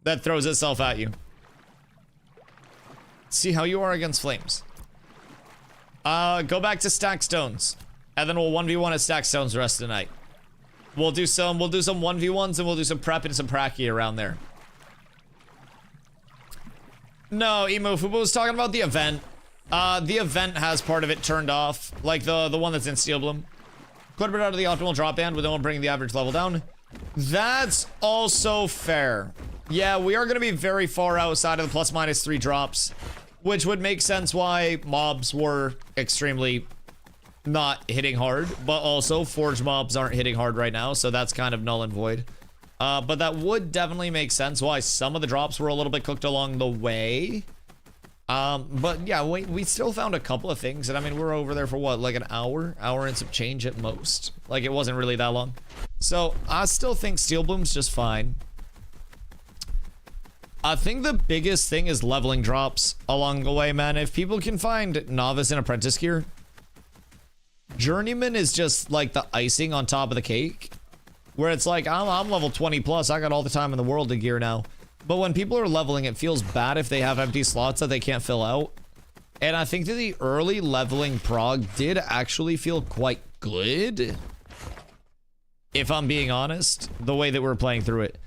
that throws itself at you. See how you are against flames. Go back to stack stones. And then we'll 1v1 at stack stones the rest of the night. We'll do some 1v1s and we'll do some prep and some pracky around there. No, Emo Fubo was talking about the event. The event has part of it turned off. Like the one that's in Steel Bloom. Quite a bit out of the optimal drop band with no one bringing the average level down. That's also fair. Yeah, we are going to be very far outside of the ±3 drops. Which would make sense why mobs were extremely not hitting hard. But also, Forge mobs aren't hitting hard right now. So that's kind of null and void. But that would definitely make sense why some of the drops were a little bit cooked along the way. But yeah, we still found a couple of things. And I mean, we're over there for what, like an hour and some change at most. Like it wasn't really that long. So I still think Steel Bloom's just fine. I think the biggest thing is leveling drops along the way, man. If people can find Novice and Apprentice gear, Journeyman is just like the icing on top of the cake. Where it's like, I'm level 20 plus, I got all the time in the world to gear now. But when people are leveling, it feels bad if they have empty slots that they can't fill out. And I think that the early leveling prog did actually feel quite good. If I'm being honest, the way that we're playing through it.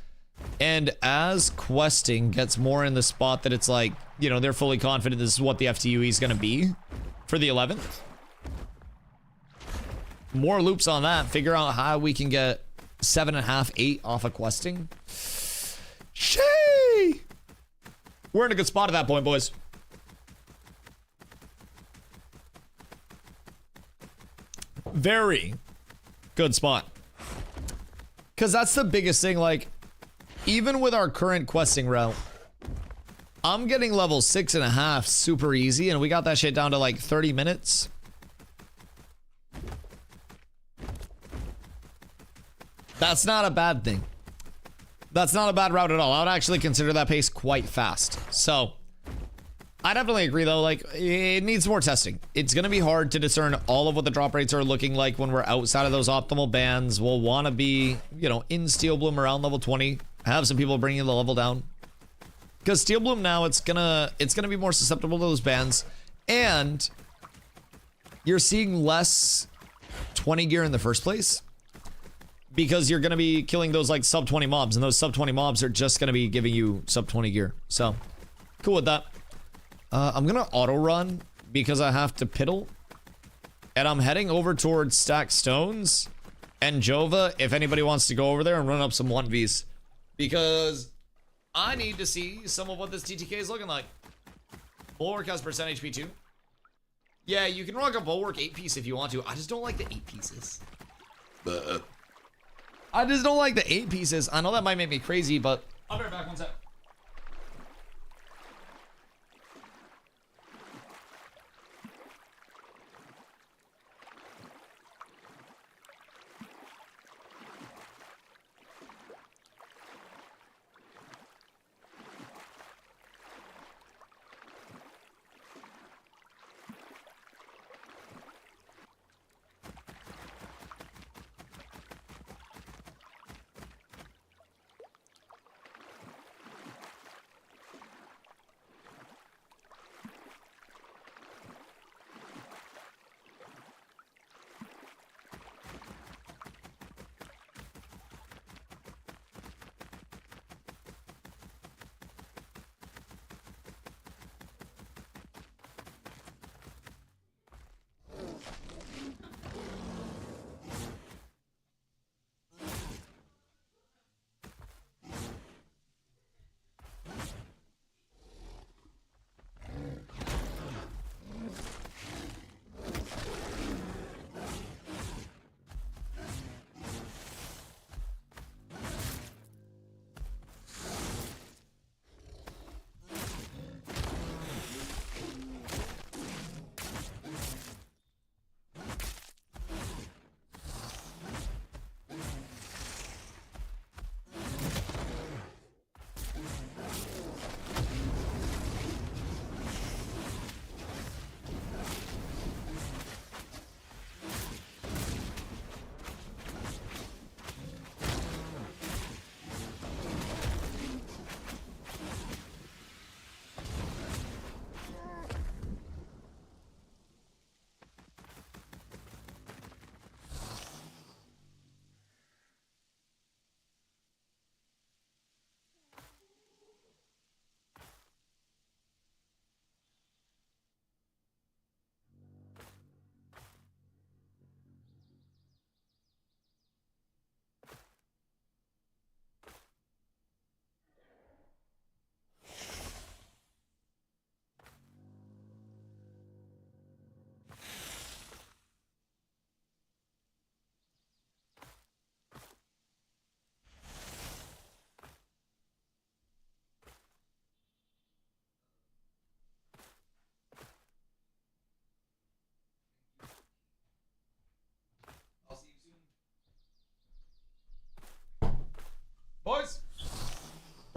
And as questing gets more in the spot that it's like, you know, they're fully confident this is what the FTUE is going to be for the 11th. More loops on that. Figure out how we can get 7.5, 8 off of questing. Shee! We're in a good spot at that point, boys. Very good spot. Because that's the biggest thing, like, even with our current questing route, I'm getting level 6.5 super easy, and we got that shit down to like 30 minutes. That's not a bad thing. That's not a bad route at all. I would actually consider that pace quite fast. So, I definitely agree though, like, it needs more testing. It's gonna be hard to discern all of what the drop rates are looking like when we're outside of those optimal bands. We'll wanna be, you know, in Steel Bloom around level 20. Have some people bringing the level down. Because Steel Bloom now, it's gonna be more susceptible to those bands. And you're seeing less 20 gear in the first place. Because you're gonna be killing those like sub 20 mobs, and those sub 20 mobs are just gonna be giving you sub 20 gear. So, cool with that. I'm gonna auto run because I have to piddle. And I'm heading over towards Stack Stones and Jova if anybody wants to go over there and run up some 1Vs. Because I need to see some of what this TTK is looking like. Bulwark has percent HP too. Yeah, you can rock a Bulwark 8-piece if you want to. I just don't like the 8 pieces. I just don't like the 8 pieces. I know that might make me crazy, but I'll be right back. One sec.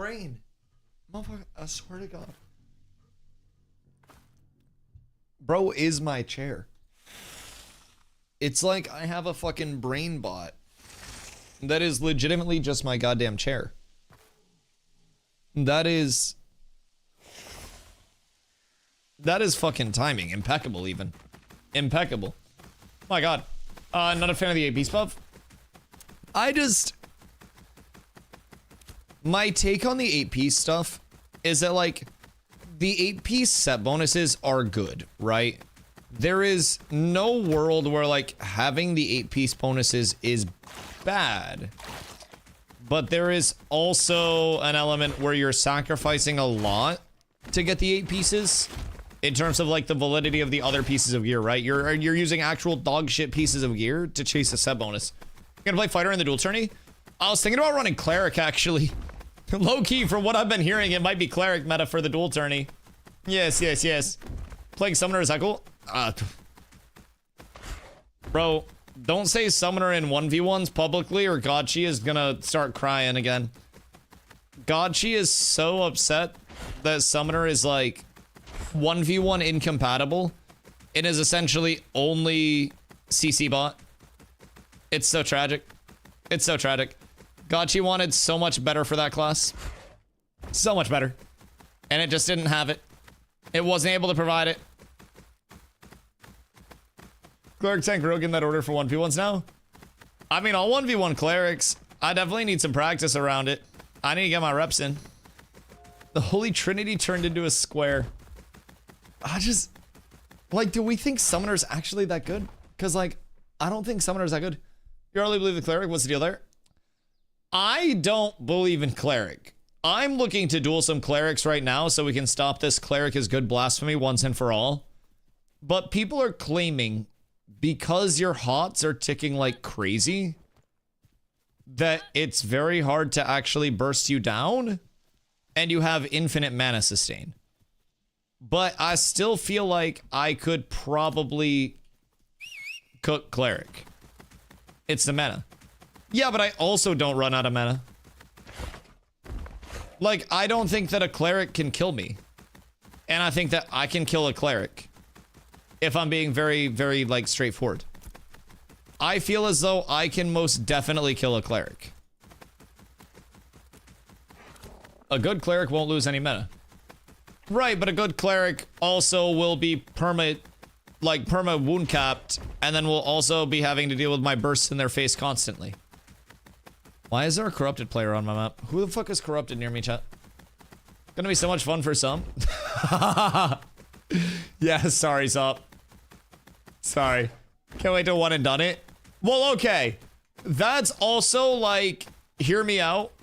brain. Motherfucker, I swear to God. Bro is my chair. It's like I have a fucking brain bot that is legitimately just my goddamn chair. That is fucking timing. Impeccable, even. Impeccable. My God. Not a fan of the 8-piece buff. My take on the 8-piece stuff is that, like, the 8-piece set bonuses are good, right? There is no world where, like, having the 8-piece bonuses is bad. But there is also an element where you're sacrificing a lot to get the 8 pieces. In terms of, like, the validity of the other pieces of gear, right? You're using actual dog shit pieces of gear to chase a set bonus. You're gonna play fighter in the dual tourney? I was thinking about running cleric, actually. Low-key, from what I've been hearing, it might be cleric meta for the dual tourney. Yes, yes, yes. Playing summoner, is that cool? Bro, don't say summoner in 1v1s publicly or Godchi is gonna start crying again. Godchi is so upset that summoner is, like, 1v1 incompatible. It is essentially only CC bot. It's so tragic. It's so tragic. Gotchi wanted so much better for that class. So much better. And it just didn't have it. It wasn't able to provide it. Cleric tank rogue in that order for 1v1s now? I mean, I'll 1v1 clerics. I definitely need some practice around it. I need to get my reps in. The Holy Trinity turned into a square. Like, do we think Summoner's actually that good? Because, like, I don't think Summoner's that good. You really believe the Cleric? What's the deal there? I don't believe in Cleric. I'm looking to duel some Clerics right now so we can stop this Cleric is good blasphemy once and for all. But people are claiming, because your HOTS are ticking like crazy, that it's very hard to actually burst you down, and you have infinite mana sustain. But I still feel like I could probably cook Cleric. It's the meta. Yeah, but I also don't run out of mana. Like, I don't think that a Cleric can kill me. And I think that I can kill a Cleric. If I'm being very, very, like, straightforward. I feel as though I can most definitely kill a Cleric. A good Cleric won't lose any mana. Right, but a good Cleric also will be perma wound capped, and then will also be having to deal with my bursts in their face constantly. Why is there a corrupted player on my map? Who the fuck is corrupted near me, chat? Gonna be so much fun for some. Yeah, sorry, Zop. Sorry. Can't wait to one and done it. Well, okay. That's also, like, hear me out.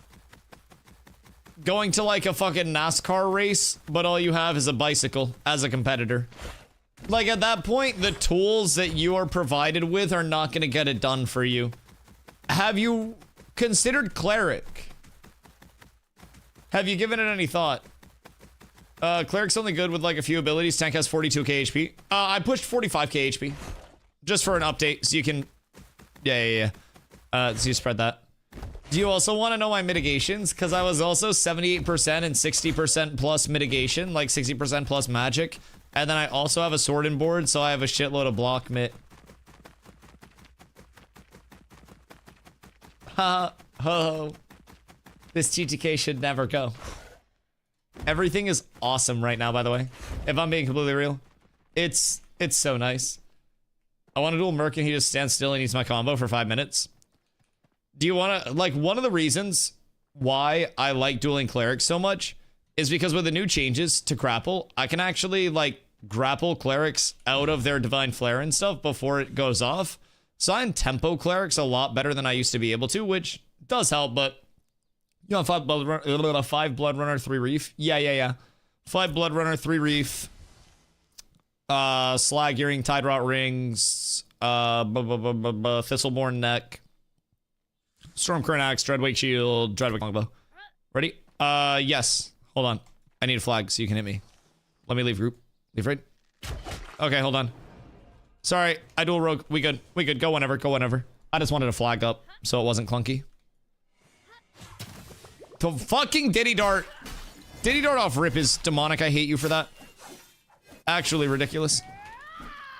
Going to, like, a fucking NASCAR race, but all you have is a bicycle as a competitor. Like, at that point, the tools that you are provided with are not gonna get it done for you. Have you considered Cleric? Have you given it any thought? Cleric's only good with, like, a few abilities. Tank has 42k HP. I pushed 45k HP. Just for an update, so you can... Yeah. So you spread that. Do you also want to know my mitigations? Because I was also 78% and 60% plus mitigation, like 60% plus magic. And then I also have a sword in board, so I have a shitload of block mit. Ha ho. This GTK should never go. Everything is awesome right now, by the way. If I'm being completely real. It's so nice. I want to duel Merc and he just stands still and eats my combo for 5 minutes. Do you want to, like, one of the reasons why I like dueling Clerics so much is because with the new changes to grapple, I can actually, like, grapple Clerics out of their Divine Flare and stuff before it goes off. So I can tempo Clerics a lot better than I used to be able to, which does help, but you know, 5 Blood Runner, 3 Reef. Yeah. 5 Blood Runner, 3 Reef. Slag Earring, Tide Rot Rings, Thistleborn Neck, Stormcurrent Axe, Dreadwake Shield, Dreadwake Longbow. Ready? Yes. Hold on. I need a flag so you can hit me. Let me leave group. Leave right? Okay, hold on. Sorry, I dual rogue. We good. Go whenever. I just wanted a flag up so it wasn't clunky. The fucking Diddy Dart. Diddy Dart off rip is demonic. I hate you for that. Actually ridiculous.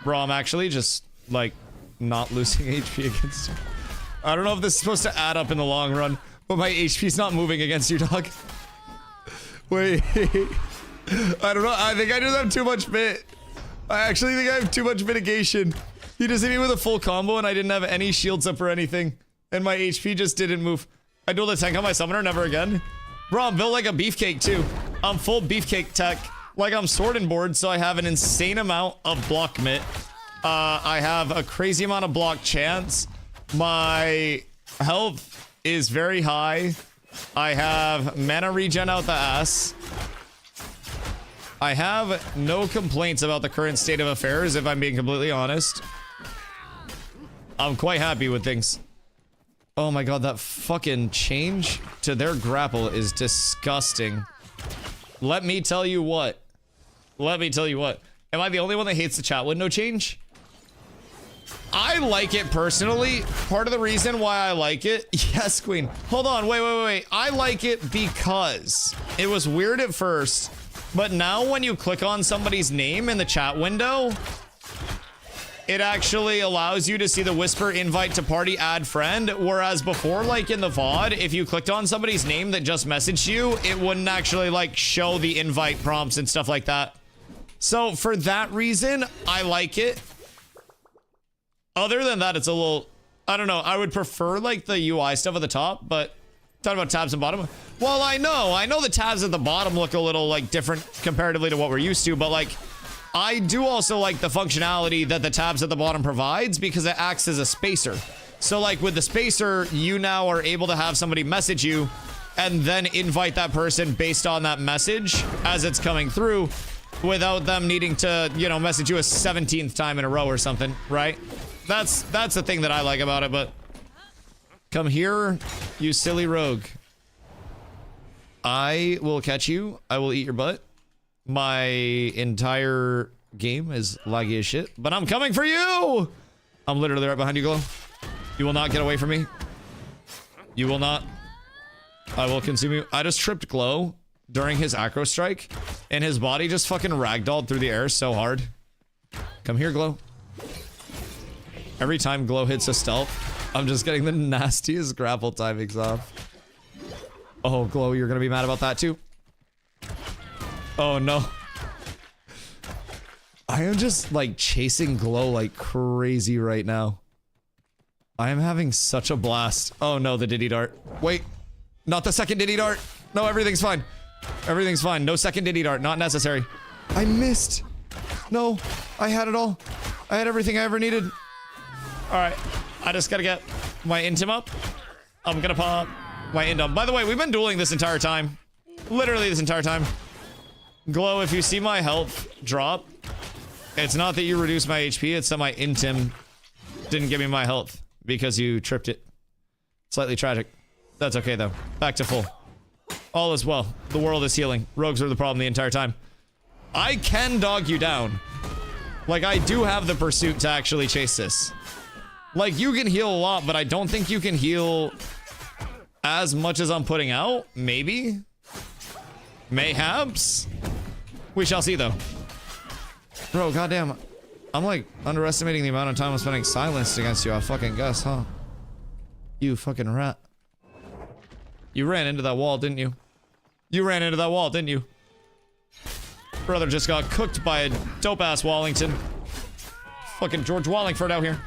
Bro, I'm actually just, like, not losing HP against you. I don't know if this is supposed to add up in the long run, but my HP's not moving against you, dog. Wait. I don't know. I think I just have too much bit. I actually think I have too much mitigation. He just hit me with a full combo and I didn't have any shields up or anything. And my HP just didn't move. I dueled a tank on my summoner, never again. Bro, I'm built like a beefcake too. I'm full beefcake tech. Like I'm sword and board, so I have an insane amount of block mitt. I have a crazy amount of block chance. My health is very high. I have mana regen out the ass. I have no complaints about the current state of affairs, if I'm being completely honest. I'm quite happy with things. Oh my god, that fucking change to their grapple is disgusting. Let me tell you what. Let me tell you what. Am I the only one that hates the chat window change? I like it personally. Part of the reason why I like it... Yes, queen. Hold on, wait. I like it because it was weird at first, but now when you click on somebody's name in the chat window, it actually allows you to see the whisper invite to party add friend, whereas before, like in the VOD, if you clicked on somebody's name that just messaged you, it wouldn't actually like show the invite prompts and stuff like that. So for that reason, I like it. Other than that, it's a little, I don't know, I would prefer like the UI stuff at the top, but talking about tabs at the bottom. Well, I know the tabs at the bottom look a little like different comparatively to what we're used to, but like, I do also like the functionality that the tabs at the bottom provides because it acts as a spacer. So like with the spacer, you now are able to have somebody message you and then invite that person based on that message as it's coming through without them needing to, you know, message you a 17th time in a row or something, right? That's the thing that I like about it, but come here, you silly rogue. I will catch you. I will eat your butt. My entire game is laggy as shit, but I'm coming for you! I'm literally right behind you, Glow. You will not get away from me. You will not. I will consume you. I just tripped Glow during his acro strike, and his body just fucking ragdolled through the air so hard. Come here, Glow. Every time Glow hits a stealth, I'm just getting the nastiest grapple timings off. Oh, Glow, you're gonna be mad about that too. Oh no. I am just like chasing Glow like crazy right now. I am having such a blast. Oh no, the Diddy Dart. Wait, not the second Diddy Dart. No, everything's fine. Everything's fine. No second Diddy Dart, not necessary. I missed. No, I had it all. I had everything I ever needed. All right, I just gotta get my intim up. I'm gonna pop my indom. By the way, we've been dueling this entire time. Literally this entire time. Glow, if you see my health drop, it's not that you reduced my HP, it's that my intim didn't give me my health because you tripped it. Slightly tragic. That's okay though. Back to full. All is well. The world is healing. Rogues were the problem the entire time. I can dog you down. Like, I do have the pursuit to actually chase this. Like, you can heal a lot, but I don't think you can heal as much as I'm putting out. Maybe? Mayhaps? We shall see, though. Bro, goddamn. I'm, like, underestimating the amount of time I'm spending silenced against you. I fucking guess, huh? You fucking rat. You ran into that wall, didn't you? You ran into that wall, didn't you? Brother just got cooked by a dope-ass Wallington. Fucking George Wallingford out here.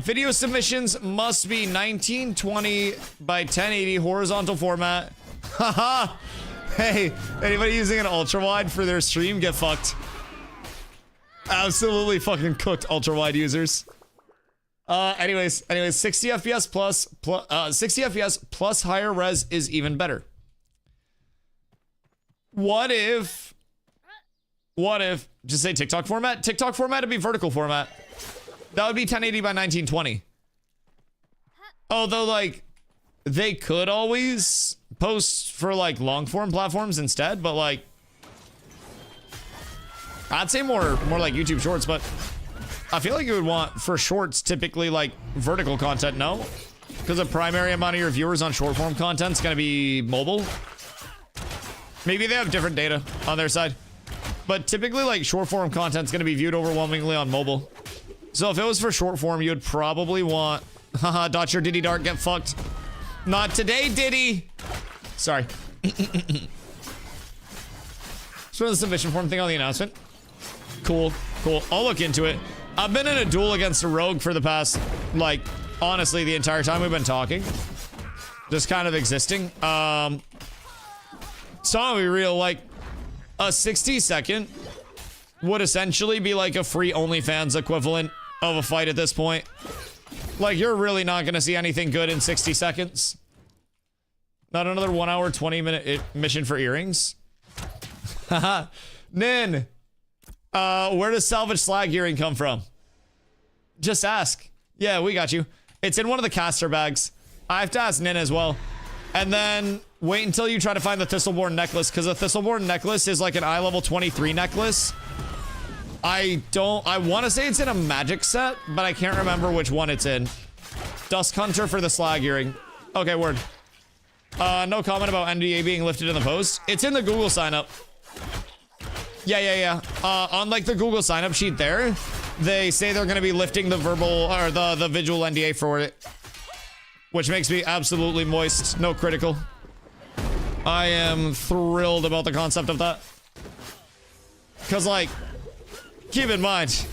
Video submissions must be 1920 by 1080 horizontal format. Haha! Hey, anybody using an ultra-wide for their stream, get fucked. Absolutely fucking cooked ultra-wide users. Anyways, 60 FPS plus 60 FPS plus higher res is even better. What if, just say TikTok format? TikTok format would be vertical format. That would be 1080 by 1920. Although, like, they could always post for, like, long form platforms instead, but, like, I'd say more like YouTube Shorts, but I feel like you would want, for Shorts, typically, like, vertical content, no? because the primary amount of your viewers on short form content is going to be mobile. Maybe they have different data on their side. But typically, like, short form content is going to be viewed overwhelmingly on mobile. So if it was for short form, you would probably want... Haha, dot your Diddy Dart, get fucked. Not today, Diddy! Sorry. So the submission form thing on the announcement. Cool, cool. I'll look into it. I've been in a duel against a rogue for the past, like, honestly, the entire time we've been talking. Just kind of existing. So I'm gonna be real, like, a 60-second would essentially be like a free OnlyFans equivalent of a fight at this point. Like, you're really not gonna see anything good in 60 seconds. Not another 1 hour, 20-minute mission for earrings. Haha. Nin. Where does salvage slag earring come from? Just ask. Yeah, we got you. It's in one of the caster bags. I have to ask Nin as well. And then wait until you try to find the Thistleborn necklace, because a Thistleborn necklace is like an eye level 23 necklace. I want to say it's in a magic set, but I can't remember which one it's in. Dusk Hunter for the slag earring. Okay, word. No comment about NDA being lifted in the post. It's in the Google sign up. Yeah. On like the Google sign up sheet there, they say they're going to be lifting the verbal or the visual NDA for it. Which makes me absolutely moist. No critical. I am thrilled about the concept of that. Because, like, keep in mind,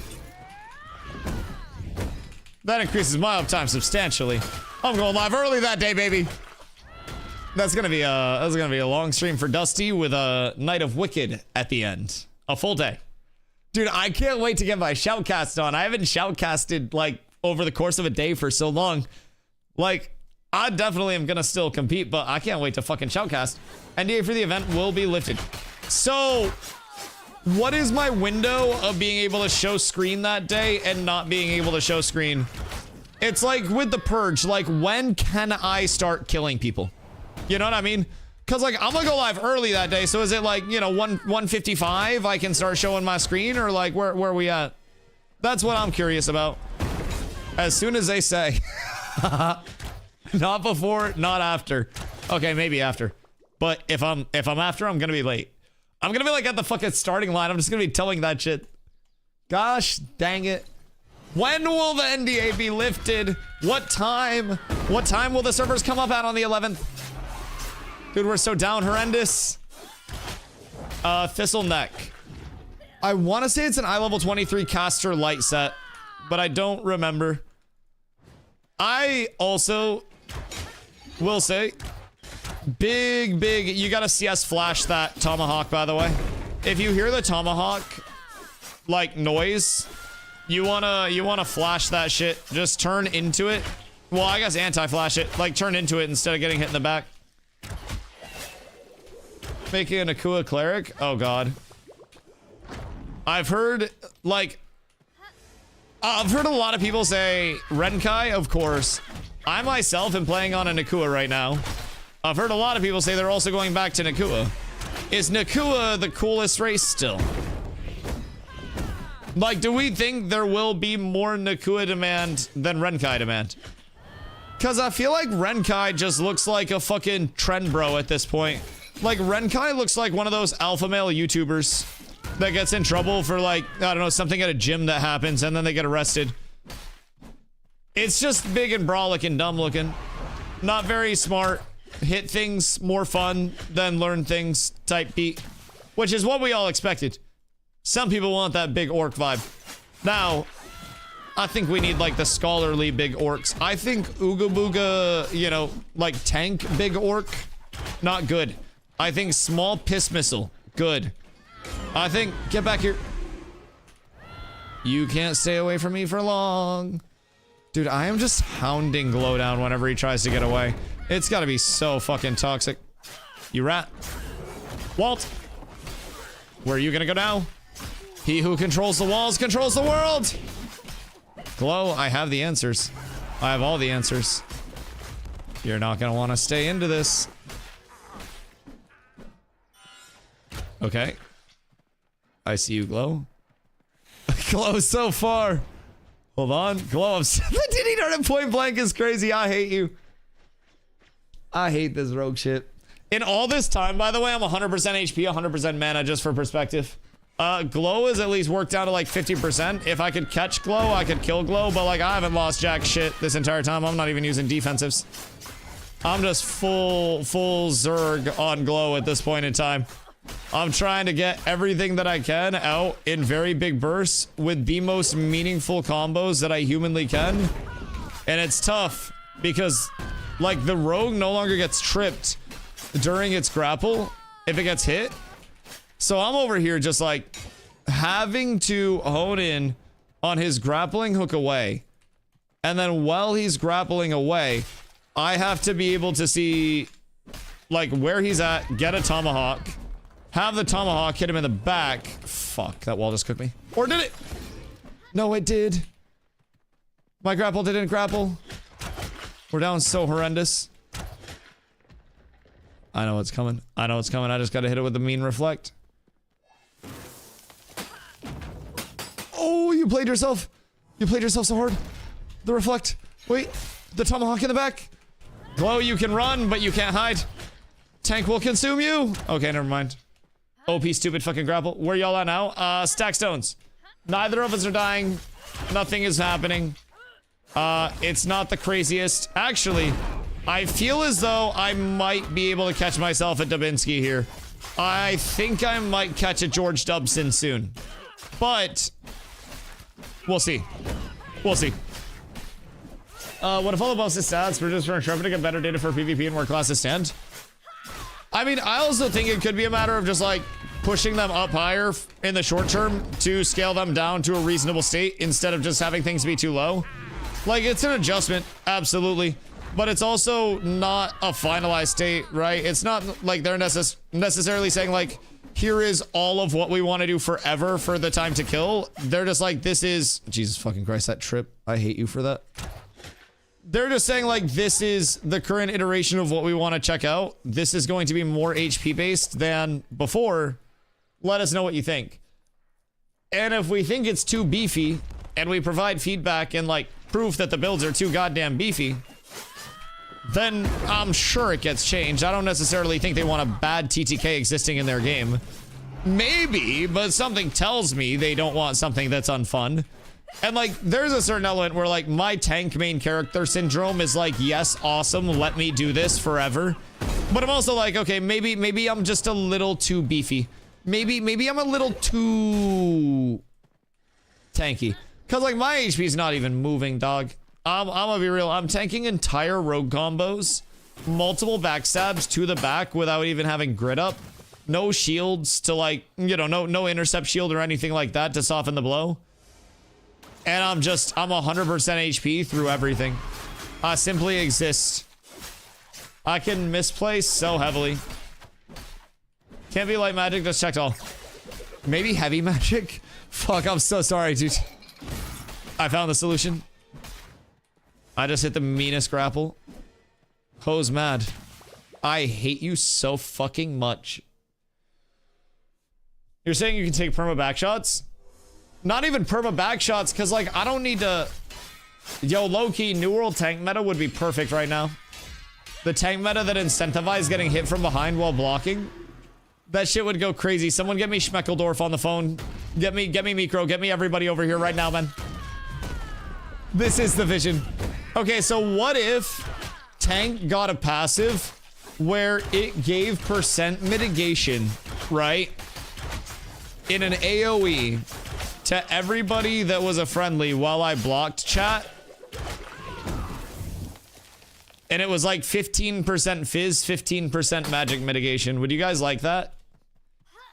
that increases my uptime substantially. I'm going live early that day, baby. That's gonna be a long stream for Dusty with a Night of Wicked at the end. A full day. Dude, I can't wait to get my shoutcast on. I haven't shoutcasted, like, over the course of a day for so long. Like, I definitely am gonna still compete, but I can't wait to fucking shoutcast. NDA for the event will be lifted. So, what is my window of being able to show screen that day and not being able to show screen? It's like with the purge, like, when can I start killing people? You know what I mean? Because, like, I'm gonna go live early that day, so is it like, you know, 1:55 I can start showing my screen, or like, where are we at? That's what I'm curious about. As soon as they say. Not before, not after. Okay, maybe after. But if I'm after, I'm gonna be late. I'm gonna be like at the fucking starting line. I'm just gonna be telling that shit. Gosh dang it. When will the NDA be lifted? What time? What time will the servers come up at on the 11th? Dude, we're so down horrendous. Thistle Neck. I want to say it's an eye level 23 caster light set, but I don't remember. I also will say, big, you gotta CS flash that tomahawk, by the way. If you hear the tomahawk, like, noise, you wanna flash that shit. Just turn into it. Well, I guess anti-flash it. Like, turn into it instead of getting hit in the back. Making an Akua cleric? Oh, God. I've heard, like... I've heard a lot of people say Renkai, of course. I myself am playing on a Nakua right now. I've heard a lot of people say they're also going back to Nakua. Is Nakua the coolest race still? Like, do we think there will be more Nakua demand than Renkai demand? Because I feel like Renkai just looks like a fucking trend bro at this point. Like, Renkai looks like one of those alpha male YouTubers that gets in trouble for, like, I don't know, something at a gym that happens and then they get arrested. It's just big and brolic and dumb looking. Not very smart. Hit things more fun than learn things type beat. Which is what we all expected. Some people want that big orc vibe. Now, I think we need, like, the scholarly big orcs. I think Ooga Booga, you know, like, tank big orc, not good. I think small piss missile, good. I think, get back here. You can't stay away from me for long. Dude, I am just hounding Glowdown whenever he tries to get away. It's gotta be so fucking toxic. You rat. Walt. Where are you gonna go now? He who controls the walls controls the world. Glow, I have the answers. I have all the answers. You're not gonna want to stay into this. Okay. I see you, Glow. Glow so far. Hold on. Glow ups. The Diddy Dart at point blank is crazy. I hate you. I hate this rogue shit. In all this time, by the way, I'm 100% HP, 100% mana, just for perspective. Glow is at least worked down to like 50%. If I could catch Glow, I could kill Glow, but like I haven't lost jack shit this entire time. I'm not even using defensives. I'm just full Zerg on Glow at this point in time. I'm trying to get everything that I can out in very big bursts with the most meaningful combos that I humanly can. And it's tough because like the rogue no longer gets tripped during its grapple if it gets hit. So I'm over here just like having to hone in on his grappling hook away. And then while he's grappling away, I have to be able to see like where he's at, get a tomahawk, have the tomahawk hit him in the back. Fuck, that wall just cooked me. Or did it? No, it did. My grapple didn't grapple. We're down so horrendous. I know it's coming. I know it's coming. I just gotta hit it with the mean reflect. Oh, you played yourself. You played yourself so hard. The reflect. Wait, the tomahawk in the back. Glow, you can run, but you can't hide. Tank will consume you. Okay, never mind. OP stupid fucking grapple. Where y'all at now? Stack stones. Neither of us are dying. Nothing is happening. It's not the craziest. Actually, I feel as though I might be able to catch myself at Dubinsky here. I think I might catch a George Dubson soon. But we'll see. We'll see. What if all the boss's stats were just for Intrepid to get better data for PvP and where classes stand? I mean, I also think it could be a matter of just like pushing them up higher in the short term to scale them down to a reasonable state instead of just having things be too low. Like, it's an adjustment, absolutely. But it's also not a finalized state, right? It's not like they're necessarily saying like, here is all of what we want to do forever for the time to kill. They're just like, this is... Jesus fucking Christ, that trip. I hate you for that. They're just saying like, this is the current iteration of what we want to check out. This is going to be more HP based than before. Let us know what you think. And if we think it's too beefy and we provide feedback and like proof that the builds are too goddamn beefy, then I'm sure it gets changed. I don't necessarily think they want a bad TTK existing in their game. Maybe, but something tells me they don't want something that's unfun. And like, there's a certain element where like my tank main character syndrome is like, yes, awesome, let me do this forever. But I'm also like, okay, maybe I'm just a little too beefy. Maybe I'm a little too tanky. Cause like my HP is not even moving, dog. I'm gonna be real. I'm tanking entire rogue combos, multiple backstabs to the back without even having grid up. No shields to like, you know, no intercept shield or anything like that to soften the blow. And I'm 100% HP through everything. I simply exist. I can misplace so heavily. Can't be light magic, just checked all. Maybe heavy magic? Fuck, I'm so sorry, dude. I found the solution. I just hit the meanest grapple. Ho's mad. I hate you so fucking much. You're saying you can take perma back shots? Not even perma back shots, because like I don't need to. Yo, low-key, New World tank meta would be perfect right now. The tank meta that incentivizes getting hit from behind while blocking. That shit would go crazy. Someone get me Schmeckeldorf on the phone. Get me Mikro, get me everybody over here right now, man. This is the vision. Okay, so what if tank got a passive where it gave percent mitigation, right? In an AoE to everybody that was a friendly while I blocked chat. And it was like 15% fizz, 15% magic mitigation. Would you guys like that?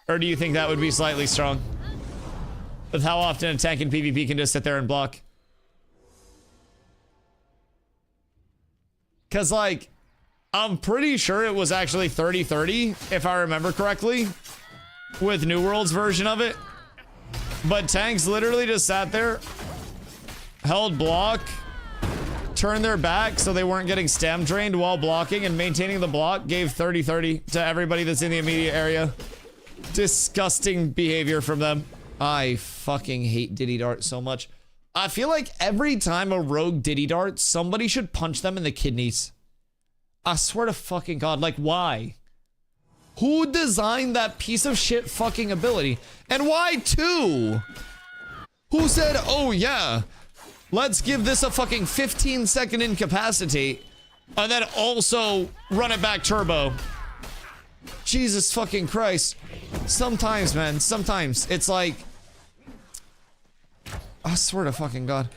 Or do you think that would be slightly strong? With how often a tank in PvP can just sit there and block. Cause like, I'm pretty sure it was actually 30-30, if I remember correctly. With New World's version of it. But tanks literally just sat there, held block, turned their back so they weren't getting stam drained while blocking, and maintaining the block gave 30-30 to everybody that's in the immediate area. Disgusting behavior from them. I fucking hate Diddy Dart so much. I feel like every time a rogue Diddy darts, somebody should punch them in the kidneys. I swear to fucking God, like why? Who designed that piece of shit fucking ability? And why two? Who said, oh yeah, let's give this a fucking 15-second incapacitate and then also run it back turbo? Jesus fucking Christ. Sometimes, man, sometimes it's like, I swear to fucking God.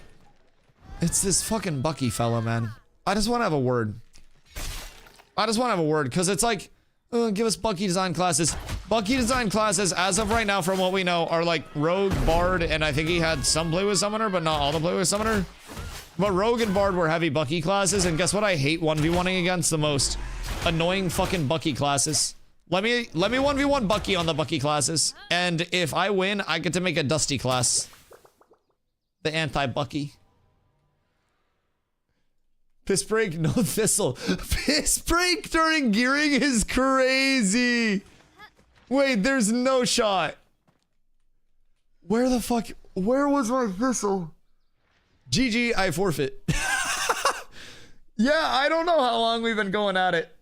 It's this fucking Bucky fella, man. I just want to have a word. I just want to have a word, because it's like, give us Bucky design classes. Bucky design classes, as of right now, from what we know, are like Rogue, Bard, and I think he had some play with Summoner, but not all the play with Summoner. But Rogue and Bard were heavy Bucky classes, and guess what I hate 1v1ing against the most? Annoying fucking Bucky classes. Let me 1v1 Bucky on the Bucky classes, and if I win, I get to make a Dusty class. The anti-Bucky. Piss break, no thistle. Piss break during gearing is crazy. Wait, there's no shot. Where the fuck? Where was my thistle? GG, I forfeit. Yeah, I don't know how long we've been going at it,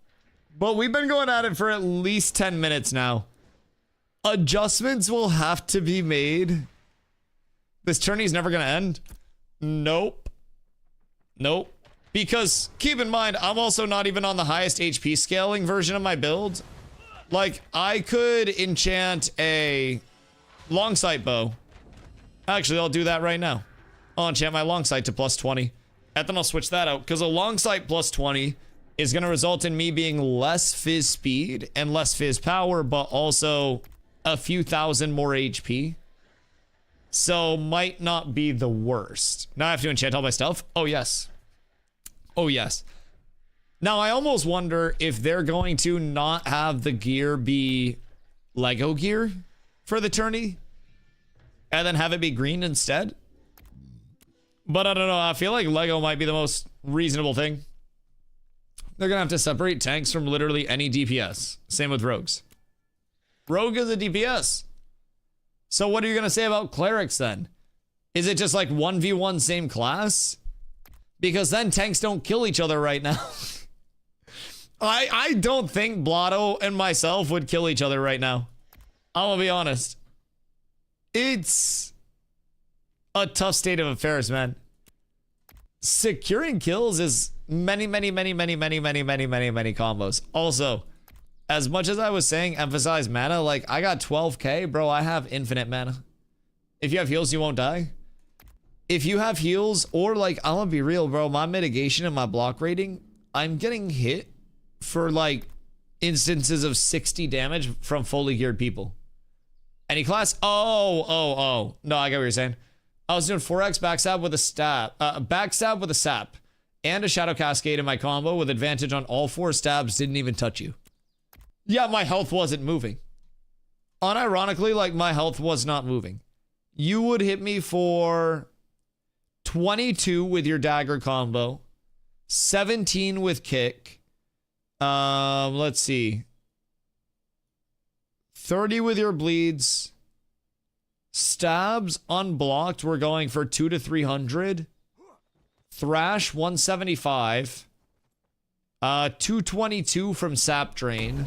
but we've been going at it for at least 10 minutes now. Adjustments will have to be made. This tourney's never gonna end. Nope. Nope. Because, keep in mind, I'm also not even on the highest HP scaling version of my build. Like, I could enchant a long sight bow. Actually, I'll do that right now. I'll enchant my long sight to plus 20. And then I'll switch that out, because a long sight plus 20 is going to result in me being less fizz speed and less fizz power, but also a few thousand more HP. So, might not be the worst. Now I have to enchant all my stuff? Oh, yes. Oh, yes. Now, I almost wonder if they're going to not have the gear be Lego gear for the tourney and then have it be green instead. But I don't know. I feel like Lego might be the most reasonable thing. They're going to have to separate tanks from literally any DPS. Same with rogues. Rogue is a DPS. So what are you going to say about clerics then? Is it just like 1v1 same class? Because then tanks don't kill each other right now. I don't think Blotto and myself would kill each other right now. I'm gonna be honest. It's a tough state of affairs, man. Securing kills is many combos. Also, as much as I was saying emphasize mana, like I got 12k, bro, I have infinite mana. If you have heals, you won't die. If you have heals, or like, I'm gonna be real, bro, my mitigation and my block rating, I'm getting hit for like instances of 60 damage from fully geared people. Any class? Oh. No, I get what you're saying. I was doing 4x backstab with a backstab with a sap and a shadow cascade in my combo with advantage on all 4 stabs, didn't even touch you. Yeah, my health wasn't moving. Unironically, like my health was not moving. You would hit me for 22 with your dagger combo, 17 with kick. Let's see. 30 with your bleeds. Stabs unblocked, we're going for 200 to 300. Thrash 175. 222 from sap drain.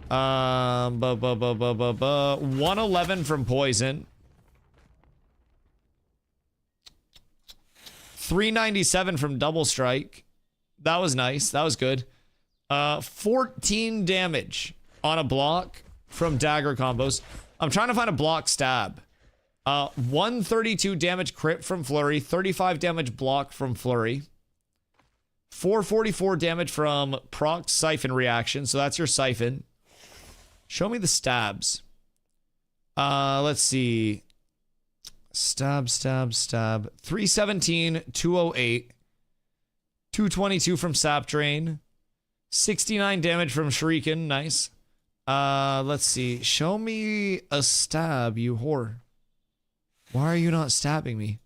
111 from poison. 397 from double strike. That was nice. That was good. 14 damage on a block from dagger combos. I'm trying to find a block stab. 132 damage crit from flurry. 35 damage block from flurry. 444 damage from proc siphon reaction. So that's your siphon. Show me the stabs. Let's see. Stab. 317, 208. 222 from sap drain. 69 damage from shuriken. Nice. Let's see. Show me a stab, you whore. Why are you not stabbing me?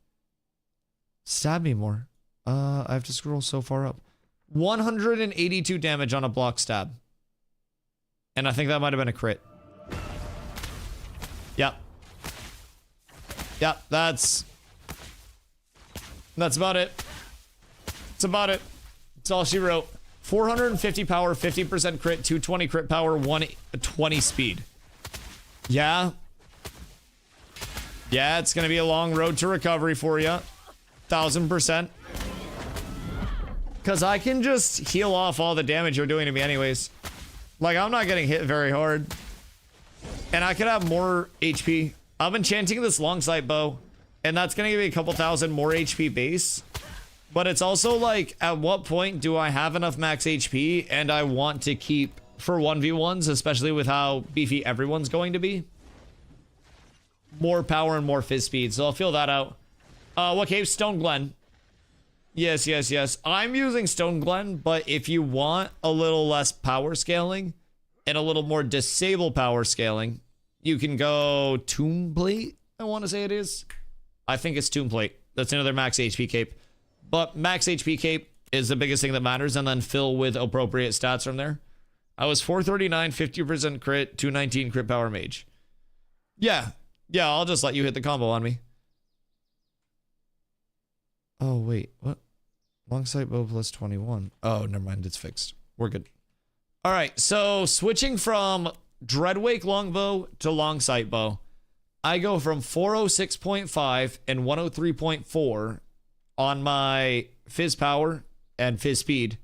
Stab me more. I have to scroll so far up. 182 damage on a block stab. And I think that might have been a crit. Yep. Yep, that's That's about it. That's about it. That's all she wrote. 450 power, 50% crit, 220 crit power, 120 speed. Yeah. Yeah, it's gonna be a long road to recovery for you. 1000%. Because I can just heal off all the damage you're doing to me anyways. Like, I'm not getting hit very hard. And I could have more HP. I'm enchanting this long sight bow. And that's gonna give me a couple thousand more HP base. But it's also like, at what point do I have enough max HP and I want to keep for 1v1s, especially with how beefy everyone's going to be? More power and more fizz speed, so I'll feel that out. What cave? Stone Glen. Yes, yes, yes. I'm using Stone Glen, but if you want a little less power scaling and a little more disable power scaling, you can go Tomb Plate, I want to say it is. I think it's Tomb Plate. That's another max HP cape. But max HP cape is the biggest thing that matters, and then fill with appropriate stats from there. I was 439, 50% crit, 219 crit power mage. Yeah. Yeah, I'll just let you hit the combo on me. Oh, wait. What? Long sight bow plus 21. Oh, never mind. It's fixed. We're good. All right. So switching from Dreadwake longbow to long sight bow, I go from 406.5 and 103.4 on my fizz power and fizz speed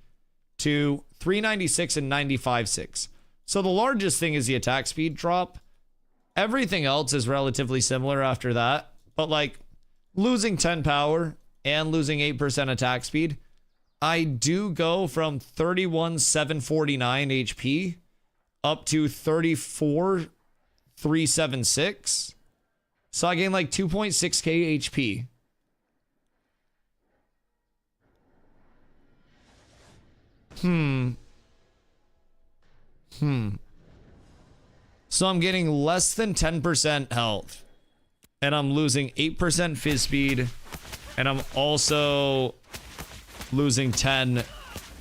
to 396 and 95.6. So the largest thing is the attack speed drop. Everything else is relatively similar after that, but like losing 10 power and losing 8% attack speed, I do go from 31,749 HP up to 34,376. So I gain like 2.6k HP. So I'm getting less than 10% health. And I'm losing 8% fizz speed. And I'm also losing 10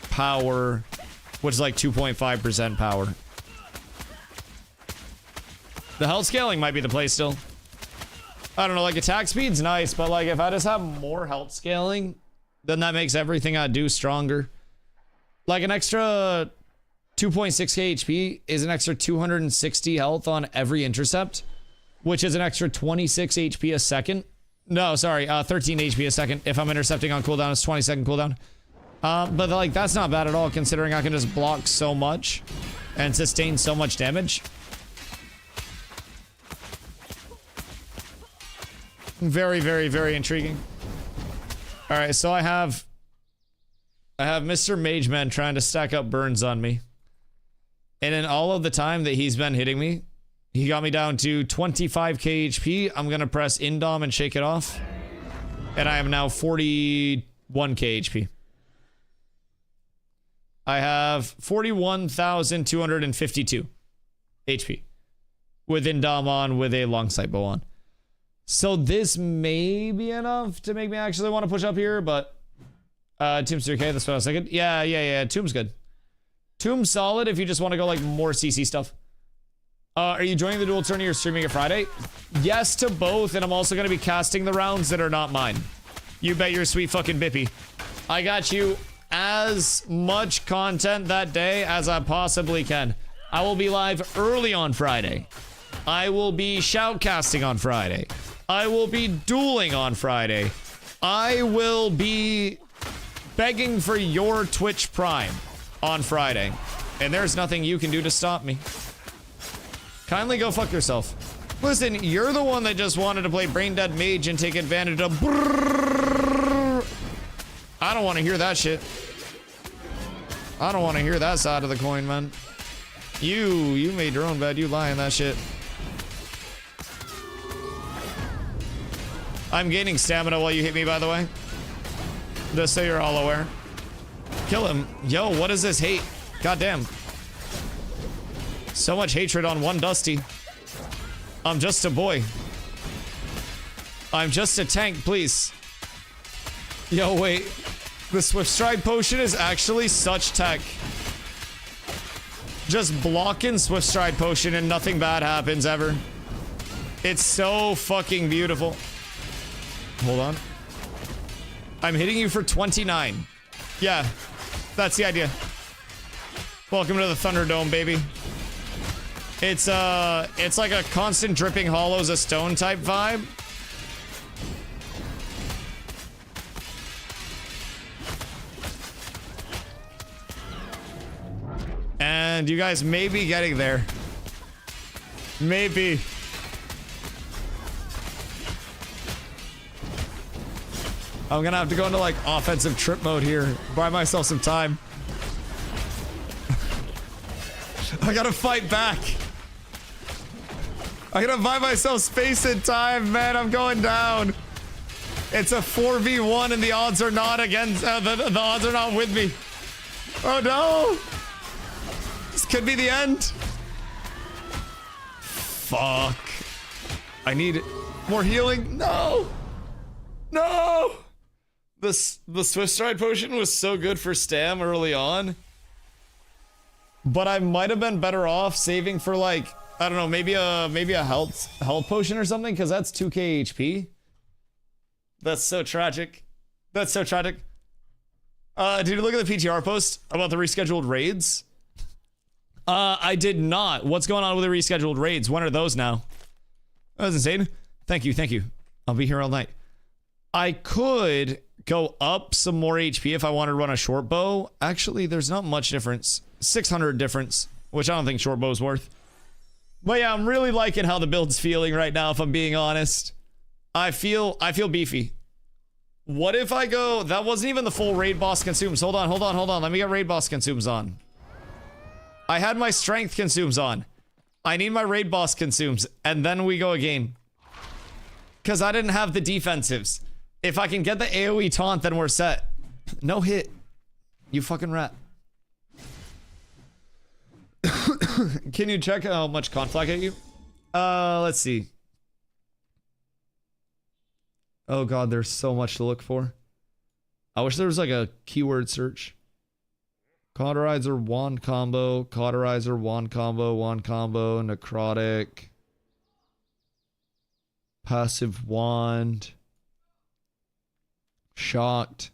power, which is like 2.5% power. The health scaling might be the play still. I don't know, like attack speed's nice, but like if I just have more health scaling, then that makes everything I do stronger. Like an extra 2.6k HP is an extra 260 health on every intercept, which is an extra 26 HP a second. No, sorry, 13 HP a second. If I'm intercepting on cooldown, it's 20-second cooldown. But like that's not bad at all, considering I can just block so much and sustain so much damage. Very, very, very intriguing. All right, so I have Mr. Mageman trying to stack up burns on me. And in all of the time that he's been hitting me, he got me down to 25k HP. I'm going to press Indom and shake it off. And I am now 41k HP. I have 41,252 HP. With Indom on, with a long sight bow on. So this may be enough to make me actually want to push up here, but... Tomb's 3k, that's what I was thinking. Yeah. Tomb's good. Tomb's solid if you just want to go like more CC stuff. Are you joining the dual tourney or streaming it Friday? Yes to both, and I'm also going to be casting the rounds that are not mine. You bet your sweet fucking bippy. I got you as much content that day as I possibly can. I will be live early on Friday. I will be shoutcasting on Friday. I will be dueling on Friday. I will be begging for your Twitch Prime on Friday. And there's nothing you can do to stop me. Kindly go fuck yourself. Listen, you're the one that just wanted to play Brain Dead Mage and take advantage of brrrr. I don't want to hear that shit. I don't want to hear that side of the coin, man. You made your own bed. You lying that shit. I'm gaining stamina while you hit me, by the way. Just so you're all aware. Kill him. Yo, what is this hate? Goddamn. So much hatred on one Dusty. I'm just a boy. I'm just a tank, please. Yo, wait. The Swift Stride potion is actually such tech. Just blocking Swift Stride potion and nothing bad happens ever. It's so fucking beautiful. Hold on. I'm hitting you for 29. Yeah, that's the idea. Welcome to the Thunderdome, baby. It's like a constant dripping hollows a stone type vibe. And you guys may be getting there. Maybe. I'm gonna have to go into like offensive trip mode here. Buy myself some time. I gotta fight back. I gotta buy myself space and time, man. I'm going down. It's a 4v1 and the odds are not against, the odds are not with me. Oh no. This could be the end. Fuck. I need more healing. No. No. The Swift Stride potion was so good for Stam early on. But I might have been better off saving for like, I don't know, maybe a health potion or something, because that's 2k HP. That's so tragic. That's so tragic. Did you look at the PTR post about the rescheduled raids? I did not. What's going on with the rescheduled raids? When are those now? That was insane. Thank you, thank you. I'll be here all night. I could go up some more HP if I want to run a short bow. Actually, there's not much difference. 600 difference, which I don't think short bow's worth. But yeah, I'm really liking how the build's feeling right now, if I'm being honest. I feel beefy. What if I go... That wasn't even the full raid boss consumes. Hold on. Let me get raid boss consumes on. I had my strength consumes on. I need my raid boss consumes, and then we go again. Because I didn't have the defensives. If I can get the AoE taunt, then we're set. No hit. You fucking rat. Can you check how much conflict I get you? Let's see. Oh god, there's so much to look for. I wish there was like a keyword search. Cauterizer wand combo, cauterizer wand combo, necrotic. Passive wand. Shocked.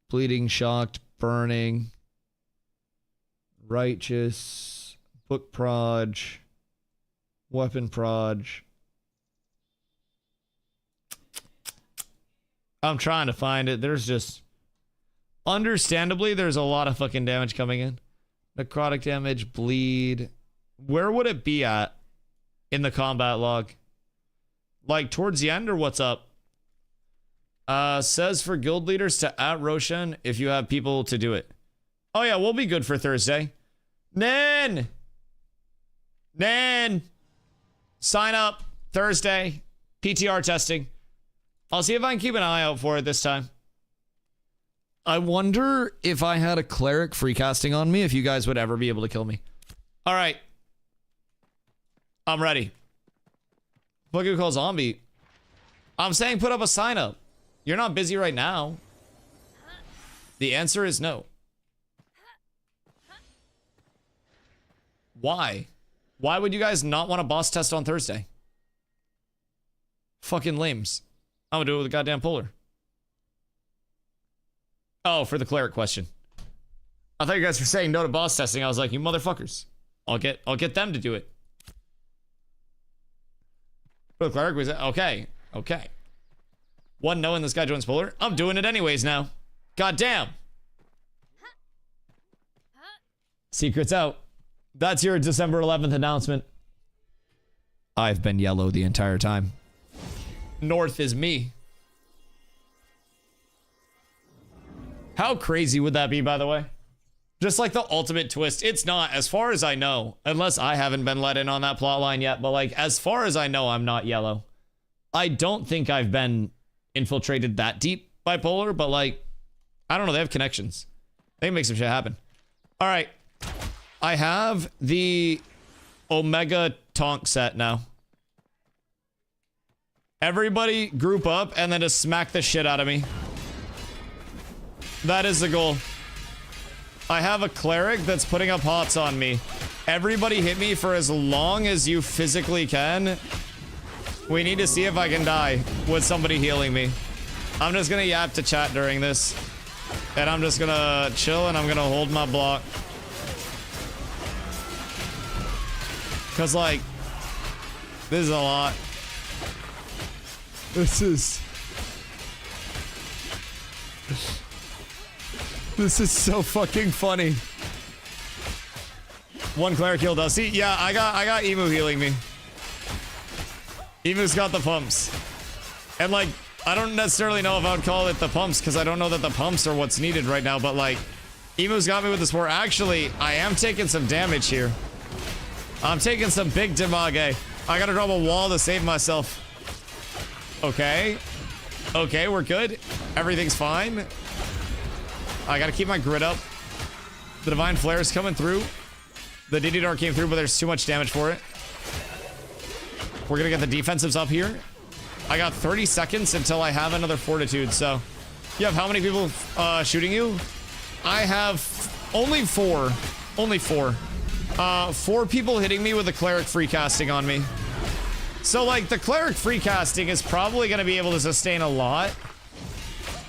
Bleeding shocked, burning. Righteous. Book proj. Weapon proj. I'm trying to find it. There's just... Understandably, there's a lot of fucking damage coming in. Necrotic damage, bleed. Where would it be at in the combat log? Like towards the end or what's up? Says for guild leaders to @Roshan if you have people to do it. Oh yeah, we'll be good for Thursday. Nan! Sign up Thursday. PTR testing. I'll see if I can keep an eye out for it this time. I wonder if I had a cleric free casting on me, if you guys would ever be able to kill me. All right. I'm ready. Look who calls zombie. I'm saying put up a sign up. You're not busy right now. The answer is no. Why? Why would you guys not want a boss test on Thursday? Fucking lames. I'm gonna do it with a goddamn polar. Oh, for the cleric question. I thought you guys were saying no to boss testing. I was like, you motherfuckers. I'll get them to do it. For the cleric was okay. Okay. One knowing this guy joins polar. I'm doing it anyways now. God damn. Secret's out. That's your December 11th announcement. I've been yellow the entire time. North is me. How crazy would that be, by the way? Just like the ultimate twist. It's not, as far as I know, unless I haven't been let in on that plotline yet, but like, as far as I know, I'm not yellow. I don't think I've been infiltrated that deep by polar, but like, I don't know, they have connections. They can make some shit happen. All right. I have the Omega Tonk set now. Everybody group up and then just smack the shit out of me. That is the goal. I have a cleric that's putting up hots on me. Everybody hit me for as long as you physically can. We need to see if I can die with somebody healing me. I'm just gonna yap to chat during this. And I'm just gonna chill and I'm gonna hold my block. Cause like, this is a lot. This is so fucking funny. One cleric heal Dusty. Yeah, I got Emu healing me. Emu's got the pumps. And like, I don't necessarily know if I would call it the pumps because I don't know that the pumps are what's needed right now, but like, Emu's got me with the spore. Actually, I am taking some damage here. I'm taking some big damage. I gotta drop a wall to save myself. Okay. Okay, we're good. Everything's fine. I gotta keep my grid up. The Divine Flare is coming through. The DD Dart came through, but there's too much damage for it. We're gonna get the defensives up here. I got 30 seconds until I have another Fortitude, so... You have how many people shooting you? I have only 4. Only 4. 4 people hitting me with the Cleric free casting on me. So, like, the Cleric free casting is probably gonna be able to sustain a lot.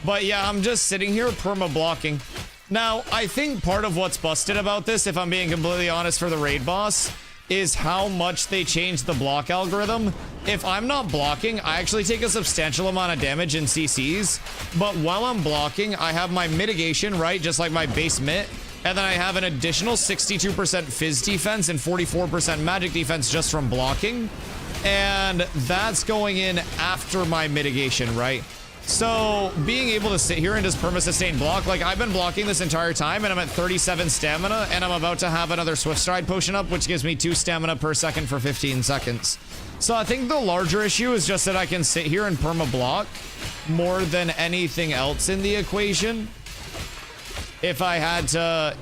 But yeah, I'm just sitting here perma-blocking. Now, I think part of what's busted about this, if I'm being completely honest for the raid boss, is how much they changed the block algorithm. If I'm not blocking, I actually take a substantial amount of damage in CCs. But while I'm blocking, I have my mitigation, right? Just like my base mit. And then I have an additional 62% Fizz defense and 44% magic defense just from blocking. And that's going in after my mitigation, right? So being able to sit here and just perma-sustain block, like I've been blocking this entire time and I'm at 37 stamina and I'm about to have another Swift Stride potion up, which gives me 2 stamina per second for 15 seconds. So I think the larger issue is just that I can sit here and perma-block more than anything else in the equation. If I had to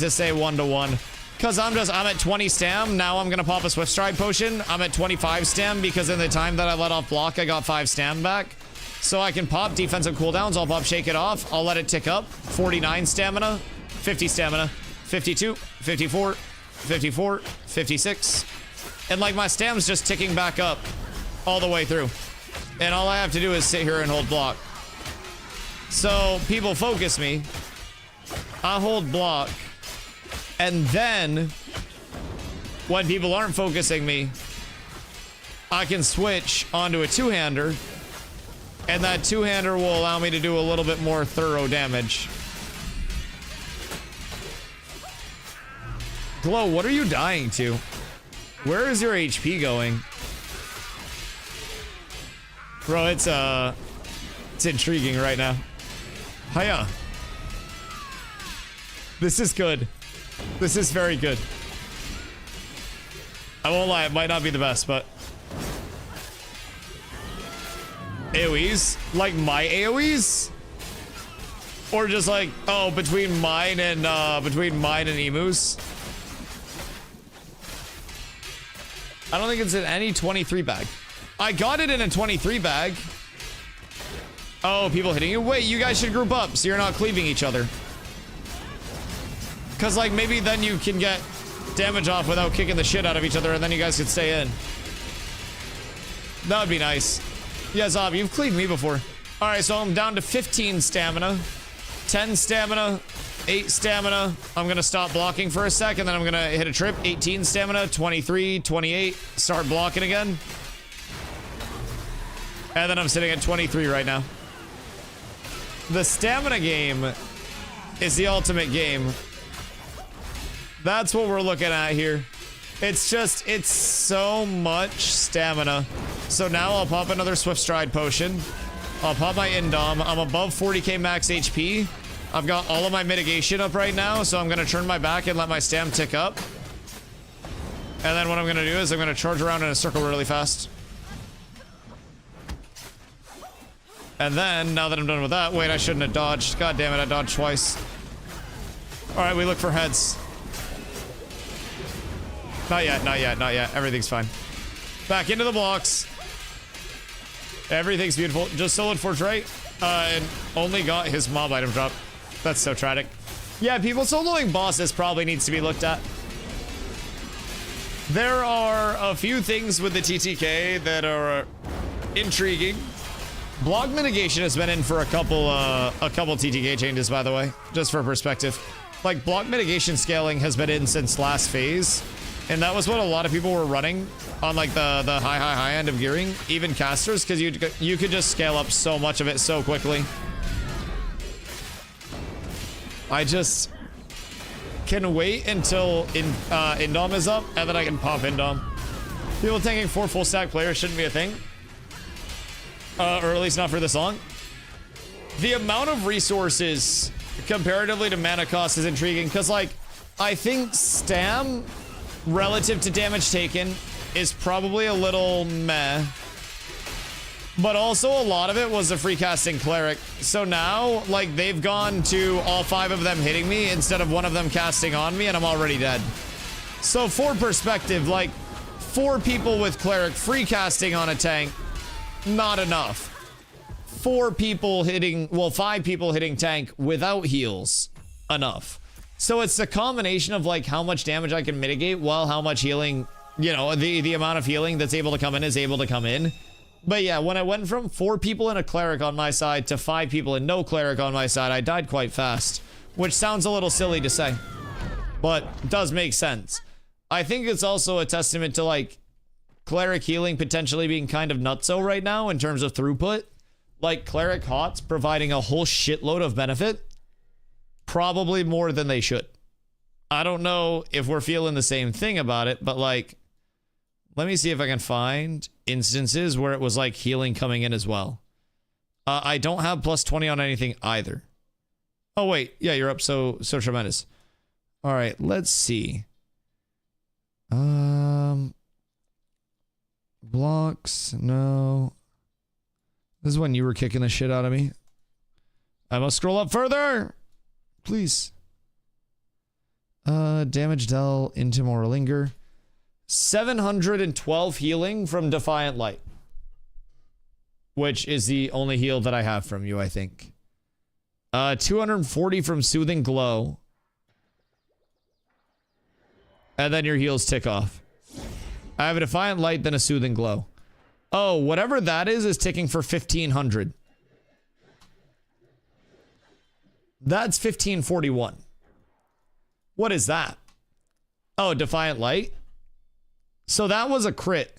say 1-to-1. Cause I'm at 20 stam, now I'm gonna pop a Swift Stride potion. I'm at 25 stam because in the time that I let off block, I got 5 stam back. So I can pop defensive cooldowns, I'll pop Shake It Off, I'll let it tick up. 49 stamina, 50 stamina, 52, 54, 54, 56. And like my stam's just ticking back up all the way through. And all I have to do is sit here and hold block. So people focus me, I hold block, and then when people aren't focusing me, I can switch onto a two-hander, and that two-hander will allow me to do a little bit more thorough damage. Glow, what are you dying to? Where is your HP going? Bro, it's intriguing right now. Hiya. This is good. This is very good. I won't lie, it might not be the best, but... AoEs? Like my AoEs? Or just like, oh, between mine and Emu's? I don't think it's in any 23 bag. I got it in a 23 bag. Oh, people hitting you? Wait, you guys should group up so you're not cleaving each other. Cause like maybe then you can get damage off without kicking the shit out of each other and then you guys could stay in. That would be nice. Yeah, Zob, you've cleaved me before. Alright, so I'm down to 15 stamina, 10 stamina, 8 stamina. I'm gonna stop blocking for a sec and then I'm gonna hit a trip. 18 stamina, 23, 28, start blocking again. And then I'm sitting at 23 right now. The stamina game is the ultimate game. That's what we're looking at here. It's just, it's so much stamina. So now I'll pop another Swift Stride potion. I'll pop my Indom. I'm above 40k max HP. I've got all of my mitigation up right now, so I'm gonna turn my back and let my stam tick up. And then what I'm gonna do is I'm gonna charge around in a circle really fast. And then, now that I'm done with that, wait, I shouldn't have dodged. God damn it, I dodged twice. Alright, we look for heads. Not yet, not yet, not yet. Everything's fine. Back into the blocks. Everything's beautiful. Just soloed Forge right, and only got his mob item drop. That's so tragic. Yeah, people soloing bosses probably needs to be looked at. There are a few things with the TTK that are intriguing. Block mitigation has been in for a couple TTK changes, by the way, just for perspective. Like, block mitigation scaling has been in since last phase, and that was what a lot of people were running on, like, the high end of gearing, even casters, because you could just scale up so much of it so quickly. I just can wait until Indom is up, and then I can pop Indom. People thinking 4 full stack players shouldn't be a thing. Or at least not for this long. The amount of resources comparatively to mana cost is intriguing, because, like, I think Stam relative to damage taken is probably a little meh. But also a lot of it was a free casting cleric. So now, like, they've gone to all 5 of them hitting me instead of one of them casting on me, and I'm already dead. So for perspective, like, 4 people with cleric free casting on a tank, not enough. 5 people hitting tank without heals, enough. So it's a combination of, like, how much damage I can mitigate while how much healing, you know, the amount of healing that's able to come in is able to come in. But yeah, when I went from 4 people and a cleric on my side to 5 people and no cleric on my side, I died quite fast, which sounds a little silly to say, but does make sense. I think it's also a testament to, like, cleric healing potentially being kind of nutso right now in terms of throughput. Like, cleric hots providing a whole shitload of benefit, probably more than they should. I don't know if we're feeling the same thing about it, but, like, let me see if I can find instances where it was, like, healing coming in as well. I don't have plus 20 on anything either. Oh wait, yeah, you're up so tremendous. All right, let's see. Blocks, no. This is when you were kicking the shit out of me. I must scroll up further, please. Damage Dell into Moralinger. 712 healing from Defiant Light, which is the only heal that I have from you, I think. 240 from Soothing Glow. And then your heals tick off. I have a Defiant Light, then a Soothing Glow. Oh, whatever that is ticking for 1500. That's 1541. What is that? Oh, Defiant Light? So that was a crit.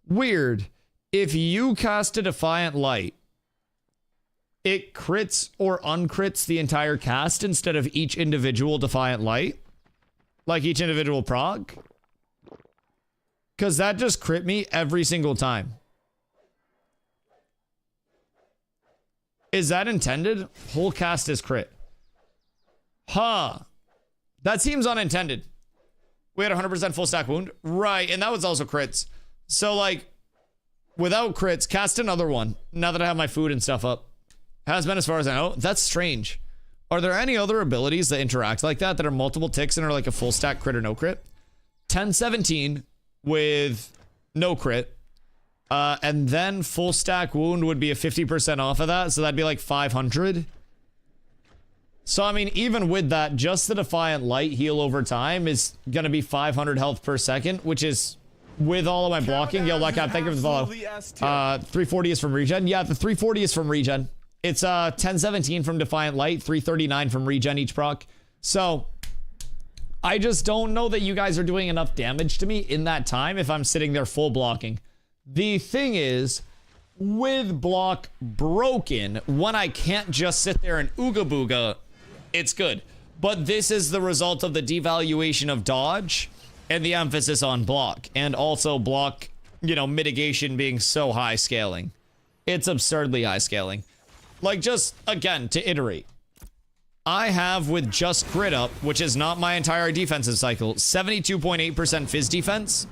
Weird. If you cast a Defiant Light, it crits or uncrits the entire cast instead of each individual Defiant Light. Like each individual proc. Because that just crit me every single time. Is that intended? Whole cast is crit. Huh. That seems unintended. We had 100% full stack wound. Right, and that was also crits. So, like, without crits, cast another one. Now that I have my food and stuff up. Has been as far as I know. That's strange. Are there any other abilities that interact like that are multiple ticks and are like a full stack crit or no crit? 1017 with no crit. And then full stack wound would be a 50% off of that. So that'd be like 500. So, I mean, even with that, just the Defiant Light heal over time is going to be 500 health per second, which is with all of my blocking. Yo, Black Cap, thank you for the follow. 340 is from regen. Yeah, the 340 is from regen. It's 1017 from Defiant Light, 339 from regen each proc. So, I just don't know that you guys are doing enough damage to me in that time if I'm sitting there full blocking. The thing is, with block broken, when I can't just sit there and ooga booga, it's good. But this is the result of the devaluation of dodge and the emphasis on block, and also block, you know, mitigation being so high scaling. It's absurdly high scaling. Like, just again to iterate, I have with just crit up, which is not my entire defensive cycle, 72.8% fizz defense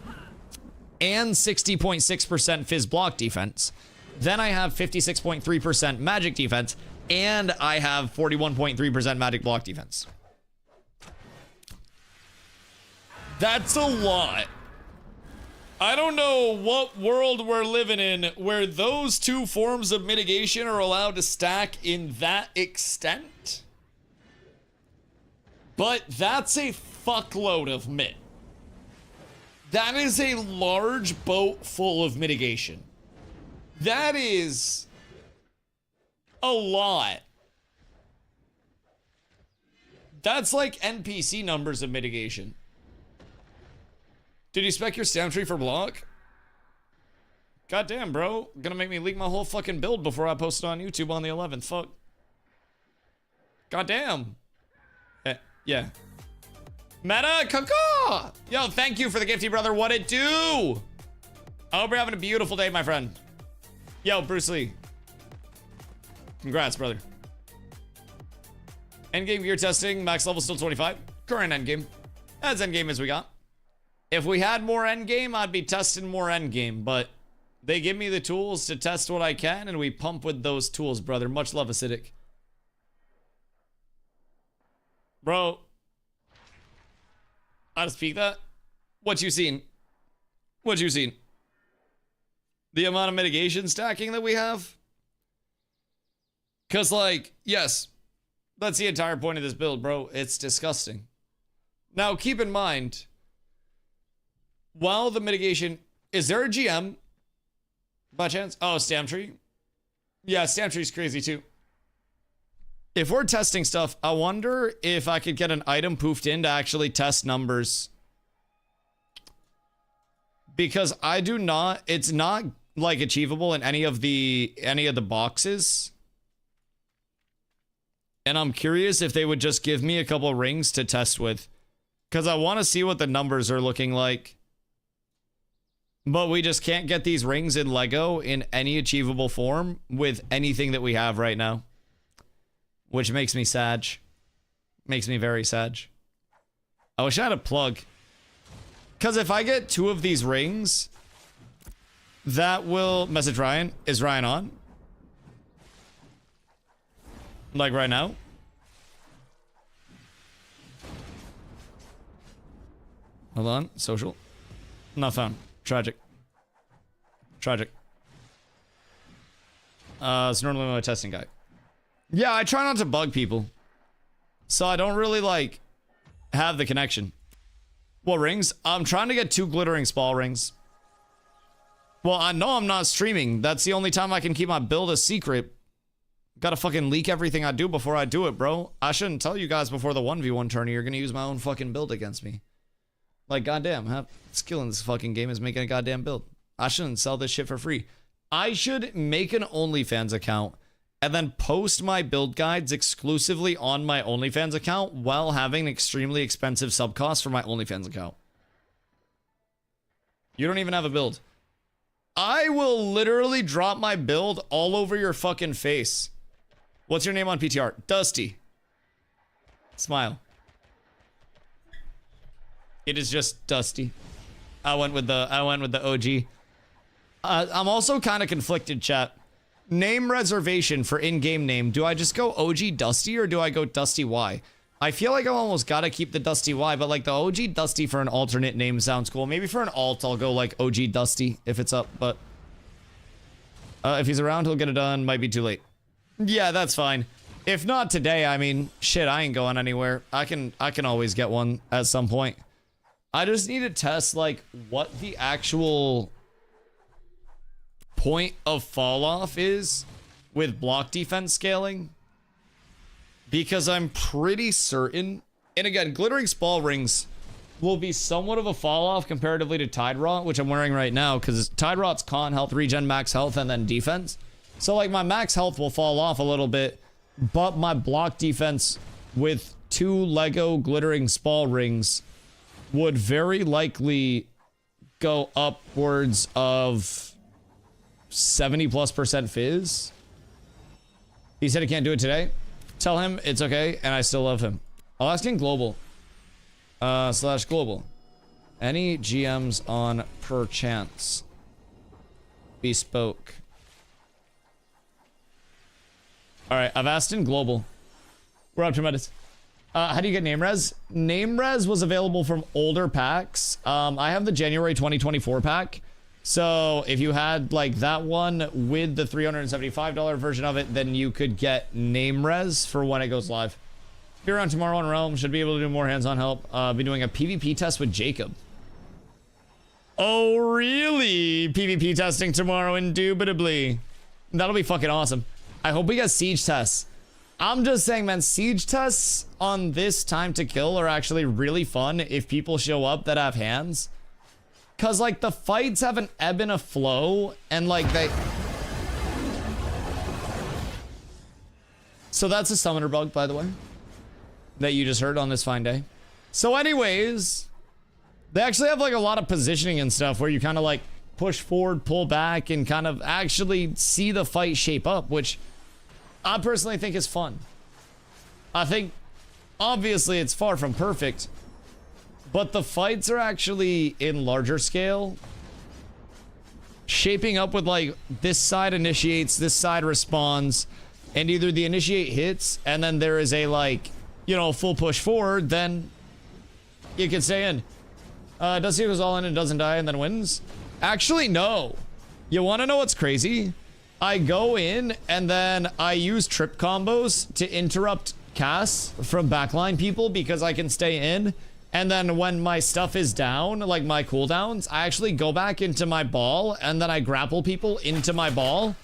and 60.6% fizz block defense. Then I have 56.3% magic defense, and I have 41.3% magic block defense. That's a lot. I don't know what world we're living in where those two forms of mitigation are allowed to stack in that extent. But that's a fuckload of mit. That is a large boat full of mitigation. That is a lot. That's like NPC numbers of mitigation. Did you spec your stamp tree for block? Goddamn, bro. Gonna make me leak my whole fucking build before I post it on YouTube on the 11th. Fuck. Goddamn. Yeah. Meta Kaka! Yo, thank you for the gifty, brother. What it do? I hope you're having a beautiful day, my friend. Yo, Bruce Lee. Congrats, brother. Endgame gear testing. Max level still 25. Current endgame. As endgame as we got. If we had more endgame, I'd be testing more endgame, but they give me the tools to test what I can, and we pump with those tools, brother. Much love, Acidic. Bro. I just peek that. What you seen? What you seen? The amount of mitigation stacking that we have? Because, like, yes, that's the entire point of this build, bro. It's disgusting. Now, keep in mind, while the mitigation... Is there a GM? By chance? Oh, stamp tree? Yeah, stamp tree's crazy, too. If we're testing stuff, I wonder if I could get an item poofed in to actually test numbers. Because I do not... It's not, like, achievable in any of the boxes. And I'm curious if they would just give me a couple rings to test with. Because I want to see what the numbers are looking like. But we just can't get these rings in Lego in any achievable form with anything that we have right now. Which makes me sad. Makes me very sad. I wish I had a plug. Because if I get 2 of these rings, that will... Message Ryan. Is Ryan on? Like right now? Hold on. Social. Not found. Tragic. Tragic. It's normally my testing guy. Yeah, I try not to bug people. So I don't really, like, have the connection. What rings? I'm trying to get 2 glittering spall rings. Well, I know I'm not streaming. That's the only time I can keep my build a secret. Gotta fucking leak everything I do before I do it, bro. I shouldn't tell you guys before the 1v1 tourney you're gonna use my own fucking build against me. Like, goddamn, half skill in this fucking game is making a goddamn build. I shouldn't sell this shit for free. I should make an OnlyFans account and then post my build guides exclusively on my OnlyFans account while having an extremely expensive sub cost for my OnlyFans account. You don't even have a build. I will literally drop my build all over your fucking face. What's your name on PTR? Dusty. Smile. It is just Dusty. I went with the OG. I'm also kind of conflicted, chat. Name reservation for in-game name. Do I just go OG Dusty or do I go DustyWhy? I feel like I almost gotta keep the DustyWhy, but like the OG Dusty for an alternate name sounds cool. Maybe for an alt, I'll go like OG Dusty if it's up, but if he's around, he'll get it done. Might be too late. Yeah, that's fine. If not today, I mean, shit, I ain't going anywhere. I can always get one at some point. I just need to test like what the actual point of fall off is with block defense scaling. Because I'm pretty certain, and again, glittering spall rings will be somewhat of a fall off comparatively to Tide Rot, which I'm wearing right now, because Tide Rot's con health, regen max health, and then defense. So like my max health will fall off a little bit, but my block defense with 2 Lego glittering spall rings would very likely go upwards of 70+% fizz. He said he can't do it today. Tell him it's okay, and I still love him. I'll ask him global. / global. Any GMs on perchance? Bespoke. Alright, I've asked in global. We're up to Medis. How do you get name res? Name res was available from older packs. I have the January 2024 pack. So if you had like that one with the $375 version of it, then you could get name res for when it goes live. Be around tomorrow in Realm. Should be able to do more hands-on help. Be doing a PvP test with Jacob. Oh, really? PvP testing tomorrow, indubitably. That'll be fucking awesome. I hope we get siege tests. I'm just saying, man, siege tests on this time to kill are actually really fun if people show up that have hands. Cause like the fights have an ebb and a flow and like they... So that's a summoner bug, by the way, that you just heard on this fine day. So anyways, they actually have like a lot of positioning and stuff where you kind of like push forward, pull back, and kind of actually see the fight shape up, which I personally think is fun. I think, obviously, it's far from perfect, but the fights are actually in larger scale, shaping up with like this side initiates, this side responds, and either the initiate hits and then there is a like, you know, full push forward, then you can stay in. Dusty goes all in and doesn't die and then wins. Actually, no. You want to know what's crazy? I go in and then I use trip combos to interrupt casts from backline people because I can stay in. And then when my stuff is down, like my cooldowns, I actually go back into my ball and then I grapple people into my ball.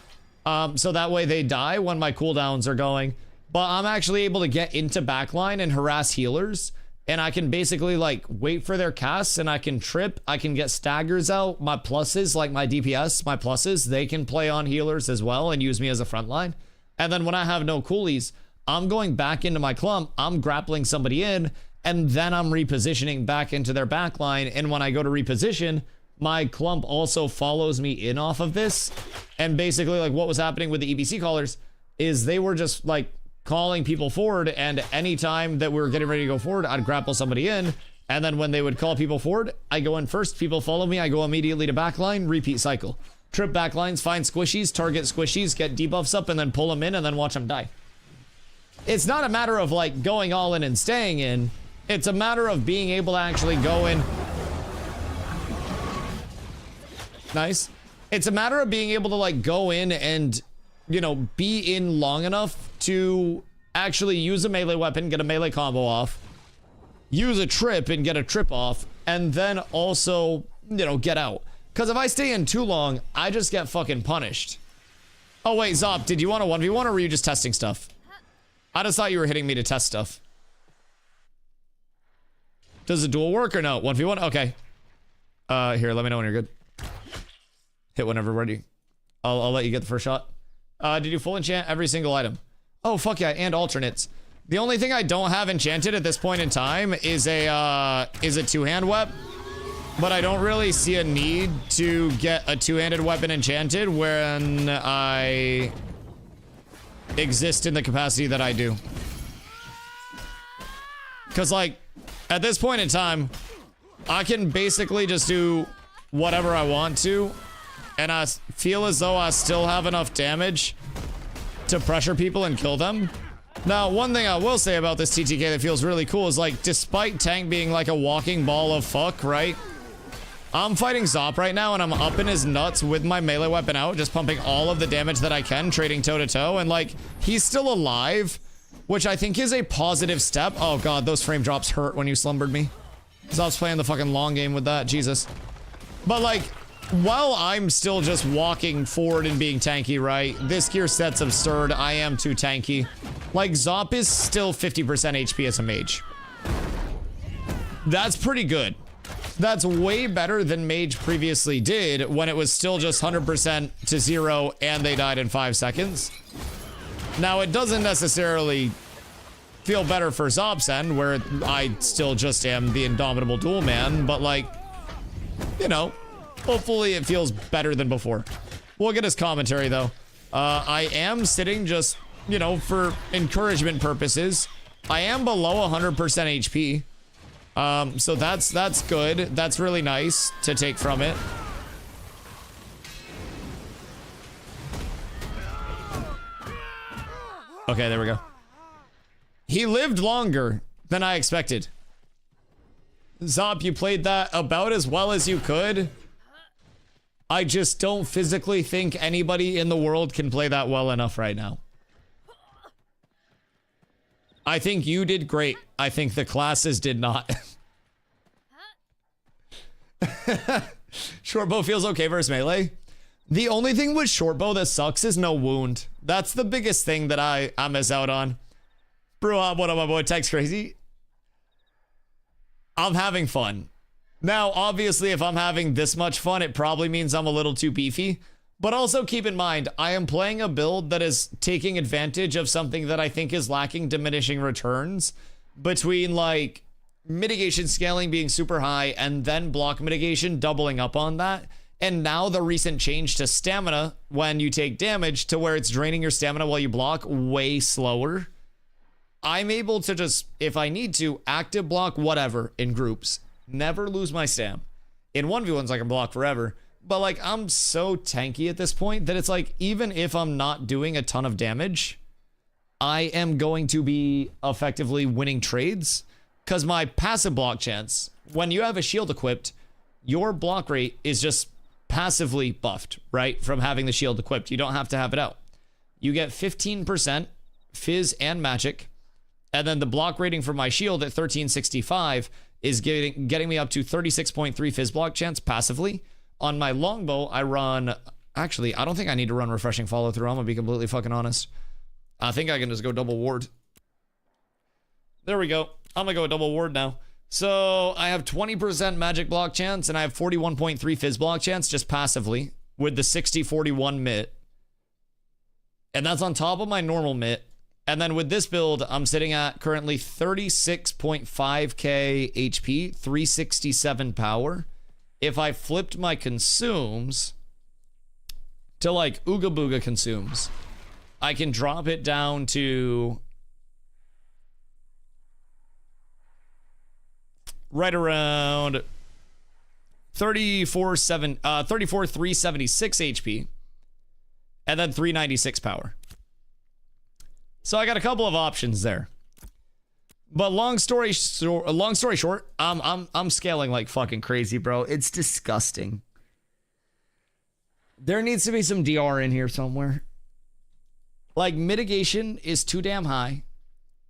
So that way they die when my cooldowns are going. But I'm actually able to get into backline and harass healers. And I can basically like wait for their casts and I can trip. I can get staggers out. My pluses, like my DPS, my pluses, they can play on healers as well and use me as a frontline. And then when I have no coolies, I'm going back into my clump. I'm grappling somebody in and then I'm repositioning back into their backline. And when I go to reposition, my clump also follows me in off of this. And basically like what was happening with the EBC callers is they were just like calling people forward, and anytime that we were getting ready to go forward, I'd grapple somebody in, and then when they would call people forward, I go in first, people follow me, I go immediately to backline, repeat cycle. Trip backlines, find squishies, target squishies, get debuffs up, and then pull them in, and then watch them die. It's not a matter of like going all in and staying in, it's a matter of being able to actually go in. Nice. It's a matter of being able to like go in and, you know, be in long enough to actually use a melee weapon, get a melee combo off, use a trip and get a trip off, and then also, you know, get out. Because if I stay in too long, I just get fucking punished. Oh wait, Zop, did you want a 1v1 or were you just testing stuff? I just thought you were hitting me to test stuff. Does the duel work or no? 1v1? Okay. Here, let me know when you're good. Hit whenever ready. I'll let you get the first shot. Did you full enchant every single item? Oh, fuck yeah, and alternates. The only thing I don't have enchanted at this point in time is a two-hand weapon. But I don't really see a need to get a two-handed weapon enchanted when I exist in the capacity that I do. Because, like, at this point in time, I can basically just do whatever I want to. And I feel as though I still have enough damage to pressure people and kill them. Now, one thing I will say about this TTK that feels really cool is, like, despite tank being like a walking ball of fuck, right? I'm fighting Zop right now and I'm up in his nuts with my melee weapon out, just pumping all of the damage that I can, trading toe to toe. And like, he's still alive, which I think is a positive step. Oh God, those frame drops hurt when you slumbered me. Zop's playing the fucking long game with that, Jesus. But like, while I'm still just walking forward and being tanky, right? This gear set's absurd. I am too tanky. Like, Zop is still 50% HP as a mage. That's pretty good. That's way better than mage previously did when it was still just 100% to 0 and they died in 5 seconds. Now, it doesn't necessarily feel better for Zop's end, where I still just am the indomitable duel man, but like, you know, hopefully it feels better than before. We'll get his commentary though. I am sitting just, you know, for encouragement purposes. I am below 100% HP. So that's good. That's really nice to take from it. Okay, there we go. He lived longer than I expected. Zop, you played that about as well as you could. I just don't physically think anybody in the world can play that well enough right now. I think you did great. I think the classes did not. Shortbow feels okay versus melee. The only thing with short bow that sucks is no wound. That's the biggest thing that I miss out on. Bro, what up, my boy? Text crazy. I'm having fun. Now, obviously, if I'm having this much fun, it probably means I'm a little too beefy. But also keep in mind, I am playing a build that is taking advantage of something that I think is lacking diminishing returns between, like, mitigation scaling being super high and then block mitigation doubling up on that. And now the recent change to stamina when you take damage to where it's draining your stamina while you block way slower. I'm able to just, if I need to, active block whatever in groups. Never lose my stam. In 1v1s I can block forever. But like I'm so tanky at this point that it's like even if I'm not doing a ton of damage, I am going to be effectively winning trades. Because my passive block chance, when you have a shield equipped, your block rate is just passively buffed, right? From having the shield equipped. You don't have to have it out. You get 15% fizz and magic. And then the block rating for my shield at 1365 is getting me up to 36.3 fizz block chance passively. On my longbow, I run... Actually, I don't think I need to run refreshing follow through. I'm gonna be completely fucking honest. I think I can just go double ward. There we go. I'm gonna go double ward now. So I have 20% magic block chance and I have 41.3 fizz block chance just passively with the 60-41 mitt. And that's on top of my normal mitt. And then with this build, I'm sitting at currently 36.5k HP, 367 power. If I flipped my consumes to like Ooga Booga consumes, I can drop it down to right around 34,376 HP and then 396 power. So I got a couple of options there. But long story short, I'm scaling like fucking crazy, bro. It's disgusting. There needs to be some DR in here somewhere. Like mitigation is too damn high.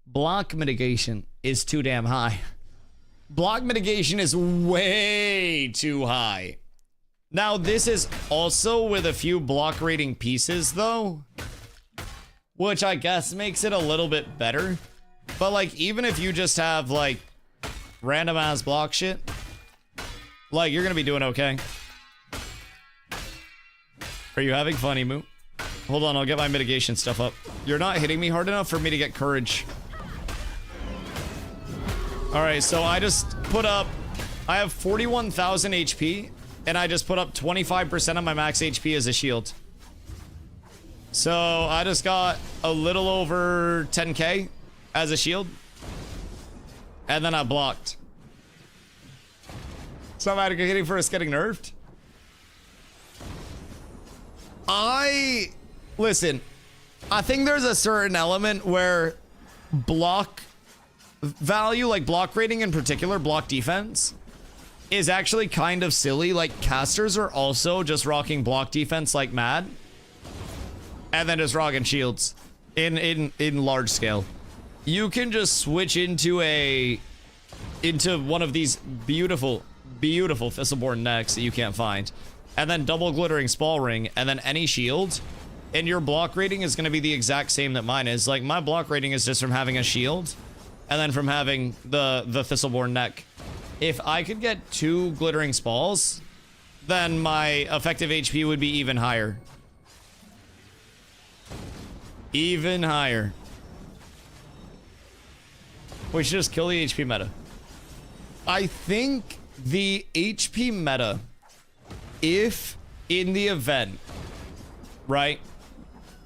Block mitigation is too damn high. Block mitigation is way too high. Now, this is also with a few block rating pieces, though, which I guess makes it a little bit better. But, like, even if you just have, like, random-ass block shit, like, you're gonna be doing okay. Are you having fun, Emu? Hold on, I'll get my mitigation stuff up. You're not hitting me hard enough for me to get courage. Alright, so I just put up... I have 41,000 HP, and I just put up 25% of my max HP as a shield. So I just got a little over 10k as a shield. And then I blocked. So I'm advocating for us getting nerfed. Listen, I think there's a certain element where block value, like block rating in particular, block defense, is actually kind of silly. Like casters are also just rocking block defense like mad. And then just rocking shields in large scale. You can just switch into one of these beautiful Thistleborn necks that you can't find. And then double glittering Spall Ring, and then any shield. And your block rating is going to be the exact same that mine is. Like, my block rating is just from having a shield, and then from having the Thistleborn neck. If I could get 2 glittering Spalls, then my effective HP would be even higher. Even higher. We should just kill the HP meta. I think the HP meta, if in the event, right,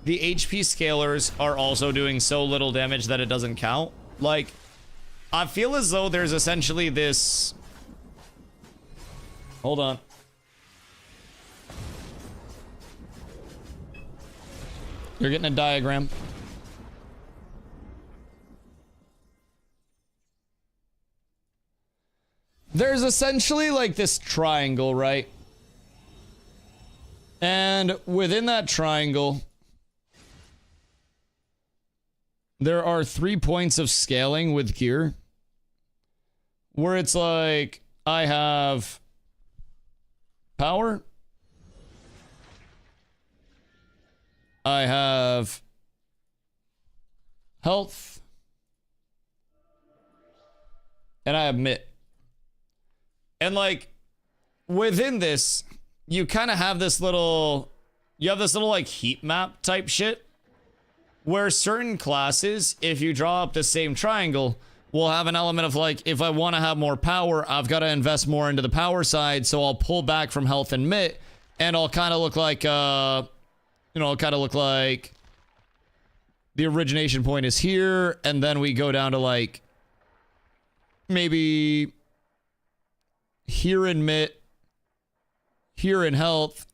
the HP scalers are also doing so little damage that it doesn't count, like, I feel as though there's essentially this... Hold on. You're getting a diagram. There's essentially like this triangle, right? And within that triangle, there are 3 points of scaling with gear. Where it's like, I have power, I have health, and I have MIT. And like within this, you kind of have this little, like heat map type shit where certain classes, if you draw up the same triangle, will have an element of like, if I want to have more power, I've got to invest more into the power side. So I'll pull back from health and MIT, and I'll kind of look like, I'll kind of look like the origination point is here. And then we go down to like maybe here in MIT, here in health.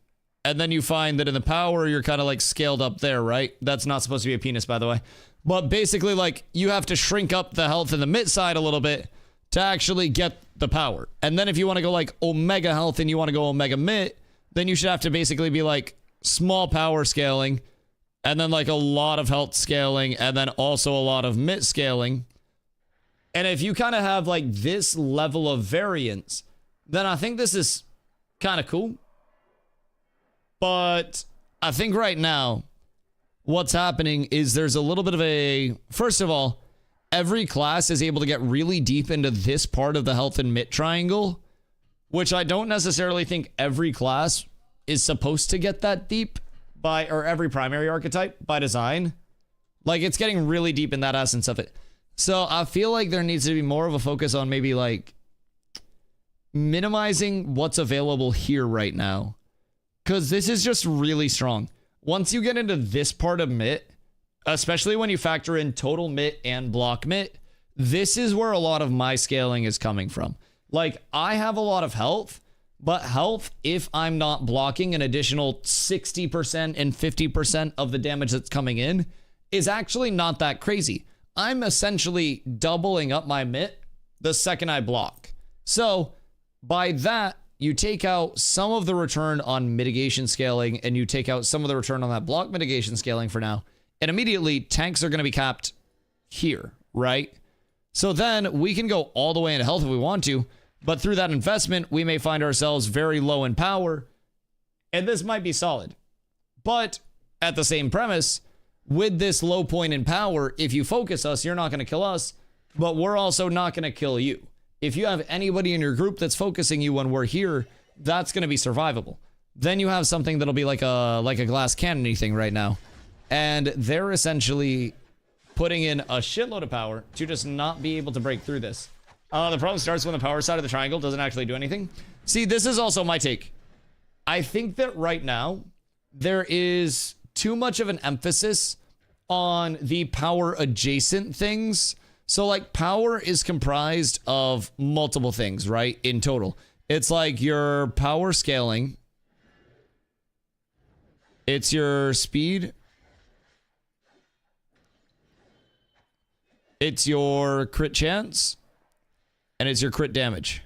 And then you find that in the power, you're kind of like scaled up there, right? That's not supposed to be a penis, by the way. But basically, like, you have to shrink up the health and the MIT side a little bit to actually get the power. And then if you want to go like Omega health and you want to go Omega MIT, then you should have to basically be like small power scaling, and then like a lot of health scaling, and then also a lot of MIT scaling. And if you kind of have like this level of variance, then I think this is kind of cool. But I think right now, what's happening is there's a little bit of a... First of all, every class is able to get really deep into this part of the health and MIT triangle, which I don't necessarily think every class is supposed to get that deep by... Or every primary archetype by design. Like, it's getting really deep in that essence of it. So I feel like there needs to be more of a focus on maybe, like, minimizing what's available here right now. Because this is just really strong. Once you get into this part of MIT, especially when you factor in total MIT and block MIT, this is where a lot of my scaling is coming from. Like, I have a lot of health, but health, if I'm not blocking an additional 60% and 50% of the damage that's coming in, is actually not that crazy. I'm essentially doubling up my MIT the second I block. So, by that, you take out some of the return on mitigation scaling, and you take out some of the return on that block mitigation scaling for now. And immediately, tanks are going to be capped here, right? So then we can go all the way into health if we want to, but through that investment, we may find ourselves very low in power, and this might be solid. But at the same premise, with this low point in power, if you focus us, you're not going to kill us, but we're also not going to kill you. If you have anybody in your group that's focusing you when we're here, that's going to be survivable. Then you have something that'll be like a glass cannon thing right now. And they're essentially putting in a shitload of power to just not be able to break through this. The problem starts when the power side of the triangle doesn't actually do anything. See, this is also my take. I think that right now, there is too much of an emphasis on the power adjacent things. So, like, power is comprised of multiple things, right? In total. It's like your power scaling. It's your speed. It's your crit chance. And it's your crit damage.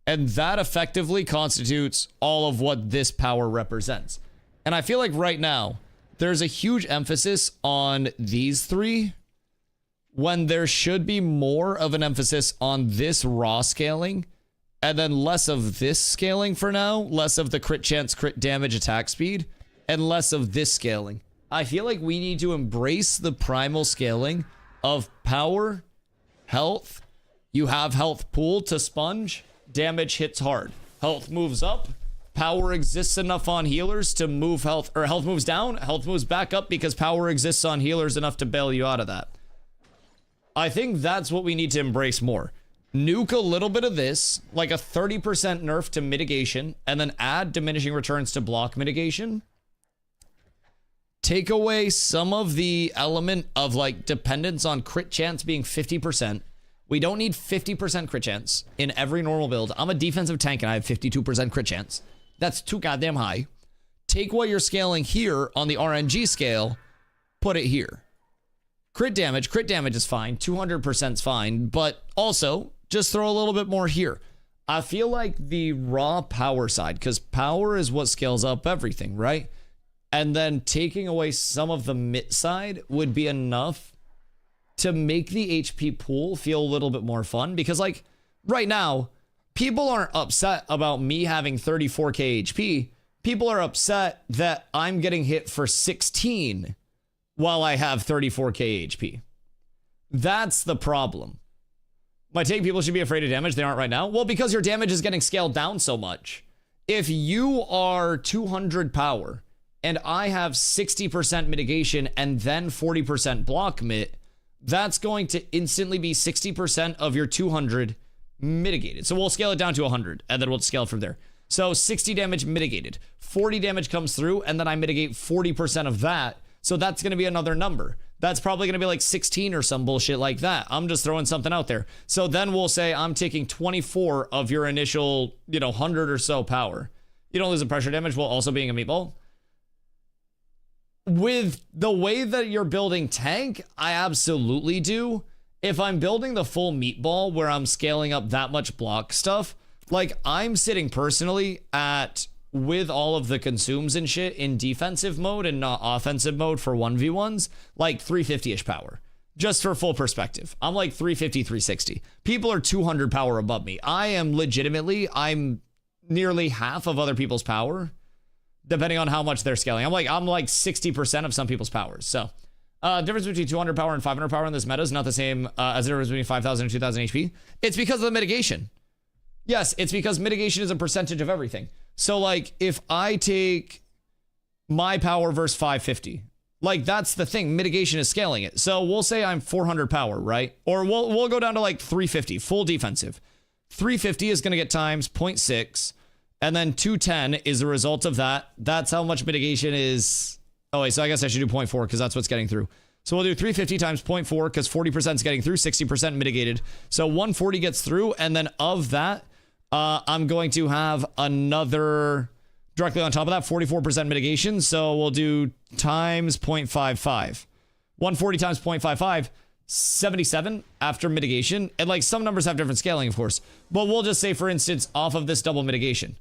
And that effectively constitutes all of what this power represents. And I feel like right now, there's a huge emphasis on these three, when there should be more of an emphasis on this raw scaling, and then less of this scaling for now, less of the crit chance, crit damage, attack speed, and less of this scaling. I feel like we need to embrace the primal scaling of power, health. You have health pool to sponge, damage hits hard. Health moves up, power exists enough on healers to move health, or health moves down, health moves back up because power exists on healers enough to bail you out of that. I think that's what we need to embrace more. Nuke a little bit of this, like a 30% nerf to mitigation, and then add diminishing returns to block mitigation. Take away some of the element of like dependence on crit chance being 50%. We don't need 50% crit chance in every normal build. I'm a defensive tank and I have 52% crit chance. That's too goddamn high. Take what you're scaling here on the RNG scale, put it here. Crit damage is fine. 200% is fine, but also just throw a little bit more here. I feel like the raw power side, because power is what scales up everything, right? And then taking away some of the MIT side would be enough to make the HP pool feel a little bit more fun, because like right now, people aren't upset about me having 34k HP. people are upset that I'm getting hit for 16 while I have 34k HP. That's the problem. My take, people should be afraid of damage. They aren't right now. Well, because your damage is getting scaled down so much. If you are 200 power and I have 60% mitigation and then 40% block mit, that's going to instantly be 60% of your 200 mitigated. So we'll scale it down to 100 and then we'll scale it from there. So 60 damage mitigated, 40 damage comes through, and then I mitigate 40% of that. So that's going to be another number. That's probably going to be like 16 or some bullshit like that. I'm just throwing something out there. So then we'll say I'm taking 24 of your initial, 100 or so power. You don't lose the pressure damage while also being a meatball. With the way that you're building tank, I absolutely do. If I'm building the full meatball where I'm scaling up that much block stuff, like I'm sitting personally at, with all of the consumes and shit in defensive mode and not offensive mode for 1v1s, like 350-ish power. Just for full perspective. I'm like 350, 360. People are 200 power above me. I'm nearly half of other people's power, depending on how much they're scaling. I'm like 60% of some people's powers. So difference between 200 power and 500 power in this meta is not the same as the difference between 5,000 and 2,000 HP. It's because of the mitigation. Yes, it's because mitigation is a percentage of everything. So like if I take my power versus 550, like that's the thing, mitigation is scaling it. So we'll say I'm 400 power, right? Or we'll go down to like 350, full defensive. 350 is going to get times 0.6, and then 210 is a result of that. That's how much mitigation is. Oh wait, so I guess I should do 0.4 because that's what's getting through. So we'll do 350 times 0.4 because 40% is getting through, 60% mitigated. So 140 gets through, and then of that, I'm going to have another directly on top of that 44% mitigation. So we'll do times 0.55. 140 times 0.55, 77 after mitigation. And like some numbers have different scaling, of course. But we'll just say, for instance, off of this double mitigation,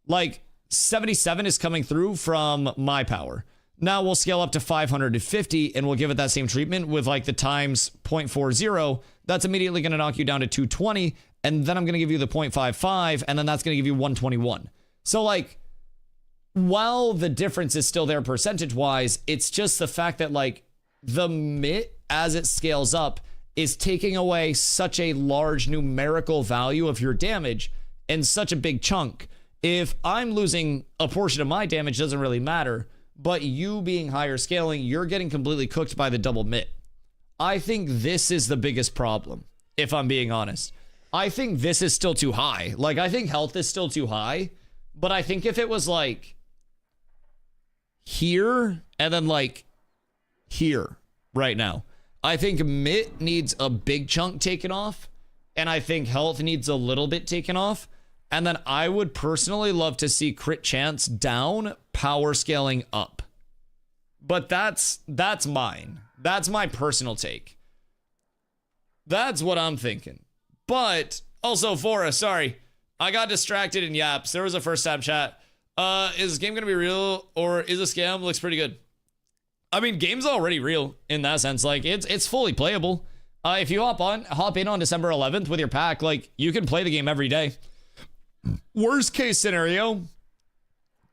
like 77 is coming through from my power. Now we'll scale up to 550 and we'll give it that same treatment with like the times 0.40. That's immediately going to knock you down to 220. And then I'm going to give you the 0.55, and then that's going to give you 121. So like, while the difference is still there percentage-wise, it's just the fact that like the MIT, as it scales up, is taking away such a large numerical value of your damage and such a big chunk. If I'm losing a portion of my damage, doesn't really matter, but you being higher scaling, you're getting completely cooked by the double MIT. I think this is the biggest problem, if I'm being honest. I think this is still too high. Like, I think health is still too high, but I think if it was like here and then like here right now, I think MIT needs a big chunk taken off, and I think health needs a little bit taken off. And then I would personally love to see crit chance down, power scaling up. But that's mine. That's my personal take. That's what I'm thinking. But also, Fora, sorry, I got distracted in yaps. There was a first tab chat. Is this game gonna be real or is a scam? Looks pretty good. I mean, game's already real in that sense. Like it's fully playable. If you hop in on December 11th with your pack, like you can play the game every day. Worst case scenario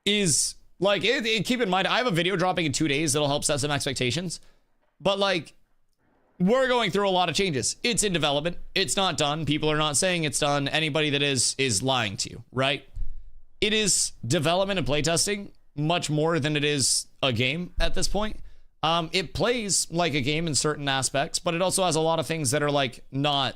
is like keep in mind I have a video dropping in 2 days that'll help set some expectations. But like, we're going through a lot of changes. It's in development. It's not done. People are not saying it's done. Anybody that is lying to you, right? It is development and playtesting much more than it is a game at this point. It plays like a game in certain aspects, but it also has a lot of things that are like not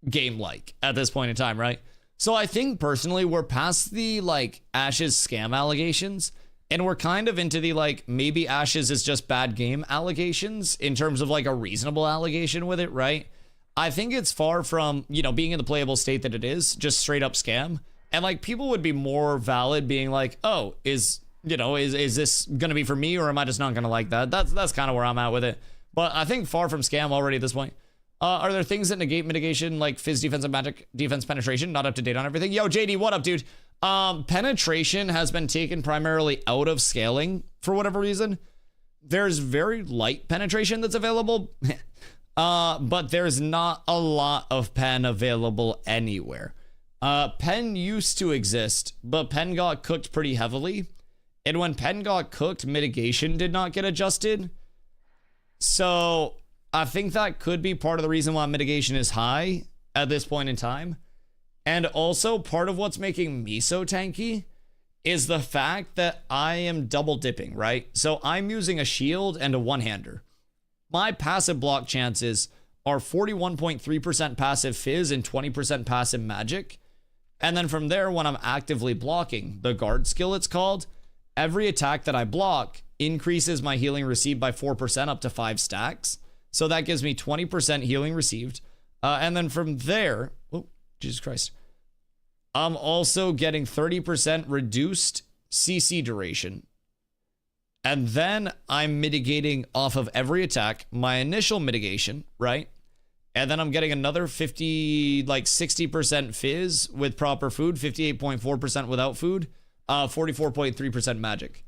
game-like at this point in time, right? So I think personally we're past the like Ashes scam allegations. And we're kind of into the, like, maybe Ashes is just bad game allegations in terms of, like, a reasonable allegation with it, right? I think it's far from, being in the playable state that it is, just straight up scam. And, like, people would be more valid being like, oh, is this going to be for me or am I just not going to like that? That's kind of where I'm at with it. But I think far from scam already at this point. Are there things that negate mitigation, like Fizz defense and magic defense penetration? Not up to date on everything. Yo, JD, what up, dude? Penetration has been taken primarily out of scaling for whatever reason. There's very light penetration that's available, but there's not a lot of pen available anywhere. Pen used to exist, but Pen got cooked pretty heavily. And when Pen got cooked, mitigation did not get adjusted. So I think that could be part of the reason why mitigation is high at this point in time. And also part of what's making me so tanky is the fact that I am double dipping, right? So I'm using a shield and a one-hander. My passive block chances are 41.3% passive fizz and 20% passive magic. And then from there, when I'm actively blocking, the guard skill it's called, every attack that I block increases my healing received by 4% up to 5 stacks. So that gives me 20% healing received. And then from there, oh, Jesus Christ. I'm also getting 30% reduced CC duration. And then I'm mitigating off of every attack, my initial mitigation, right? And then I'm getting another 60% fizz with proper food, 58.4% without food, 44.3% magic.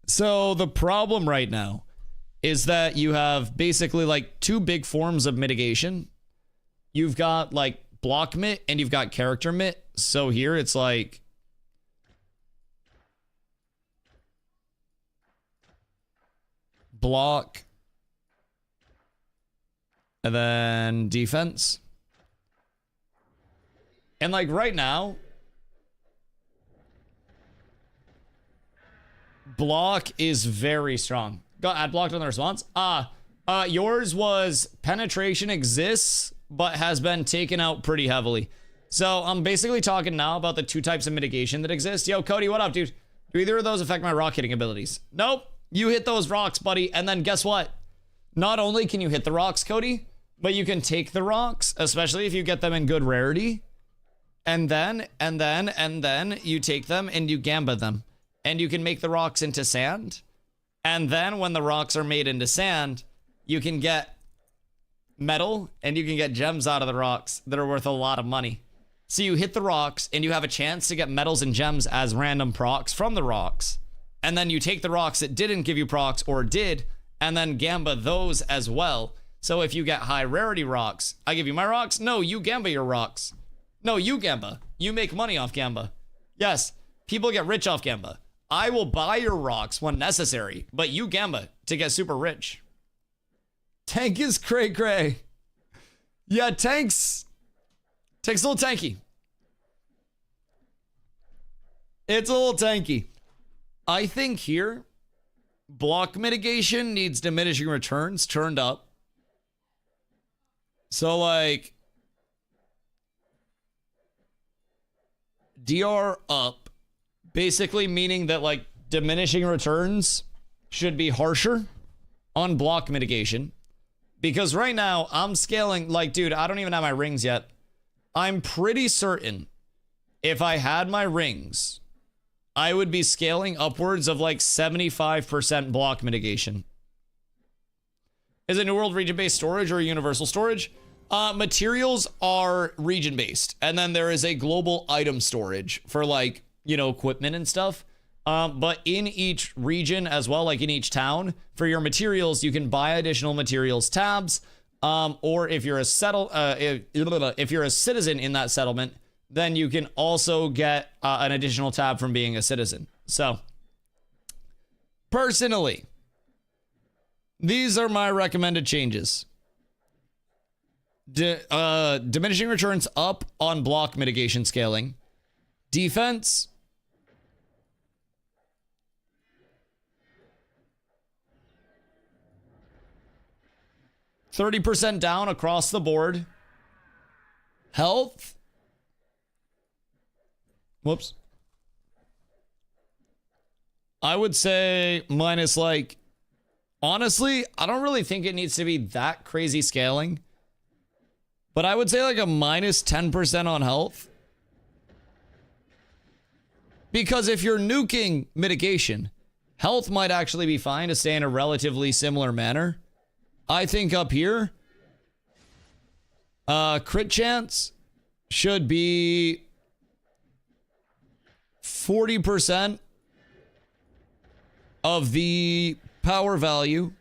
So the problem right now is that you have basically like two big forms of mitigation. You've got like block mit and you've got character mit. So here it's like block and then defense. And like right now, block is very strong. Got ad blocked on the response. Yours was penetration exists, but has been taken out pretty heavily. So I'm basically talking now about the two types of mitigation that exist. Yo, Cody, what up, dude? Do either of those affect my rock hitting abilities? Nope. You hit those rocks, buddy. And then guess what? Not only can you hit the rocks, Cody, but you can take the rocks, especially if you get them in good rarity. And then you take them and you gamba them. And you can make the rocks into sand. And then when the rocks are made into sand, you can get metal and you can get gems out of the rocks that are worth a lot of money. So you hit the rocks and you have a chance to get metals and gems as random procs from the rocks. And then you take the rocks that didn't give you procs or did, and then gamba those as well. So if you get high rarity rocks, I give you my rocks. No, you gamba your rocks. No, you gamba. You make money off gamba. Yes, people get rich off gamba. I will buy your rocks when necessary, but you gamba to get super rich. Tank is cray cray. Yeah, Tank's a little tanky. It's a little tanky. I think here, block mitigation needs diminishing returns turned up. So like, DR up, basically meaning that like diminishing returns should be harsher on block mitigation. Because right now I'm scaling, like, dude, I don't even have my rings yet. I'm pretty certain if I had my rings, I would be scaling upwards of like 75% block mitigation. Is it New World region-based storage or universal storage? Materials are region-based. And then there is a global item storage for like, you know, equipment and stuff. But in each region as well, like in each town, for your materials, you can buy additional materials tabs. Or if you're a if you're a citizen in that settlement, then you can also get an additional tab from being a citizen. So, personally, these are my recommended changes. Diminishing returns up on block mitigation scaling. Defense. %30 down across the board. Health. Whoops. I would say minus like, honestly, I don't really think it needs to be that crazy scaling. But I would say like a minus 10% on health. Because if you're nuking mitigation, health might actually be fine to stay in a relatively similar manner. I think up here, crit chance should be 40% of the power value.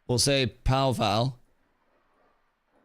We'll say POW val.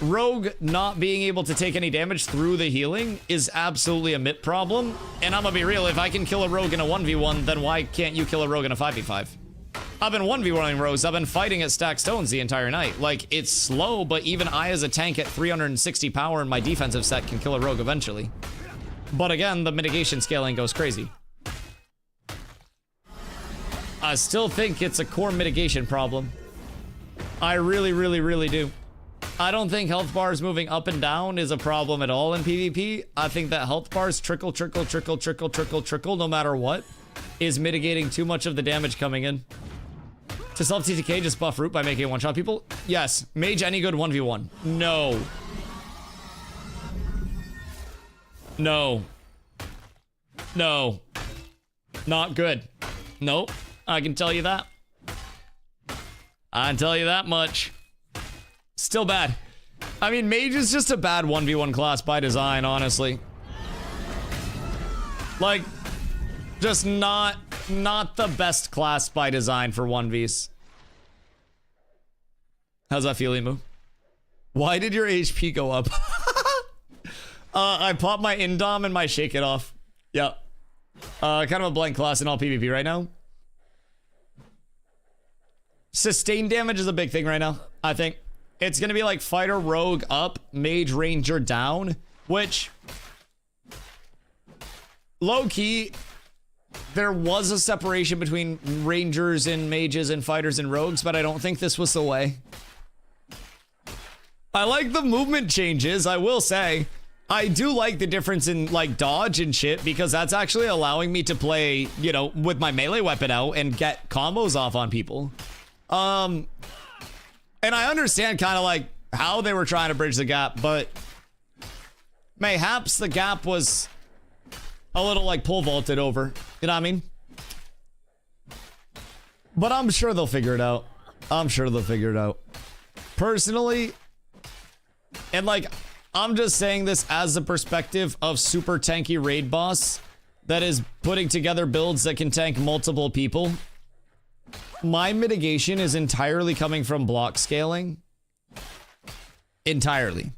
Rogue not being able to take any damage through the healing is absolutely a mid problem. And I'm gonna be real, if I can kill a rogue in a 1v1, then why can't you kill a rogue in a 5v5? I've been 1v1ing rogues, I've been fighting at stack stones the entire night. Like, it's slow, but even I as a tank at 360 power in my defensive set can kill a rogue eventually. But again, the mitigation scaling goes crazy. I still think it's a core mitigation problem. I really, really, really do. I don't think health bars moving up and down is a problem at all in PvP. I think that health bars trickle, no matter what, is mitigating too much of the damage coming in. To self TTK, just buff root by making it one-shot people? Yes. Mage any good 1v1? No. No. No. Not good. Nope. I can tell you that. I can tell you that much. Still bad. I mean, mage is just a bad 1v1 class by design, honestly. Like, just not the best class by design for 1vs. How's that feel, Emu? Why did your HP go up? I popped my Indom and my Shake It Off. Yeah. Kind of a blank class in all PvP right now. Sustained damage is a big thing right now, I think. It's gonna be like fighter, rogue up, mage, ranger down, which low-key, there was a separation between rangers and mages and fighters and rogues, but I don't think this was the way. I like the movement changes, I will say. I do like the difference in like dodge and shit because that's actually allowing me to play, you know, with my melee weapon out and get combos off on people. And I understand kind of like how they were trying to bridge the gap, but mayhaps the gap was a little like pole vaulted over. You know what I mean? But I'm sure they'll figure it out. I'm sure they'll figure it out. Personally, and like, I'm just saying this as the perspective of super tanky raid boss that is putting together builds that can tank multiple people. My mitigation is entirely coming from block scaling. Entirely.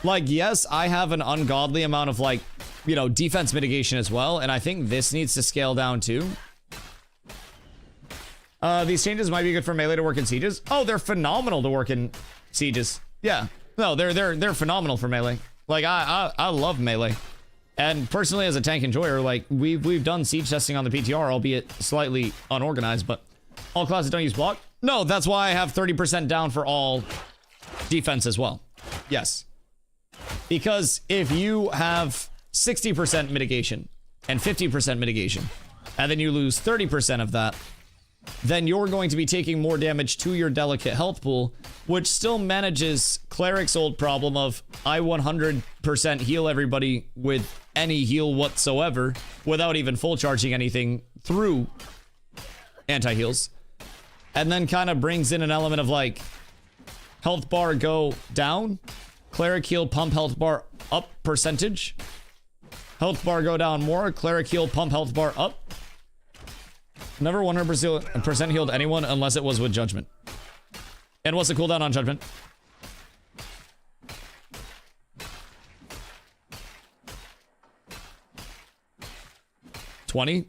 Like, yes, I have an ungodly amount of, like, you know, defense mitigation as well, and I think this needs to scale down too. These changes might be good for melee to work in sieges. Oh, they're phenomenal to work in sieges. Yeah. No, they're phenomenal for melee. Like, I love melee. And personally, as a tank enjoyer, like, we've done siege testing on the PTR, albeit slightly unorganized, but all classes don't use block? No, that's why I have 30% down for all defense as well. Yes. Because if you have 60% mitigation and 50% mitigation, and then you lose 30% of that, then you're going to be taking more damage to your delicate health pool, which still manages Cleric's old problem of I 100% heal everybody with any heal whatsoever without even full charging anything through anti-heals. And then kind of brings in an element of like health bar go down, cleric heal pump health bar up percentage, health bar go down more, cleric heal pump health bar up. Never 100% healed anyone unless it was with judgment. And what's the cooldown on judgment? $20.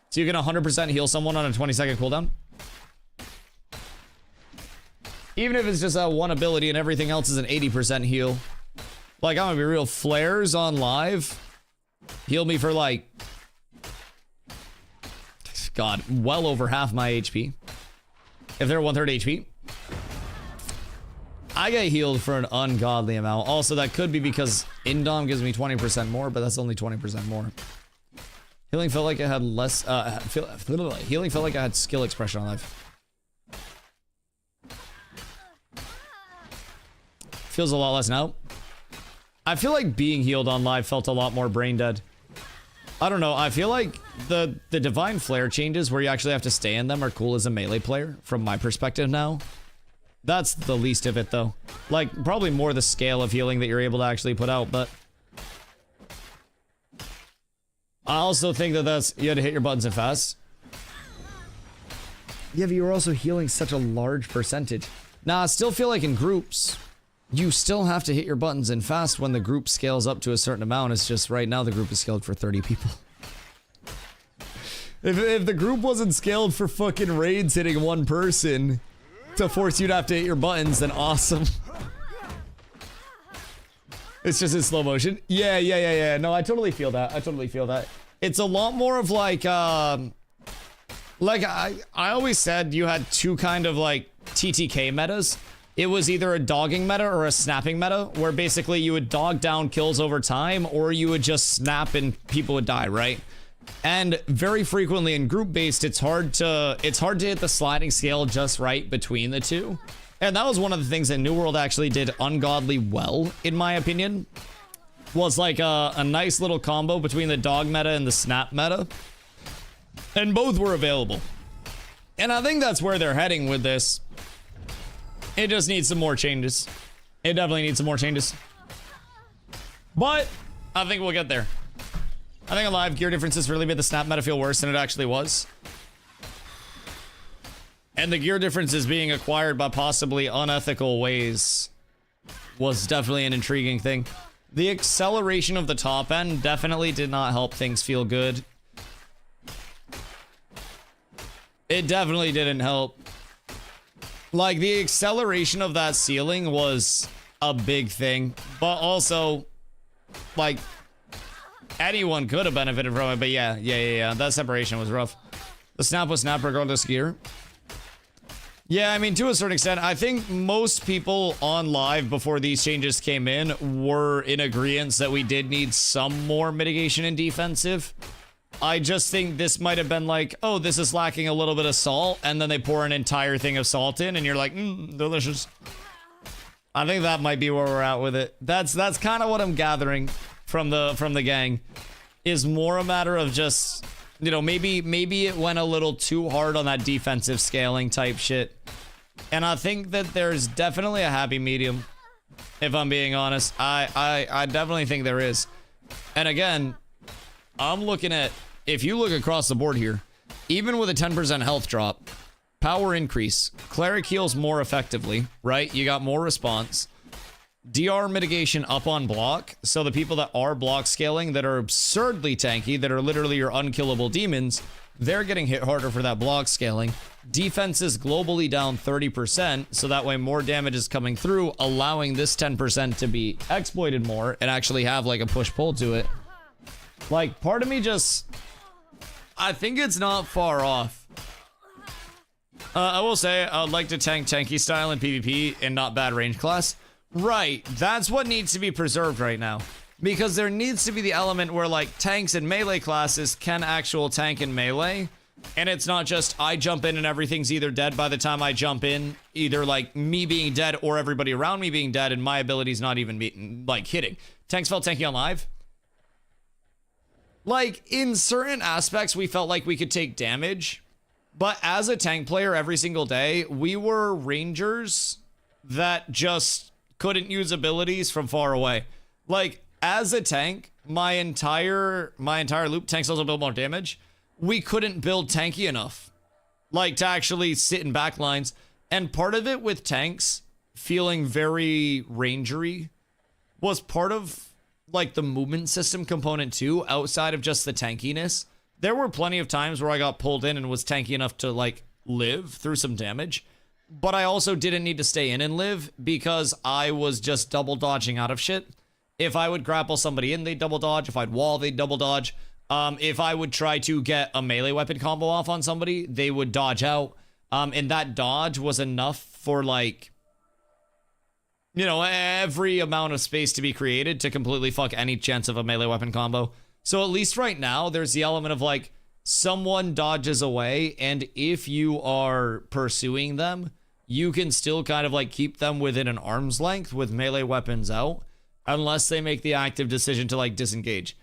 So you can 100% heal someone on a 20-second cooldown? Even if it's just a one ability and everything else is an 80% heal. Like, I'm gonna be real, flares on live heal me for like, God, well over half my HP. If they're 1/3 HP. I get healed for an ungodly amount. Also, that could be because Indom gives me 20% more, but that's only 20% more. Healing felt like it had less, healing felt like I had skill expression on life. Feels a lot less now. I feel like being healed on live felt a lot more brain dead. I don't know, I feel like the Divine Flare changes where you actually have to stay in them are cool as a melee player, from my perspective now. That's the least of it though. Like, probably more the scale of healing that you're able to actually put out, but I also think that that's, you had to hit your buttons and fast. Yeah, but you were also healing such a large percentage. Nah, I still feel like in groups, you still have to hit your buttons in fast when the group scales up to a certain amount. It's just right now the group is scaled for 30 people. If the group wasn't scaled for fucking raids hitting one person to force you to have to hit your buttons, then awesome. It's just in slow motion. Yeah. No, I totally feel that. It's a lot more of like I always said you had two kind of like TTK metas. It was either a dogging meta or a snapping meta, where basically you would dog down kills over time, or you would just snap and people would die, right? And very frequently in group-based, it's hard to hit the sliding scale just right between the two. And that was one of the things that New World actually did ungodly well, in my opinion. Was like a nice little combo between the dog meta and the snap meta. And both were available. And I think that's where they're heading with this. It just needs some more changes. It definitely needs some more changes. But I think we'll get there. I think a lot of gear differences really made the snap meta feel worse than it actually was. And the gear differences being acquired by possibly unethical ways was definitely an intriguing thing. The acceleration of the top end definitely did not help things feel good. It definitely didn't help. Like, the acceleration of that ceiling was a big thing, but also, like, anyone could have benefited from it, but yeah, that separation was rough. The snap was snap regardless of gear. Yeah, I mean, to a certain extent, I think most people on live before these changes came in were in agreement that we did need some more mitigation in defensive. I just think this might have been like, oh, this is lacking a little bit of salt, and then they pour an entire thing of salt in, and you're like, delicious. I think that might be where we're at with it. That's kind of what I'm gathering from the gang, is more a matter of just, you know, maybe it went a little too hard on that defensive scaling type shit. And I think that there's definitely a happy medium, if I'm being honest. I definitely think there is. And again, I'm looking at, if you look across the board here, even with a 10% health drop, power increase, cleric heals more effectively, right? You got more response. DR mitigation up on block, so the people that are block scaling that are absurdly tanky, that are literally your unkillable demons, they're getting hit harder for that block scaling. Defense is globally down 30%, so that way more damage is coming through, allowing this 10% to be exploited more and actually have like a push-pull to it. Like, part of me just, I think it's not far off. I will say, I would like to tank tanky style in PvP and not bad range class. Right, that's what needs to be preserved right now. Because there needs to be the element where, like, tanks and melee classes can actual tank and melee. And it's not just, I jump in and everything's either dead by the time I jump in. Either, like, me being dead or everybody around me being dead and my ability's not even, like, hitting. Tanks felt tanky on live. Like, in certain aspects, we felt like we could take damage. But as a tank player every single day, we were rangers that just couldn't use abilities from far away. Like, as a tank, my entire loop, tanks also build more damage. We couldn't build tanky enough, like, to actually sit in back lines. And part of it with tanks feeling very rangery was part of, like, the movement system component too, outside of just the tankiness. There were plenty of times where I got pulled in and was tanky enough to, like, live through some damage. But I also didn't need to stay in and live because I was just double dodging out of shit. If I would grapple somebody in, they'd double dodge. If I'd wall, they'd double dodge. If I would try to get a melee weapon combo off on somebody, they would dodge out. And that dodge was enough for, like, you know, every amount of space to be created to completely fuck any chance of a melee weapon combo. So at least right now, there's the element of, like, someone dodges away, and if you are pursuing them, you can still kind of, like, keep them within an arm's length with melee weapons out, unless they make the active decision to, like, disengage.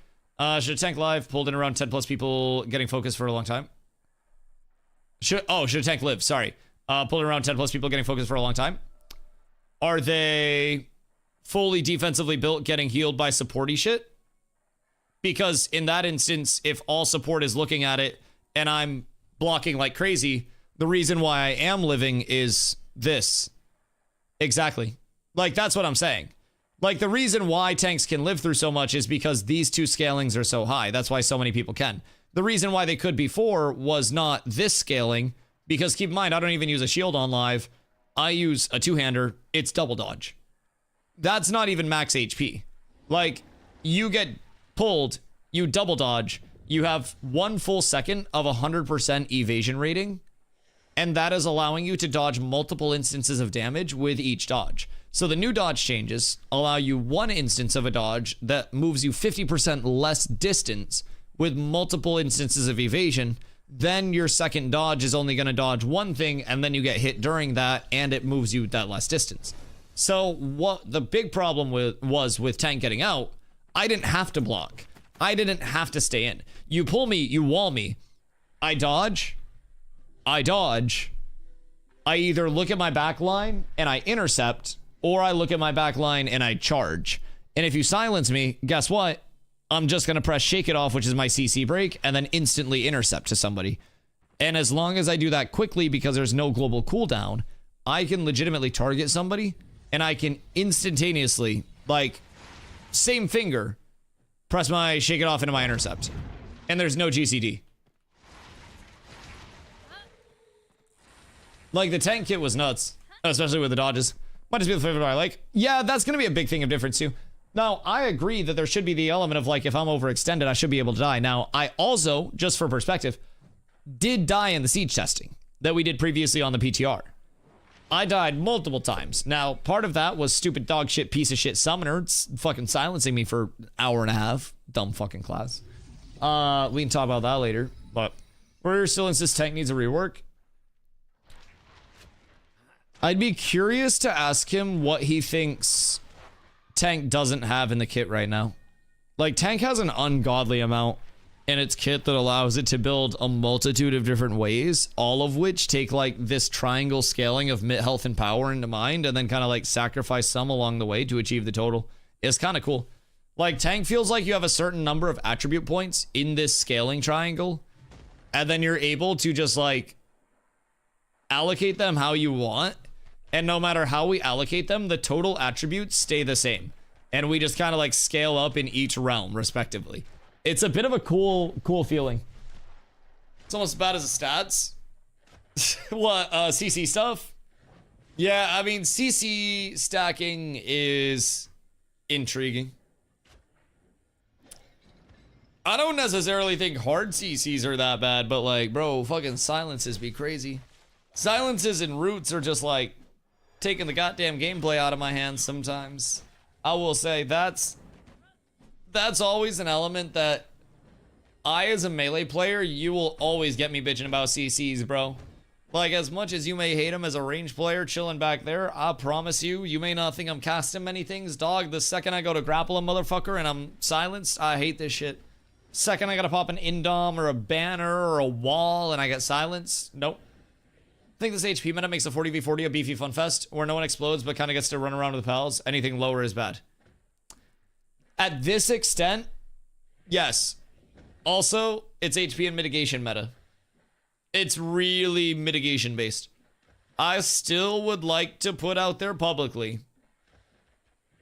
Should tank live, pulled in around 10 plus people getting focused for a long time. Should tank live, sorry. Pulled in around 10 plus people getting focused for a long time. Are they fully defensively built getting healed by supporty shit? Because in that instance, if all support is looking at it and I'm blocking like crazy, the reason why I am living is this. Exactly. Like, that's what I'm saying. Like, the reason why tanks can live through so much is because these two scalings are so high. That's why so many people can. The reason why they could before was not this scaling, because keep in mind, I don't even use a shield on live. I use a two-hander. It's double dodge. That's not even max HP. Like, you get pulled, you double dodge, you have 1 full second of 100% evasion rating, and that is allowing you to dodge multiple instances of damage with each dodge. So the new dodge changes allow you 1 instance of a dodge that moves you 50% less distance with multiple instances of evasion. Then your second dodge is only going to dodge 1 thing, and then you get hit during that, and it moves you that less distance. So what the big problem was with tank getting out, I didn't have to block. I didn't have to stay in. You pull me, you wall me. I dodge. I either look at my back line and I intercept, or I look at my back line and I charge. And if you silence me, guess what? I'm just going to press shake it off, which is my CC break, and then instantly intercept to somebody. And as long as I do that quickly, because there's no global cooldown, I can legitimately target somebody, and I can instantaneously, like, same finger, press my shake it off into my intercept. And there's no GCD. Like, the tank kit was nuts, especially with the dodges. Might just be the favorite I like. Yeah, that's going to be a big thing of difference, too. Now, I agree that there should be the element of, like, if I'm overextended, I should be able to die. Now, I also, just for perspective, did die in the siege testing that we did previously on the PTR. I died multiple times. Now, part of that was stupid dog shit piece of shit summoner. It's fucking silencing me for an hour and a half. Dumb fucking class. We can talk about that later, but we're still insist tank needs a rework. I'd be curious to ask him what he thinks tank doesn't have in the kit right now. Like, tank has an ungodly amount in its kit that allows it to build a multitude of different ways, all of which take, like, this triangle scaling of mid health and power into mind, and then kind of, like, sacrifice some along the way to achieve the total. It's kind of cool. Like, tank feels like you have a certain number of attribute points in this scaling triangle, and then you're able to just, like, allocate them how you want. And no matter how we allocate them, the total attributes stay the same. And we just kind of like scale up in each realm, respectively. It's a bit of a cool feeling. It's almost as bad as the stats. What, CC stuff? Yeah, I mean, CC stacking is intriguing. I don't necessarily think hard CCs are that bad, but like, bro, fucking silences be crazy. Silences and roots are just like, taking the goddamn gameplay out of my hands sometimes. I will say that's always an element that I, as a melee player, you will always get me bitching about CCs, bro. Like, as much as you may hate him as a range player chilling back there, I promise you, you may not think I'm casting many things, dog. The second I go to grapple a motherfucker and I'm silenced, I hate this shit. Second I gotta pop an indom or a banner or a wall and I get silenced, nope. I think this HP meta makes a 40v40 a beefy fun fest where no one explodes but kind of gets to run around with pals. Anything lower is bad. At this extent, yes. Also, it's HP and mitigation meta. It's really mitigation based. I still would like to put out there publicly.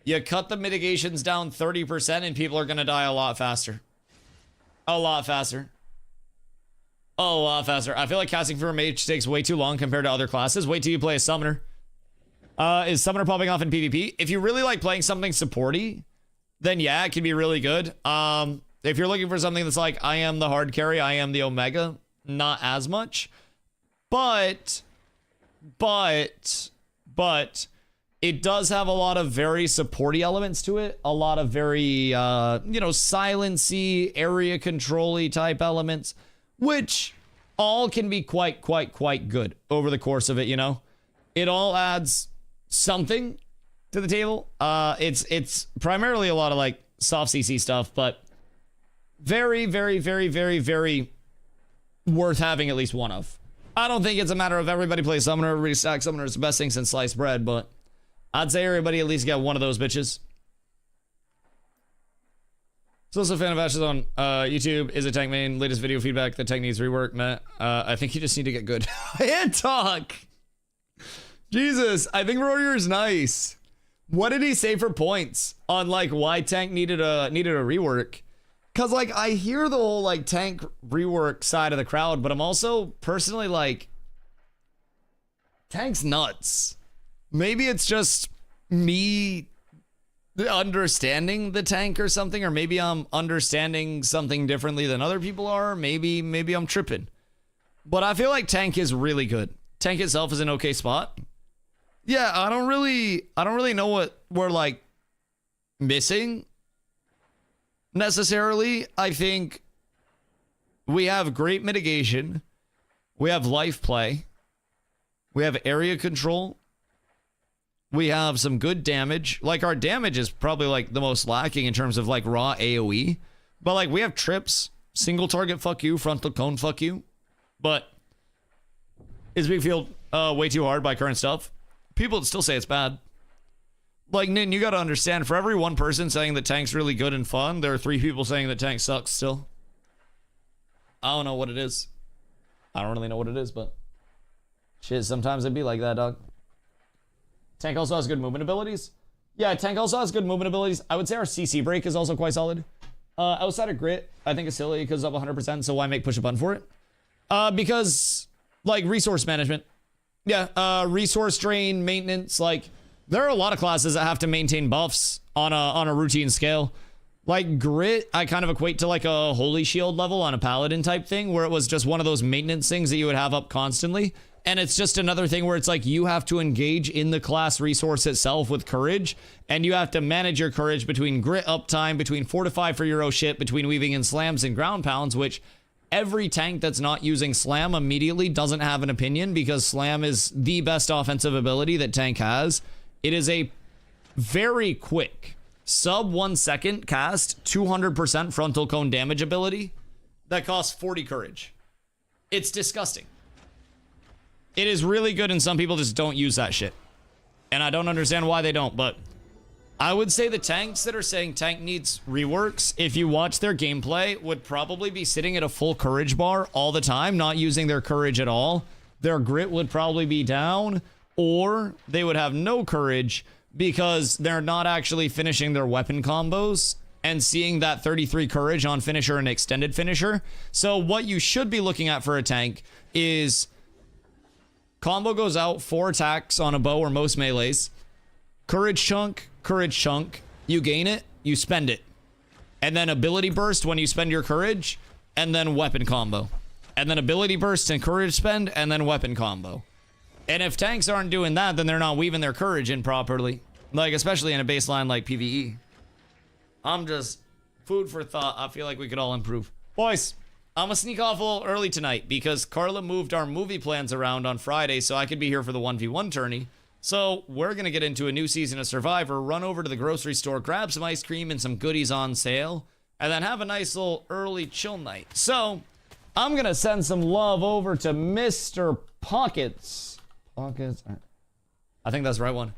You cut the mitigations down 30% and people are going to die a lot faster. A lot faster. A lot faster. I feel like casting for a mage takes way too long compared to other classes. Wait till you play a summoner. Is summoner popping off in PvP? If you really like playing something supporty, then yeah, it can be really good. If you're looking for something that's like, I am the hard carry, I am the Omega, not as much. But it does have a lot of very supporty elements to it. A lot of very, you know, silency, area control-y type elements. Which all can be quite good over the course of it, you know? It all adds something to the table. It's primarily a lot of like soft CC stuff, but very worth having at least one of. I don't think it's a matter of everybody plays Summoner, everybody stacks Summoner. It's the best thing since sliced bread, but I'd say everybody at least get one of those bitches. So also a fan of Ash's on YouTube. Is a tank main. Latest video feedback. The tank needs rework, Matt. I think you just need to get good. And talk. Jesus, I think Warrior is nice. What did he say for points on like why tank needed a rework? Cause like I hear the whole like tank rework side of the crowd, but I'm also personally like tank's nuts. Maybe it's just me understanding the tank or something, or maybe I'm understanding something differently than other people are. Maybe I'm tripping. But I feel like tank is really good. Tank itself is an okay spot. Yeah, I don't really know what we're like missing necessarily. I think we have great mitigation. We have life play. We have area control. We have some good damage. Like our damage is probably like the most lacking in terms of like raw AoE. But like we have trips, single target fuck you, frontal cone fuck you. But is Big Field way too hard by current stuff? People would still say it's bad. Like, Nin, you gotta understand, for every one person saying that tank's really good and fun, there are 3 people saying that tank sucks still. I don't know what it is. I don't really know what it is, but shit, sometimes it'd be like that, dog. Tank also has good movement abilities. Yeah, tank also has good movement abilities. I would say our CC break is also quite solid. Outside of grit, I think it's silly because it's up 100%, so why make push a button for it? Because, like, resource management. Yeah, resource drain, maintenance, like, there are a lot of classes that have to maintain buffs on a routine scale. Like, grit, I kind of equate to, like, a holy shield level on a paladin type thing, where it was just one of those maintenance things that you would have up constantly. And it's just another thing where it's like you have to engage in the class resource itself with courage, and you have to manage your courage between grit uptime, between fortify for Euro shit, between weaving in slams and ground pounds, which every tank that's not using slam immediately doesn't have an opinion, because slam is the best offensive ability that tank has. It is a very quick, sub 1 second cast, 200% frontal cone damage ability that costs 40 courage. It's disgusting. It is really good, and some people just don't use that shit. And I don't understand why they don't, but I would say the tanks that are saying tank needs reworks, if you watch their gameplay, would probably be sitting at a full courage bar all the time, not using their courage at all. Their grit would probably be down, or they would have no courage because they're not actually finishing their weapon combos and seeing that 33 courage on finisher and extended finisher. So what you should be looking at for a tank is combo goes out, 4 attacks on a bow or most melees. Courage chunk, you gain it, you spend it. And then ability burst when you spend your courage, and then weapon combo. And then ability burst and courage spend, and then weapon combo. And if tanks aren't doing that, then they're not weaving their courage in properly. Like, especially in a baseline like PvE. I'm just food for thought. I feel like we could all improve. Boys, I'm gonna sneak off a little early tonight because Carla moved our movie plans around on Friday so I could be here for the 1v1 tourney. So we're gonna get into a new season of Survivor, run over to the grocery store, grab some ice cream and some goodies on sale, and then have a nice little early chill night. So I'm gonna send some love over to Mr. Pockets. Pockets. I think that's the right one.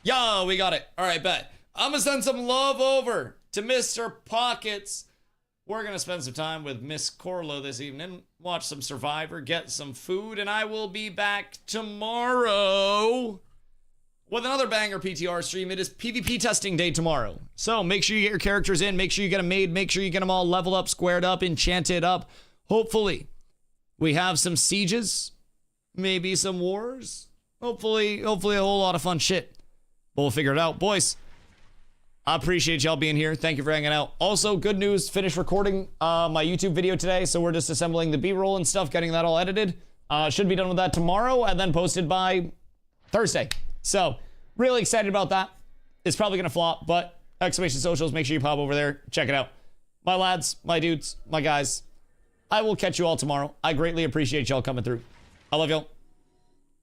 Yo, we got it. All right, bet. I'm gonna send some love over to Mr. Pockets. We're going to spend some time with Miss Corlo this evening, watch some Survivor, get some food, and I will be back tomorrow with another banger PTR stream. It is PvP testing day tomorrow. So make sure you get your characters in, make sure you get them made, make sure you get them all leveled up, squared up, enchanted up. Hopefully, we have some sieges, maybe some wars. Hopefully a whole lot of fun shit. But we'll figure it out. Boys, I appreciate y'all being here. Thank you for hanging out. Also, good news, finished recording my YouTube video today, so we're just assembling the B-roll and stuff, getting that all edited. Should be done with that tomorrow and then posted by Thursday. So, really excited about that. It's probably going to flop, but exclamation socials, make sure you pop over there, check it out. My lads, my dudes, my guys, I will catch you all tomorrow. I greatly appreciate y'all coming through. I love y'all.